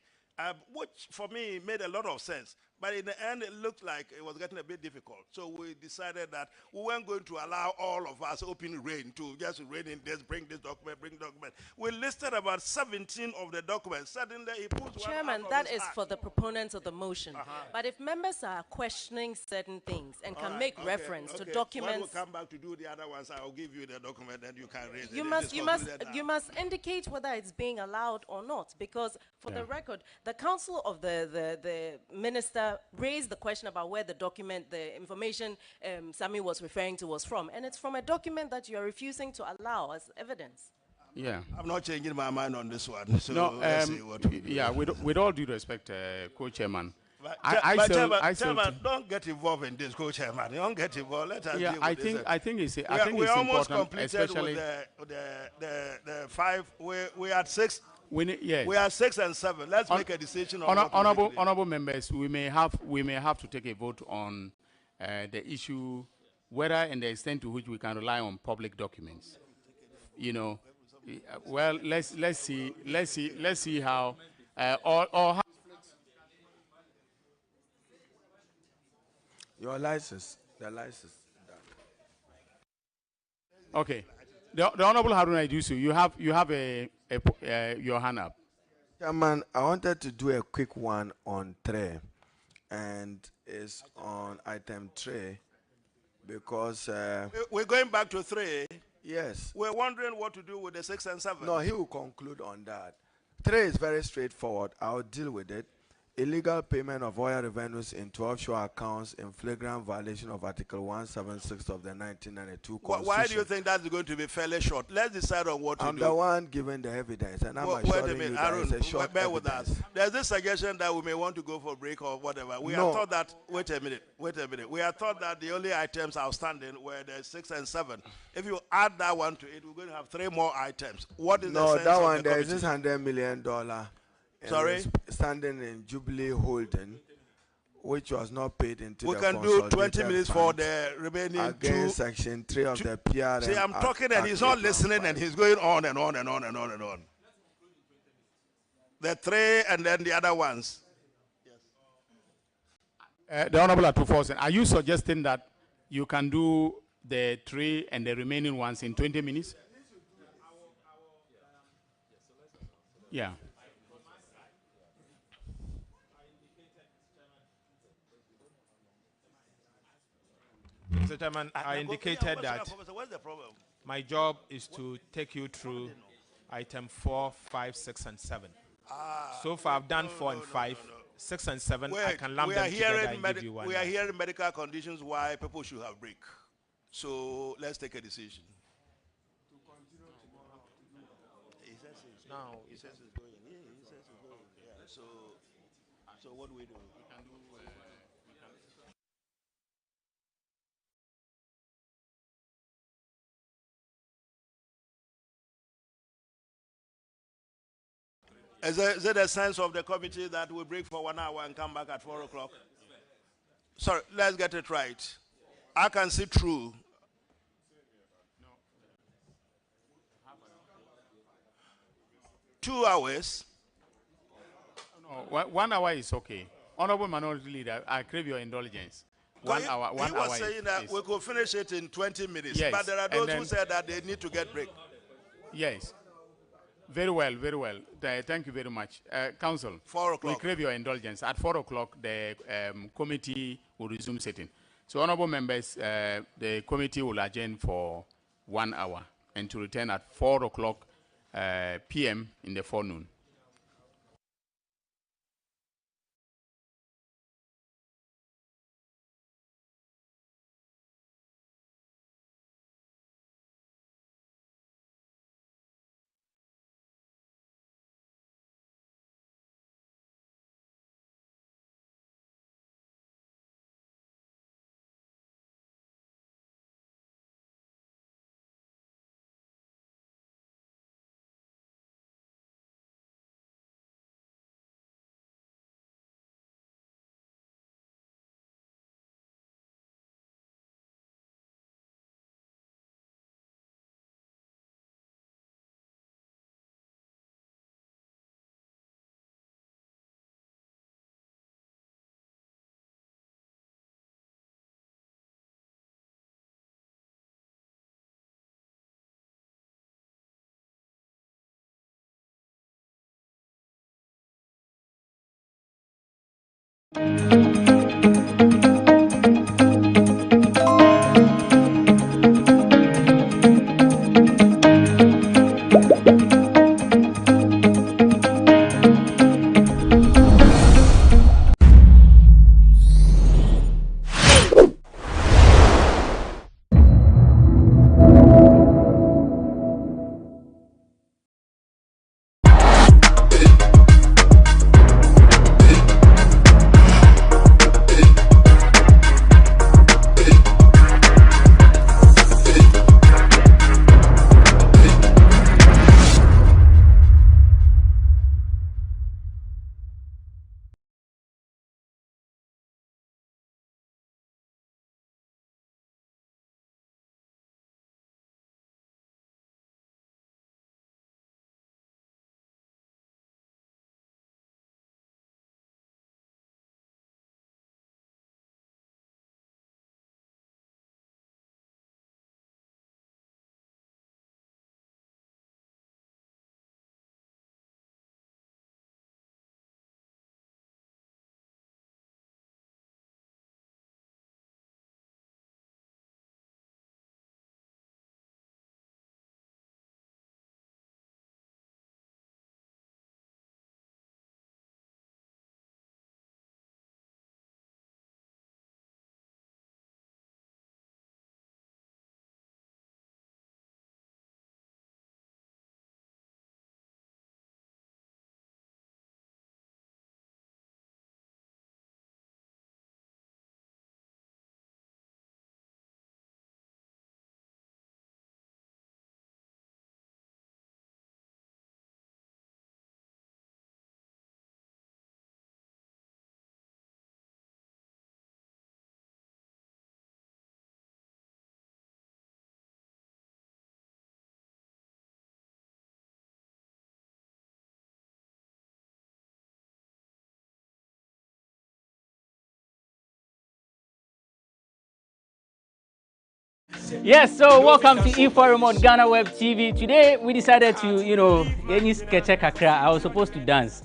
which for me made a lot of sense. But in the end, it looked like it was getting a bit difficult. So we decided that we weren't going to allow all of us open reign to just read in this, bring this document, bring document. We listed about 17 of the documents. Suddenly he puts Chairman, one that is for the proponents of the motion. But if members are questioning certain things and can make reference to documents... When we come back to do the other ones, I'll give you the document and you can raise it. You must indicate whether it's being allowed or not, because for the record, the council of the minister raised the question about where the document, the information Sami was referring to was from, and it's from a document that you are refusing to allow as evidence. Yeah. I'm not changing my mind on this one. So no, let's see what we do. Yeah, with all due respect, co-chairman, Chairman, don't get involved in this, co-chairman. Don't get involved. Let us deal with I think it's we almost important, completed especially with the 5. We had 6. Yes. We are 6 and 7. Let's make a decision on honorable members. We may have to take a vote on the issue, whether and the extent to which we can rely on public documents. You know, well, let's see how or how. Your license, the license. Okay, the Honorable Haruna Idusu, you have your hand up. Chairman, I wanted to do a quick one on 3, and it's on item 3, because we're going back to 3. Yes. We're wondering what to do with the 6 and 7. No, he will conclude on that. 3 is very straightforward. I'll deal with it. Illegal payment of oil revenues into offshore accounts in flagrant violation of Article 176 of the 1992 Constitution. Why do you think that's going to be fairly short? Let's decide on what to do. I'm the one giving the evidence, and I'm assuring you that it's a short bear evidence. with us. There's this suggestion that we may want to go for break or whatever. We have thought that, wait a minute. We have thought that the only items outstanding were the 6 and 7. If you add that one to it, we're going to have 3 more items. What is the sense that of one, the there is committee? this $100 million. Sorry? Standing in Jubilee Holding, which was not paid into we the can do 20 minutes for the remaining against Section 3 of the PRM. See, I'm talking and he's not listening and he's going on and on and on and on and on. The 3 and then the other ones. The Honorable Atuforsen, are you suggesting that you can do the 3 and the remaining ones in 20 minutes? Yeah. Mr. Chairman, I indicated that what's the problem? My job is to take you through item 4, 5, 6, and 7. So far, I've done 4 and 5. 6 and 7, I can lump them together and give you one. We are hearing medical conditions why people should have break. So let's take a decision. Now, he says it's going. Yeah, he says it's going. Yeah. So what do we do? We can do. Is it a sense of the committee that we break for 1 hour and come back at 4 o'clock? Sorry, let's get it right. I can see through. No. 2 hours. No, 1 hour is okay. Honorable Minority Leader, I crave your indulgence. 1 hour. He was saying that we could finish it in 20 minutes. Yes, but there are those who said that they need to get break. Yes. Very well, very well. Thank you very much. Council, 4 o'clock. We crave your indulgence. At 4 o'clock, the committee will resume sitting. So, honorable members, the committee will adjourn for 1 hour and to return at 4 o'clock p.m. in the forenoon. Yes, so welcome to E-Forum on GhanaWeb TV. Today we decided to, I was supposed to dance.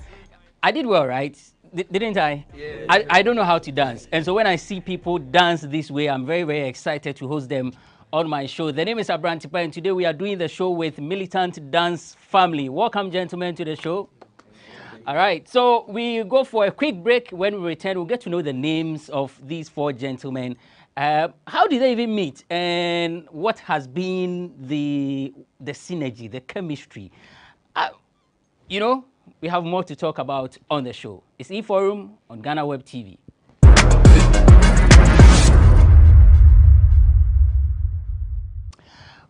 I did well, right? Didn't I? Yeah. I don't know how to dance. And so when I see people dance this way, I'm very, very excited to host them on my show. The name is Afriyie, and today we are doing the show with Militant Dance Family. Welcome, gentlemen, to the show. All right, so we go for a quick break. When we return, we'll get to know the names of these four gentlemen. How did they even meet, and what has been the synergy, the chemistry? We have more to talk about on the show. It's E-Forum on GhanaWeb TV.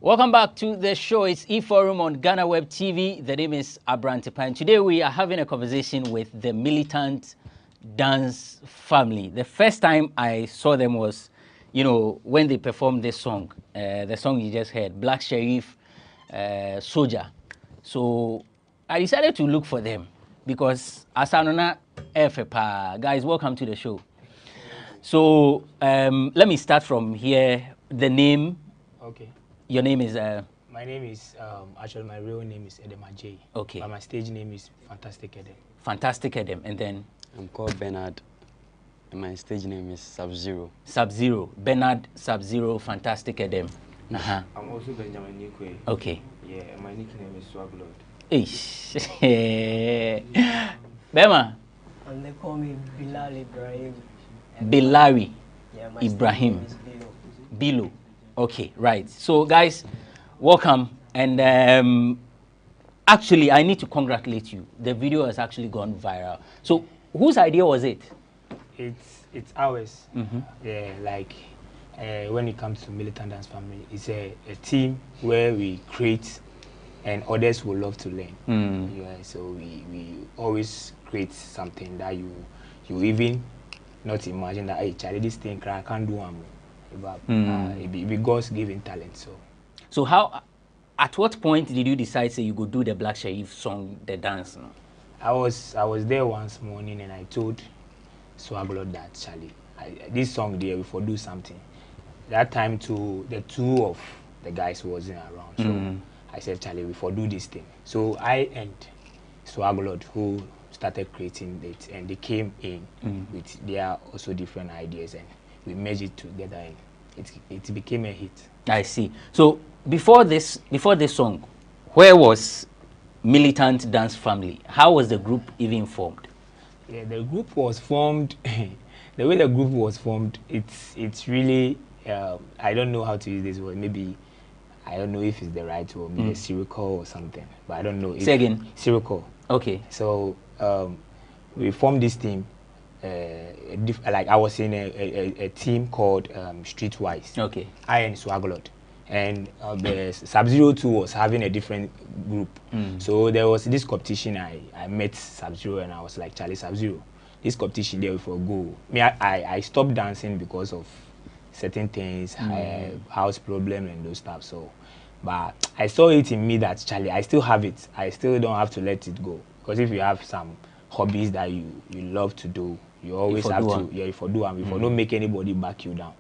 Welcome back to the show. It's E-Forum on GhanaWeb TV. The name is Afriyie, and today we are having a conversation with the Militant Dance Family. The first time I saw them was, when they performed this song, the song you just heard, Black Sheriff, Soldier. So I decided to look for them because Asanona Efepa. Guys, welcome to the show. So let me start from here. The name. Okay. Your name is? My name is, actually my real name is Edema J. Okay. But my stage name is Fantastic Edem. Fantastic Edem. And then? I'm called Bernard. And my stage name is Sub-Zero. Sub-Zero. Bernard, Sub-Zero, Fantastic Edem. Uh-huh. I'm also Benjamin Nikwe. Okay. Yeah, and my nickname is Swaglord. Ish. Bema? And they call me Bilal Ibrahim. Bilari. Yeah, my Ibrahim. name is Bilo. Bilo. Okay, right. So, guys, welcome. And actually, I need to congratulate you. The video has actually gone viral. So, whose idea was it? It's ours. Mm-hmm. Yeah, like when it comes to Militant Dance Family, it's a team where we create and others will love to learn. Mm. Yeah, so we always create something that you even not imagine that, hey, Charlie, this thing I can't do but it be God's given talent. So how, at what point did you decide say you go do the Black Sheriff song, the dance? No? I was there once morning and I told Swaglord that, Charlie, this song there, we for do something. That time the two of the guys wasn't around, so I said, Charlie, we for do this thing. So I and Swaglord, who started creating it, and they came in with their also different ideas, and we merged it together, and it became a hit. I see. So before this song, where was Militant Dance Family? How was the group even formed? Yeah, the group was formed. The way the group was formed, it's really I don't know how to use this word. Maybe I don't know if it's the right word, maybe a circle or something. But I don't know. Say again. Circle. Okay. So we formed this team. Like I was in a team called Streetwise. Okay. I and Swaglot. And the Sub-Zero 2 was having a different group. So there was this competition. I met Sub-Zero and I was like, Charlie, Sub-Zero, this competition there for go. I stopped dancing because of certain things, house problem and those stuff. So, but I saw it in me that, Charlie, I still have it. I still don't have to let it go. Because if you have some hobbies that you love to do, you always have to, if you do them, if you don't make anybody back you down.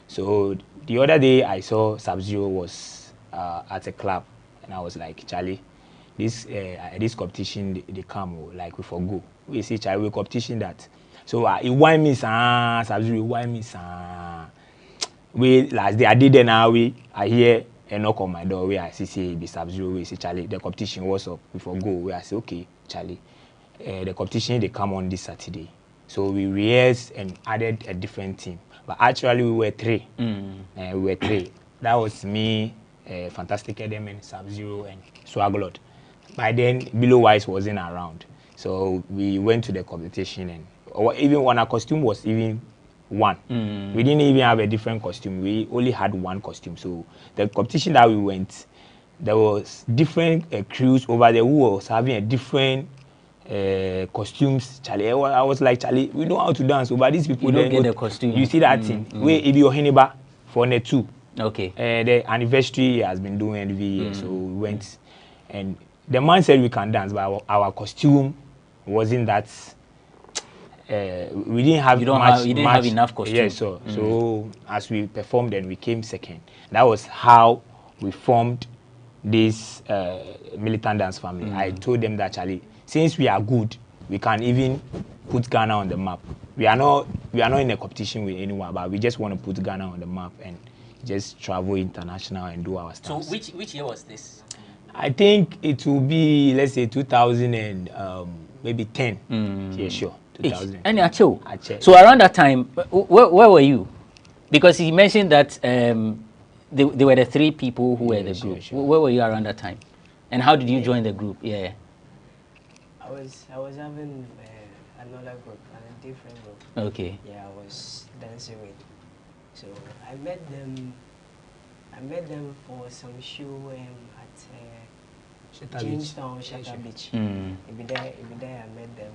So the other day I saw Sub-Zero was at a club, and I was like, Charlie, this competition they come, like we forgo. We see Charlie, we competition that. So it why me Sub-Zero, why me we last day I did it now. I hear a knock on my door where I see the Sub-Zero. We say, Charlie, the competition was up. We forgo. Where I say, okay, Charlie, the competition they come on this Saturday. So we rehearsed and added a different team. But actually, we were three. We were three. That was me, Fantastic Element, Sub-Zero, and Swaglot. By then, Below Wise wasn't around. So we went to the competition, and even when our costume was even one. We didn't even have a different costume. We only had one costume. So the competition that we went, there was different crews over there who was having a different costumes. Charlie, I was like, Charlie, we know how to dance, but these people don't get the costume. You see that thing? Where if you're Heniba for net 2. Okay. The anniversary has been doing every year, so we went, and the man said we can dance, but our costume wasn't that. We didn't have you didn't have enough costume. Yes, so so as we performed, and we came second. That was how we formed this Militant Dance Family. I told them that, Charlie, since we are good, we can even put Ghana on the map. We are not in a competition with anyone, but we just want to put Ghana on the map and just travel international and do our stuff. So which year was this? I think it will be, let's say, 2000 and maybe 10. Yeah, sure. 2000. And Acho. So around that time, where were you? Because he mentioned that they were the three people who were the group. Sure. Where were you around that time? And how did you join the group? Yeah. I was having another group, a different group. Okay. Yeah, I was dancing with. So I met them for some show at Jamestown, Shatter Beach. Every day I met them.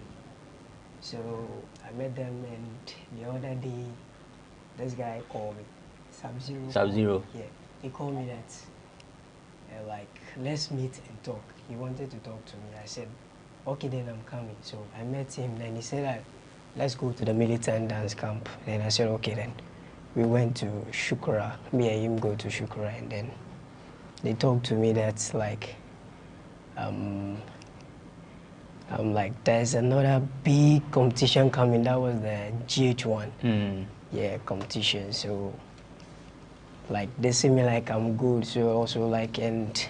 So I met them, and the other day, this guy called me, Sub-Zero. Sub-Zero. Yeah, he called me that, like, let's meet and talk. He wanted to talk to me. I said, okay, then I'm coming. So I met him, then he said, let's go to the militant dance camp. Then I said, okay, then. We went to Shukura. Me and him go to Shukura, and then they talked to me that, like, like, there's another big competition coming. That was the GH1. Yeah, competition. So, like, they see me like I'm good. So also, like, and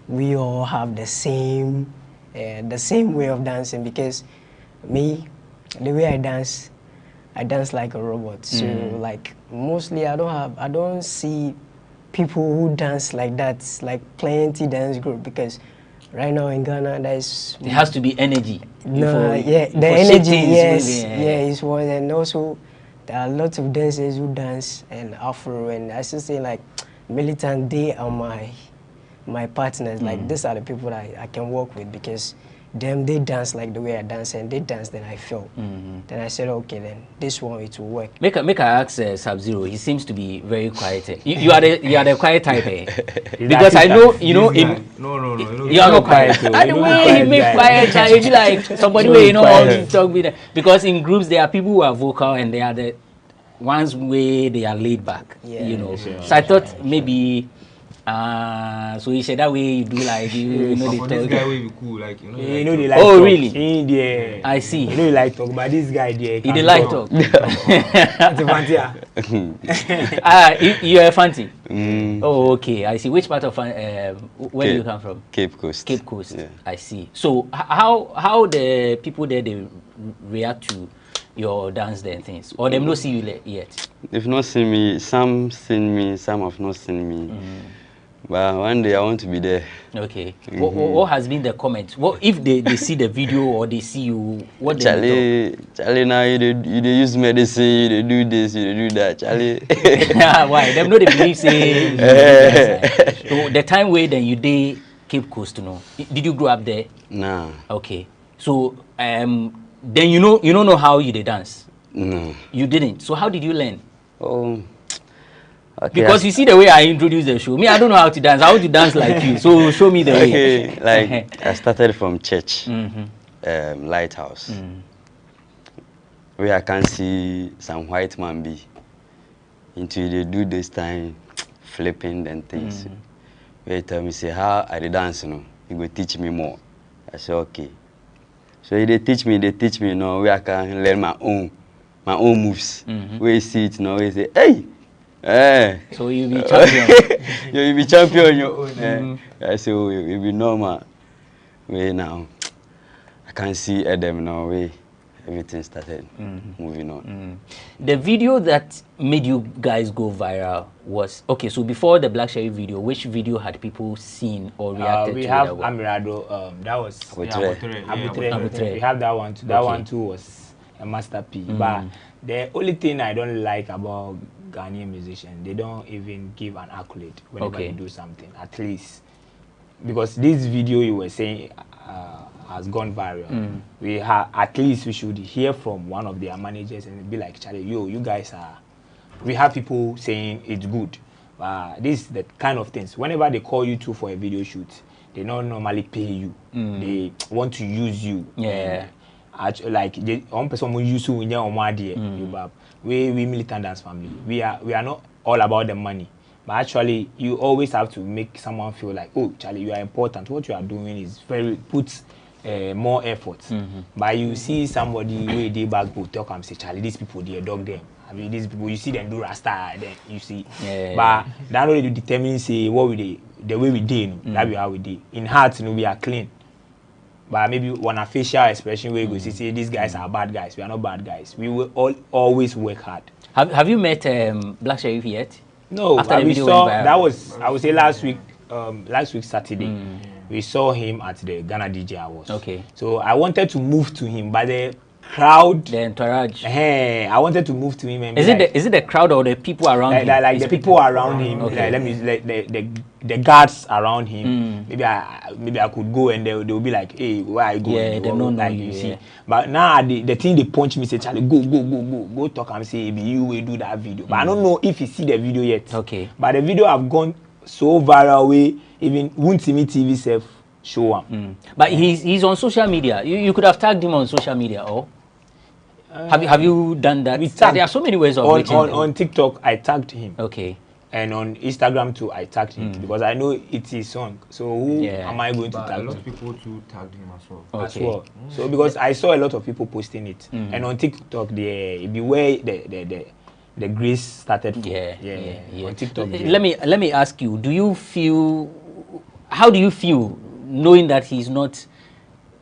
we all have the same way of dancing, because me, the way I dance like a robot. So, like, mostly I don't see people who dance like that, like plenty dance group, because right now in Ghana, there has to be energy. No, yeah, the energy, yes, is one. And also, there are lots of dancers who dance and Afro, and I still say, like, militant, they are my partners. Like, these are the people that I can work with, because they dance like the way I dance, and they dance, then I feel. Then I said, okay, then this one, it will work. Make I ask Sub-Zero. He seems to be very quiet. You are the quiet type, eh? Because I know, No, you are not quiet. And the way he make quiet, he be like somebody where you know how to talk with them. Because in groups there are people who are vocal, and they are the ones where they are laid back. Yeah, you know. So I thought maybe So you said that way you do like you know for this guy will be cool, like you know. You know they like oh talk. really? Yeah. I see. You know you like talk, but this guy there. He did like talk. You are a Fanti? Oh, okay. I see. Which part of where do you come from? Cape Coast. Cape Coast. Yeah. I see. So how the people there they react to your dance there and things, or they've not seen you yet? They've not seen me. Some seen me. Some have not seen me. But one day I want to be there. Okay. What has been the comment? What if they see the video or they see you? What Charlie, now you use medicine, you do this, you do that, Charlie. Why? Them know they believe say. So the time where then you did Cape Coast, you know. Did you grow up there? Nah. Okay. So then you don't know how you did dance. No. You didn't. So how did you learn? Oh. Okay, because you see the way I introduce the show. Me, I don't know how to dance. I want to dance like you. So show me the way. Okay, like I started from church, Lighthouse, where I can see some white man be until they do this time flipping and things. Where tell me say how I dance, you know, you go teach me more. I say okay. So they teach me, you know, where I can learn my own moves. Where you see it, you know, where you say, hey. So you be champion. You be champion on your own. I say, oh, you be normal. Way now, I can see Adam now. Way everything started moving on. The video that made you guys go viral was okay. So before the Black Sherry video, which video had people seen or reacted to? We have Amirado. That was Abutre. We have that one too. That one too was a masterpiece. But the only thing I don't like about Ghanaian musicians, they don't even give an accolade whenever you do something, at least. Because this video you were saying has gone viral. We have, at least we should hear from one of their managers and be like, Charlie, you guys are, we have people saying it's good. This is the kind of things, whenever they call you to for a video shoot, they don't normally pay you. They want to use you. Yeah. Like one person will use you in your own idea. We militant dance family. We are not all about the money, but actually you always have to make someone feel like, oh Charlie, you are important. What you are doing is puts more effort. But you see somebody way they back go talk and say, Charlie, these people they dog them. I mean these people you see them do rasta, then you see. But that already determines say what we do, the way we do, that be how we do. In heart, we are clean. But maybe one official expression where you go say these guys are bad guys. We are not bad guys. We will always work hard. Have you met Black Sheriff yet? No. After the video saw that was, I would say last week Saturday. We saw him at the Ghana DJ Awards. Okay. So I wanted to move to him, but the crowd, the entourage. I wanted to move to him. And is it the crowd or the people around him? Like the people around him. Okay. The guards around him. Maybe I could go and they will be like, hey, where I go? Yeah, they don't know you see. But now the thing they punch me say, Charlie, go talk and say, maybe you will do that video. But I don't know if you see the video yet. Okay. But the video have gone so viral way, even Wuntimi TV self show him. But he's on social media. You could have tagged him on social media, or have you done that? There are so many ways of on TikTok. I tagged him. Okay. And on Instagram too, I tagged him because I know it's his song. So who am I going to tag? A lot of people too tagged him as well. Okay. As well. So because I saw a lot of people posting it, and on TikTok, the way the grace started. On TikTok. Let me ask you. How do you feel knowing that he's not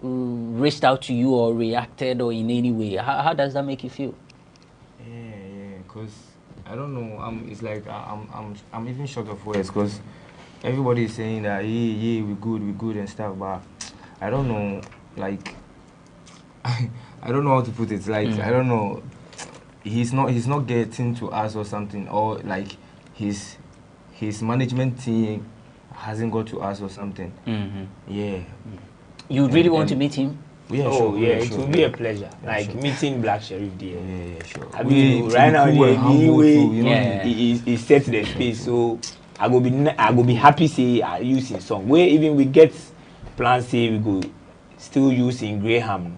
reached out to you or reacted or in any way? How does that make you feel? Because I don't know. It's like I'm even short of words because everybody is saying that we good and stuff, but I don't know. Like I don't know how to put it. Like I don't know. He's not getting to us or something, or like his management team hasn't got to us or something. Yeah. You really want to meet him? Yeah, sure. Yeah, it will be a pleasure. Like meeting Black Sheriff there. Yeah, sure. I mean, right now he sets the space, so I go be happy say I use his song. Where even we get plans say we go still use in Graham,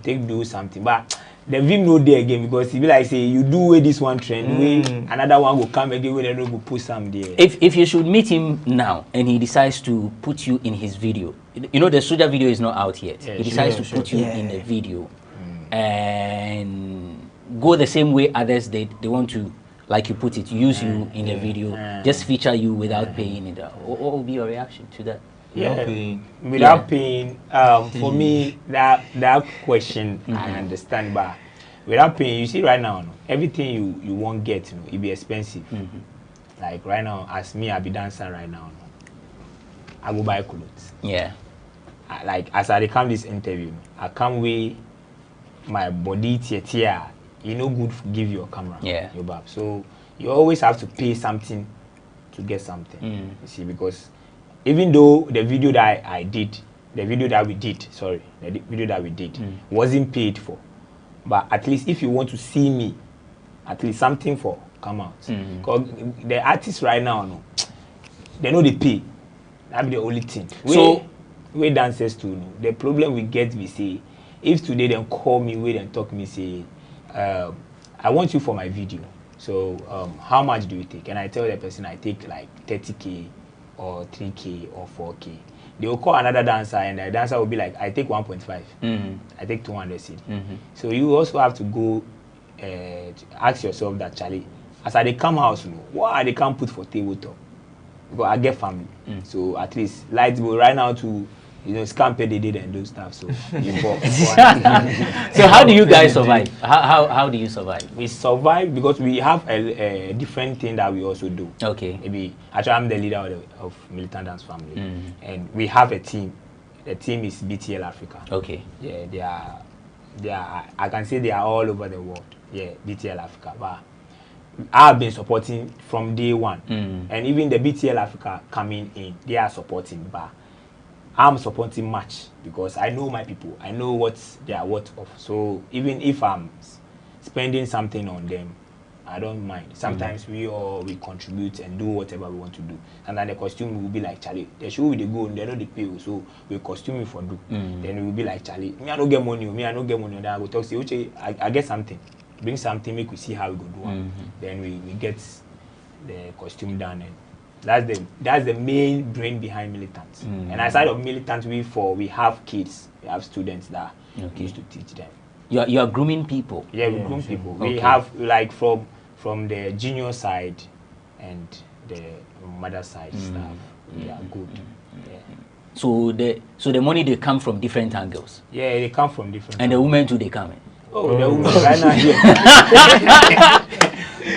take do something. But the vim no there again because it be like say you do way this one trend, way another one will come again when they no go put some there. If you should meet him now and he decides to put you in his video, you know the Soja video is not out yet. He decides to put you in the video and go the same way others did. They want to, like you put it, use you in the video, just feature you without paying it. What will be your reaction to that? Without paying. For me, that question I understand, but without paying, you see right now, everything you won't get, it be expensive. Like right now, as me, I be dancing right now. I go buy clothes. Like as I come this interview, I come with my body tear. You know, good give you a camera. Your bab. So you always have to pay something to get something. You see, because even though the video that I did, the video that we did wasn't paid for, but at least if you want to see me, at least something for come out. Because the artists right now, no, they know they pay. That be the only thing. So we dancers too. No, the problem we get, we say, if today they call me, wait and talk me, say, I want you for my video. So how much do you take? And I tell the person I take like 30K. Or 3K or 4K. They will call another dancer and the dancer will be like, I take 1.5. I take 200 CD. So you also have to go ask yourself that, Charlie, as I come house, what they can't put for tabletop? Because I get family. So at least lights will right now to scam pay they did and do stuff. So so how do you guys survive? How do you survive? We survive because we have a different thing that we also do. Maybe actually I'm the leader of Militant Dance Family, and we have a team. The team is BTL Africa. Yeah, they are. I can say they are all over the world. Yeah, BTL Africa. But I've been supporting from day one, and even the BTL Africa coming in, they are supporting. But I'm supporting much because I know my people. I know what they are worth of. So even if I'm spending something on them, I don't mind. Sometimes we contribute and do whatever we want to do. And then the costume will be like, Charlie, the show will go and they know the pay, so we costume for do. Then we will be like, Charlie, me I don't get money, me I don't get money. Then I will talk, say, okay, I get something. Bring something, make we see how we go do. Then we get the costume done, and that's the main brain behind militants. And aside of militants, we have kids, we have students that used to teach them. You are grooming people. Yeah, we groom people. We have like from the junior side and the mother side stuff. We are good. So the money they come from different angles. Yeah, they come from different. And the women too, they come in. Oh, the women right now here.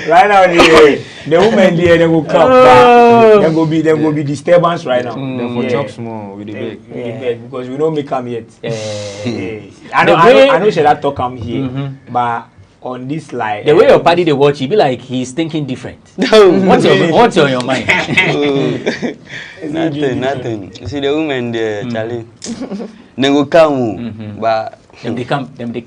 Right now the women there, they will come back. There will be disturbance right now. They will talk small with the bed. Because we don't make them yet. I know should I talk come here, but on this slide, the way your party they watch, you be like he's thinking different. What's on your mind? Nothing. You see the women there, Charlie. They will come, but Them they come. Then they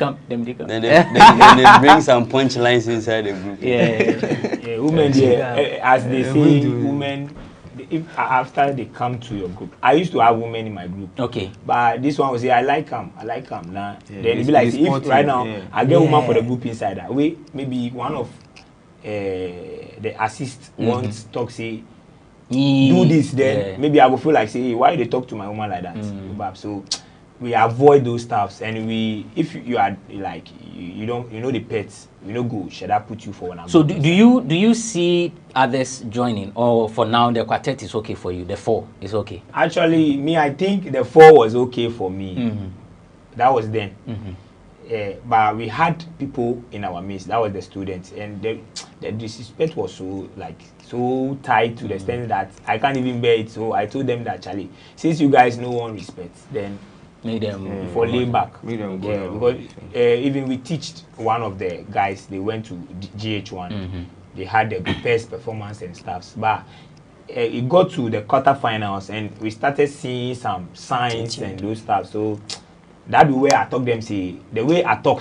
bring some punchlines inside the group. Yeah, women there, as they say, women. If after they come to your group, I used to have women in my group. But this one will say, I like them. Nah. Then it be like, if right now I get woman for the group inside that way, maybe one of the assist wants talk say, do this. Then maybe I will feel like say, hey, why they talk to my woman like that? So we avoid those stuffs, and if you are like you know the pets, go should I put you for one? So do you see others joining, or for now the quartet is okay for you, the 4 is okay? Actually, me, I think the 4 was okay for me. That was then. But we had people in our midst. That was the students, and the disrespect was so tight to the extent that I can't even bear it. So I told them that, Charlie, since you guys no one respects, then make them for lay back. Because even we teached one of the guys, they went to GH1. They had the best performance and stuff. But it got to the quarterfinals, and we started seeing some signs and those stuff. So that's the way I talk them. Say the way I talk,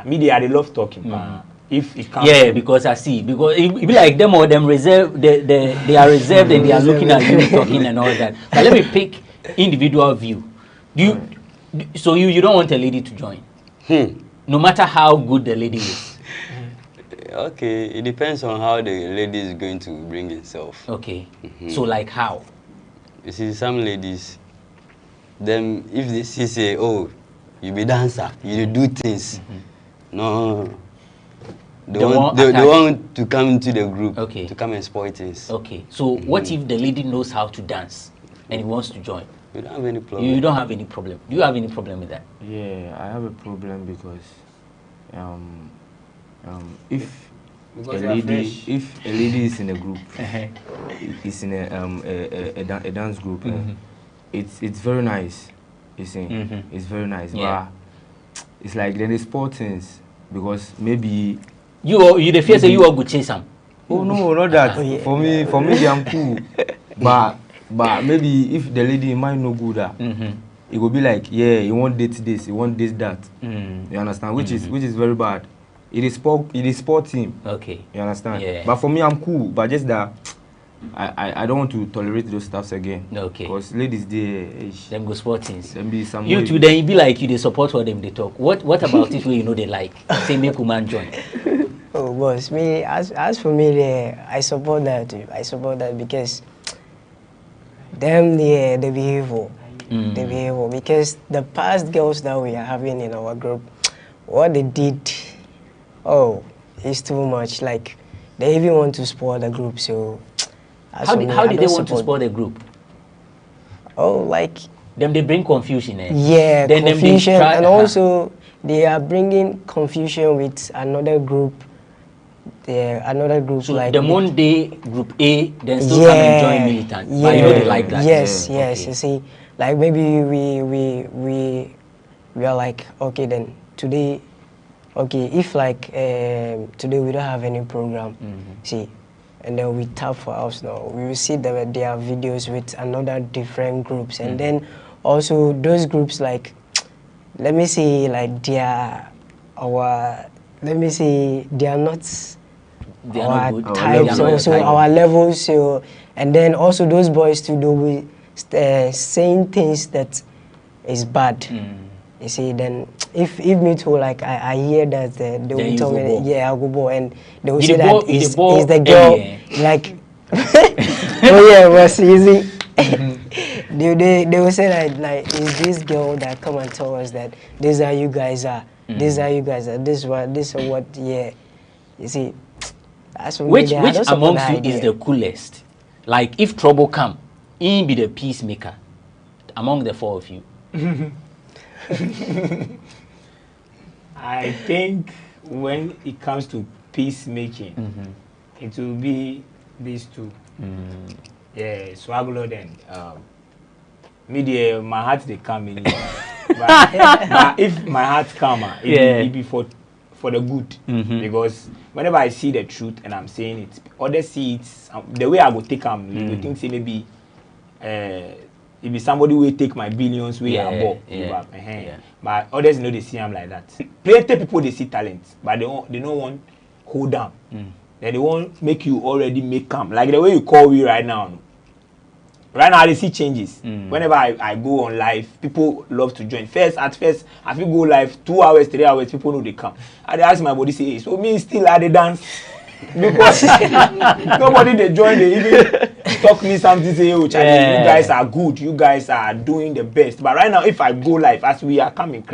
media they love talking. If it comes because I see, because it be like them or them reserved. They are reserved and they are looking at you talking and all that. But let me pick individual view. So you don't want a lady to join? No matter how good the lady is. Okay, it depends on how the lady is going to bring herself. Okay. So like how? You see, some ladies, them if they say, oh, you be dancer, you do things. No. They want to come into the group to come and spoil things. Okay. So what if the lady knows how to dance and he wants to join? You don't have any problem. You don't have any problem. Do you have any problem with that? Yeah, I have a problem because if a lady is in a group, is in a dance group, it's very nice. You see, it's very nice. Yeah. But it's like then the sport things because maybe you the fear say you all go chase them. Oh no, not that. For me, I'm cool. But maybe if the lady might no good, it will be like, yeah, you want date this, you want this that. You understand? Which is very bad. It is sport team. Okay. You understand? Yeah. But for me, I'm cool. But just that I don't want to tolerate those stuffs again. Okay. Because ladies, them go sport teams. Them be some. You two, then you be like you they support what them they talk. What about it where you know they like? Say make woman join. Oh, boss, me as for me, I support that too. I support that because them the behavior, because the past girls that we are having in our group, what they did, oh, it's too much. Like they even want to spoil the group. So how did they want to spoil the group? Oh, like them they bring confusion. Yeah, then confusion, and also they are bringing confusion with another group. So like the Monday group A then still come and join militant. But you know they like that. Yes, yes. Okay. You see, like maybe we are like, okay then today, okay, if like today we don't have any program, see, and then we tap for us now, we will see that there are videos with another different groups, and then also those groups like, let me see, like they are not our types, also our levels, so, and then also those boys too, they will saying things that is bad. You see, then if me too, like I hear that they will tell me, yeah, I'll go ball, and they will say that is the girl, like, oh yeah, it was easy. They will say that like is this girl that come and tell us that these are you guys are, these are you guys are, this is what, yeah. You see, that's which amongst you is the coolest? Like if trouble come, he be the peacemaker among the four of you. I think when it comes to peacemaking, it will be these two. Yeah, Swaggled and media, my heart they come in. but if my heart come, it be for the good. Because whenever I see the truth and I'm saying it, others see it the way I go take them. You would think say maybe if be somebody will take my billions way above. But others know they see them like that. Plenty people they see talent, but they don't want hold down. They won't make you already make come. Like the way you call me right now. Right now, I see changes. Whenever I go on live, people love to join. At first, if you go live 2 hours, 3 hours, people know they come. I ask my body, say, hey, so me still at the dance. Because nobody they join, they even talk me something, say, oh, Charlie, you guys are good, you guys are doing the best. But right now, if I go live, as we are coming,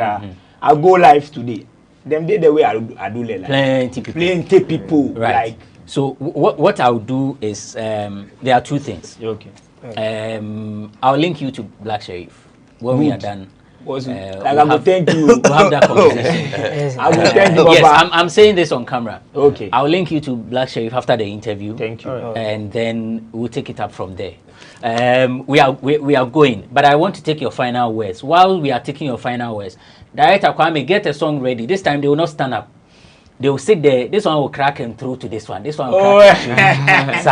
I'll go live today. Them day the way I do like plenty people. Right. Like, so what I'll do is there are two things. Okay. I'll link you to Black Sheriff when we are done. I will thank you. We'll have that conversation. I will thank you. Yes, I'm saying this on camera. Okay. I'll link you to Black Sheriff after the interview. Thank you. And then we'll take it up from there. We are going, but I want to take your final words. While we are taking your final words, Director Kwame, get a song ready. This time they will not stand up. They will sit there. This one will crack and through to this one. This one will crack. So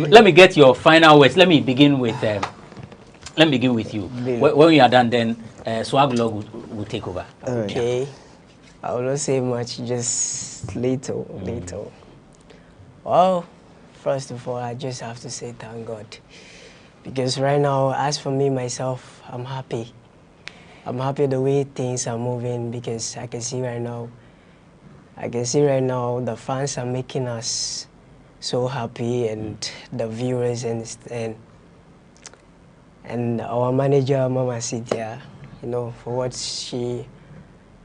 let me get your final words. Let me begin with you. When we are done, then Swaglog will take over. Okay. I will not say much, just little. Well, first of all, I just have to say thank God. Because right now, as for me, myself, I'm happy. I'm happy the way things are moving because I can see right now the fans are making us so happy, and the viewers and our manager Mama Cynthia, you know, for what she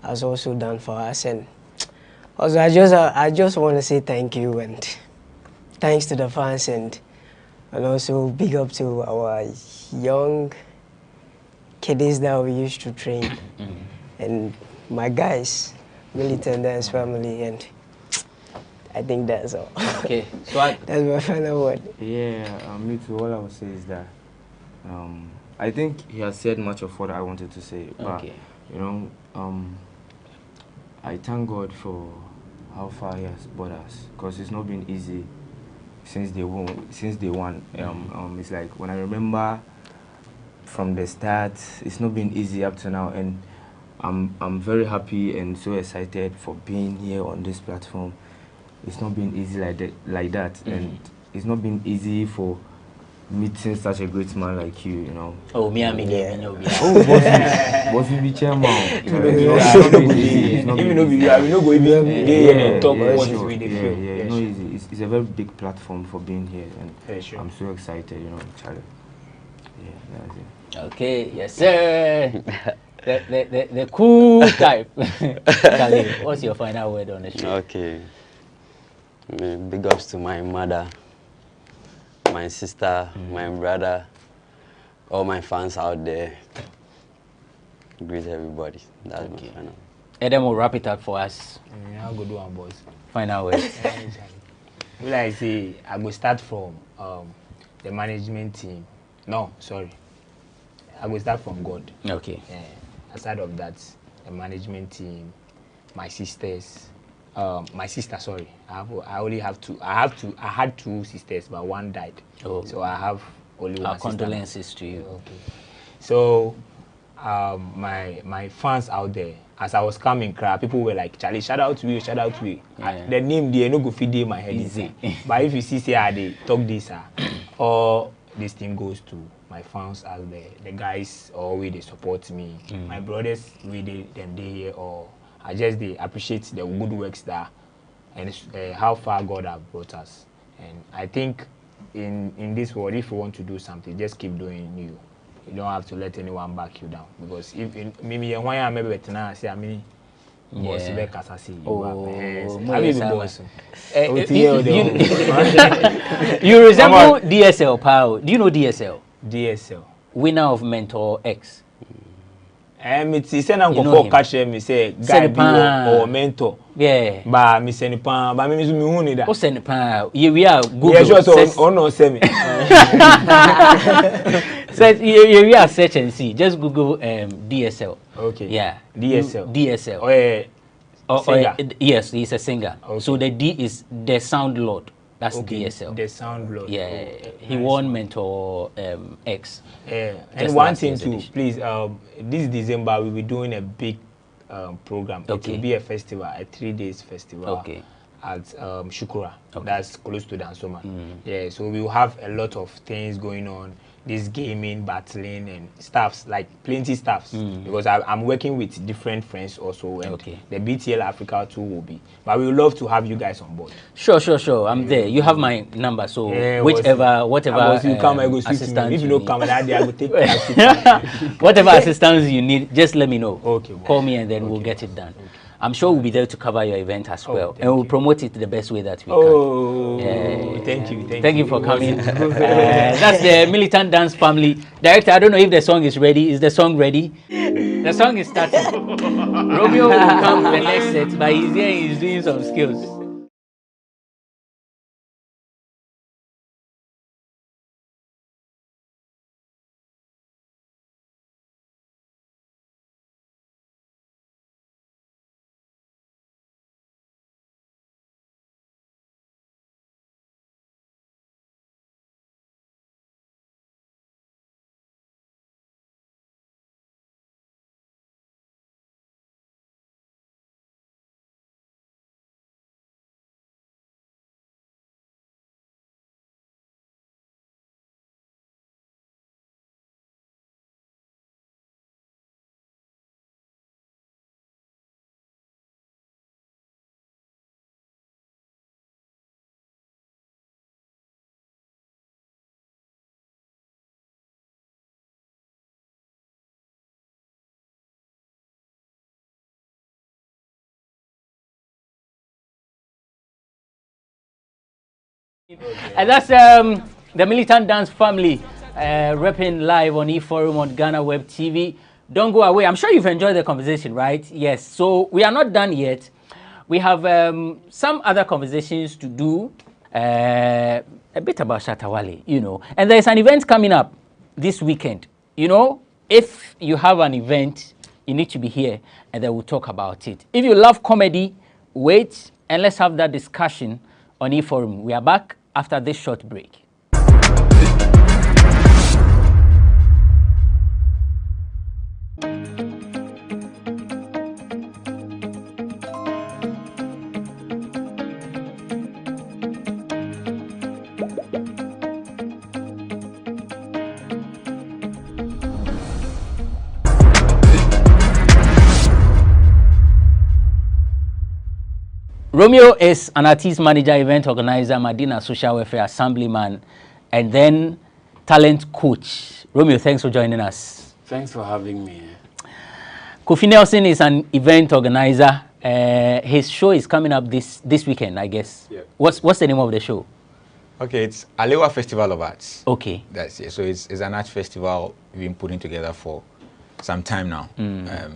has also done for us. And also I just want to say thank you and thanks to the fans, and also big up to our young kiddies that we used to train and my guys, Militant Dance family, and I think that's all. Okay, so that's my final word. Yeah, me too. All I would say is that I think he has said much of what I wanted to say. But, you know, I thank God for how far he has brought us, because it's not been easy since day one. It's like when I remember from the start, it's not been easy up to now, and I'm very happy and so excited for being here on this platform. It's not been easy like that, and it's not been easy for meeting such a great man like you, you know. Oh, me, boss, be chairman. It's not been easy. It's not easy. It's a very big platform for being here, and I'm so excited, you know, Charlie. Yeah, that's it. Okay, yes, sir. the cool type. Charlie, what's your final word on the show? Okay. Big ups to my mother, my sister, my brother, all my fans out there. Greet everybody. That's my final. And then we'll wrap it up for us. I'll go do one, boys. Final word. Will I say I will start from the management team. No, sorry. I will start from God. Okay. Aside of that, the management team, my sisters. My sister, sorry. I only have two. I had two sisters, but one died. Oh. So I have only one sister. Condolences to you. Okay. So my fans out there, as I was coming, people were like, Charlie, shout out to you, shout out to you. The name they no go feed in my head. Easy. But if you see how they talk this, all this thing goes to my fans out there. The guys always they support me. My brothers, we them they here, or I just they appreciate the good works that and how far God have brought us. And I think in this world, if you want to do something, just keep doing you. You don't have to let anyone back you doing. Because if maybe when I'm maybe now, say I mean, boss, you resemble DSL, pal. Do you know DSL? DSL. Winner of Mentor X. It's I'm going catch me say guy be or mentor. Yeah. But me send pan, but me who need that. Oh send pan. We are Google. Yeah, sure. So no send me. So we are search and see. Just Google DSL. Okay. Yeah. DSL. DSL. Singer. Yes, he's a singer. Okay. So the D is the Sound Lord. That's okay. DSL. The Sound Lord. Yeah. Okay. He won Mentor X. Yeah. And one thing too, please. This December we'll be doing a big program. Okay. It will be a festival, a 3 days festival. Okay. At Shukura. Okay. That's close to Dansoma. Yeah. So we will have a lot of things going on. This gaming, battling, and stuffs, like plenty stuffs. Because I'm working with different friends also, and the BTL Africa too will be. But we would love to have you guys on board. Sure. I'm there. You have my number, so whatever you come, I go speak to me. If you don't come, I will take whatever assistance you need, just let me know. Okay. Call me and then we'll get it done. I'm sure we'll be there to cover your event as well, and we'll promote it the best way that we can. Thank you. Thank you for coming. That's the Militant Dance Family. Director, I don't know if the song is ready. Is the song ready? The song is starting. Romeo will come the next set, but he's here, he's doing some skills. And that's the Militant Dance Family repping live on eForum on GhanaWeb TV. Don't go away. I'm sure you've enjoyed the conversation, right? Yes. So we are not done yet. We have some other conversations to do. A bit about Shatawale, you know. And there's an event coming up this weekend. You know, if you have an event, you need to be here and then we'll talk about it. If you love comedy, wait and let's have that discussion on eForum. We are back after this short break. Romeo is an artist manager, event organizer, Medina social welfare assemblyman, and then talent coach. Romeo, thanks for joining us. Thanks for having me. Kofi Nelson is an event organizer. His show is coming up this weekend, I guess. Yeah. What's the name of the show? Okay, it's Alewa Festival of Arts. Okay. That's it. So it's an art festival we've been putting together for some time now.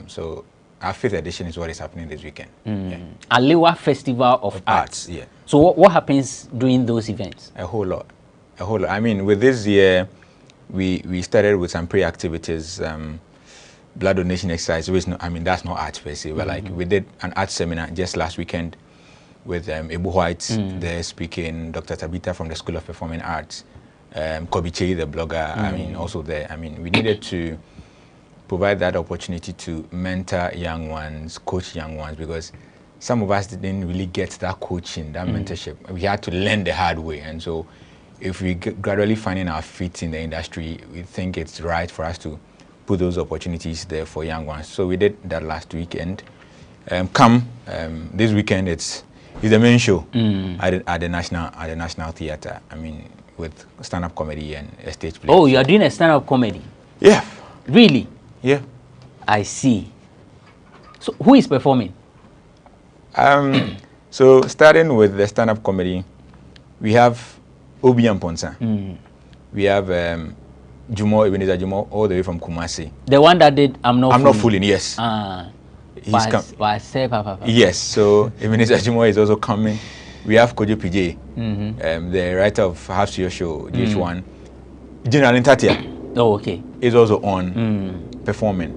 So our 5th edition is what is happening this weekend. Yeah. Alewa Festival of Arts. Yeah. So what happens during those events? A whole lot. I mean, with this year, we started with some pre-activities, blood donation exercise. Which I mean, that's not arts per se, but like we did an art seminar just last weekend with Ebu White there speaking, Dr. Tabitha from the School of Performing Arts, Kobiche, the blogger, I mean, also there. I mean, we needed to provide that opportunity to mentor young ones, coach young ones, because some of us didn't really get that coaching, that mentorship. We had to learn the hard way. And so if we gradually finding our feet in the industry, we think it's right for us to put those opportunities there for young ones. So we did that last weekend. This weekend it's the main show at the National Theatre. I mean, with stand-up comedy and a stage play. Oh, you are doing a stand-up comedy? Yeah. Really? Yeah. I see. So who is performing? So starting with the stand-up comedy, we have Obi Amponsa. We have Jumo, Ebenezer Jumo, all the way from Kumasi. The one that did I'm Not Fooling, yes. Yes, so Ebenezer Jumo is also coming. We have Kojo PJ, the writer of Half Your Show, GH1. General Intatia. Oh, okay. Is also on performing.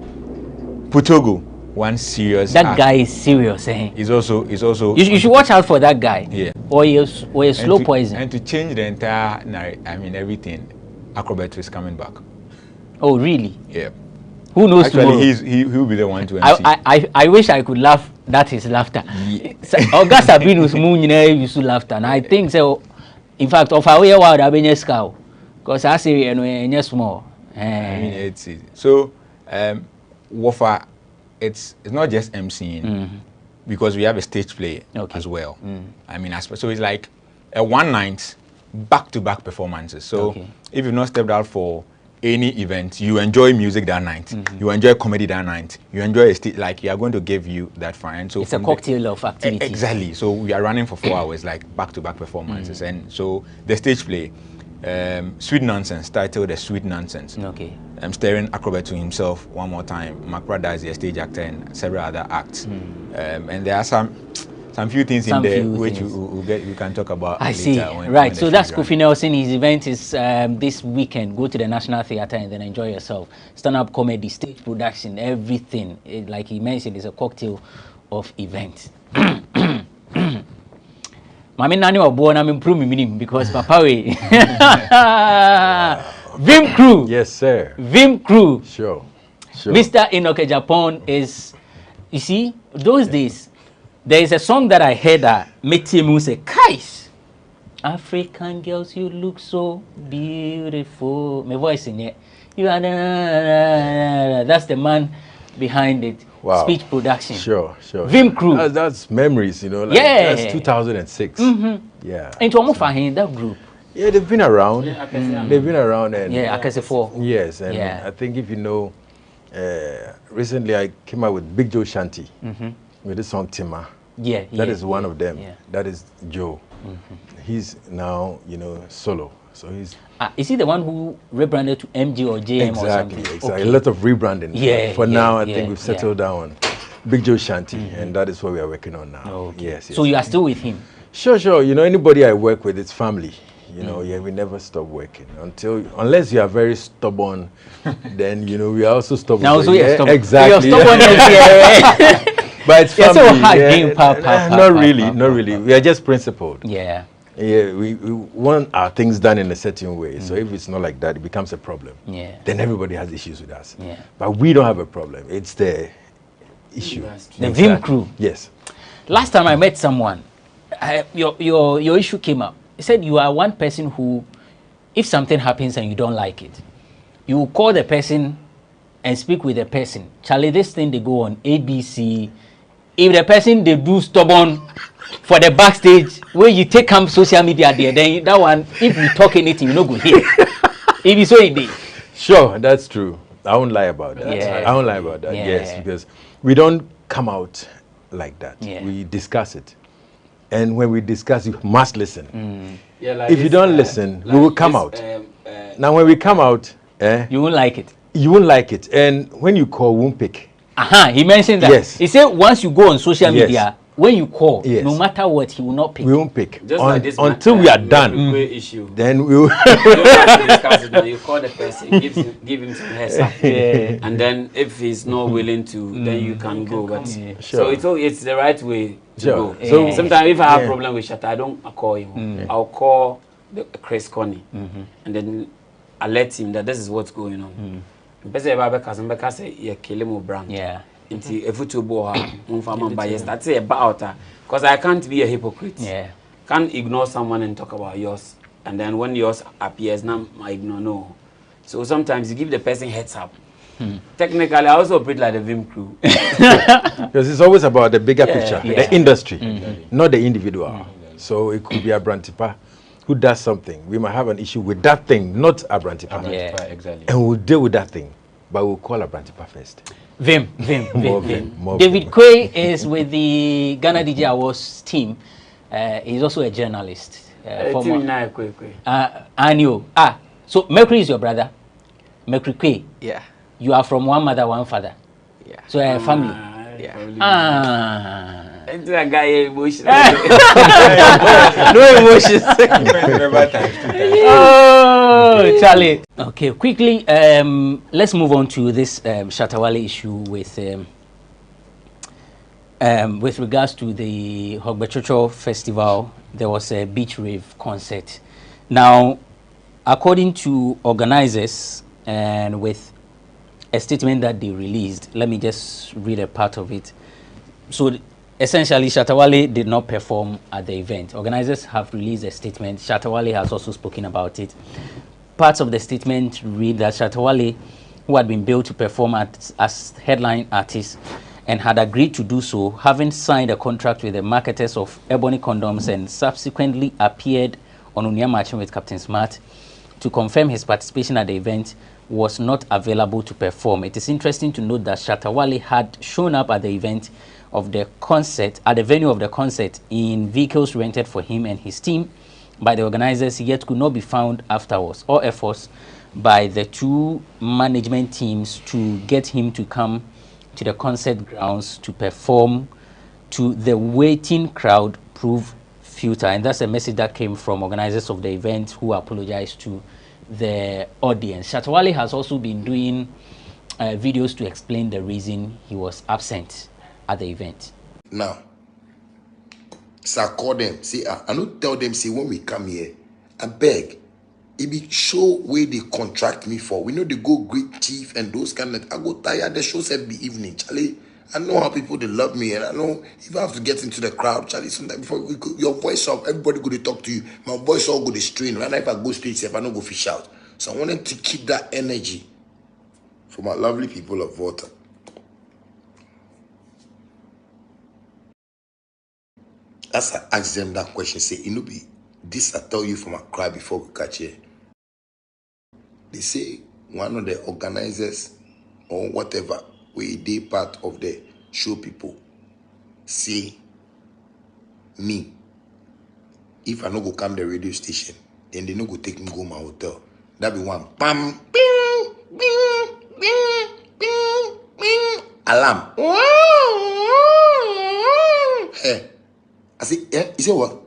Putogo, one serious. That act. Guy is serious, eh? Is also. You should watch out for that guy. Yeah. Or a slow poison. And to change the entire, I mean everything, Acrobat is coming back. Oh, really? Yeah. Who knows? Actually, he'll be the one to MC. I wish I could laugh. That is laughter. August Sabinus Moon used to laughter, and I think so. In fact, of our way, I've been a scout. Because I say, yes, more. I mean, it's so. Wafa, it's not just MCing because we have a stage play as well. I mean, so it's like a one night back-to-back performances. So if you've not stepped out for any event, you enjoy music that night, you enjoy comedy that night, you enjoy a stage, like you are going to give you that fun. And so it's a cocktail of activities. Exactly. So we are running for 4 hours, like back-to-back performances, and so the stage play. Sweet Nonsense, titled The Sweet Nonsense. Okay. I'm staring Acrobat to himself one more time. Mark Brada is a stage actor and several other acts. And there are some few things in there which we can talk about I later. See. Right. So that's Kofi Nelson. His event is this weekend. Go to the National Theatre and then enjoy yourself. Stand-up comedy, stage production, everything. Like he mentioned, it's a cocktail of events. Mami nani wa born I'm improving meaning because Papa we Vim Crew. Yes, sir. Vim Crew. Sure. Mr. Inoke Japan is, you see, those days, there is a song that I heard that made him say, Kais, African girls, you look so beautiful. My voice in it. You are that's the man behind it. Wow. Speech production. Sure. Vim Crew. That's memories, you know. Like, yeah. That's 2006. Yeah. And to Omofahin, that group. Yeah, they've been around. They've been around. And yeah, Akase 4. Yes, and I think if you know, recently I came out with Big Joe Shanti with the song Tima. Yeah. That is one of them. Yeah. That is Joe. He's now, solo. So he's... Is he the one who rebranded to MG or JM or something? Exactly. Okay. A lot of rebranding. Yeah. For now, I think we've settled down on Big Joe Shanty, and that is what we are working on now. Okay. Yes. So you are still with him? Sure. Anybody I work with, it's family. We never stop working unless you are very stubborn. Then we are also stubborn. Now, so you're stubborn. Exactly. So you're stubborn. But it's family. So hard, not really. We are just principled. Yeah. Yeah, we want our things done in a certain way. So if it's not like that, it becomes a problem. Yeah. Then everybody has issues with us. Yeah. But we don't have a problem. It's the issue. The Vim crew. Yes. Last time I met someone, your issue came up. He said you are one person who, if something happens and you don't like it, you will call the person and speak with the person. Charlie, this thing they go on ABC. If the person they do stubborn for the backstage, where you take up social media there, then that one, if you talk anything, you no go hear. If you so it did. Sure, that's true. I won't lie about that. Yeah. I won't lie about that. Yeah. Yes, because we don't come out like that. Yeah. We discuss it. And when we discuss, you must listen. Yeah, like if you don't listen, we will come out. Now, when we come out, you won't like it. You won't like it. And when you call, we won't pick. He mentioned that. Yes. He said once you go on social media, when you call, Yes. no matter what, he will not pick. We won't pick. Just like this until we are done. Issue. Then we will. Discuss it. Now you call the person, give him some heads up, and then if he's not willing to, then you can go. But so it's the right way to go. So sometimes if I have problem with Shatta, I don't call him. I'll call Chris Connie, and then I let him that this is what's going on. Because I can't be a hypocrite. Can't ignore someone and talk about yours, and then when yours appears, now I ignore. No. So sometimes you give the person heads up. Technically, I also operate like the Vim crew. Because it's always about the bigger picture, the industry, not the individual. So it could be a Brantipa who does something. We might have an issue with that thing, not a Brantipa. Exactly. And we'll deal with that thing, but we'll call a Brantipa first. Vim. More David Quay is with the Ghana DJ Awards team. He's also a journalist. So Mercury is your brother? Mercury Quay? Yeah. You are from one mother, one father? Yeah. So a family? Yeah. That guy emotional. No emotions. Oh, Charlie. Okay, quickly, let's move on to this Shatta Wale issue with regards to the Hogbechocho Festival. There was a beach rave concert. Now, according to organizers and with a statement that they released, let me just read a part of it. So, essentially, Shatta Wale did not perform at the event. Organizers have released a statement. Shatta Wale has also spoken about it. Parts of the statement read that Shatta Wale, who had been billed to perform as headline artist and had agreed to do so, having signed a contract with the marketers of Ebony Condoms and subsequently appeared on Unia Marching with Captain Smart to confirm his participation at the event, was not available to perform. It is interesting to note that Shatta Wale had shown up at the event of the concert, at the venue of the concert, in vehicles rented for him and his team by the organizers, yet could not be found afterwards. All efforts by the two management teams to get him to come to the concert grounds to perform to the waiting crowd proved futile. And that's a message that came from organizers of the event, who apologized to the audience. Shatta Wale has also been doing videos to explain the reason he was absent at the event. Now, so I call them, say, I don't tell them, say, when we come here, I beg, it be show where they contract me for. We know they go great chief and those kind of, I go tired, the shows every evening, Charlie. I know how people, they love me, and I know if I have to get into the crowd, Charlie, sometimes before we go, your voice up, everybody go to talk to you, my voice all go to strain. Right now, if I go straight, if I don't go fish out. So I wanted to keep that energy for my lovely people of Water. As I ask them that question, say, you know, be this I tell you from a cry before we catch here. They say one of the organizers or whatever, we they part of the show people, say me. if I no go come the radio station, then they no go take me go my hotel. That be one. Bam, bing, bing, bing, bing, bing. Alarm. Hey, I say, you say what?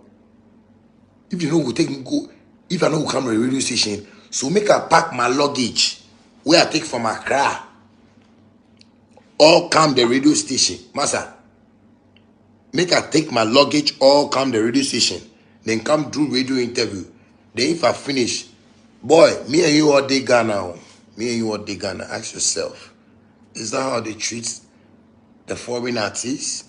If you no go take me go, if I no go come to the radio station, so make I pack my luggage where I take from Accra. All come the radio station, Master. Make I take my luggage, all come the radio station. Then come do radio interview. Then if I finish, boy, me and you all day Ghana. Me and you all day Ghana. Ask yourself, is that how they treat the foreign artists?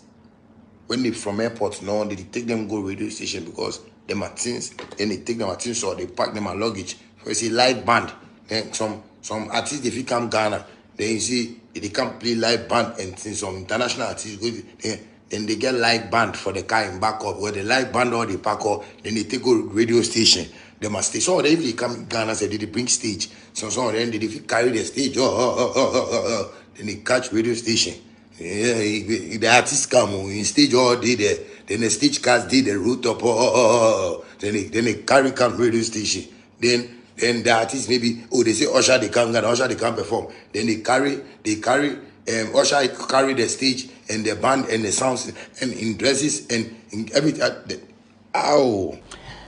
When they from airport, no, they take them go radio station because the Martins, then they take the Martins or they pack them my luggage. So it's a live band. Then some artists if you come Ghana, then you see they can't play live band and some international artists go then they get live band for the car in backup where the live band or they pack up, then they take go radio station. They must stay. So if they come Ghana, say they bring stage. So then they carry the stage. Then they catch radio station. Yeah, the artists come in stage all day there. Then the stage cars did the route up. Then they carry come radio station. Then the artists maybe they say Usher they can't Ghana, Usher they can't perform. Then they carry Usher carry the stage and the band and the sounds and in dresses and in everything.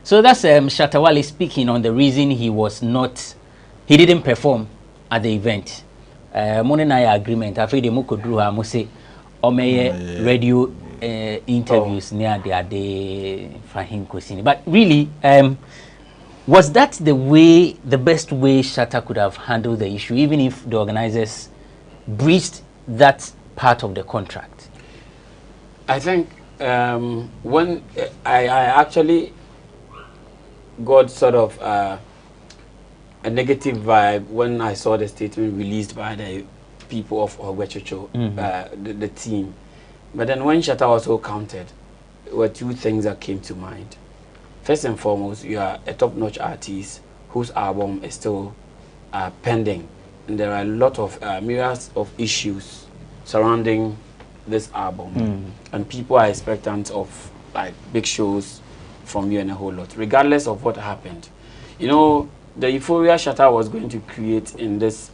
So that's Shatta Wale speaking on the reason he didn't perform at the event. Monenaya agreement. Afriyie de Mokodru ha mose omeye radio interviews near the Fahim Kosini. But really, was that the best way Shatta could have handled the issue, even if the organizers breached that part of the contract? I think when I actually got sort of a negative vibe when I saw the statement released by the people of Ogwechocho, the team. But then when Shatta also counted, there were two things that came to mind. First and foremost, you are a top-notch artist whose album is still pending. And there are a lot of myriads of issues surrounding this album. And people are expectant of like big shows from you and a whole lot, regardless of what happened. You know, the euphoria Shatta was going to create in this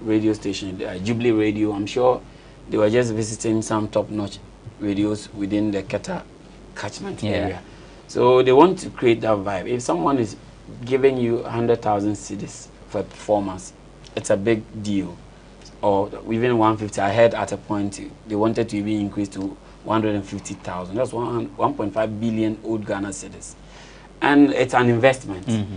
radio station, Jubilee Radio, I'm sure they were just visiting some top-notch radios within the Keta catchment area. So they want to create that vibe. If someone is giving you 100,000 cedis for a performance, it's a big deal. Or even 150. I heard at a point they wanted to even increase to 150,000. That's 1.5 billion old Ghana cedis. And it's an investment.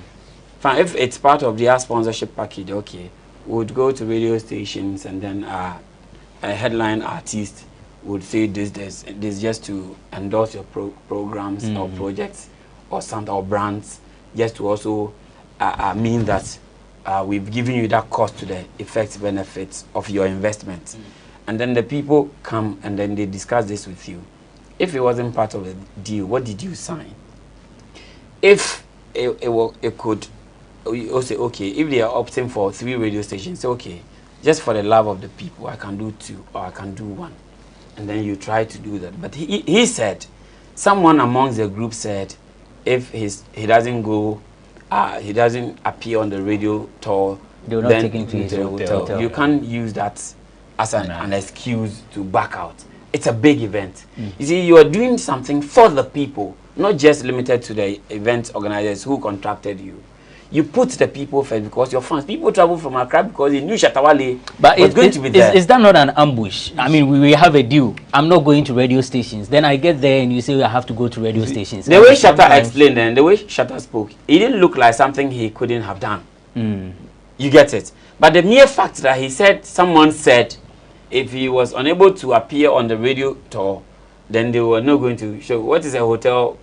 If it's part of their sponsorship package, okay, we would go to radio stations and then a headline artist would say this just to endorse your programs or projects or something or brands, just to also mean that we've given you that cost to the effects benefits of your investment. And then the people come and then they discuss this with you. If it wasn't part of the deal, what did you sign? If it could, you say, okay, if they are opting for 3 radio stations, say, okay, just for the love of the people, I can do 2 or I can do 1. And then you try to do that. But he said, someone amongst the group said, if he doesn't go, he doesn't appear on the radio tour, they will not take him to his hotel. You can't use that as an excuse to back out. It's a big event. You see, you are doing something for the people, not just limited to the event organizers who contracted you. You put the people first because your fans. People travel from Accra because they knew Shatta Wale was going to be there. Is that not an ambush? I mean, we have a deal. I'm not going to radio stations. Then I get there and you say I have to go to radio stations. The way Shatta explained and the way Shatta spoke, it didn't look like something he couldn't have done. You get it? But the mere fact that he said, someone said, if he was unable to appear on the radio tour, then they were not going to show. What is a hotel?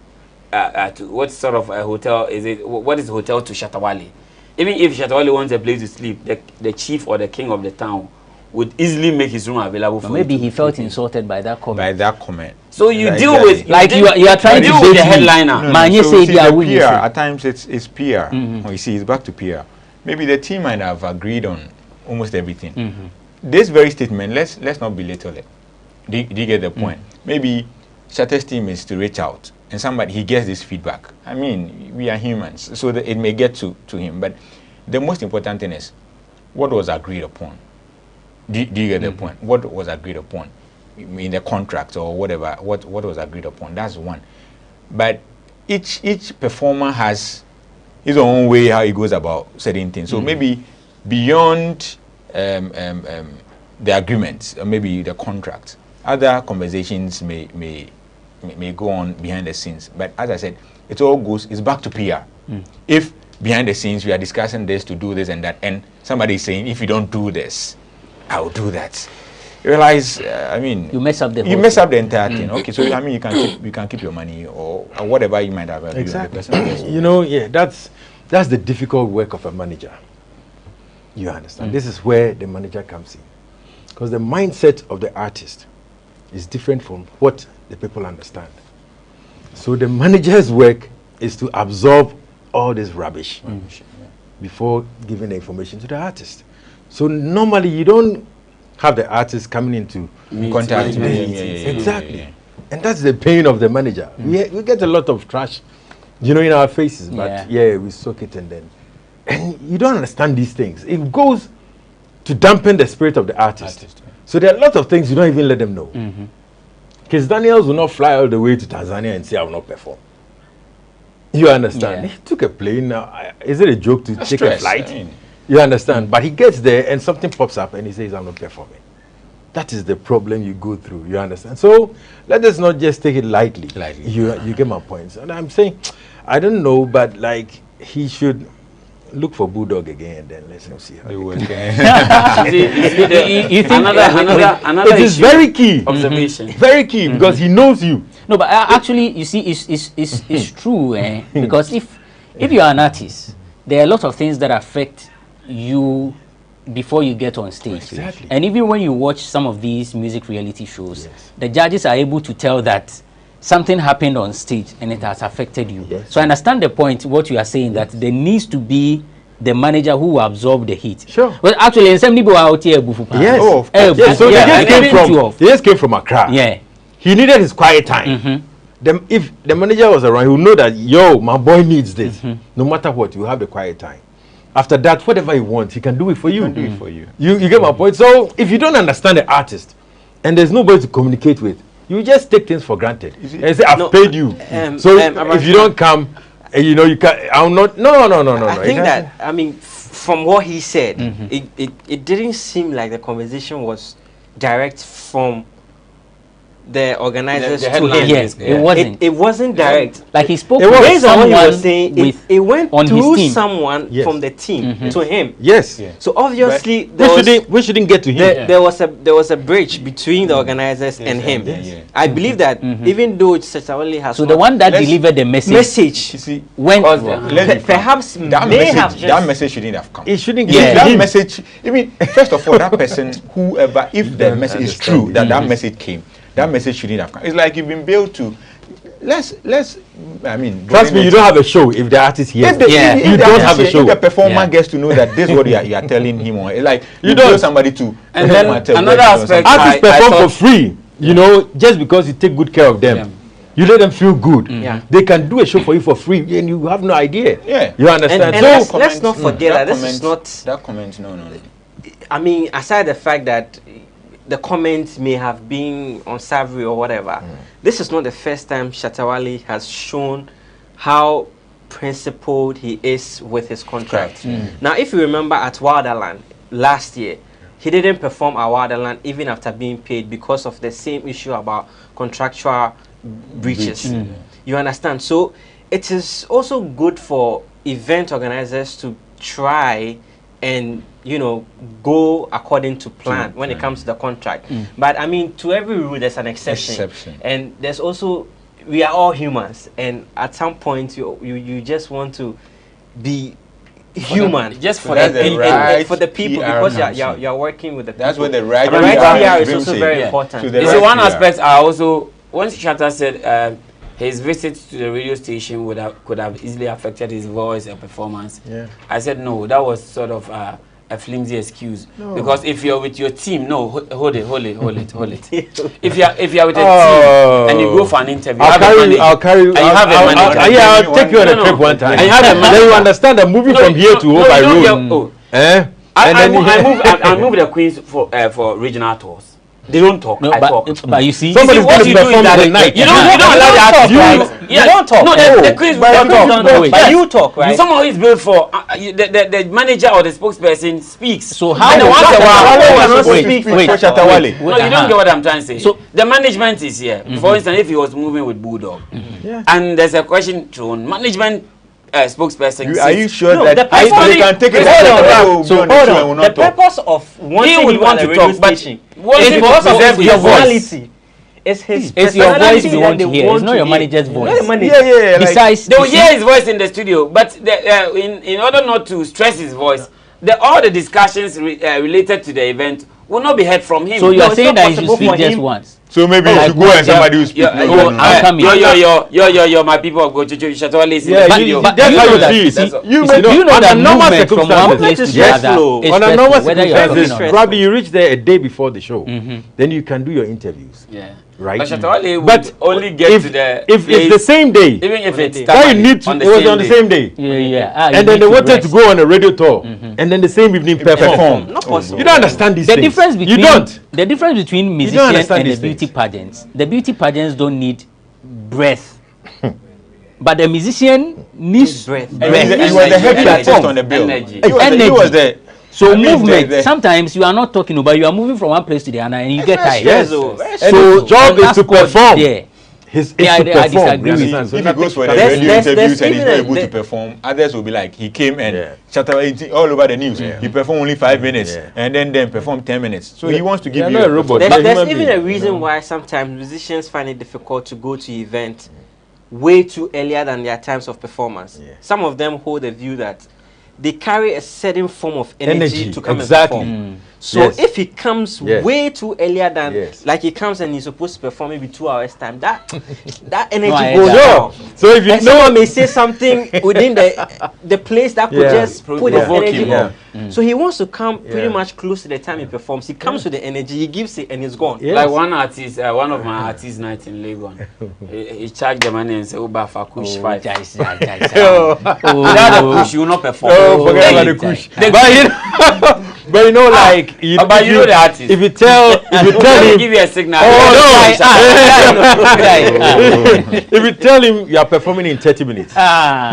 What sort of a hotel is it? What is a hotel to Shatta Wale? Even if Shatta Wale wants a place to sleep, the chief or the king of the town would easily make his room available for maybe he felt insulted by that comment. So you deal with you are trying to deal with the headliner. PR, at times it's PR. You see, it's back to PR. Maybe the team might have agreed on almost everything. This very statement, let's not belittle it. Do you get the point? Maybe Shatta's team is to reach out and somebody, he gets this feedback. I mean, we are humans, so that it may get to him. But the most important thing is what was agreed upon. Do you get the point? What was agreed upon in the contract or whatever? What was agreed upon? That's one. But each performer has his own way how he goes about certain things. So maybe beyond the agreement or maybe the contract, other conversations may go on behind the scenes. But as I said, it's back to PR. If behind the scenes we are discussing this to do this and that, and somebody is saying, if you don't do this, I'll do that. You realize, I mean, you mess up the entire thing. Okay, so I mean, you can keep your money or whatever you might have. Exactly. You know, yeah, that's the difficult work of a manager. You understand? This is where the manager comes in, because the mindset of the artist is different from what the people understand. So the manager's work is to absorb all this rubbish before giving the information to the artist. So normally you don't have the artist coming into contact with exactly. And that's the pain of the manager. We get a lot of trash, you know, in our faces, but we soak it and you don't understand these things. It goes to dampen the spirit of the artist. So there are a lot of things you don't even let them know. Because Daniels will not fly all the way to Tanzania and say, I will not perform. You understand? He took a plane. Is it a joke to take a flight? I mean, you understand? But he gets there and something pops up and he says, I'm not performing. That is the problem you go through. You understand? So let us not just take it lightly. You get my points. And I'm saying, I don't know, but like he should look for Bulldog again and then let's see how it works. Another it is very key. Observation. Very key because he knows you. No, but actually, you see, it's true because if you are an artist, there are a lot of things that affect you before you get on stage. Exactly. And even when you watch some of these music reality shows, the judges are able to tell that something happened on stage and it has affected you. So I understand the point, what you are saying, that there needs to be the manager who will absorb the heat. Sure. Well, actually, in some people out here, yes. Oh, of course. Yes. So they just came from Accra. Yeah. He needed his quiet time. If the manager was around, he would know that, yo, my boy needs this. No matter what, you have the quiet time. After that, whatever he wants, he can do it for you. You get my point? So if you don't understand the artist and there's nobody to communicate with, you just take things for granted and say, I've paid you. So if you don't come, you know, you can't, I'll not. No. I think that, I mean, from what he said, it didn't seem like the conversation was direct from the organizers to him. Yes, it wasn't. It wasn't direct. Like he spoke based on what he was saying. It went through someone from the team to him. Yes. So obviously we shouldn't get to him. There was a bridge between the organizers and him. I believe that even though Censure has the one that delivered the message, you see, went perhaps that message shouldn't have come. It shouldn't. That message. I mean, first of all, that person, whoever, if the message is true, that message came. That message shouldn't have come. It's like you've been built to. Let's. I mean, trust me, you don't have a show if the artist hears. You don't have a show. If the performer gets to know that this is what you are telling him, or like you don't somebody to. And then another aspect, artists perform for free. You know, just because you take good care of them. You let them feel good. They can do a show for you for free, and you have no idea. You understand? And so let's not forget that this is not that comment. No. I mean, aside the fact that the comments may have been unsavory or whatever, this is not the first time Shatta has shown how principled he is with his contract. Now, if you remember at Wilderland last year, he didn't perform at Wilderland even after being paid because of the same issue about contractual breaches. You understand? So it is also good for event organizers to try and, you know, go according to plan when it comes to the contract. But I mean, to every rule there's an exception. And there's also, we are all humans, and at some point you just want to be human, just for for the people, because you're working with the people. That's what the right PR is also very important. There's one aspect I also, once Shatta said his visit to the radio station could have easily affected his voice and performance. I said no, that was sort of a flimsy excuse. No. Because if you're with your team, no, hold it. if you're with a team and you go for an interview, I'll carry you. I'll take you on a trip one time. And you have a manager. Then you understand that moving from here to home by road. I move the Queens for regional tours. They don't talk. No, I talk. But you see, somebody's going to perform that night. You don't allow that. You don't talk. No, the Queens will talk. But you talk, right? Somehow it's built for the manager or the spokesperson speaks. So how? Wait. No, you don't get what I'm trying to say. So the management is here. For instance, if he was moving with Bulldog, and there's a question thrown, management. Spokesperson. Are you sure that they can take it? The purpose of wanting him on the radio station is because of his personality. It's your voice you want to hear. It's not your manager's voice. Yeah. Besides, they will hear his voice in the studio, but in order not to stress his voice, all the discussions related to the event will not be heard from him. So you are saying that he should speak just once. So maybe you should go and somebody will speak. My people go to Shatawale. You know that movement from one place to the other. On a normal circumstances, probably you reach there a day before the show. Then you can do your interviews. Yeah. Right. But only get to the if it's the same day, even if it's it was on the same day. And then they wanted to go on a radio tour, and then the same evening perform. Not possible. You don't understand these things. You don't. The difference between musicians and the beauty pageants. The beauty pageants don't need breath, but the musician needs breath. And you were the heavy artist on the bill. Energy. He was there. So movement, sometimes you are not talking about, you are moving from one place to the other and you get tired. Yes. So job is to perform. Yeah. I disagree with him. So if he goes for the radio interviews and he's not able to perform, others will be like, he came and shut up all over the news. He performed only 5 minutes and then performed 10 minutes. So he wants to give you a robot. There's even a reason why sometimes musicians find it difficult to go to events way too earlier than their times of performance. Some of them hold the view that they carry a certain form of energy to come and perform. So if he comes way too earlier than, like he comes and he's supposed to perform maybe 2 hours time, that energy goes down. So if you someone may say something within the place that could just put his energy up. So he wants to come pretty much close to the time he performs. He comes with the energy, he gives it, and it's gone. Like one artist, one of my artists nights in Lagos, he charged the money and said, "Oba for kush 5." Without the kush, you will not perform. Forget about the kush. But you know, like you know the artist. If you tell him, give you a signal. If you tell him you are performing in 30 minutes,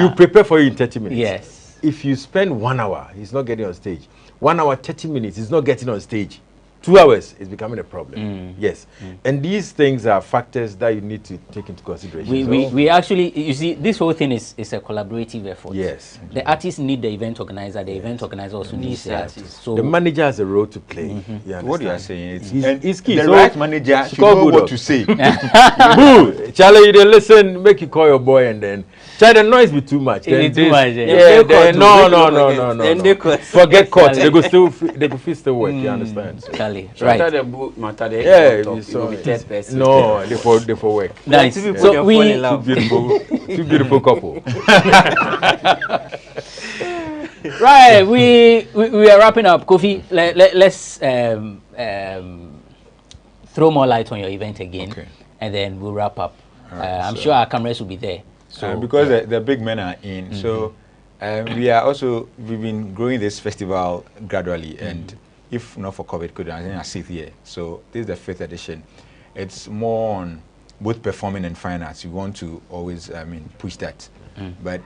you prepare for you in 30 minutes. Yes. If you spend 1 hour, he's not getting on stage. 1 hour, 30 minutes, he's not getting on stage. 2 hours is becoming a problem. Yes. And these things are factors that you need to take into consideration. We actually, you see, this whole thing is a collaborative effort. Yes. The artists need the event organizer. The event organizer also needs the artist. So the manager has a role to play. What you are saying, it's key. The right manager should know what to say. Charlie, you listen, make you call your boy and then the noise be too much. No. Forget court. They go still work. You understand? Right. No, they for work. Nice. So we two beautiful couple. Right. We are wrapping up. Kofi, let's throw more light on your event again, and then we'll wrap up. I'm sure our cameras will be there. So because the big men are in, so we've been growing this festival gradually, and if not for COVID, could I sit here. So this is the 5th edition. It's more on both performing and fine arts. We want to always, push that. But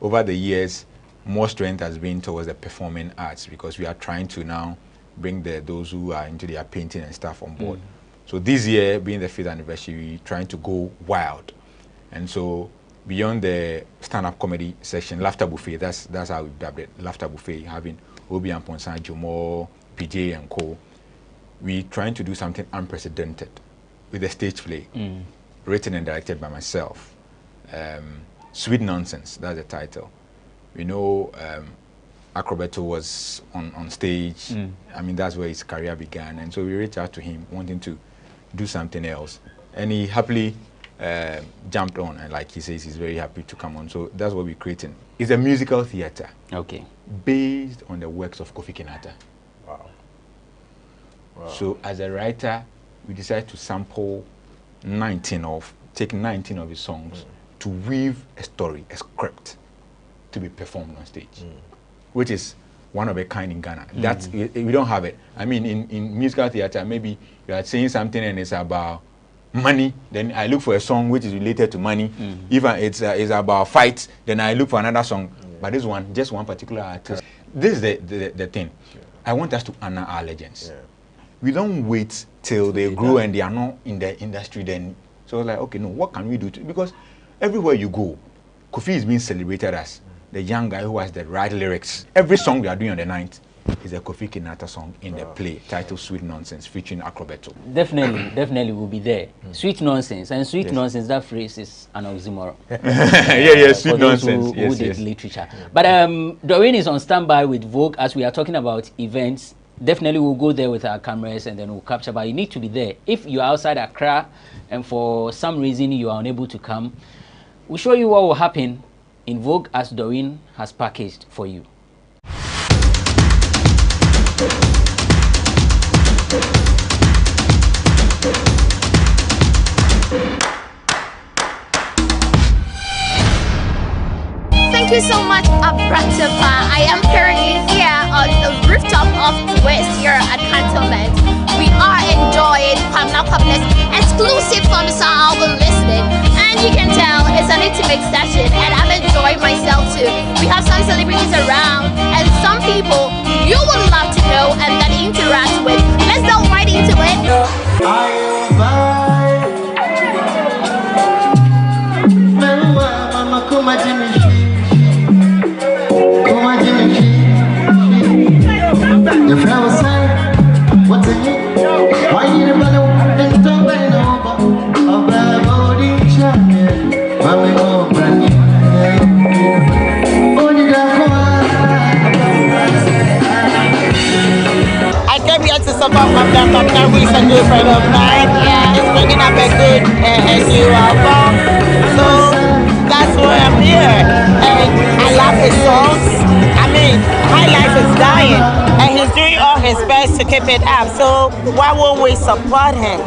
over the years, more strength has been towards the performing arts because we are trying to now bring those who are into their painting and stuff on board. So this year, being the 5th anniversary, we're trying to go wild. And so beyond the stand-up comedy section, Laughter Buffet, that's how we dubbed it, Laughter Buffet, having Obi and Ponsan, Jomo, PJ and co. We're trying to do something unprecedented with a stage play, written and directed by myself. Sweet Nonsense, that's the title. We know Acrobato was on stage. That's where his career began. And so we reached out to him, wanting to do something else. And he happily jumped on, and like he says, he's very happy to come on. So that's what we're creating. is a musical theater. Okay. Based on the works of Kofi Kinata. Wow. Wow. So as a writer, we decided to sample 19 of his songs to weave a story, a script, to be performed on stage, which is one of a kind in Ghana. That's we don't have it. I mean, in musical theater, maybe you are saying something and it's about money, then I look for a song which is related to money. If it's about fights, then I look for another song. But this one, just one particular artist. This is the thing. I want us to honor our legends. We don't wait till they grow and they are not in the industry then. So like, okay, no, what can we do? Because everywhere you go, Kofi is being celebrated as the young guy who has the right lyrics. Every song we are doing on the 9th is a Kofi Kinata song in the play titled Sweet Nonsense featuring Acrobato. Definitely will be there. Sweet Nonsense. And Sweet Nonsense, that phrase is an oxymoron. Sweet Nonsense. Who did literature. But Doreen is on standby with Vogue as we are talking about events. Definitely we'll go there with our cameras and then we'll capture, but you need to be there. If you're outside Accra and for some reason you are unable to come, we'll show you what will happen in Vogue as Doreen has packaged for you. Thank you so much, Abratifa. I am currently here on the rooftop of West here at Cantonment. We are enjoying Pamnakwabness exclusive from the song album listening. And you can tell it's an intimate session and I'm enjoying myself too. We have some celebrities around and some people you would love to know and then interact with. Let's go right into it. If I was saying, what's in it? Why you never know? And don't I know about body channel? Mami go brand new. I came here to support my recent new friend of mine. Yeah, he's bringing up a good new album. So that's why I'm here. And I love his songs. I mean, High Life is dying. And he's doing all his best to keep it up. So why won't we support him?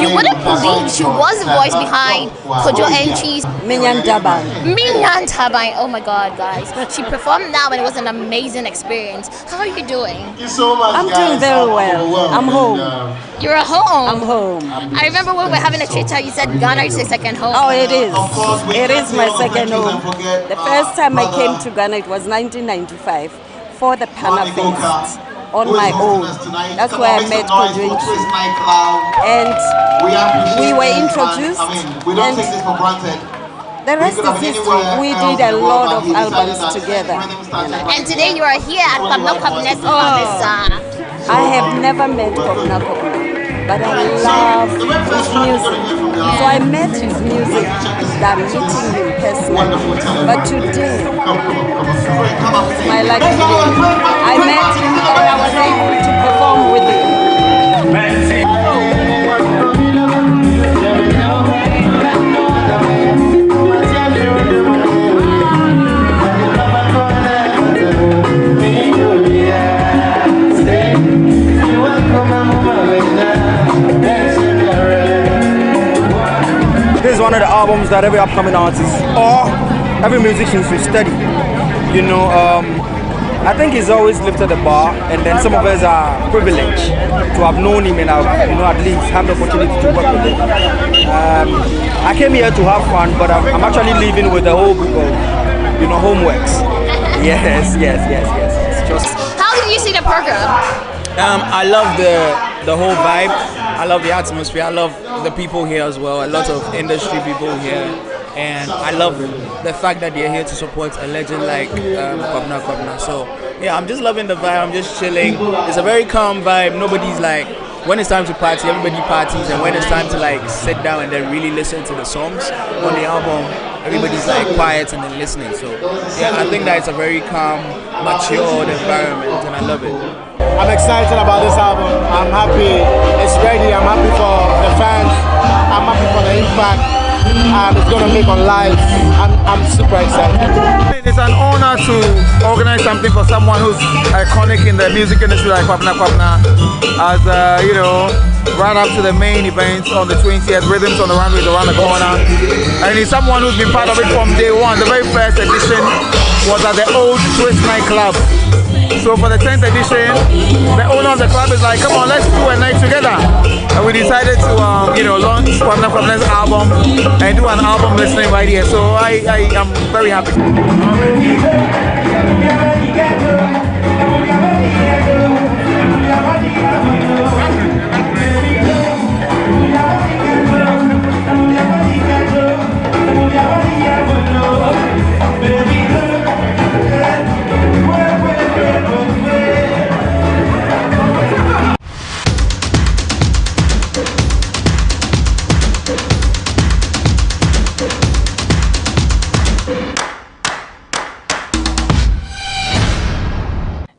You wouldn't believe she was the voice behind Kojo Entry's Minyan Taban. Minyan Taban. Oh my God, guys. She performed now and it was an amazing experience. How are you doing? I'm doing very well. I'm home. You're at home? I'm home. I remember when we were having a chit chat, you said Ghana is your second home. Oh, it is. It is my second home. The first time I came to Ghana, it was 1995 for the Pana Fest. On my own. That's where I met Kojo Entry. And we were introduced. And the rest is history. We did a lot of albums together. And today you are here at Pamnakwabness. I have never met Pamnakwabness, but I love his music. So I met his music than meeting him personally. But today, it's my lucky day. I met him and I was able to perform with him. This is one of the albums that every upcoming artist or every musician should study. You know, I think he's always lifted the bar, and then some of us are privileged to have known him and have, at least have the opportunity to work with him. I came here to have fun, but I'm actually leaving with a whole book of, homeworks. Yes. How did you see the program? I love the whole vibe. I love the atmosphere. I love the people here as well. A lot of industry people here. And I love the fact that they're here to support a legend like Kwabena. So yeah, I'm just loving the vibe. I'm just chilling. It's a very calm vibe. Nobody's like, when it's time to party, everybody parties, and when it's time to like sit down and then really listen to the songs on the album, everybody's like quiet and then listening. So yeah, I think that it's a very calm, matured environment, and I love it. I'm excited about this album. I'm happy it's ready. I'm happy for the fans. I'm happy for the impact it's going to make on lives. I'm super excited. It's an honor to organize something for someone who's iconic in the music industry like Kwabena Kwabena. As you know, right up to the main event on the 20th, Rhythms on the Runway is around the corner. And he's someone who's been part of it from day one. The very first edition was at the old Swiss nightclub. So for the 10th edition, the owner of the club is like, come on, let's do a night together. And we decided to, launch Kwabena Kwabena's album and do an album listening right here. So I am very happy.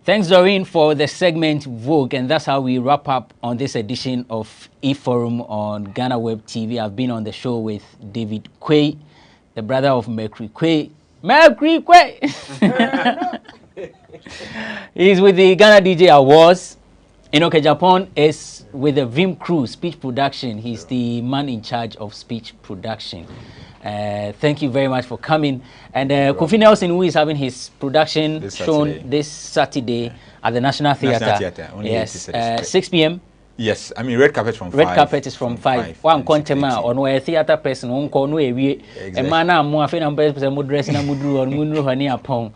Thanks, Doreen, for the segment Vogue, and that's how we wrap up on this edition of E-Forum on GhanaWeb TV. I've been on the show with David Quay, the brother of Mercury Quay. Mercury Quay! He's with the Ghana DJ Awards. Inoke Japan is with the Vim Crew, Speech Production. He's the man in charge of speech production. Thank you very much for coming. And Kofi Nelson, who is having his production this Saturday at the National Theatre. Yes, 6 p.m. Yes, I mean red carpet from 5. Red carpet is from 5. One contema on where theatre person on corner we a man more afraid person would dress in a mudru or munru honey upon.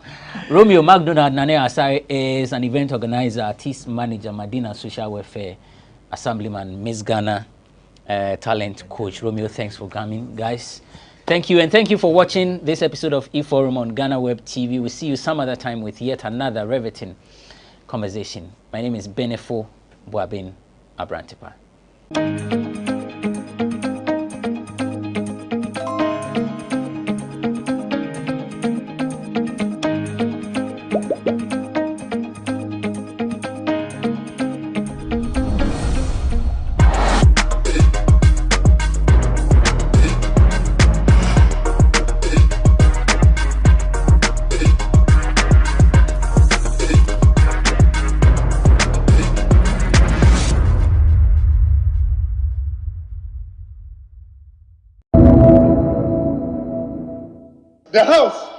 Romeo McDonald Nane Asai is an event organizer, artist manager, Madina Social Welfare Assemblyman, Miss Ghana talent coach. Romeo, thanks for coming, guys. Thank you, and thank you for watching this episode of E-Forum on GhanaWeb TV. We'll see you some other time with yet another riveting conversation. My name is Benefo Boabin Abrantepa. The House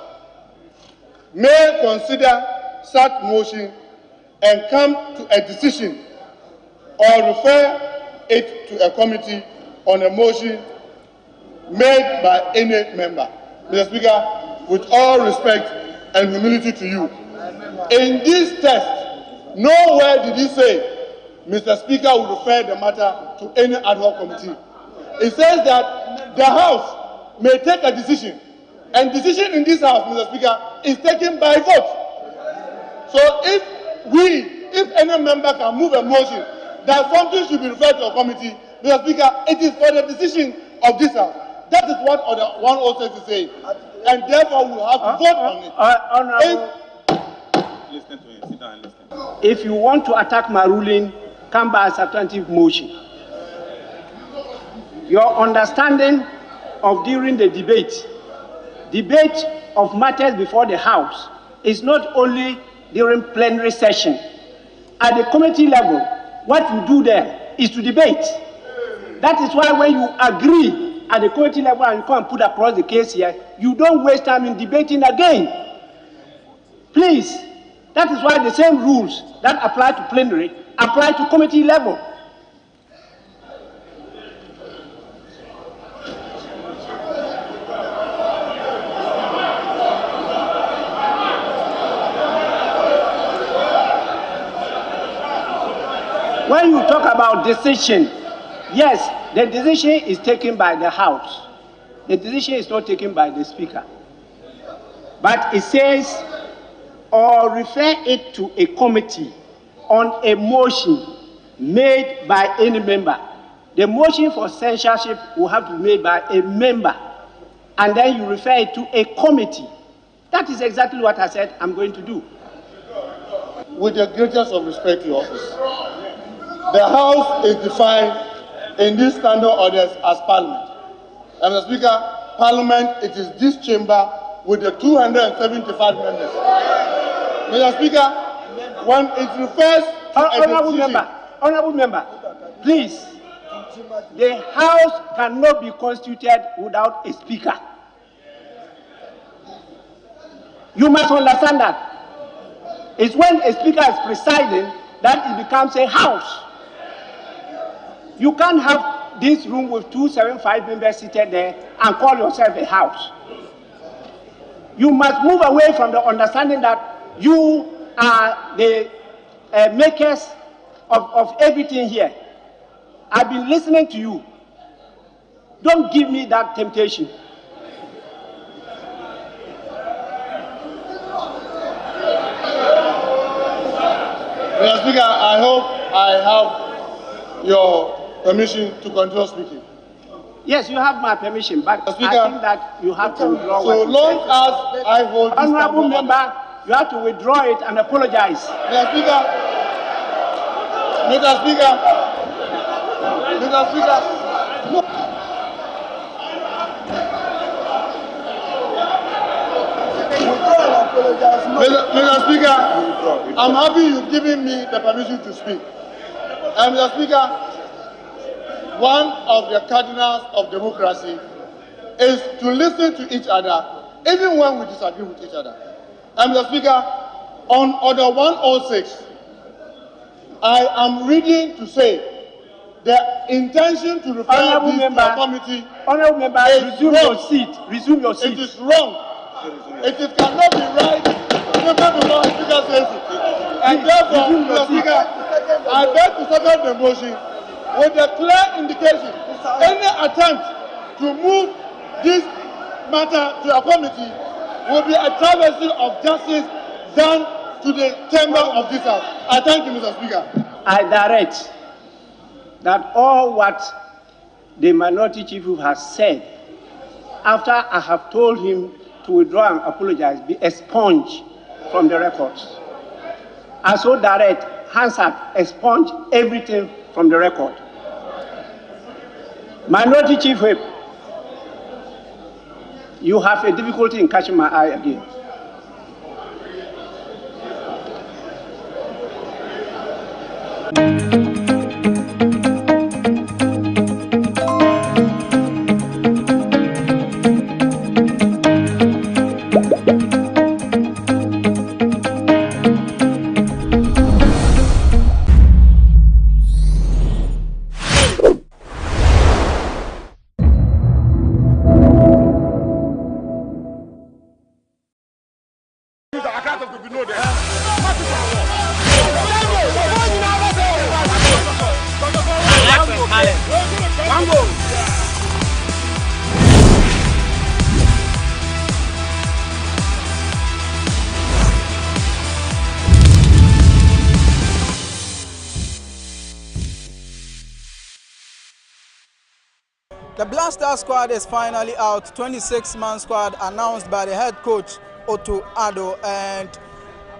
may consider such motion and come to a decision or refer it to a committee on a motion made by any member. Mr. Speaker, with all respect and humility to you, in this text, nowhere did he say Mr. Speaker will refer the matter to any ad hoc committee. It says that the House may take a decision. And decision in this House, Mr. Speaker, is taken by vote. So if any member can move a motion that something should be referred to a committee, Mr. Speaker, it is for the decision of this House. That is what Order 106 is saying. And therefore we have to vote on it. Listen to him. Sit down and listen. If you want to attack my ruling, come by a substantive motion. Your understanding of during the debate of matters before the House is not only during plenary session. At the committee level, what you do there is to debate. That is why when you agree at the committee level and you come and put across the case here, you don't waste time in debating again. Please, that is why the same rules that apply to plenary apply to committee level. When you talk about decision, yes, the decision is taken by the House. The decision is not taken by the Speaker. But it says, or refer it to a committee on a motion made by any member. The motion for censorship will have to be made by a member. and then you refer it to a committee. That is exactly what I said I'm going to do. With the greatest of respect to your office, the House is defined in these standing orders as Parliament. And Mr. Speaker, Parliament, it is this chamber with the 275 members. Mr. Speaker, when it refers to Honorable member, please, the House cannot be constituted without a speaker. You must understand that. It's when a speaker is presiding that it becomes a House. You can't have this room with 275 members seated there and call yourself a House. You must move away from the understanding that you are the makers of everything here. I've been listening to you. Don't give me that temptation. Mr. Speaker, I hope I have your permission to continue speaking. Yes, you have my permission, but Mr. Speaker, I think that you have to withdraw. So long as I hold this honorable member, you have to withdraw it and apologize. Mr. Speaker, Mr. Speaker, Mr. Speaker, no. Mr. Speaker, I'm happy you've given me the permission to speak. And Mr. Speaker, one of the cardinals of democracy is to listen to each other, even when we disagree with each other. And Mr. Speaker, on Order 106, I am reading to say the intention to refer this to a committee. Honorable member, resume your seat. Resume your seat. It is wrong. It cannot be right even before the Speaker says it. And therefore, Mr. Speaker, I beg to second the motion with a clear indication any attempt to move this matter to a committee will be a travesty of justice done to the chamber of this House. I thank you, Mr. Speaker. I direct that all what the minority chief has said, after I have told him to withdraw and apologize, be expunged from the records. I so direct Hansard expunge everything from the record. Minority Chief Whip, you have a difficulty in catching my eye again. The Black Star squad is finally out. 26-man squad announced by the head coach Otto Addo, and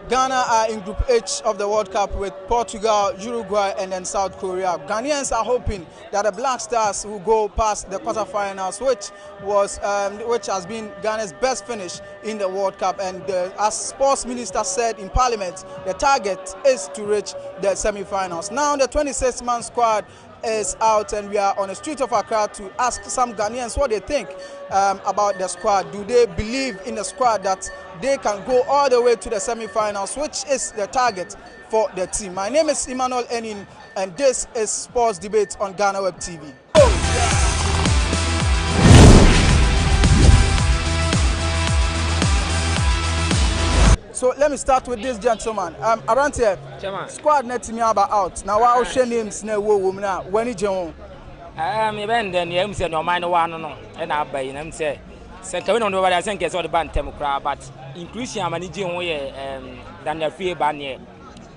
Ghana are in Group H of the World Cup with Portugal, Uruguay, and then South Korea. Ghanaians are hoping that the Black Stars will go past the quarterfinals, which has been Ghana's best finish in the World Cup. And as Sports Minister said in Parliament, the target is to reach the semi-finals. Now the 26-man squad is out, and we are on the street of Accra to ask some Ghanaians what they think about the squad. Do they believe in the squad that they can go all the way to the semi-finals, which is the target for the team? My name is Emmanuel Enin, and this is Sports Debate on GhanaWeb TV. So let me start with this gentleman. Around here, squad net me about out. Now our names na wo wo na wani jen. Even then you say no mind one no and I buy them say we don't know what I think is all the band temocra, but inclusion am ni jen ho ye dan Afriyie ban here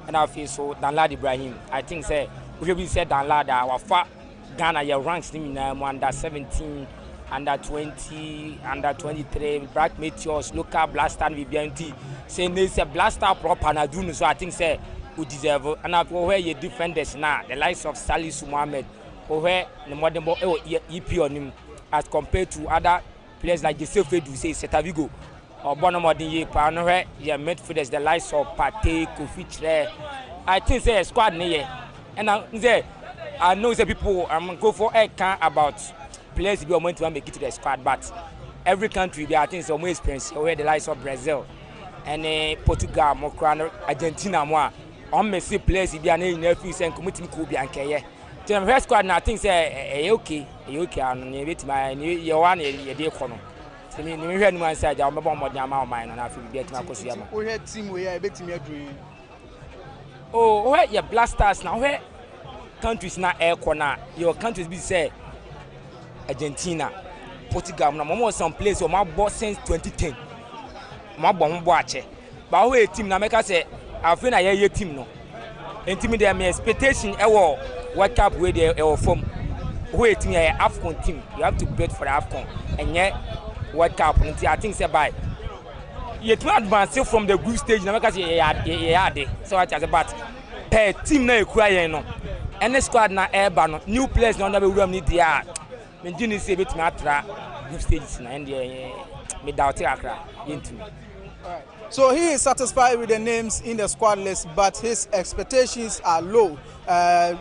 and I feel so Dan Lad Ibrahim. I think say we should be said Dan Lad our fa Ghana your ranks ni na under 17 under 20, under 23, Black Meteors, local blaster, VBNT, saying there's a blaster proper and I do so I think say we deserve it. And after where you defenders now, the likes of Salisu Mohammed, or where the modern EP on him as compared to other players like the Selfie say Setavigo or Bonomodin Ye Panohe, your midfielders, the likes of Pate, Kofi. I think say a squad near. And I know the people go for a can about players be going to make it to the squad, but every country they are things some experience where the likes of Brazil and Portugal, Mokrano, Argentina, more on me see players if they are in their fees and committing Kubi and Kaya. To the first squad, I think say okay, and you bet my you one a day corner. So me hear no answer. I'm about more than my mind, and I feel get my question. We had team where I bet me a dream. Oh, where your blasters now? Where countries now air corner? Your countries be say Argentina, Portugal. Now, some place where my boss since 2010. My bomb watch. But where team now make us say I feel I hear team no. Intimidate me expectation. What up with the from? Where team Afcon team? You have to bet for the Afcon, and yet what up? I think say by. You can't advance from the group stage. Now because you so I just about per team na cry no. Any squad na airban new players na under we need there. Me didn't say bit me atra group stages na and me doubt akra into. So he is satisfied with the names in the squad list, but his expectations are low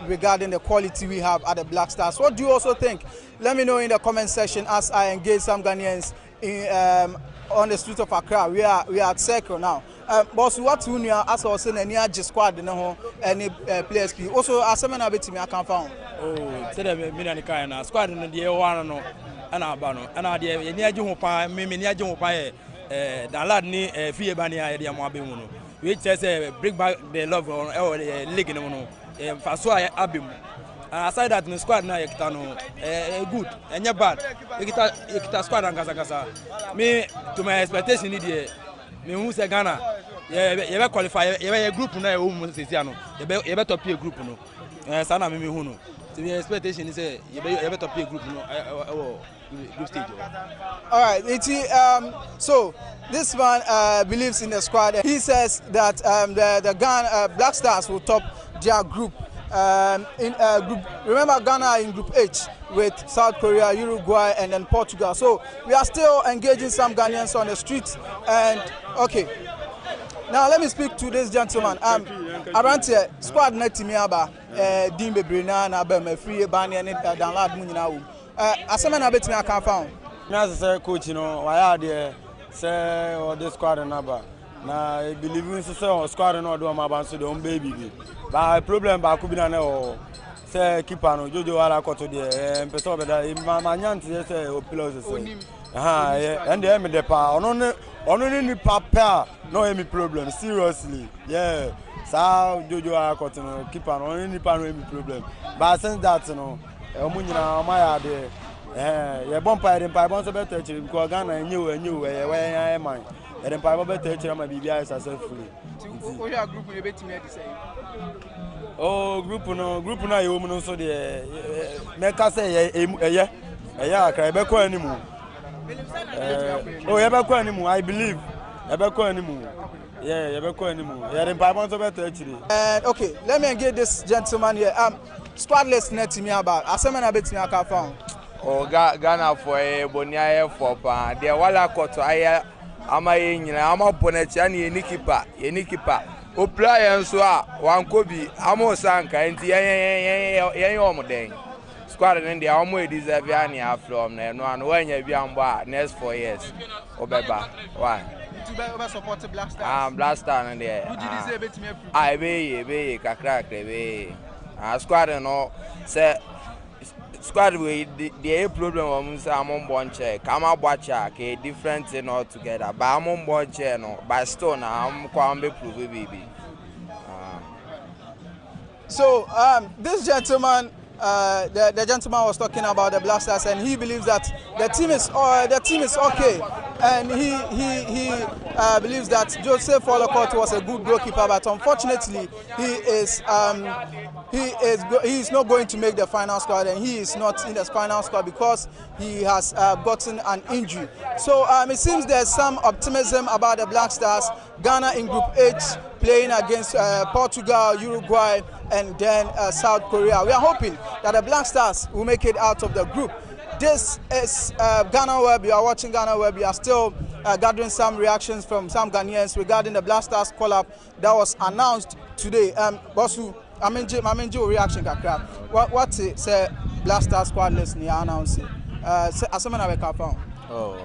regarding the quality we have at the Black Stars. What do you also think? Let me know in the comment section as I engage some Ghanaians in on the streets of Accra. We are at Circle now. Boss, what you know as also any squad any players also as I bit me I can found. Oh, say the me na squad no dey one no ana aba no ana dey ni agi ho pa me ni agi ho pa the lad ni Afriyie bani a dey mo abemu no. We just bring back the love on league no faso abemu. Aside that, the squad now good, and you're bad. You squad and Gaza. Me to my expectation, me who say Ghana, you qualify. You a group now. You better be a group no. Sana me who no. So the expectation is you better be a group no. Group stage. All right, so this man believes in the squad. He says that the Ghana Black Stars will top their group. In group, remember Ghana are in Group H with South Korea, Uruguay, and then Portugal. So we are still engaging some Ghanaians on the streets. And okay, now let me speak to this gentleman. Around here, squad net to me about Dimbe Brina and Afriyie Bani and Danlad Munina. Asaman a bit me I can found. Me as say coach, you know, I had there say or this squad and number. Now I believe in say squad and all do my band so the baby. But problem ba kubina na o say keeper no Jojo ala koto there person be da ma nyanti say o pillows say and dey me dey pa ono ni papa no any problem seriously yeah so Jojo ala koto no keeper no any pa no any problem but since that no omo nyina ma ya dey ye bomb pa so better because Ghana enyu we man and then Bible better my BBI successfully. Group you bet me say. Oh, group no you no so the make us say akra be ko animu. Oh, you be ko animu I believe. You be ko animu. Yeah, you be ko animu. Yeah, then Bible so better actually. And okay, let me engage this gentleman here. Squad list net me about. Asemana bet me aka found. Oh, Ghana for Bonia for pa. There wala koto aya ama yenyina ama bonetia na yeni keeper o player nso a wankobi ama sanka enti yen omoden squad ne dia omo deserve ani afrom na no an wanya bi ambo next 4 years obeba why to be support Black Stars Black Star na dia would you deserve it me be kakra be squad no say squad we the problem am say am bonche kama boacha ke different thing all together but am bonche no but still na am kwa be prove baby. So this gentleman the gentleman was talking about the Black Stars and he believes that the team is okay and he believes that Joseph Olokot was a good goalkeeper, but unfortunately he is not going to make the final squad, and he is not in the final squad because he has gotten an injury. So it seems there's some optimism about the Black Stars. Ghana in Group H playing against Portugal, Uruguay, and then South Korea. We are hoping that the Black Stars will make it out of the group. This is GhanaWeb. You are watching GhanaWeb. You are still gathering some reactions from some Ghanaians regarding the Black Stars call-up that was announced today. Bosu, I'm in reaction kakra. What say Black Stars squad list ni announce? Asemana we kapon. Oh,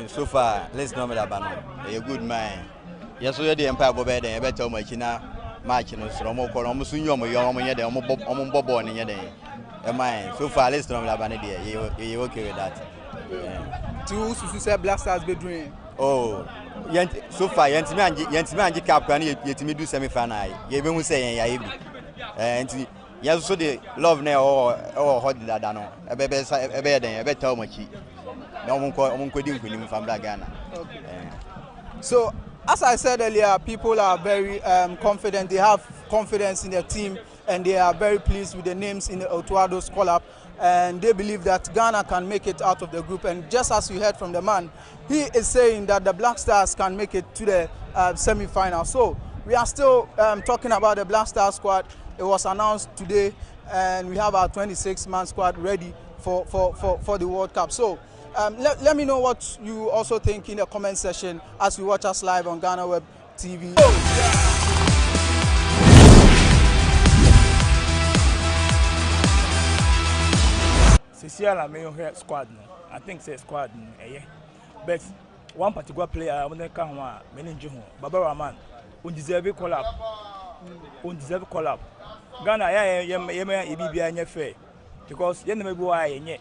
so far let's know me that bano. A good man. Yes, we the Empire go better. Better much na match no so mo ko mo sunyo mo yo mo nye de mo bobo ni nye de. So far, let's not have an idea. You okay with that? Two say Black Stars be doing. Oh, so far, Yentimi Cap can you do semi-final? You even say, and yes, so the love now or hot that I know. A better tell much. No one could do from Ghana. So, as I said earlier, people are very confident. They have confidence in their team, and they are very pleased with the names in the Otuado's call-up, and they believe that Ghana can make it out of the group. And just as you heard from the man, he is saying that the Black Stars can make it to the semi-final. So we are still talking about the Black Stars squad. It was announced today, and we have our 26-man squad ready for the World Cup. So let me know what you also think in the comment section as you watch us live on GhanaWeb TV. Censure may have squad. I think say squad. But one particular player, I want to come on. Meninju, Baba Rahman, undeserved call-up. Undeserved call-up. Ghana, yeah, fair. Because you never go ahead.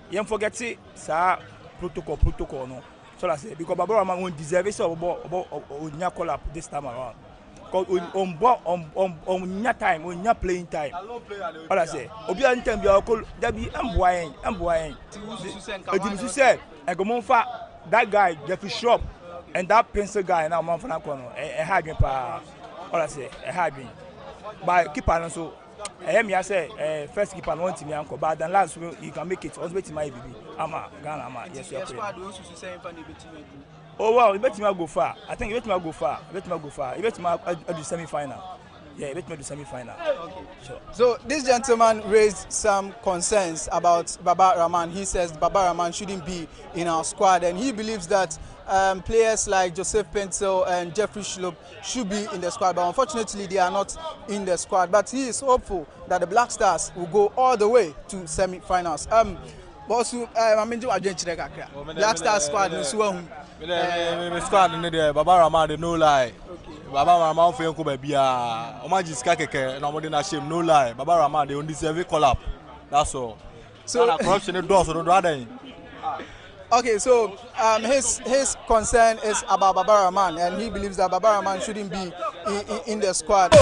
You forget it, sir. Protocol, no. So I say because Baba Rahman won't deserve it. So about call-up this time around. On your time, on your playing time. All I say, Obian time, you are called Debbie Amboying. You said, I go on for that guy, Jeffrey Shop, and that pencil guy now, Manfanacono, a hagging power. All I say, a hagging. But keep on so. I am here say, first keep on wanting me, uncle, but then last you can make it. Also, bet my baby. Ghana, yes, you are. Oh wow, you bet me go far. I think you bet me go far. You bet me go far. You bet me do semi-final. Yeah, you bet me do semi-final. Okay, sure. So this gentleman raised some concerns about Baba Rahman. He says Baba Rahman shouldn't be in our squad, and he believes that players like Joseph Pencil and Jeffrey Schlupp should be in the squad, but unfortunately they are not in the squad. But he is hopeful that the Black Stars will go all the way to semi-finals. Also, I'm into Black Stars squad. The squad in there, Baba Rahman, they no lie. Baba Rahman for you baby. Omaji skakeke, no more than a shame, no lie. Baba Rahman, they only deserve a collab. That's all. So corruption is doors, so don't. Okay, so his concern is about Baba Rahman, and he believes that Baba Rahman shouldn't be in the squad.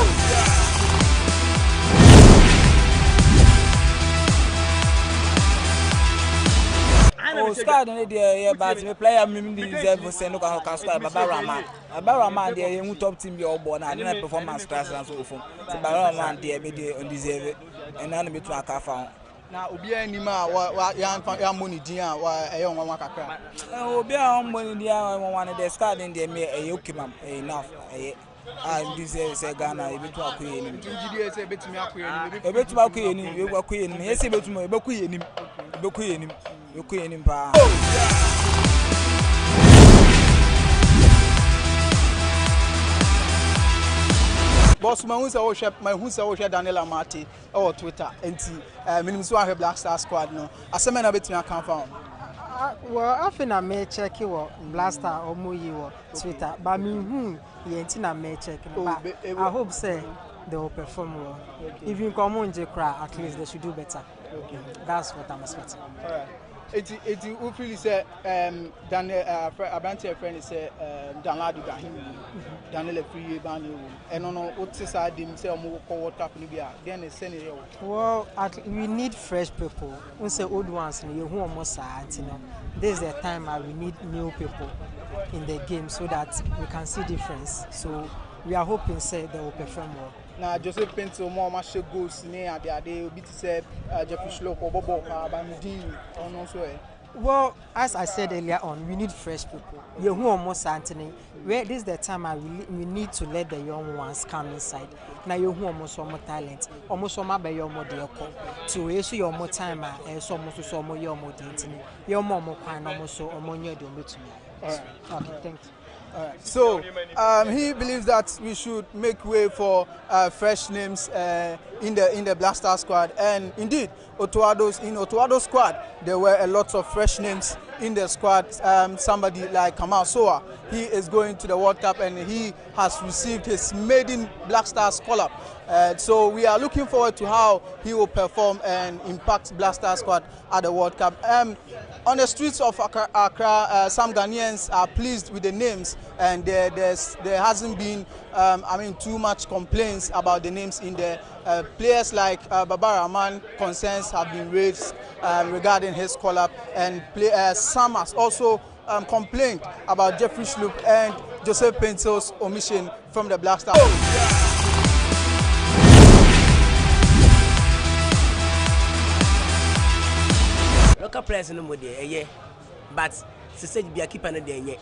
Oh, squad in there, but the player deserve to say no can squad Baba Rahman. Baba Rahman there, you top team be all born and not performance class and so forth. So Baba Rahman there be undeserved, and none be to a car found. Now, Ubia Nima, what young money, dear, why a young one crack. Ubia money, dear, one of the squad in there, may a yokimam enough. I deserve Ghana, a bit to a queen. A bit to a queen, you were queen, yes, a bit to my Bokuin, you queen in power. Boss, my who's our Daniela Marty or Twitter, and Minimum Black Star Squad. No, as a man a bit me account found. Well, often I may check you Blaster or Muyi or Twitter, but me, I may check. I hope say they will perform well. If you come on J-Cry, at least they should do better. Okay. That's what I'm expecting. All right. It really say Daniel Abranti friend say Daniel Daniel Afriyie bani and no what side him say omo ko what up Libya then they send it. Well, we need fresh people. We say old ones you who almost know. This is the time we need new people in the game so that we can see difference. So we are hoping say they will perform well. Now Joseph Pinto more match goals near they will be to say Jeffrey Schlock or Bobo Bamidi or no so. Well, as I said earlier on, we need fresh people. You who almost Anthony. Where this is the time we need to let the young ones come inside. Now you who almost more talent, almost more by your more dear to issue your more time and so much so more your more dating. Your more kind almost so or more near the to me. Okay, thanks. So he believes that we should make way for fresh names in the Blaster squad, and indeed, in Otuado's squad there were a lot of fresh names in the squad. Somebody like Kamal Soa, he is going to the World Cup and he has received his maiden Black Stars call-up. So we are looking forward to how he will perform and impact Black Stars squad at the World Cup. On the streets of Accra, some Ghanaians are pleased with the names, and there hasn't been, too much complaints about the names in there. Players like Baba Rahman, concerns have been raised regarding his call-up, and some has also complained about Jeffrey Schlup and Joseph Pinto's omission from the Black Stars. Local players no more there, but to say be a keeper no there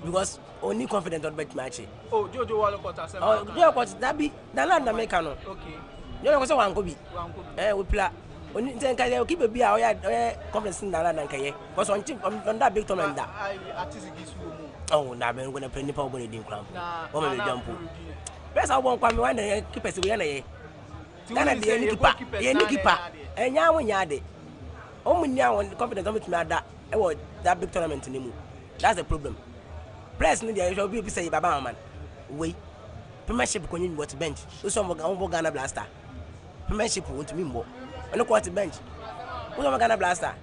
because only confident on bet match. Oh, Jojo Walcott. Oh, Jojo that be the land American. Okay. You know what one go be? We play. Only then can keep a be our confidence in the land and Kaye. Because on that big tournament that. Oh, now I'm going to play Nepal when you club. Oh, my jump. Best I won't come one and keep us away. Then the keeper. And now when you're there. Only now on confidence on that big tournament anymore. That's the problem. Players need to be say Baba man. Wait. Premiership when you go to bench. You some Ghana Blaster. Premiership want to be more. And look what the bench. Who Ghana Blaster?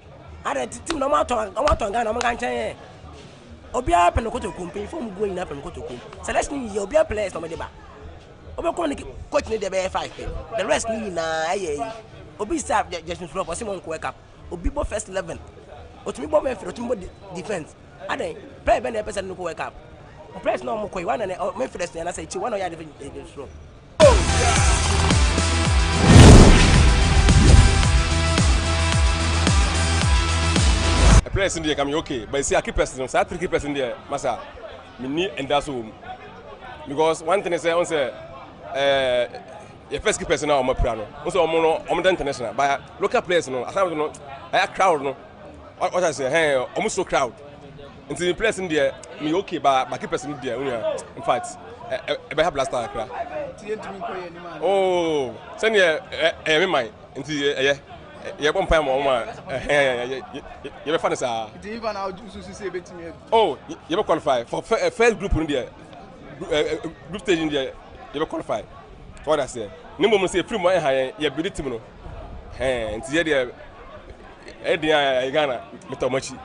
I don't think no matter I want to Ghana Mangan. Obia up and go to company from going up and go to company. Selection you be a players no deba. Oba coach need the 5. The rest need na Obi serve just flop or Simon wake up. Obi bo first 11. Otumi bo me defense. Ade play ben the person no wake up. Press no mo koi one and me first na say chi one ya defense throw. A place in there come okay, but see a keep person, so 3 keepers in there, massa. Me need and that's all. Because one thing is say on say your first keeper now on my piano. Also on international, but local players no, I don't know. I crowd no. What I say, hey, almost so crowd. Until the players in there, me okay, but keepers in there. In fact, I have Blaster Accra. Oh, send me my until you one time you have fun as oh, you have qualified for first group in there, group stage in there. You have qualified. What I say? No moment say free money high. You build it to me. Hey, and see there. Ghana, Mr. Machi.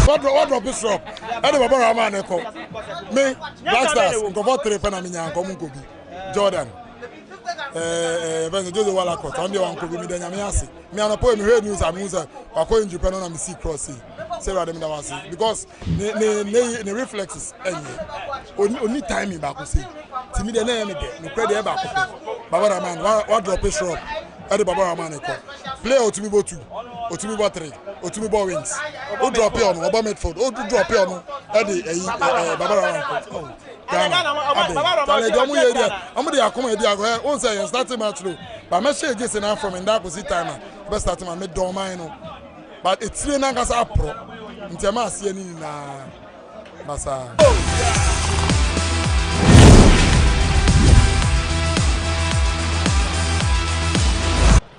What drop is up? I don't know about me, Black Stars, go for 3 penamina, come Kobe, Jordan. Jojo Walcott, on the one Kobe, me then Yamiasi. Me and a poem heard news and news. I call in Japan on see crossing. Sarah them because the reflexes only time back to see. To me the name no credit back. Baba man, what drop is up? Ade Baba man play Otumi 2, Otumi 3, Otumi wings. O drop here on Oba Medford. O drop here on Ade Baba man. Oh. I'm going to come here. On say starting match low. But me say just enough from in that position time. Best start man me do mine. But it's really not as a pro. Ntema see ni na masa.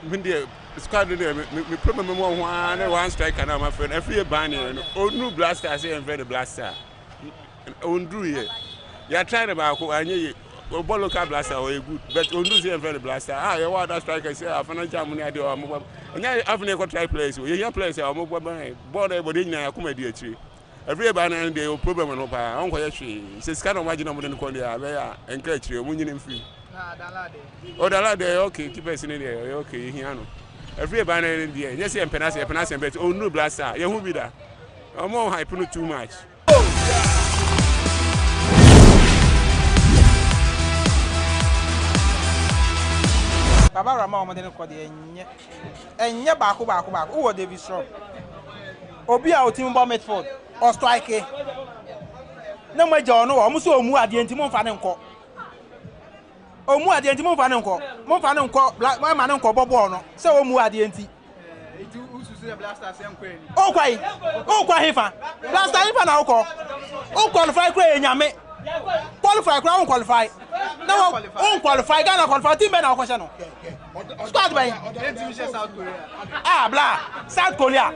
When the squad there, me problem me one striker now, my friend. Afriyie ban o new blaster say and very blaster. On do here. You are trying about anye local blaster or a good, but we do see a very blaster. Ah, you want that striker say a financial money idea or mobile. And now I've never tried players. You play say mobile border body in a comedy tree. Every banner and the problem on I don't quite tree. Says kind of imagine I'm going to call the encourage you when you're free. Oh, the lad, okay, keep us in there, okay, here. Every banner in the yes, and Penasi, but oh, no blaster. You won't be that. I'm more hyping too much. Baba Rama ọmọdé ní kọ́dí ẹ̀yẹ́ baako who were David Strong obi a o ti ń bọ́ Medford or strike ní mo jẹ́ ọ̀nà wọ̀ ọmú sí òmù adìẹ ntí mo ń fa ní nkọ́ òmù adìẹ ntí mo ń fa ní nkọ́ mo ń fa ní nkọ́ mo ń ma ní nkọ́ bọ́ bọ́ọ̀ nọ sẹ́ òmù adìẹ ntí. ó kwa hifa blaster hifa na ọkọ̀ ó qualify kúrò èèyàn qualify kúrò ó qualify no ó qualify Ghana qualify team bẹ́ẹ̀ na ọkọ̀ ṣẹ́ nù. Start by South Korea. Ah, blah, South Korea.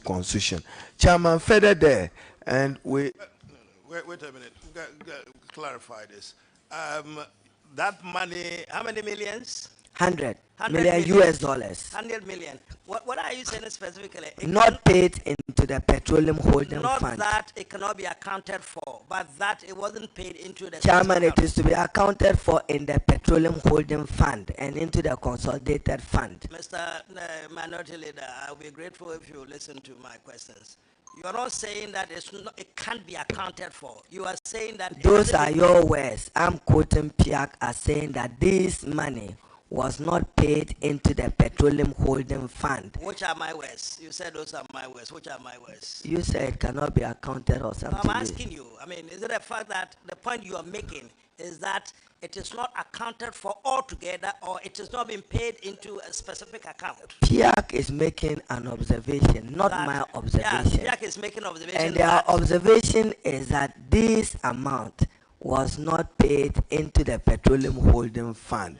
Constitution. Chairman further there, and we wait a minute. Clarify this. That money, how many millions? 100 million US dollars. 100 million. What are you saying specifically? Not paid into the petroleum holding not fund. Not that it cannot be accounted for, but that it wasn't paid into the Chairman, it is to be accounted for in the petroleum holding fund and into the consolidated fund. Mr. Minority Leader, I'll be grateful if you listen to my questions. You are not saying that it can't be accounted for. You are saying that... Those are your words. I'm quoting Piak as saying that this money was not paid into the petroleum holding fund. Which are my words? You said those are my words. Which are my words? You said it cannot be accounted or something. I'm asking you. I mean, is it a fact that the point you are making is that it is not accounted for altogether, or it is not being paid into a specific account? Piak is making an observation, not my observation. Yeah, Piak is making an observation. And their observation is that this amount was not paid into the petroleum holding fund.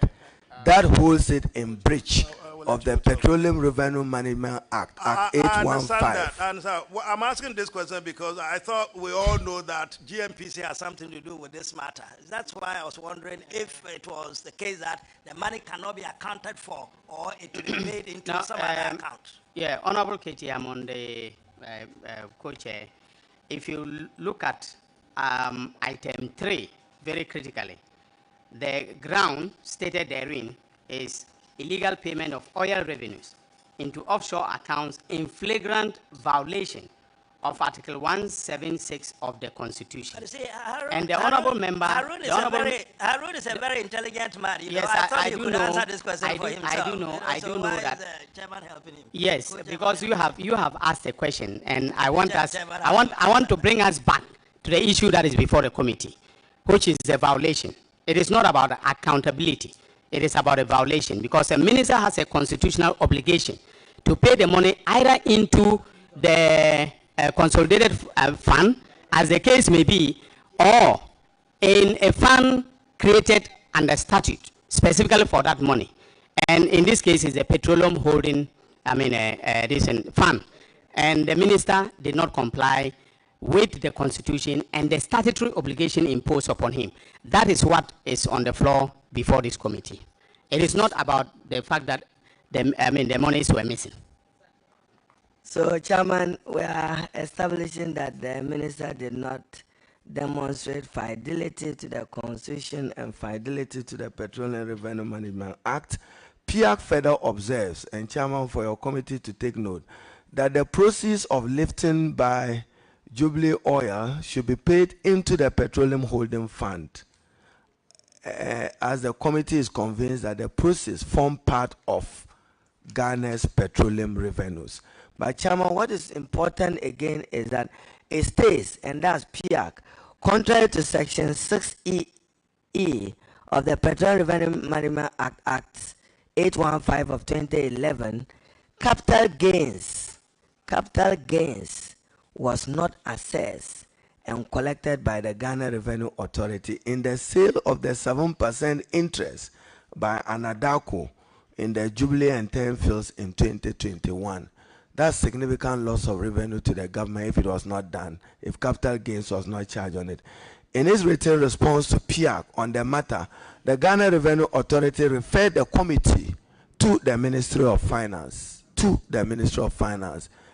That holds it in breach of the Petroleum Revenue Management Act, Act 815. I understand that. Well, I'm asking this question because I thought we all know that GMPC has something to do with this matter. That's why I was wondering if it was the case that the money cannot be accounted for or it will be paid into some other account. Yeah, Honorable Katie, I'm on the co-chair. If you look at item 3 very critically, the ground stated therein is illegal payment of oil revenues into offshore accounts in flagrant violation of Article 176 of the Constitution. See, and the honorable member... Harun is a very intelligent man. You yes, know, I thought I you do could know, answer this question for himself. I do know that. Chairman helping him? Yes, because you have asked a question, and I want to bring us back to the issue that is before the committee, which is a violation. It is not about accountability. It is about a violation, because a minister has a constitutional obligation to pay the money either into the consolidated fund, as the case may be, or in a fund created under statute specifically for that money. And in this case, it's a petroleum holding, this fund. And the minister did not comply with the Constitution and the statutory obligation imposed upon him. That is what is on the floor before this committee. It is not about the fact that the monies were missing. So, Chairman, we are establishing that the minister did not demonstrate fidelity to the Constitution and fidelity to the Petroleum Revenue Management Act. PIAC further observes, and Chairman, for your committee to take note, that the proceeds of lifting by Jubilee Oil should be paid into the Petroleum Holding Fund, as the committee is convinced that the proceeds form part of Ghana's petroleum revenues. But Chairman, what is important again is that it states, and that's PIAC, contrary to Section 6E of the Petroleum Revenue Management Act 815 of 2011, capital gains was not assessed and collected by the Ghana Revenue Authority in the sale of the 7% interest by Anadako in the Jubilee and 10 fields in 2021. That's significant loss of revenue to the government if it was not done, if capital gains was not charged on it. In his written response to PIAC on the matter, the Ghana Revenue Authority referred the committee to the Ministry of Finance,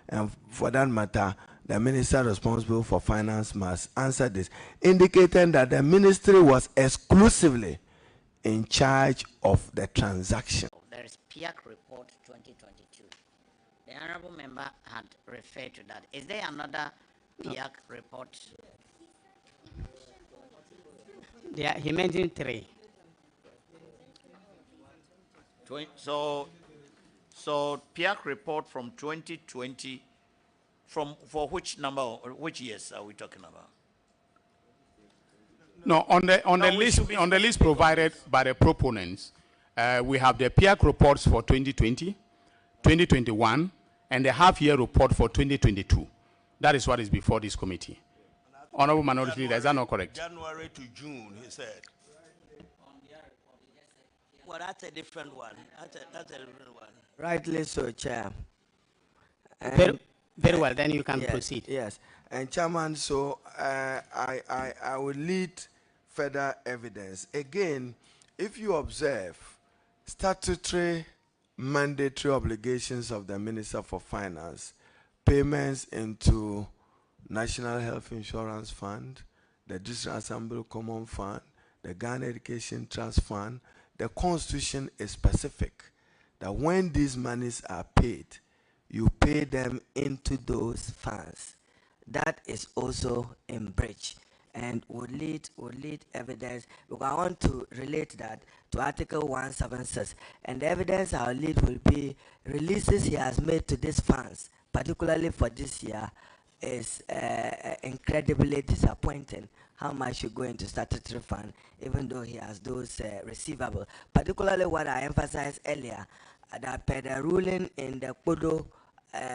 and for that matter, the minister responsible for finance must answer this, indicating that the ministry was exclusively in charge of the transaction. There is PIAC report 2022. The honorable member had referred to that. Is there another PIAC report? Yeah, he mentioned 3. So PIAC report from 2020, for which number, or which years are we talking about? No, on the list provided by the proponents, we have the PIAC reports for 2020, 2021, and the half-year report for 2022. That is what is before this committee. Honorable Minority Leader, is that not correct? January to June, he said. Well, that's a different one. That's a different one. Rightly so, Chair. Very well, then you can proceed. Yes, and Chairman, so I will lead further evidence. Again, if you observe statutory mandatory obligations of the Minister for Finance, payments into National Health Insurance Fund, the District Assembly Common Fund, the Ghana Education Trust Fund, the Constitution is specific that when these monies are paid, you pay them into those funds. That is also in breach and would lead evidence, because I want to relate that to Article 176, and the evidence I'll lead will be releases he has made to these funds, particularly for this year, is incredibly disappointing. How much you go into statutory fund, even though he has those receivable. Particularly what I emphasized earlier, that per the ruling in the Kodo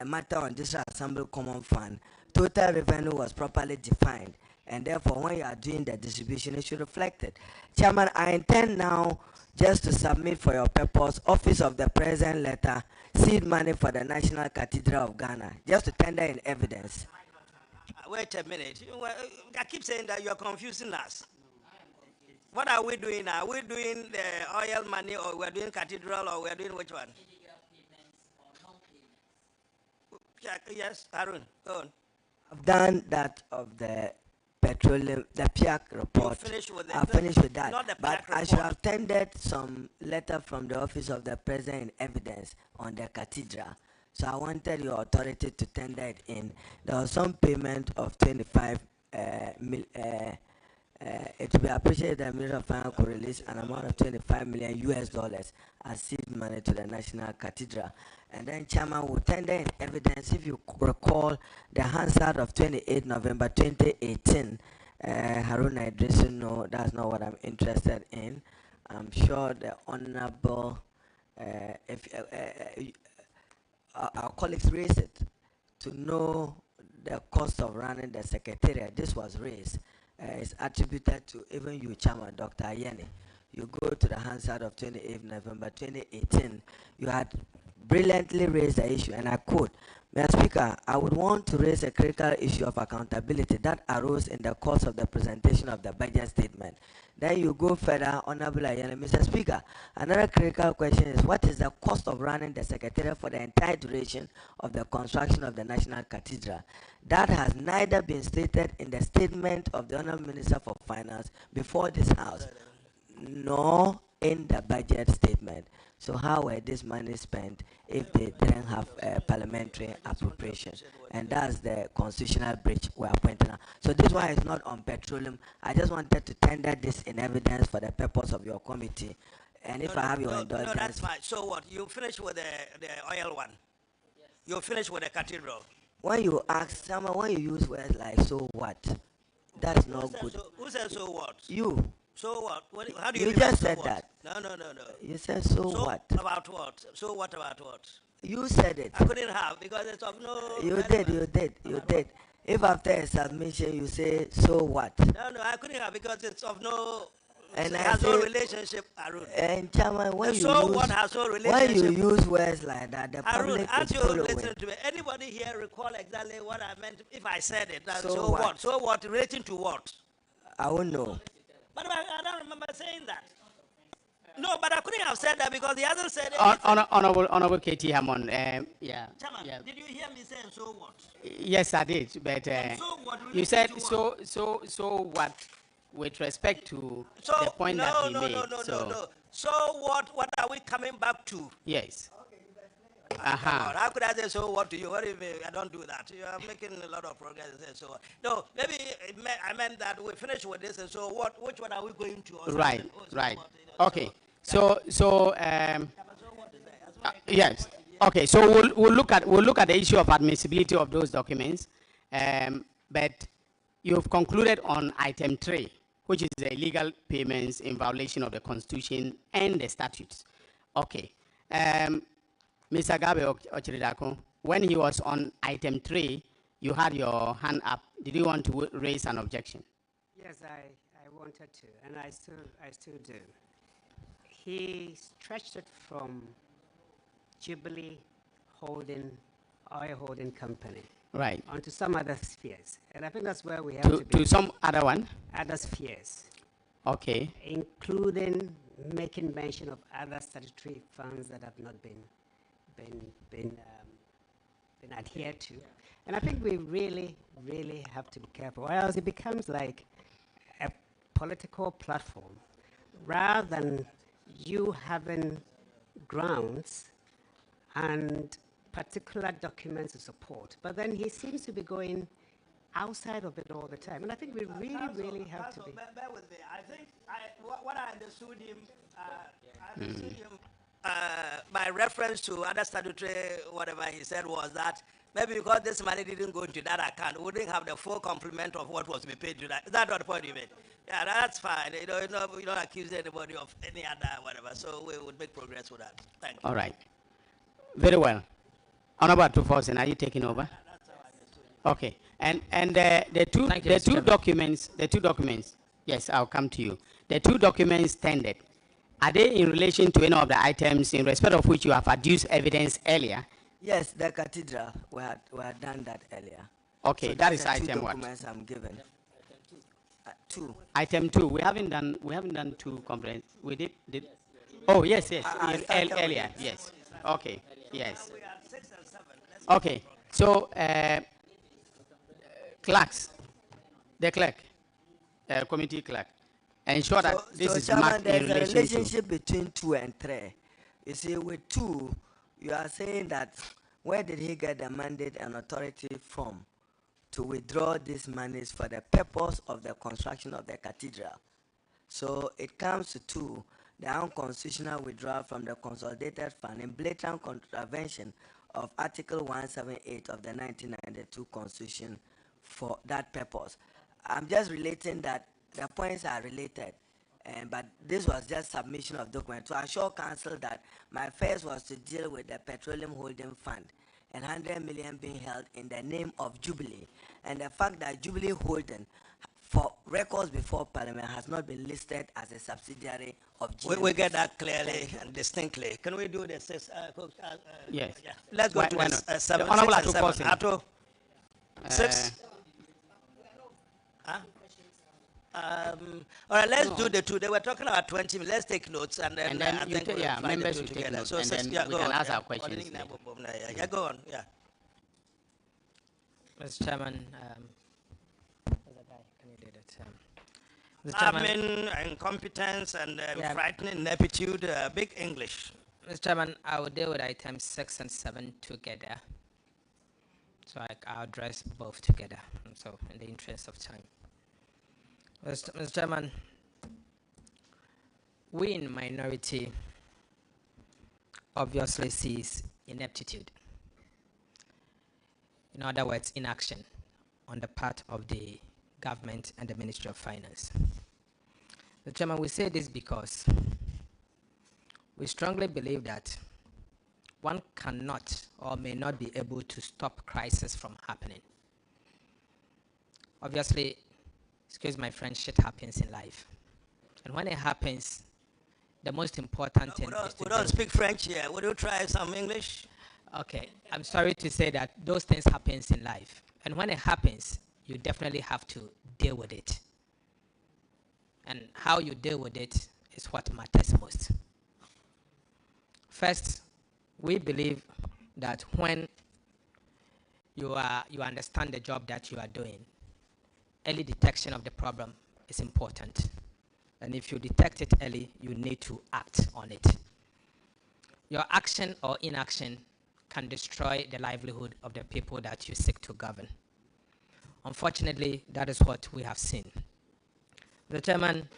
matter on District Assembly Common Fund, total revenue was properly defined, and therefore when you are doing the distribution, it should reflect it. Chairman, I intend now just to submit for your purpose Office of the President letter, seed money for the National Cathedral of Ghana, just to tender in evidence. Wait a minute. I keep saying that you are confusing us. What are we doing now? Are we doing the oil money, or we're doing cathedral, or we're doing which one? Yes, Arun, go on. I've done that of the petroleum, the PIAC report. I finished with that. But I should have tendered some letter from the Office of the President in evidence on the cathedral. So I wanted your authority to tender it in. There was some payment of 25 it would be appreciated that the Minister of Finance could release an amount of $25 million as seed money to the National Cathedral. And then Chairman will tender in evidence, if you recall, the Hansard of 28 November 2018. Haruna Idris, no, that's not what I'm interested in. I'm sure the Honorable, our colleagues raised it to know the cost of running the Secretariat. This was raised. It's attributed to even you, Chairman, Dr. Ayeni. You go to the Hansard of 28 November 2018. You had brilliantly raised the issue, and I quote, Mr. Speaker, I would want to raise a critical issue of accountability that arose in the course of the presentation of the budget statement. Then you go further, Honorable Ayeni. Mr. Speaker, another critical question is, what is the cost of running the Secretariat for the entire duration of the construction of the National Cathedral? That has neither been stated in the statement of the Honorable Minister for Finance before this House, nor in the budget statement. So how were this money spent if they didn't have parliamentary appropriation? And that's the constitutional breach we are pointing out. So this one is not on petroleum. I just wanted to tender this in evidence for the purpose of your committee. And if I have your indulgence. No, that's fine. So what? You finish with the oil one? Yes. You finish with the cathedral? When you ask someone, when you use words like, so what? That's not good. Who said so what? You. So what? How do you You mean by just so said what? that. No. You said so what? About what? So what about what? You said it. I couldn't have because it's of no. You did. If after a submission you say so what? No, I couldn't have because it's of no. And it I has no say- relationship, Arun. And Chairman, when The you so use what has no when relationship. you use words like that, the Arun, public as is you following. listen to me, anybody here recall exactly what I meant if I said it? That So so what? what? So what? Relating to what? I won't know. But I don't remember saying that. No, but I couldn't have said that because he hasn't said it. Honorable KT Hammond, yeah. Chairman, yeah. did you hear me saying so what? Yes, I did, but so what you related said to so what with respect to So the point no, that he no, made. no. So what are we coming back to? Yes. Come on, how could I say so what to you? What if I don't do that? You are making a lot of progress and say so what. No, maybe I meant that we finish with this and so what, which one are we going to? Or Right, something? right. Okay. Yes. Okay. So we'll look at the issue of admissibility of those documents, but you've concluded on item 3, which is the illegal payments in violation of the Constitution and the statutes. Okay. Mr. Gabe Ochiridako, when he was on item 3, you had your hand up. Did you want to raise an objection? Yes, I wanted to, and I still do. He stretched it from Jubilee Holding, Oil Holding Company, right, onto some other spheres, and I think that's where we have to be. To some other one? Other spheres. Okay. Including making mention of other statutory funds that have not been adhered to. And I think we really have to be careful, or else it becomes like a political platform rather than you having grounds and particular documents to support. But then he seems to be going outside of it all the time. And I think we really have to be. Bear with me. I think what I understood him, by reference to other statutory, whatever he said was that maybe because this money didn't go into that account, we wouldn't have the full complement of what was to be paid to that. Is that what the point you made? Yeah, that's fine. You don't accuse anybody of any other whatever. So we would make progress with that. Thank you. All right. Very well. Honorable Tufosin, are you taking over? Okay. And the two documents. Yes, I'll come to you. The 2 documents tendered, are they in relation to any of the items in respect of which you have adduced evidence earlier? Yes, the cathedral. We had done that earlier. Okay, so that is the 2 item what? documents I'm given. 2. Item 2. We haven't done 2 complaints. We did. Oh yes. Earlier. Yes. Okay. Yes. Okay. So clerks, the clerk, committee clerk, ensure that this is marked in relation to. There's a relationship between 2 and 3. You see, with 2, you are saying that where did he get the mandate and authority from to withdraw these monies for the purpose of the construction of the cathedral? So it comes to 2, the unconstitutional withdrawal from the consolidated fund in blatant contravention of Article 178 of the 1992 Constitution for that purpose. I'm just relating that the points are related, but this was just submission of documents to assure council that my first was to deal with the Petroleum Holding Fund and 100 million being held in the name of Jubilee, and the fact that Jubilee Holding, for records before Parliament, has not been listed as a subsidiary of GM. We get that clearly and distinctly. Can we do this? Yes. Yeah. Let's go to the 7. The Honorable 6 and 7. Atu 6. All right, let's do the 2. They were talking about 20 minutes. Let's take notes and then I think we'll find members the will 2 take together. notes, So and 6, then we can ask our questions. Yeah, go on. Yeah. Mr. Chairman, can you do that? Mr. Chairman, Admin, incompetence, and frightening ineptitude, big English. Mr. Chairman, I will deal with items 6 and 7 together. So I'll address both together, so in the interest of time. Mr. Chairman, we in minority obviously sees ineptitude. In other words, inaction on the part of the government and the Ministry of Finance. The Chairman, we say this because we strongly believe that one cannot or may not be able to stop crisis from happening. Obviously, excuse my French, shit happens in life. And when it happens, the most important thing is to... We don't speak French here. Would you try some English? Okay, I'm sorry to say that those things happens in life. And when it happens, you definitely have to deal with it. And how you deal with it is what matters most. First, we believe that when you understand the job that you are doing, early detection of the problem is important. And if you detect it early, you need to act on it. Your action or inaction can destroy the livelihood of the people that you seek to govern. Unfortunately, that is what we have seen. The Chairman,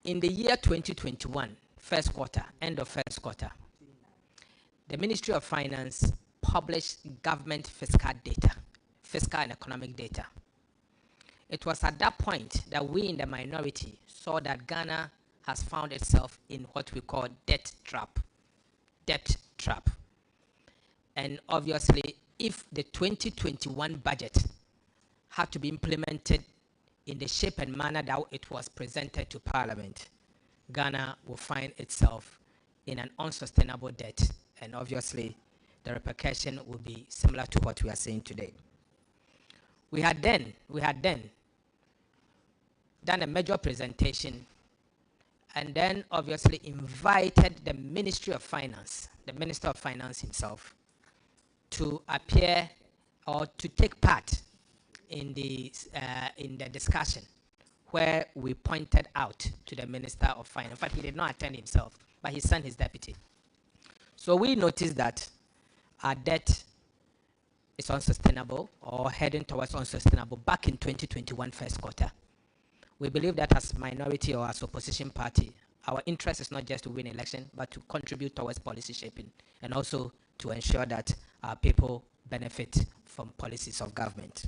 in the year 2021, first quarter, end of first quarter, the Ministry of Finance published government fiscal data, fiscal and economic data. It was at that point that we in the minority saw that Ghana has found itself in what we call debt trap. Debt trap. And obviously, if the 2021 budget had to be implemented in the shape and manner that it was presented to Parliament, Ghana will find itself in an unsustainable debt. And obviously, the repercussion will be similar to what we are seeing today. We had then done a major presentation and then obviously invited the Ministry of Finance, the Minister of Finance himself, to appear or to take part in the discussion where we pointed out to the Minister of Finance. In fact, he did not attend himself, but he sent his deputy. So we noticed that our debt is unsustainable or heading towards unsustainable back in 2021 first quarter. We believe that as minority or as opposition party, our interest is not just to win election, but to contribute towards policy shaping and also to ensure that our people benefit from policies of government.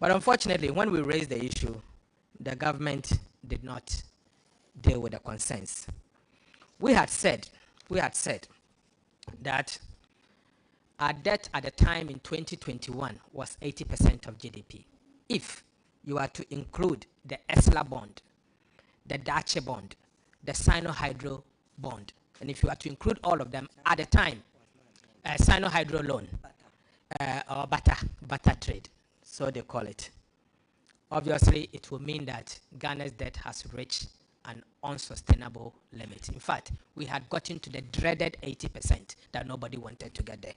But unfortunately, when we raised the issue, the government did not deal with the concerns. We had said that our debt at the time in 2021 was 80% of GDP. If you are to include the ESLA bond, the Dache bond, the Sino-Hydro bond, and if you are to include all of them at the time, Sino-Hydro loan, or barter trade, so they call it. Obviously, it will mean that Ghana's debt has reached an unsustainable limit. In fact, we had gotten to the dreaded 80% that nobody wanted to get there.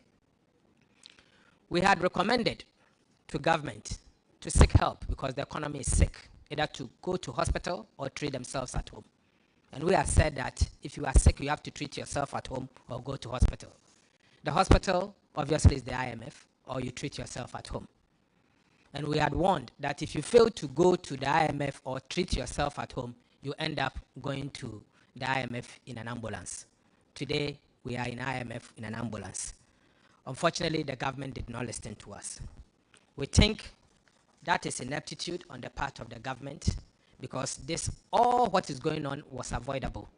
We had recommended to government to seek help because the economy is sick, either to go to hospital or treat themselves at home. And we have said that if you are sick, you have to treat yourself at home or go to hospital. The hospital, obviously, is the IMF, or you treat yourself at home. And we had warned that if you fail to go to the IMF or treat yourself at home, you end up going to the IMF in an ambulance. Today, we are in IMF in an ambulance. Unfortunately, the government did not listen to us. We think that is ineptitude on the part of the government because all what is going on was avoidable.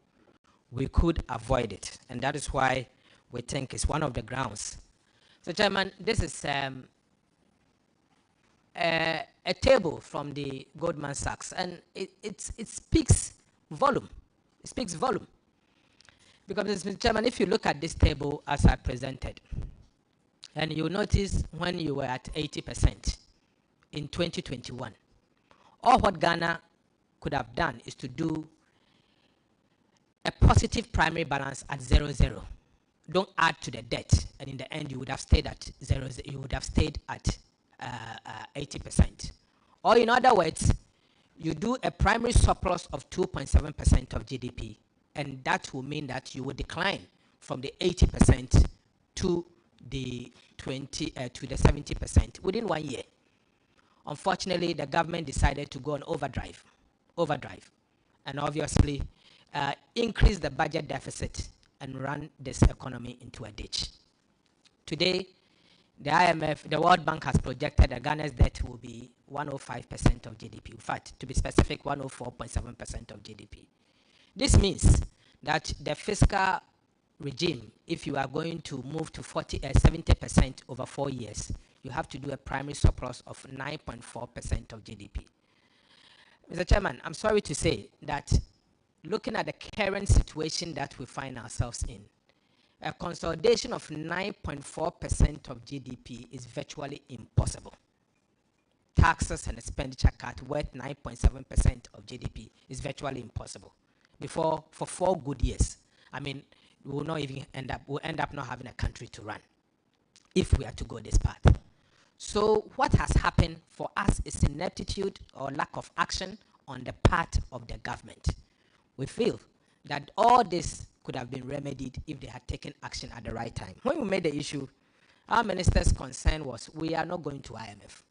We could avoid it, and that is why we think it's one of the grounds. So, Chairman, this is a table from the Goldman Sachs, and it speaks volume. It speaks volume. Because, Mr. Chairman, if you look at this table as I presented, and you notice when you were at 80% in 2021, all what Ghana could have done is to do a positive primary balance at 0.0. Don't add to the debt, and in the end, you would have stayed at 0.0. You would have stayed at 80%. Or in other words, you do a primary surplus of 2.7% of GDP, and that will mean that you will decline from the 80% to the 70% within 1 year. Unfortunately, the government decided to go on overdrive, and obviously increase the budget deficit and run this economy into a ditch. Today, the IMF, the World Bank has projected that Ghana's debt will be 105% of GDP. In fact, to be specific, 104.7% of GDP. This means that the fiscal regime, if you are going to move to 70% over 4 years, you have to do a primary surplus of 9.4% of GDP. Mr. Chairman, I'm sorry to say that looking at the current situation that we find ourselves in, a consolidation of 9.4% of GDP is virtually impossible. Taxes and expenditure cut worth 9.7% of GDP is virtually impossible. For 4 good years, I mean, we will not even we'll end up not having a country to run if we are to go this path. So what has happened for us is ineptitude or lack of action on the part of the government. We feel that all this could have been remedied if they had taken action at the right time. When we made the issue, our minister's concern was, we are not going to IMF.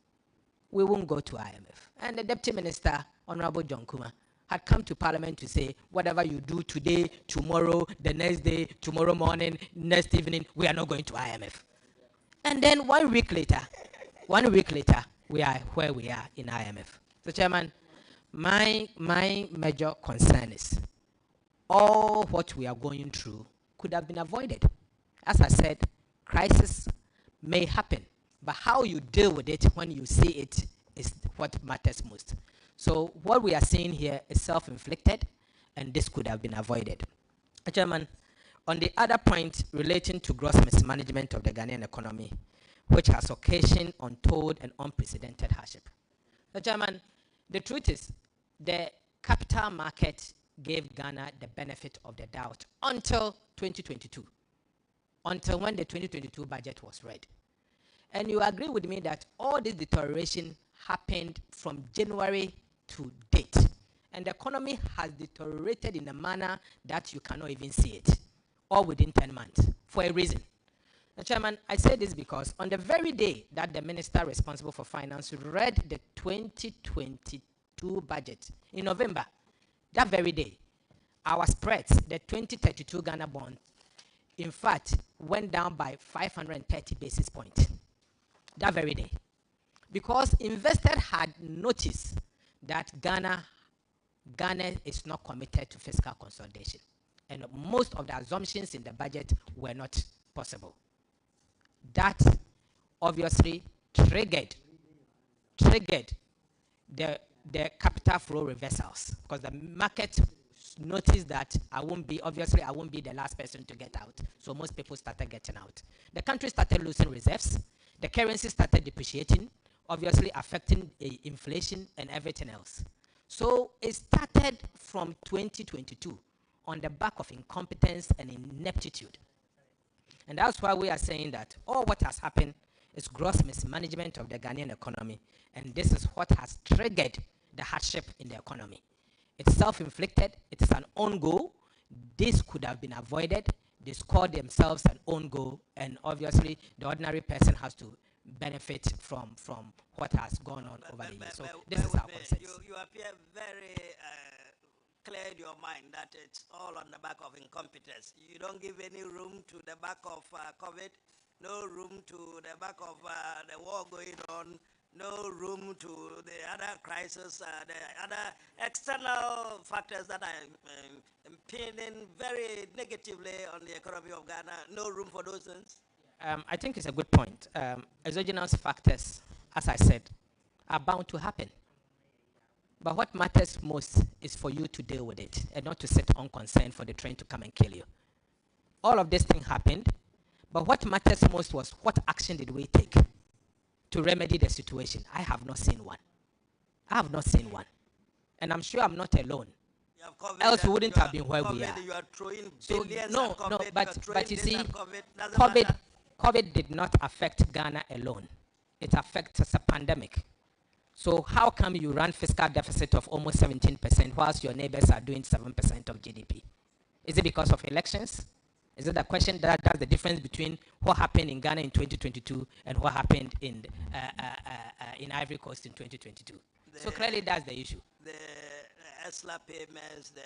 We won't go to IMF. And the Deputy Minister, Honorable John Kuma, had come to Parliament to say, whatever you do today, tomorrow, the next day, tomorrow morning, next evening, we are not going to IMF. And then 1 week later, we are where we are in IMF. So, Chairman, my major concern is all what we are going through could have been avoided. As I said, crisis may happen, but how you deal with it when you see it is what matters most. So what we are seeing here is self-inflicted, and this could have been avoided. Chairman, on the other point relating to gross mismanagement of the Ghanaian economy, which has occasioned untold and unprecedented hardship. Chairman, the truth is, the capital market gave Ghana the benefit of the doubt until 2022, until when the 2022 budget was read. And you agree with me that all this deterioration happened from January to date. And the economy has deteriorated in a manner that you cannot even see it, all within 10 months, for a reason. Now, Chairman, I say this because on the very day that the minister responsible for finance read the 2022 budget in November, that very day, our spreads, the 2032 Ghana bond, in fact, went down by 530 basis points that very day. Because investors had noticed that Ghana is not committed to fiscal consolidation. And most of the assumptions in the budget were not possible. That obviously triggered the capital flow reversals, because the market noticed that I won't be the last person to get out. So most people started getting out. The country started losing reserves. The currency started depreciating, obviously affecting inflation and everything else. So it started from 2022 on the back of incompetence and ineptitude. And that's why we are saying that all what has happened is gross mismanagement of the Ghanaian economy. And this is what has triggered the hardship in the economy. It's self-inflicted. It is an own goal. This could have been avoided. They scored themselves an own goal. And obviously, the ordinary person has to benefit from what has gone on over the years. So this is our consensus. You appear very clear in your mind that it's all on the back of incompetence. You don't give any room to the back of COVID, no room to the back of the war going on, no room to the other crisis, the other external factors that are impinging very negatively on the economy of Ghana. No room for those things. I think it's a good point. Exogenous factors, as I said, are bound to happen. But what matters most is for you to deal with it and not to sit unconcerned for the train to come and kill you. All of this thing happened, but what matters most was what action did we take to remedy the situation. I have not seen one. I have not seen one. And I'm sure I'm not alone. Else we wouldn't have been where we are. You are throwing so billions no, COVID, no, but you see, COVID COVID did not affect Ghana alone. It affects us a pandemic. So how come you run fiscal deficit of almost 17% whilst your neighbors are doing 7% of GDP? Is it because of elections? Is it the question that's the difference between what happened in Ghana in 2022 and what happened in Ivory Coast in 2022? So clearly that's the issue. The ESLA payments, the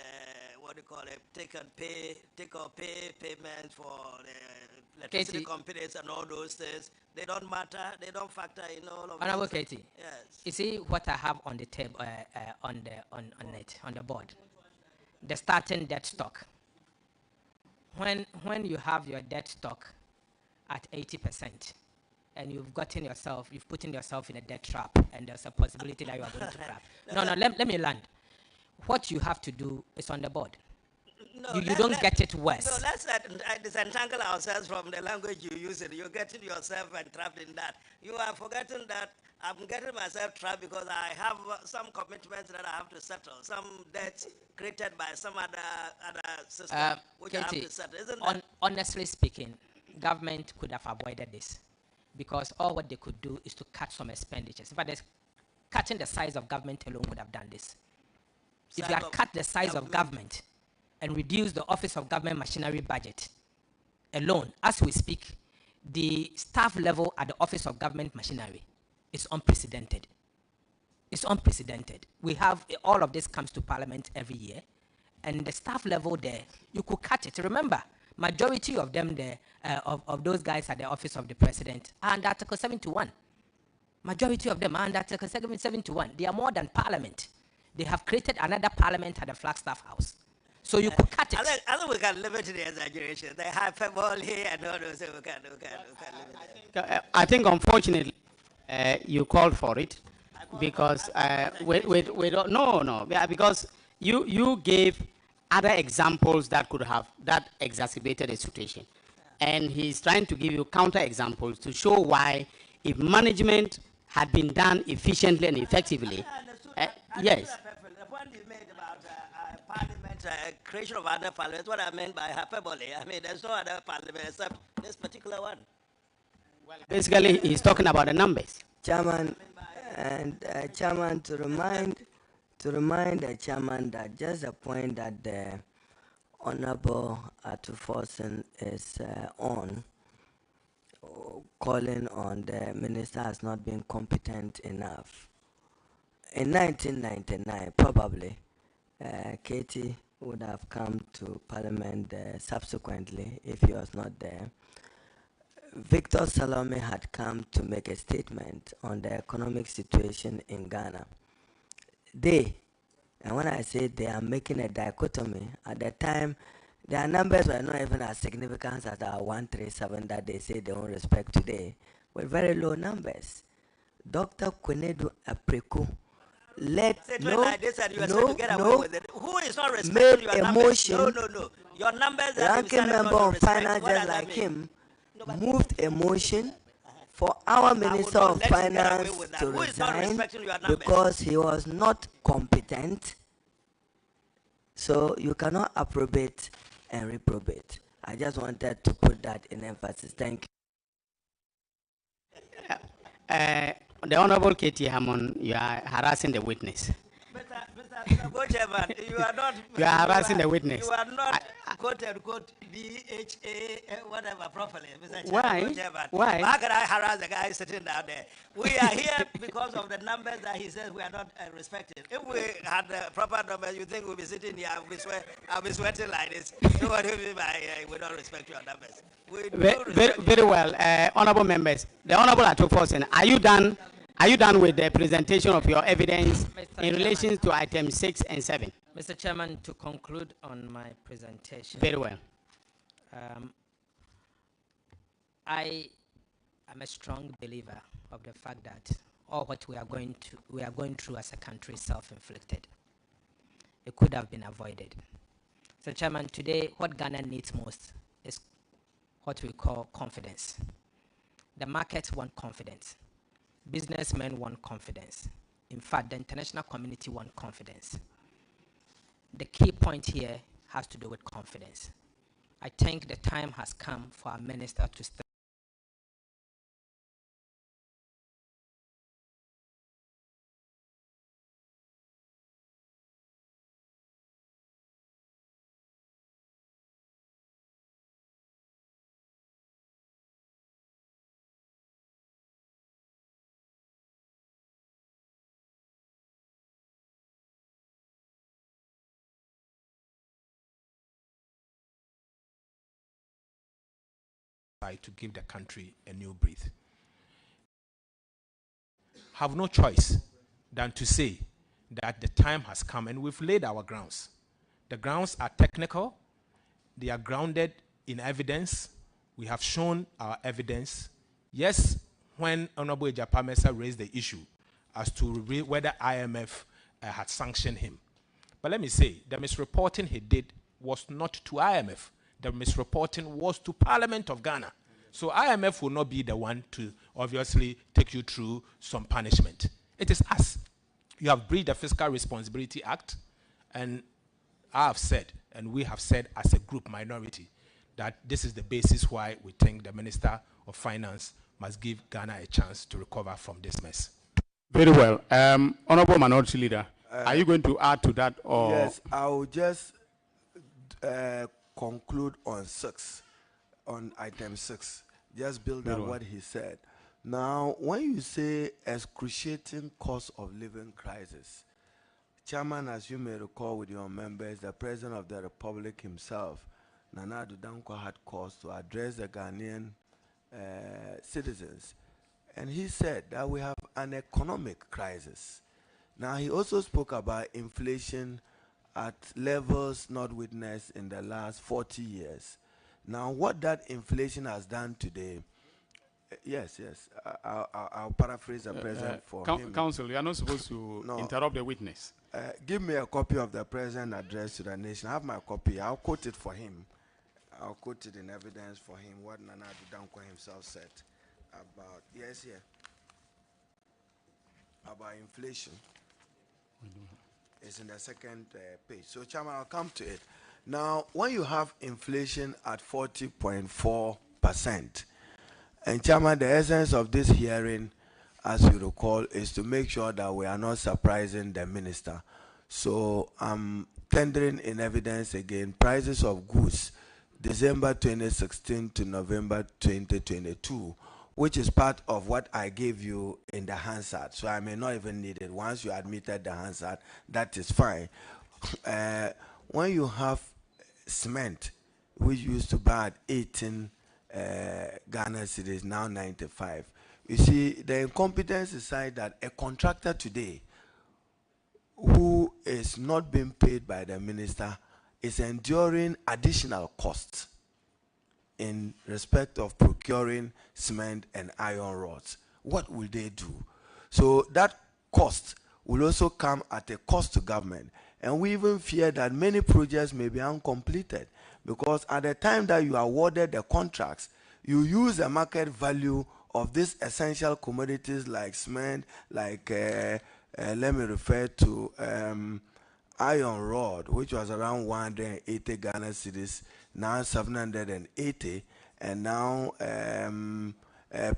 what do you call it, take or pay payments for the electricity Katie. companies and all those things, they don't matter, they don't factor in all of Honorable this. Katie, Yes. you see what I have on the table, on the board, the starting debt stock. When you have your debt stock at 80%, and you've put yourself in a debt trap, and there's a possibility that you are going to trap. No, let me land. What you have to do is on the board. No, You don't get it worse. No, let's disentangle ourselves from the language you use. You're getting yourself entrapped in that. You are forgetting that I'm getting myself trapped because I have some commitments that I have to settle, some debts created by some other system which I have Katie, to settle. Isn't that? honestly speaking, government could have avoided this because all what they could do is to cut some expenditures. In fact, cutting the size of government alone would have done this. If you had cut the size of government and reduce the Office of Government Machinery budget alone, as we speak, the staff level at the Office of Government Machinery is unprecedented. It's unprecedented. We have, all of this comes to Parliament every year, and the staff level there, you could cut it. Remember, majority of them there, of those guys at the Office of the President are under Article 71. Majority of them are under Article 71. They are more than Parliament. They have created another Parliament at the Flagstaff House. So you could cut it. I think we can limit the exaggeration. They have hyperbole and all those, so we can limit it. I think, unfortunately, you called for it because we don't. No, because you gave other examples that exacerbated the situation, and he's trying to give you counter examples to show why, if management had been done efficiently and effectively, yes. The point you made about Parliament, creation of other parliaments, what I meant by hyperbole. I mean, there's no other parliament except this particular one. Basically, he's talking about the numbers. Chairman, and Chairman, to remind the Chairman that just the point that the Honorable Atuforsen is calling on the minister has not been competent enough. In 1999, probably, Katie would have come to Parliament subsequently if he was not there. Victor Salome had come to make a statement on the economic situation in Ghana. And when I say they are making a dichotomy, at the time, their numbers were not even as significant as our 137 that they say they don't respect today, with very low numbers. Dr. Kwenedu Apreku led Who is not respecting your numbers? No. Your numbers are ranking member of finance just like him moved a motion for our Minister of Finance to resign because he was not competent. So you cannot approbate and reprobate. I just wanted to put that in emphasis. Thank you. The Honorable Katie Hammond, you are harassing the witness. Mr. Chairman, you are not. You are harassing the witness. You are not quote-unquote BHA whatever properly, Mr. Why? Chairman. Why? How can I harass the guy sitting down there? We are here because of the numbers that he says we are not respected. If we had the proper numbers, you think we'll be sitting here, I'll be sweating like this. So what do you mean by we don't respect your numbers? Very well. Honorable members, the Honorable Atuforsen, are you done? Are you done with the presentation of your evidence in relation to items 6 and 7? Mr. Chairman, to conclude on my presentation. Very well. I am a strong believer of the fact that all what we are going through as a country is self-inflicted. It could have been avoided. Mr. Chairman, today what Ghana needs most is what we call confidence. The markets want confidence. Businessmen want confidence. In fact, the international community want confidence. The key point here has to do with confidence. I think the time has come for our minister to step aside to give the country a new breath. Have no choice than to say that the time has come, and we've laid our grounds. The grounds are technical. They are grounded in evidence. We have shown our evidence. Yes, when Honorable Ejapamesa raised the issue as to whether IMF had sanctioned him. But let me say, the misreporting he did was not to IMF. The misreporting was to Parliament of Ghana. So IMF will not be the one to obviously take you through some punishment. It is us. You have breached the Fiscal Responsibility Act, and I have said, and we have said as a group minority, that this is the basis why we think the Minister of Finance must give Ghana a chance to recover from this mess. Very well. Honorable Minority Leader, are you going to add to that? Or? Yes, I will just conclude on item 6. Just build on what he said. Now, when you say excruciating cost of living crisis, Chairman, as you may recall with your members, the President of the Republic himself, Nana Addo Dankwa, had cause to address the Ghanaian citizens. And he said that we have an economic crisis. Now, he also spoke about inflation at levels not witnessed in the last 40 years. Now, what that inflation has done today, yes, I'll paraphrase the President for him. Counsel, you are not supposed to interrupt the witness. Give me a copy of the President address to the nation. I have my copy. I'll quote it for him. I'll quote it in evidence for him, what Nana Addo Dankwa himself said about, about inflation. It's in the second page. So, Chairman, I'll come to it. Now, when you have inflation at 40.4%, and Chairman, the essence of this hearing, as you recall, is to make sure that we are not surprising the minister. So I'm tendering in evidence again prices of goods December 2016 to November 2022, which is part of what I gave you in the Hansard. So I may not even need it. Once you admitted the Hansard, that is fine. When you have cement, which used to buy at 18 Ghana cedis, now 95. You see, the incompetence is such that a contractor today who is not being paid by the minister is enduring additional costs in respect of procuring cement and iron rods. What will they do? So that cost will also come at a cost to government. And we even fear that many projects may be uncompleted because at the time that you awarded the contracts, you use the market value of these essential commodities like cement, like, let me refer to iron rod, which was around 180 Ghana cedis, now 780, and now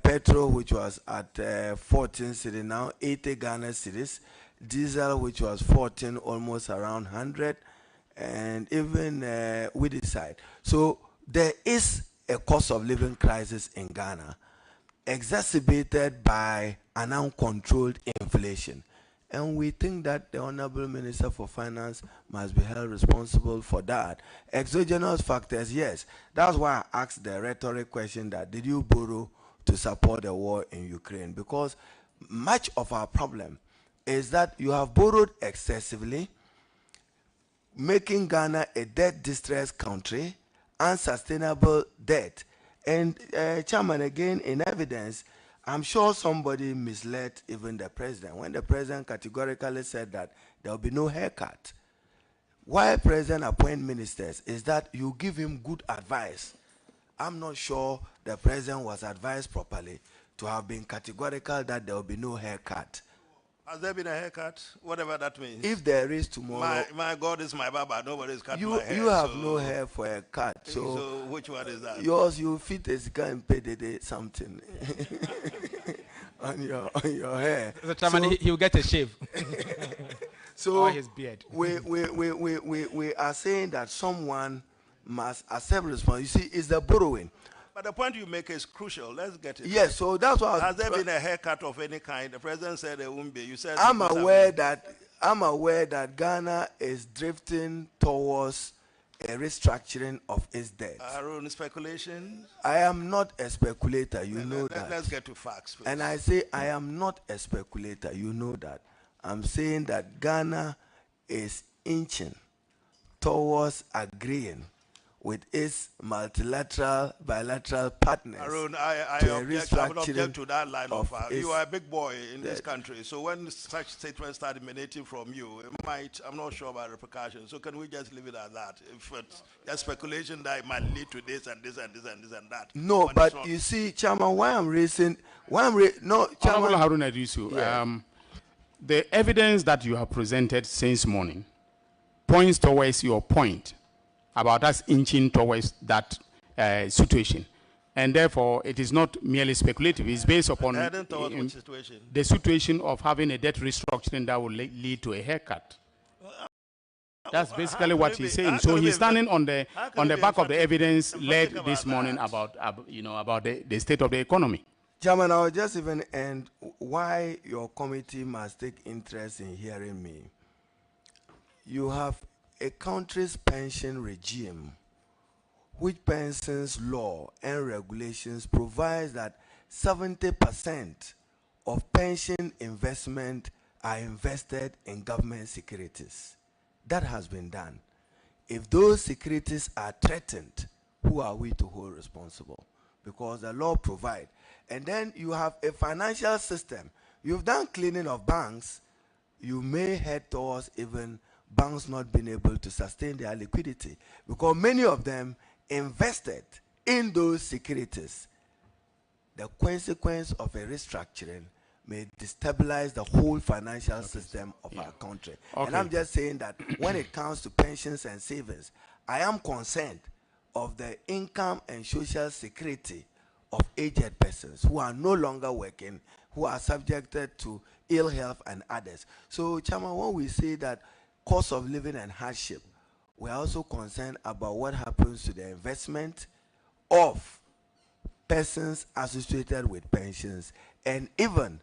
petrol, which was at 14 cedis, now 80 Ghana cedis, diesel, which was 14, almost around 100, and even with the side. So there is a cost of living crisis in Ghana, exacerbated by an uncontrolled inflation. And we think that the Honorable Minister for Finance must be held responsible for that. Exogenous factors, yes. That's why I asked the rhetoric question that did you borrow to support the war in Ukraine? Because much of our problem is that you have borrowed excessively, making Ghana a debt-distressed country, unsustainable debt. And Chairman, again, in evidence, I'm sure somebody misled even the president when the president categorically said that there will be no haircut. Why president appoint ministers is that you give him good advice. I'm not sure the president was advised properly to have been categorical that there will be no haircut. Has there been a haircut? Whatever that means. If there is tomorrow, my God is my barber. Nobody's cutting my hair. You have no hair for a cut. So which one is that? Yours, you fit a guy and pay something on your hair. The chairman, he'll get a shave. So or his beard. we are saying that someone must accept responsibility. You see, it's the borrowing. But the point you make is crucial. Let's get it. Yes, so that's why. Has there been a haircut of any kind? The president said there won't be. You said I'm aware that Ghana is drifting towards a restructuring of its debt. Aaron, speculation? I am not a speculator, you know that. Let's get to facts, please. And I say I am not a speculator, you know that. I'm saying that Ghana is inching towards agreeing with its multilateral, bilateral partners. Aaron, I would object to that line of you are a big boy in this country, so when such statements start emanating from you, it might, I'm not sure about repercussions. So can we just leave it at that? If it's just speculation that it might lead to this and this and this and this and that. No, but you see, Chairman, Chairman, Honorable Haruna Idrisu, the evidence that you have presented since morning points towards your point about us inching towards that situation. And therefore, it is not merely speculative. It's based upon the situation of having a debt restructuring that will lead to a haircut. That's basically what he's saying. So he's standing on the back of the evidence led this morning about the state of the economy. Chairman, I will just even end why your committee must take interest in hearing me. You have a country's pension regime, which pensions law and regulations provides that 70% of pension investment are invested in government securities. That has been done. If those securities are threatened, who are we to hold responsible? Because the law provides. And then you have a financial system. You've done cleaning of banks, you may head towards even banks not being able to sustain their liquidity because many of them invested in those securities. The consequence of a restructuring may destabilize the whole financial system of our country. And I'm just saying that when it comes to pensions and savings, I am concerned of the income and social security of aged persons who are no longer working, who are subjected to ill health and others. So, Chairman, when we say that cost of living and hardship, we are also concerned about what happens to the investment of persons associated with pensions and even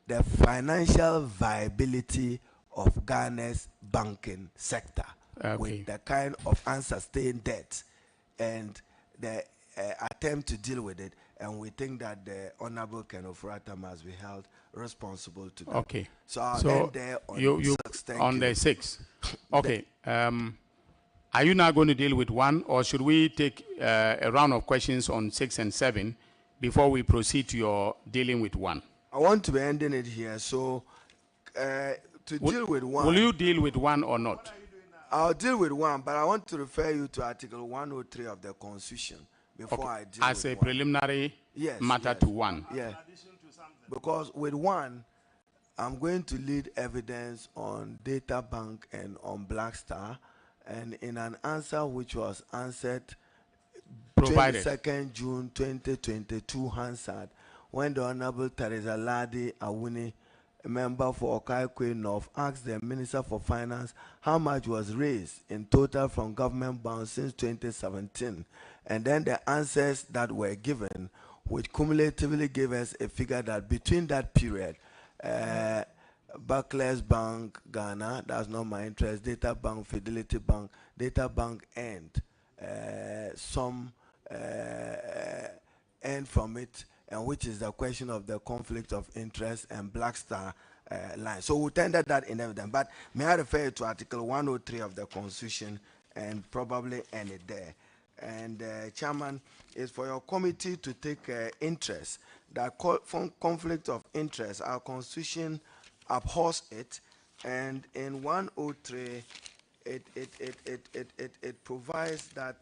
the financial viability of Ghana's banking sector with the kind of unsustained debt and the attempt to deal with it. And we think that the Honorable Ken Ofurata must be held responsible to that. Okay. So I'll end there on the 6th. On the 6th. Okay. Are you now going to deal with one, or should we take a round of questions on 6 and 7 before we proceed to your dealing with one? I want to be ending it here. So deal with one. Will you deal with one or not? I'll deal with one, but I want to refer you to Article 103 of the Constitution before I deal as with a one. preliminary matter to one. Yeah. Because with one, I'm going to lead evidence on Data Bank and on Black Star, and in an answer which was answered 22nd June 2022 Hansard, when the Honorable Teresa Ladi Awuni, a member for Okaikwe North, asked the Minister for Finance how much was raised in total from government bonds since 2017. And then the answers that were given, which cumulatively gave us a figure that between that period, Barclays Bank, Ghana, that's not my interest, Data Bank, Fidelity Bank, Data Bank, and some earned from it, and which is the question of the conflict of interest and Black Star line. So we tendered that in evidence. But may I refer you to Article 103 of the Constitution and probably end it there. And Chairman, is for your committee to take interest. That conflict of interest, our Constitution abhors it, and in 103, it provides that.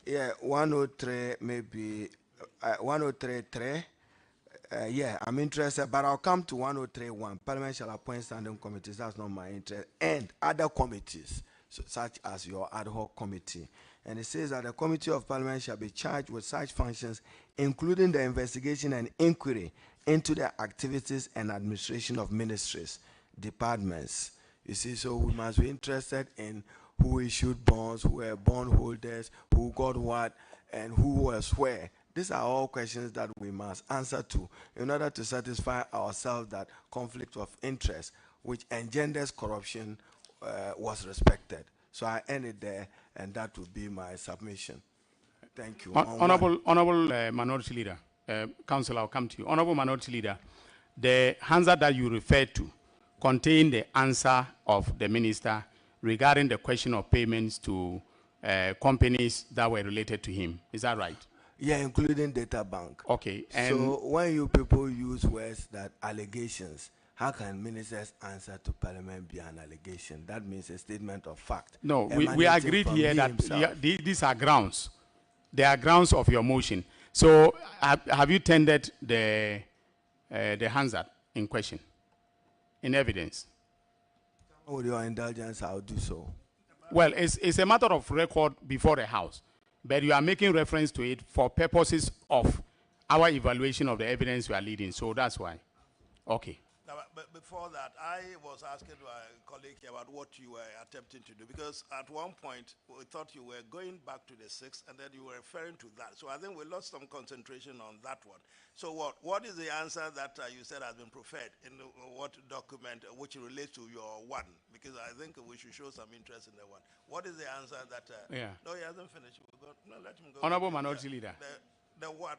Yeah, 103 maybe 103.3. Yeah, I'm interested, but I'll come to 103.1. Parliament shall appoint standing committees. That's not my interest. And other committees, such as your ad hoc committee. And it says that the committee of Parliament shall be charged with such functions, including the investigation and inquiry into the activities and administration of ministries, departments. You see, so we must be interested in who issued bonds, who were bond holders, who got what, and who was where. These are all questions that we must answer to in order to satisfy ourselves that conflict of interest, which engenders corruption, was respected. So I end it there, and that would be my submission. Thank you. Honorable Minority Leader, Council, I'll come to you. Honorable Minority Leader, the answer that you referred to contained the answer of the minister regarding the question of payments to companies that were related to him. Is that right? Yeah, including data bank. Okay. And so when you people use words that allegations, how can ministers answer to Parliament be an allegation? That means a statement of fact. No, we agreed here that these are grounds. They are grounds of your motion. So have you tendered the Hansard in question, in evidence? With your indulgence, I'll do so. Well, it's a matter of record before the House, but you are making reference to it for purposes of our evaluation of the evidence we are leading, so that's why. Okay. Now, but before that, I was asking my colleague here about what you were attempting to do, because at one point we thought you were going back to the 6th, and then you were referring to that. So I think we lost some concentration on that one. So what is the answer that you said has been preferred in what document which relates to your 1? Because I think we should show some interest in the 1. What is the answer that? Yeah. No, he hasn't finished. No, let him go. Honorable Minority Leader. The 1.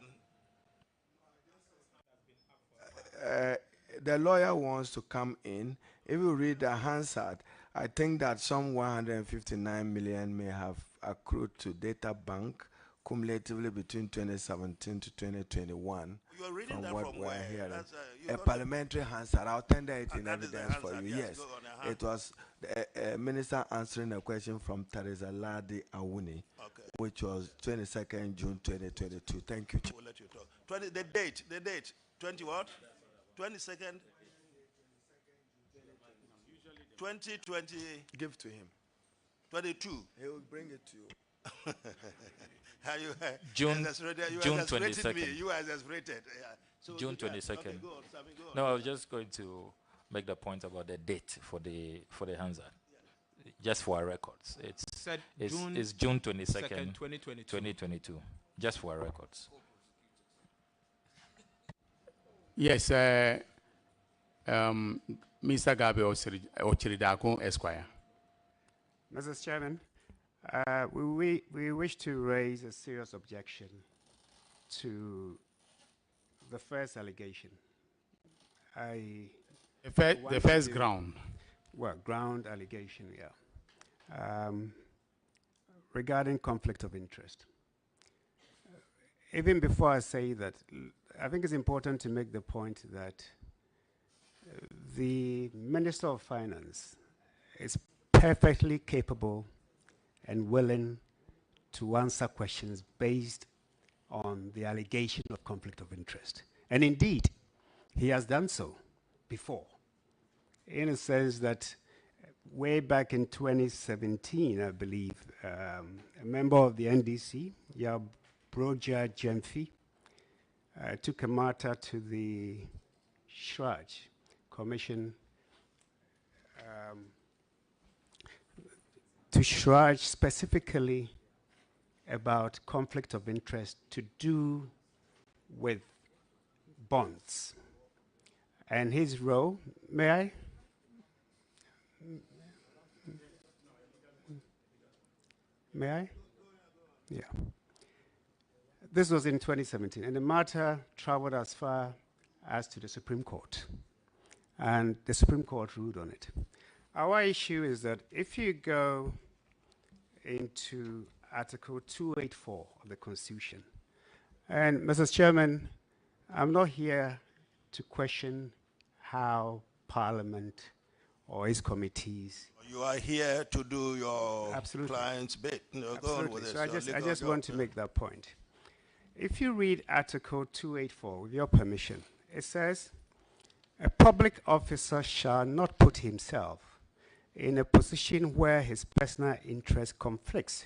The lawyer wants to come in. If you read the Hansard, I think that some 159 million may have accrued to data bank cumulatively between 2017 to 2021. You're reading from that what from we're where? hearing. A parliamentary Hansard. I'll tender it in evidence for you. Yes, it was the minister answering a question from Teresa Ladi Awuni, which was 22nd June 2022. Thank you. We'll let you talk. The date. 20 what? 22nd. 2020. Give to him. 22. He will bring it to you. June 22nd. You are exasperated. Yeah. So June 22nd. Okay, go on, Sammy, go on. No, I was just going to make the point about the date for the Hansard. Yeah. Just for our records. It's June 22nd, 2022. Just for our records. Yes, Mr. Gabi Ochiridako, Esquire. Mr. Chairman, we wish to raise a serious objection to the first allegation. The first ground. Well, ground allegation, yeah. Regarding conflict of interest. Even before I say that, I think it's important to make the point that the Minister of Finance is perfectly capable and willing to answer questions based on the allegation of conflict of interest. And indeed, he has done so before, in a sense that way back in 2017, I believe, a member of the NDC, Broja Jemfi, took a matter to the Shraj Commission to Shraj specifically about conflict of interest to do with bonds. And his role, may I? May I? Yeah. This was in 2017, and the matter traveled as far as to the Supreme Court, and the Supreme Court ruled on it. Our issue is that if you go into Article 284 of the Constitution, and Mr. Chairman, I'm not here to question how Parliament or its committees. You are here to do your client's bit. No, go on with so I it. just want to make that point. If you read Article 284, with your permission, it says, a public officer shall not put himself in a position where his personal interest conflicts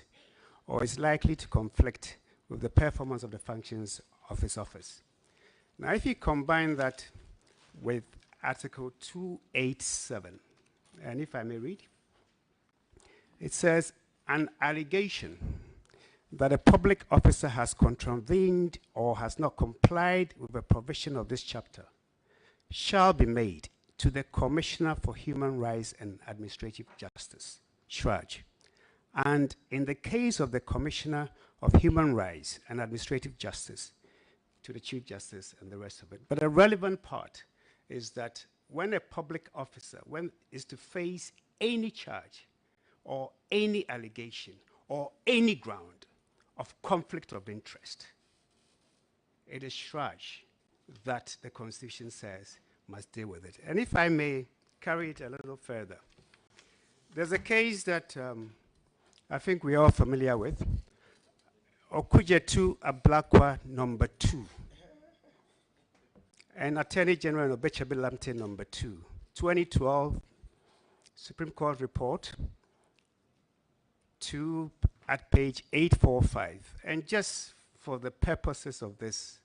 or is likely to conflict with the performance of the functions of his office. Now, if you combine that with Article 287, and if I may read, it says, an allegation that a public officer has contravened or has not complied with a provision of this chapter shall be made to the Commissioner for Human Rights and Administrative Justice, SHRAJ. And in the case of the Commissioner of Human Rights and Administrative Justice, to the Chief Justice and the rest of it. But a relevant part is that when a public officer is to face any charge or any allegation or any ground of conflict of interest, it is SHRAJ that the Constitution says must deal with it. And if I may carry it a little further, there's a case that I think we're all familiar with, Okujetu Ablakwa number 2, and Attorney General Obechabe Lamte number 2, 2012 Supreme Court report at page 845. And just for the purposes of this,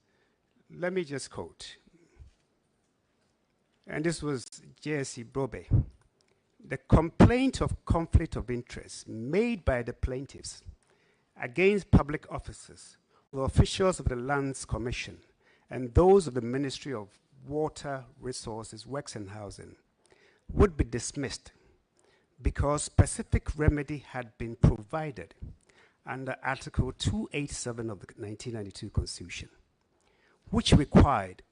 let me just quote. And this was JSC Brobe. The complaint of conflict of interest made by the plaintiffs against public officers, the officials of the Lands Commission, and those of the Ministry of Water, Resources, Works and Housing would be dismissed because specific remedy had been provided under Article 287 of the 1992 Constitution, which required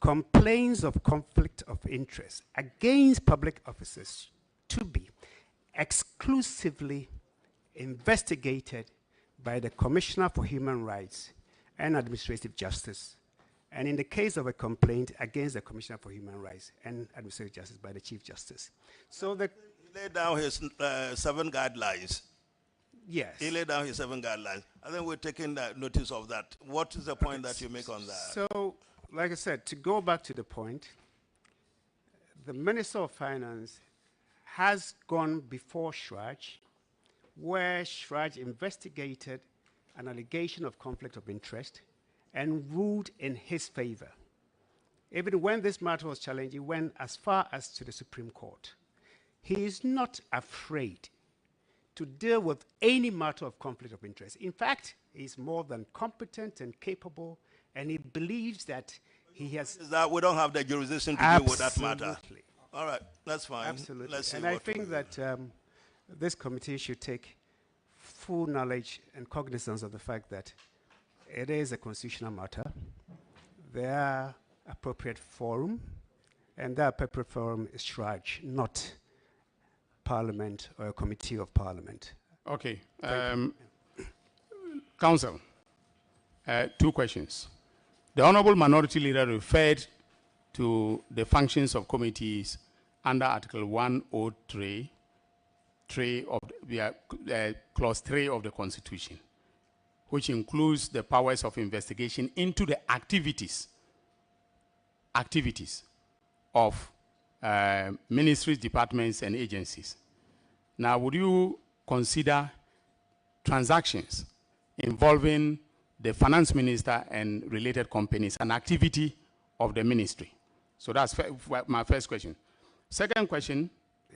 complaints of conflict of interest against public officers to be exclusively investigated by the Commissioner for Human Rights and Administrative Justice, and in the case of a complaint against the Commissioner for Human Rights and Administrative Justice by the Chief Justice. So the He laid down his 7 guidelines. Yes. He laid down his 7 guidelines. I think we're taking notice of that. What is the point that you make on that? So, like I said, to go back to the point, the Minister of Finance has gone before SHRAJ, where SHRAJ investigated an allegation of conflict of interest and ruled in his favor. Even when this matter was challenged, he went as far as to the Supreme Court. He is not afraid to deal with any matter of conflict of interest. In fact, he's more than competent and capable, and he believes that he has... Is that we don't have the jurisdiction to deal with that matter? Absolutely. All right, that's fine. Absolutely. Let's see and I think that this committee should take full knowledge and cognizance of the fact that it is a constitutional matter. There are appropriate forum, and that appropriate forum is SHRAJ, not Parliament or a committee of Parliament. Okay. Council, 2 questions. The Honorable Minority Leader referred to the functions of committees under Article 103, Clause 3 of the Constitution, which includes the powers of investigation into the activities of ministries, departments, and agencies. Now, would you consider transactions involving the finance minister and related companies an activity of the ministry? So that's my first question. Second question,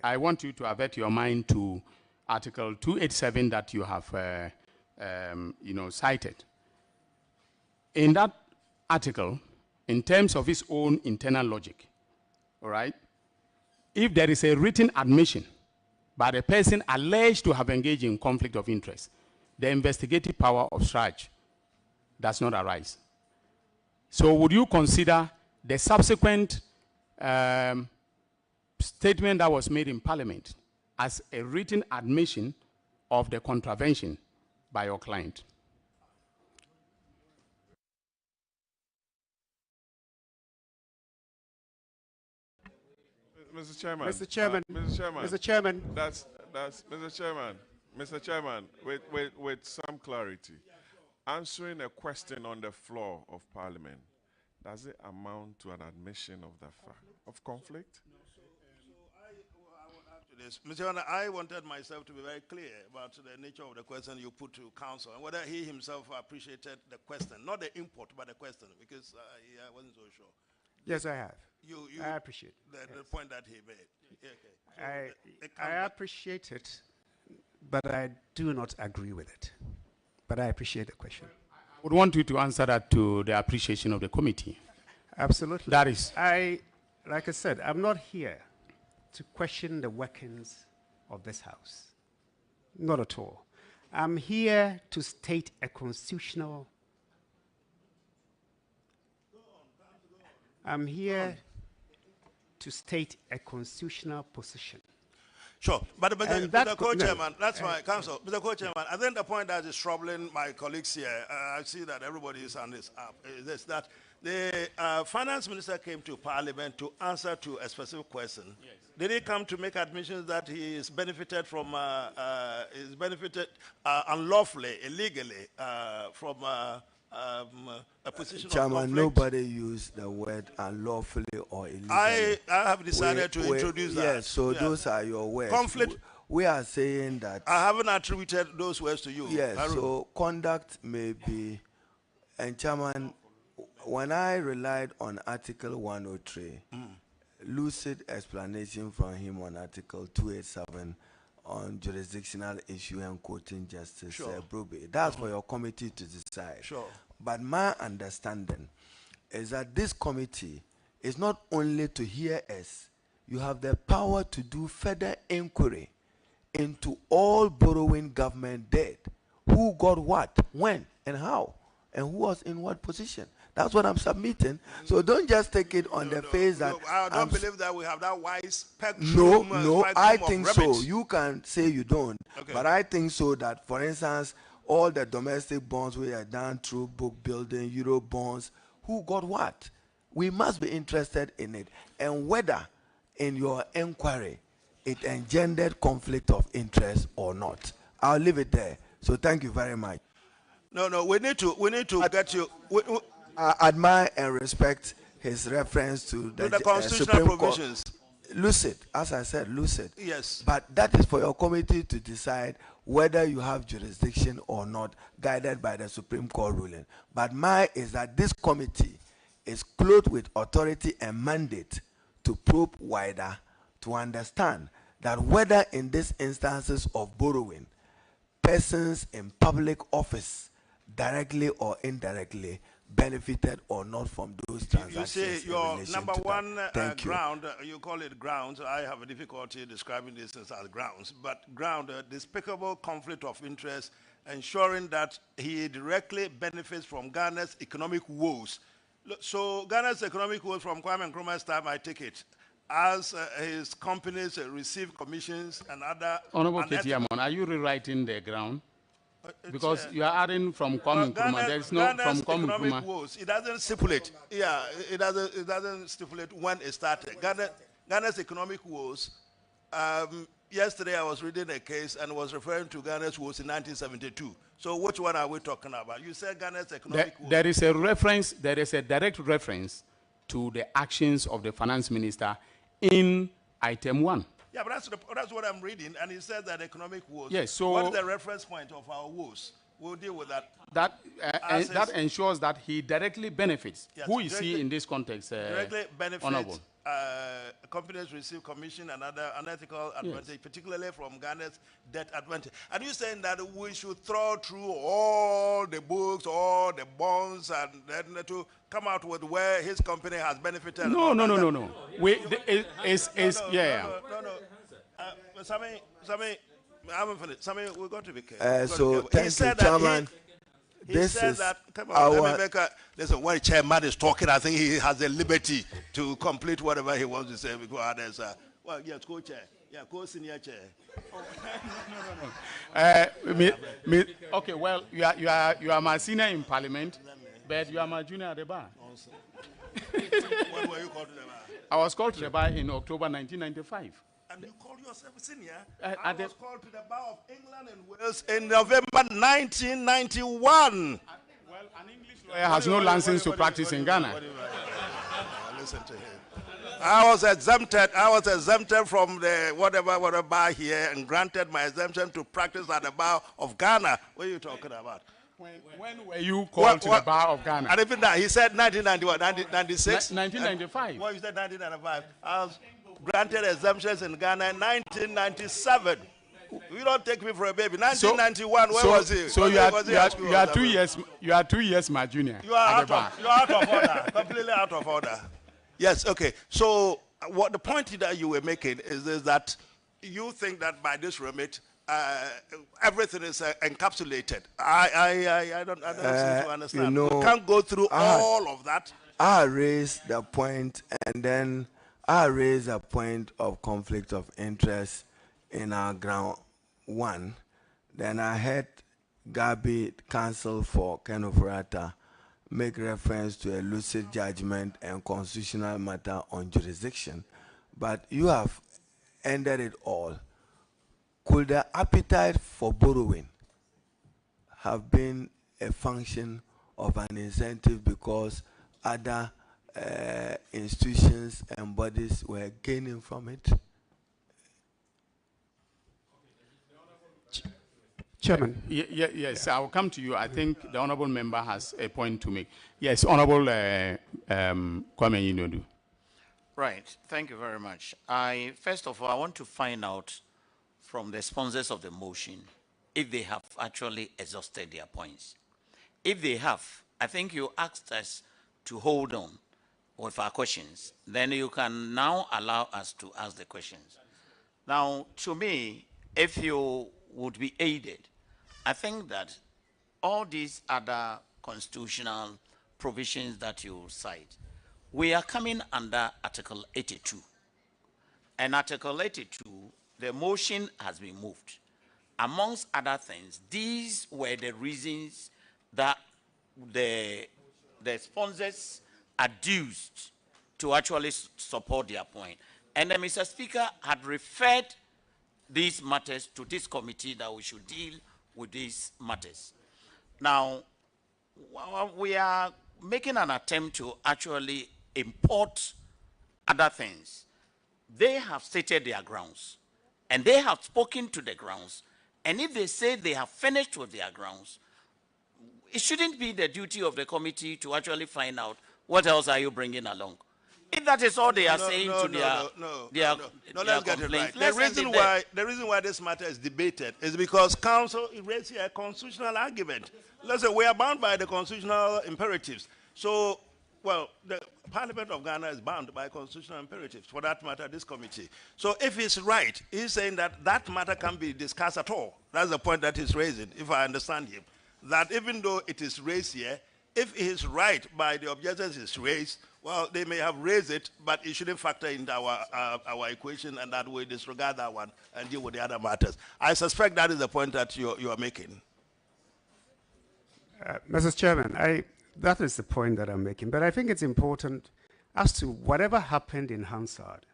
I want you to avert your mind to Article 287 that you have cited. In that article, in terms of its own internal logic, all right, if there is a written admission by the person alleged to have engaged in conflict of interest, the investigative power of SHRAJ does not arise. So would you consider the subsequent statement that was made in Parliament as a written admission of the contravention by your client? Mr. Chairman. Mr. Chairman. Mr. Chairman. Mr. Chairman. That's Mr. Chairman. Mr. Chairman, with some clarity, answering a question on the floor of Parliament, does it amount to an admission of the fact of conflict? Mr. Chairman, I wanted myself to be very clear about the nature of the question you put to counsel and whether he himself appreciated the question, not the import, but the question, because I wasn't so sure. Yes, I have. I appreciate the point that he made. Yeah, okay. So I appreciate it, but I do not agree with it. But I appreciate the question. I would want you to answer that to the appreciation of the committee. Absolutely. That is. Like I said, I'm not here to question the workings of this House. Not at all. I'm here to state a constitutional. I'm here to state a constitutional position. Sure, but Mr. Co-Chairman, that's my counsel. Mr. Co-Chairman, I think the point that is troubling my colleagues here, I see that everybody is on this app, is this, that the finance minister came to Parliament to answer to a specific question. Yes. Did he come to make admissions that he is benefited from, unlawfully, illegally from a position Chairman, of conflict? nobody used the word unlawfully or illegally. I have decided to introduce that. Yes, so those are your words. Conflict. We are saying that. I haven't attributed those words to you. Yes, so conduct may be, and Chairman, when I relied on Article 103, lucid explanation from him on Article 287 on jurisdictional issue and quoting Justice Brobe. That's for your committee to decide. Sure. But my understanding is that this committee is not only to hear us, you have the power to do further inquiry into all borrowing government debt. Who got what, when, and how, and who was in what position. That's what I'm submitting. So don't just take it on the face that. I don't believe that we have that wide spectrum. No, I think so. You can say you don't, but I think so that, for instance, all the domestic bonds we are done through book building, Euro bonds, who got what? We must be interested in it, and whether in your inquiry it engendered conflict of interest or not. I'll leave it there. So thank you very much. No, we need to get you. I admire and respect his reference to the constitutional Supreme provisions. Court. Lucid, as I said, lucid. Yes. But that is for your committee to decide whether you have jurisdiction or not, guided by the Supreme Court ruling. But mine is that this committee is clothed with authority and mandate to probe wider, to understand that whether in these instances of borrowing, persons in public office, directly or indirectly, benefited or not from those transactions. You say your number one ground, you call it grounds. I have a difficulty describing this as grounds, but ground, despicable conflict of interest, ensuring that he directly benefits from Ghana's economic woes. So Ghana's economic woes from Kwame Nkrumah's time, I take it, as his companies receive commissions and other... Honorable Ketiamon, are you rewriting the ground? Because you are adding from Kwame Nkrumah. There is no from Kwame Nkrumah. Woes. It doesn't stipulate. Yeah, it doesn't stipulate when it started. Ghana's economic woes. Yesterday I was reading a case and was referring to Ghana's woes in 1972. So which one are we talking about? You said Ghana's economic woes. There is a reference. There is a direct reference to the actions of the finance minister in item 1. Yeah, but that's what I'm reading, and he said that economic woes. Yes, so what is the reference point of our woes? We'll deal with that. That ensures that he directly benefits. Yes, who is he in this context? Directly benefits. Honorable. Companies receive commission and other unethical advantage, particularly from Ghana's debt advantage. Are you saying that we should throw through all the books, all the bonds, and then to come out with where his company has benefited? No. Sammy, I haven't finished. Sammy, we've got to be So careful. thank you, Chairman. This said is that, come on, our... listen, when the chairman is talking, I think he has the liberty to complete whatever he wants to say because others are, well, yes, co-chair. Yeah, co-senior chair. Okay, well, you are my senior in Parliament, but you are my junior at the bar. When were you called to the bar? I was called to the bar in October 1995. And you called yourself a senior? I was called to the Bar of England and Wales in November 1991. Well, an English lawyer has no license to practice in Ghana. Listen to him. I was exempted from the whatever bar here and granted my exemption to practice at the Bar of Ghana. What are you talking about? When were you called to the Bar of Ghana? And even that, he said 1991, 1996. 1995. Well, you said 1995. I was granted exemptions in Ghana in 1997. You don't take me for a baby. 1991, where was he? So you are 2 years. You are 2 years my junior. You are out of order. Completely out of order. Yes. Okay. So what the point that you were making is that you think that by this remit, everything is encapsulated. I don't seem to understand. You know, we can't go through all of that. I raised the point, and then I raised a point of conflict of interest in our ground one. Then I had Gabi, counsel for Ken Ofurata, make reference to a lucid judgment and constitutional matter on jurisdiction. But you have ended it all. Could the appetite for borrowing have been a function of an incentive because other institutions and bodies were gaining from it? Chairman. Yes, I will come to you. I think the honourable member has a point to make. Yes, Honourable Kwame Yinodu. Right. Thank you very much. First of all, I want to find out from the sponsors of the motion if they have actually exhausted their points. If they have, I think you asked us to hold on with our questions. Then you can now allow us to ask the questions. Now, to me, if you would be aided, I think that all these other constitutional provisions that you cite, we are coming under Article 82. And Article 82, the motion has been moved. Amongst other things, these were the reasons that the sponsors adduced to actually support their point. And then Mr. Speaker had referred these matters to this committee that we should deal with these matters. Now, we are making an attempt to actually import other things. They have stated their grounds, and they have spoken to the grounds. And if they say they have finished with their grounds, it shouldn't be the duty of the committee to actually find out what else are you bringing along. If that is all they are saying to their let's get it right. The reason why this matter is debated is because council raised a constitutional argument. Listen, we are bound by the constitutional imperatives. So, well, the Parliament of Ghana is bound by constitutional imperatives. For that matter, this committee. So, if he's right, he's saying that that matter can't be discussed at all. That's the point that he's raising, if I understand him. That even though it is raised here, if he's right by the objections he's raised, well, they may have raised it, but it shouldn't factor into our equation, and that way disregard that one and deal with the other matters. I suspect that is the point that you are making. Mr. Chairman, that is the point that I'm making. But I think it's important as to whatever happened in Hansard,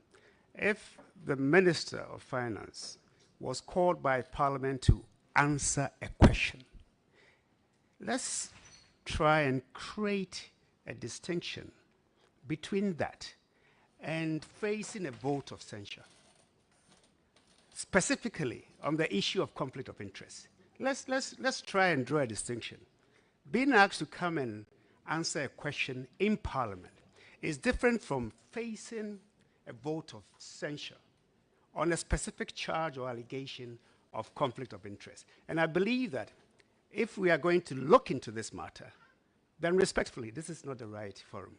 if the Minister of Finance was called by Parliament to answer a question, let's try and create a distinction between that and facing a vote of censure. Specifically on the issue of conflict of interest. Let's try and draw a distinction. Being asked to come and answer a question in Parliament is different from facing a vote of censure on a specific charge or allegation of conflict of interest. And I believe that if we are going to look into this matter, then respectfully, this is not the right forum.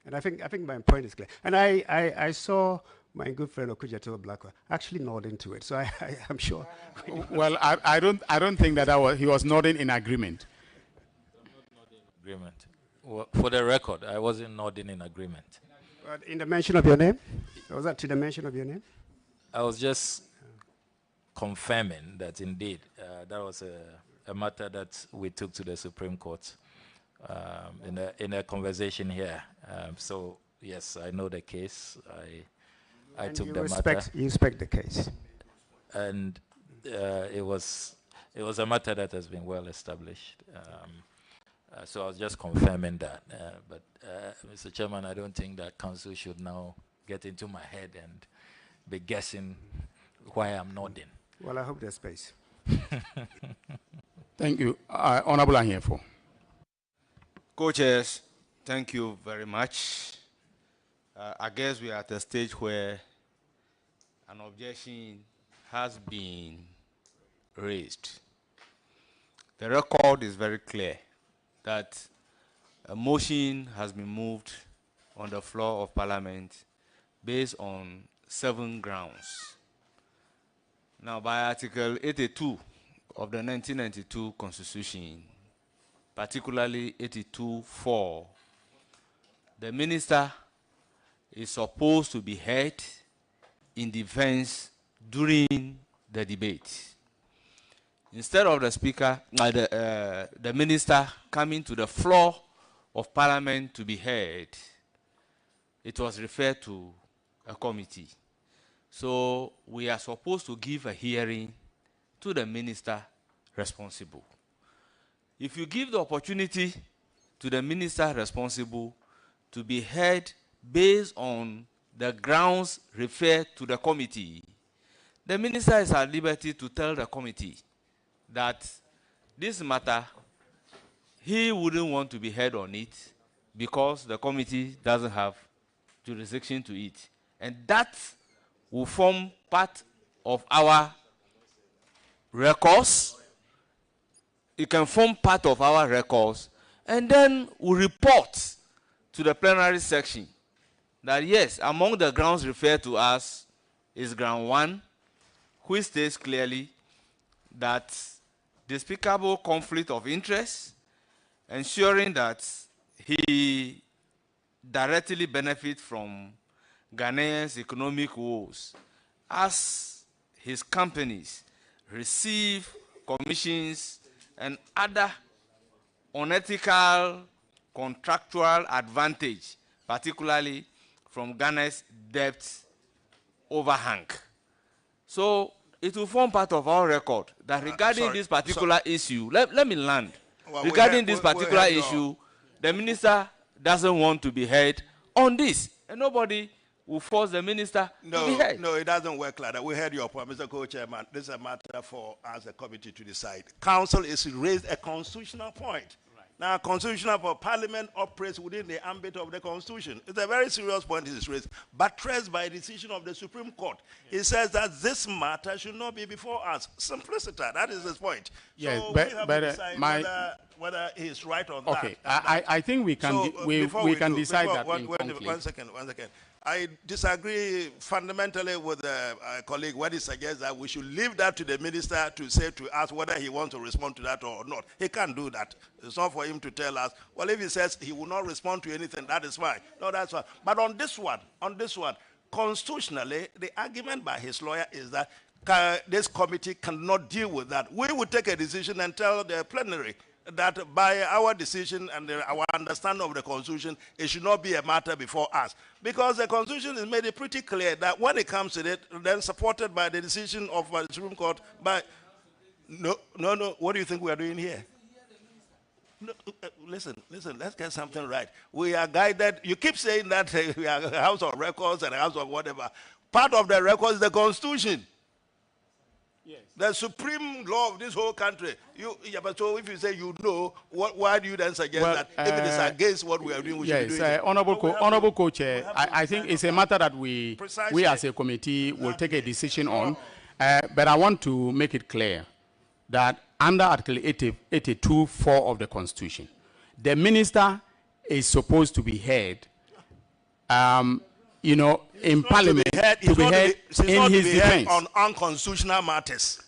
And I think my point is clear. And I saw my good friend Okujato Blackwell actually nodding to it. So I'm sure. Well, I don't think that he was nodding in agreement. Agreement. Well, for the record, I wasn't nodding in agreement. But in the mention of your name? Was that to the mention of your name? I was just confirming that indeed that was a matter that we took to the Supreme Court in a conversation here. So yes, I know the case. I took the matter. You respect the case. And it was a matter that has been well established. So I was just confirming that. But Mr. Chairman, I don't think that council should now get into my head and be guessing why I'm nodding. Well, I hope there's space. Thank you. Honorable Anyefo. Co-chairs, thank you very much. I guess we are at a stage where an objection has been raised. The record is very clear that a motion has been moved on the floor of Parliament based on 7 grounds. Now, by Article 82 of the 1992 Constitution, particularly 82(4), the minister is supposed to be heard in defense during the debate. Instead of the speaker, the minister coming to the floor of Parliament to be heard, it was referred to a committee. So we are supposed to give a hearing to the minister responsible. If you give the opportunity to the minister responsible to be heard based on the grounds referred to the committee, the minister is at liberty to tell the committee that this matter, he wouldn't want to be heard on it because the committee doesn't have jurisdiction to it. And that will form part of our records. It can form part of our records, and then we report to the plenary section that yes, among the grounds referred to us is ground 1, which states clearly that despicable conflict of interest, ensuring that he directly benefits from Ghanaians' economic woes as his companies receive commissions and other unethical contractual advantage, particularly from Ghana's debt overhang. So it will form part of our record that regarding this particular issue, let me land. Well, regarding this particular issue, the minister doesn't want to be heard on this, and nobody will force the minister to be heard. No, it doesn't work like that. We heard your point, Mr. Co-Chairman. This is a matter for us, a committee, to decide. Council is raised a constitutional point. Now, constitutional for Parliament operates within the ambit of the Constitution. It's a very serious point. It is raised, buttressed by a decision of the Supreme Court. It says that this matter should not be before us. Simplicity. That is his point. Yes, so but, we have but to decide whether he is right on okay, that. I think we can we can decide that in one conflict. second. I disagree fundamentally with a colleague when he suggests that we should leave that to the minister to say to us whether he wants to respond to that or not. He can't do that. It's not for him to tell us, well, if he says he will not respond to anything, that is fine. No, that's fine. But on this one, constitutionally, the argument by his lawyer is that this committee cannot deal with that. We will take a decision and tell the plenary that by our decision and our understanding of the Constitution, it should not be a matter before us. Because the Constitution has made it pretty clear that when it comes to it, then supported by the decision of the Supreme Court, no, what do you think we are doing here? No, listen, let's get something right. We are guided. You keep saying that we are a house of records and a house of whatever. Part of the records is the Constitution. Yes. The supreme law of this whole country. But so if you say you know, why do you then suggest that if it is against what we are doing, we should be doing it? Honorable Co-Chair, I think it's a matter that we as a committee will take a decision on. But I want to make it clear that under Article 82(4) of the Constitution, the minister is supposed to be heard in Parliament to be heard in his defense on unconstitutional matters.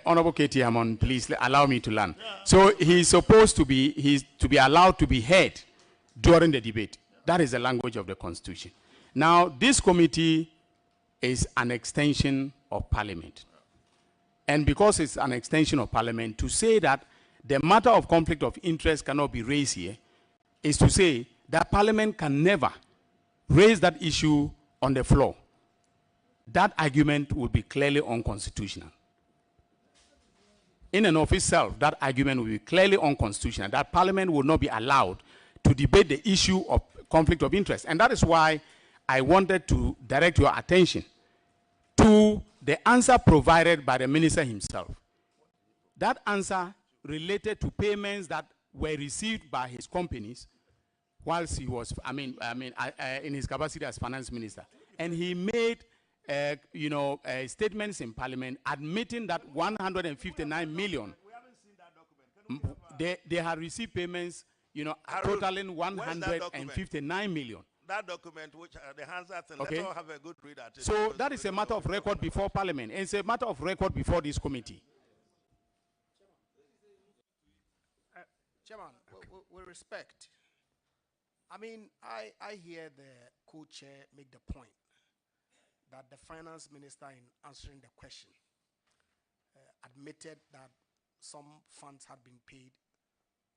Honorable Katie Hammond, please allow me to learn. So he's supposed to be allowed to be heard during the debate. That is the language of the Constitution. Now, this committee is an extension of Parliament. And because it's an extension of Parliament, to say that the matter of conflict of interest cannot be raised here is to say that Parliament can never raise that issue on the floor. That argument would be clearly unconstitutional. In and of itself, that argument will be clearly unconstitutional, that Parliament will not be allowed to debate the issue of conflict of interest. And that is why I wanted to direct your attention to the answer provided by the minister himself. That answer related to payments that were received by his companies whilst he was, in his capacity as finance minister. And he made statements in Parliament admitting that 159 million. They have received payments, totaling 159 million. That document, which the Hansard thing, Okay. let's all have a good read at it. So that is a matter of record before Parliament, and it's a matter of record before this committee. Chairman, with respect, I mean, I hear the co-chair make the point that the finance minister, in answering the question, admitted that some funds had been paid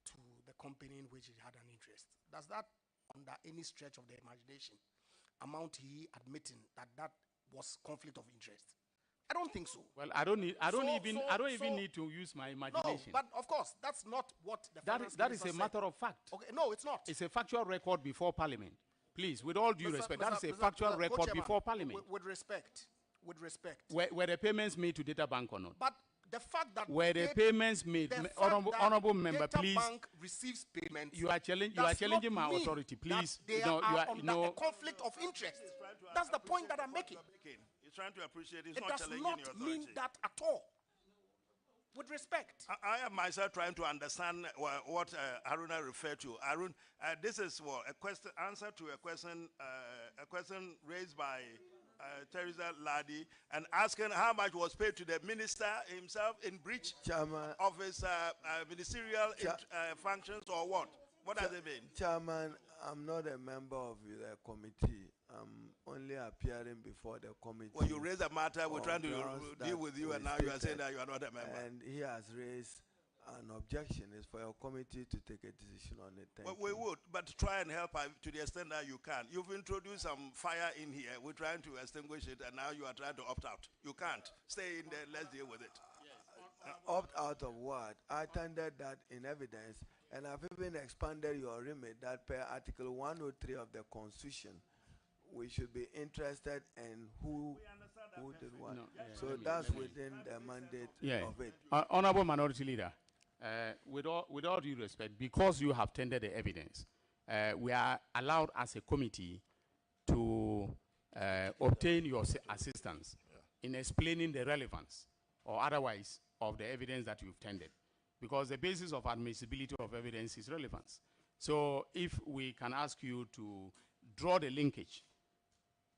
to the company in which it had an interest. Does that, under any stretch of the imagination, amount to he admitting that that was conflict of interest? I don't think so. Well, I don't even need to use my imagination. No, but of course, that's not what the finance that is minister a said. matter of fact. Okay, no, it's not. It's a factual record before Parliament. Please, with all due respect, that is a factual record Co-chairman, before Parliament. With respect, Were the payments made to Data Bank or not? But the fact that were the payments made, honorable member, Data please. Bank receives payments. You are challenging my authority, please. They are under a conflict of interest. That's the point that I'm making. He's trying to appreciate. He's It not does challenging not your authority. mean that at all. With respect. I am myself trying to understand what Haruna referred to. Arun, this is what a question answer to a question raised by Teresa Ladi, and asking how much was paid to the minister himself in breach of his ministerial functions, or what? What does it mean? Chairman, I'm not a member of the committee. I'm only appearing before the committee. Well, you raise a matter, we're trying to deal with you, and now you are saying that you are not a member. And he has raised an objection. It's for your committee to take a decision on it. Well, we would, but try and help to the extent that you can. You've introduced some fire in here. We're trying to extinguish it, and now you are trying to opt out. You can't. Stay in there. Let's deal with it. Opt out of what? I tendered that in evidence, and I've even expanded your remit that per Article 103 of the Constitution, we should be interested in who did what. So that's within the mandate of it. Honorable Minority Leader, with all due respect, because you have tendered the evidence, we are allowed as a committee to obtain your assistance in explaining the relevance or otherwise of the evidence that you've tendered, because the basis of admissibility of evidence is relevance. So if we can ask you to draw the linkage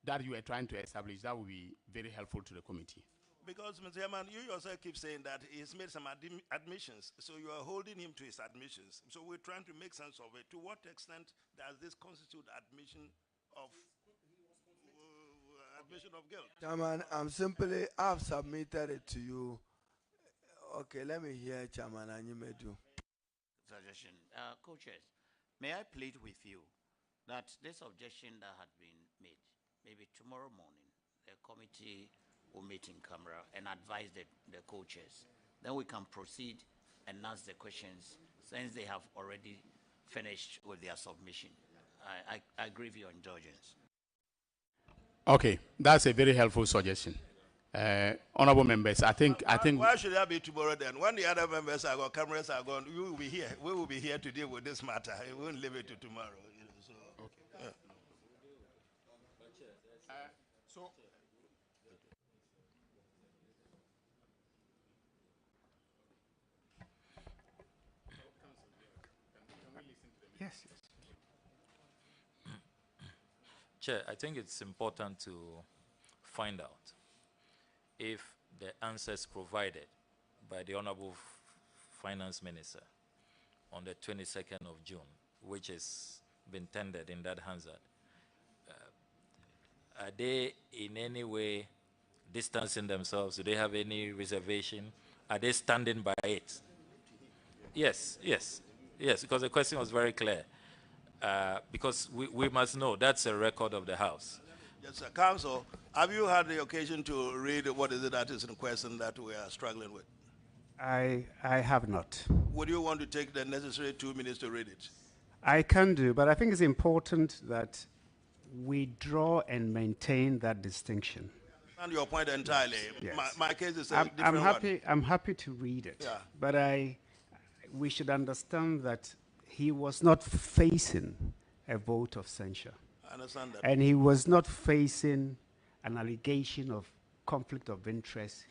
that you are trying to establish, that will be very helpful to the committee. Because, Mr. Chairman, you yourself keep saying that he's made some admissions, so you are holding him to his admissions. So we're trying to make sense of it. To what extent does this constitute admission of guilt? Chairman, I've submitted it to you. Okay, let me hear Chairman Anyimedu. Suggestion. Co-chairs, may I plead with you that this objection that had been made, maybe tomorrow morning, the committee will meet in camera and advise the co-chairs. Then we can proceed and ask the questions since they have already finished with their submission. I agree with your indulgence. Okay, that's a very helpful suggestion. Honorable members, I think. Why should that be tomorrow then? When the other members are gone, cameras are gone, you will be here. We will be here to deal with this matter. We won't leave it to tomorrow. You know, so. Okay. Yeah. Yes. Chair, I think it's important to find out if the answers provided by the Honorable Finance Minister on the 22nd of June, which has been tendered in that Hansard, are they in any way distancing themselves? Do they have any reservation? Are they standing by it? Yes, because the question was very clear. Because we must know that's a record of the House. Yes, sir. Counsel, have you had the occasion to read what is it that is in question that we are struggling with? I have not. Would you want to take the necessary 2 minutes to read it? I can do, but I think it's important that we draw and maintain that distinction. And your point entirely. Yes. My case is a different one. I'm happy to read it. Yeah. But we should understand that he was not facing a vote of censure. I understand that. And he was not facing an allegation of conflict of interest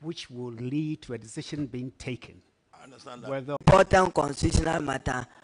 which will lead to a decision being taken. I understand that. Whether important constitutional matter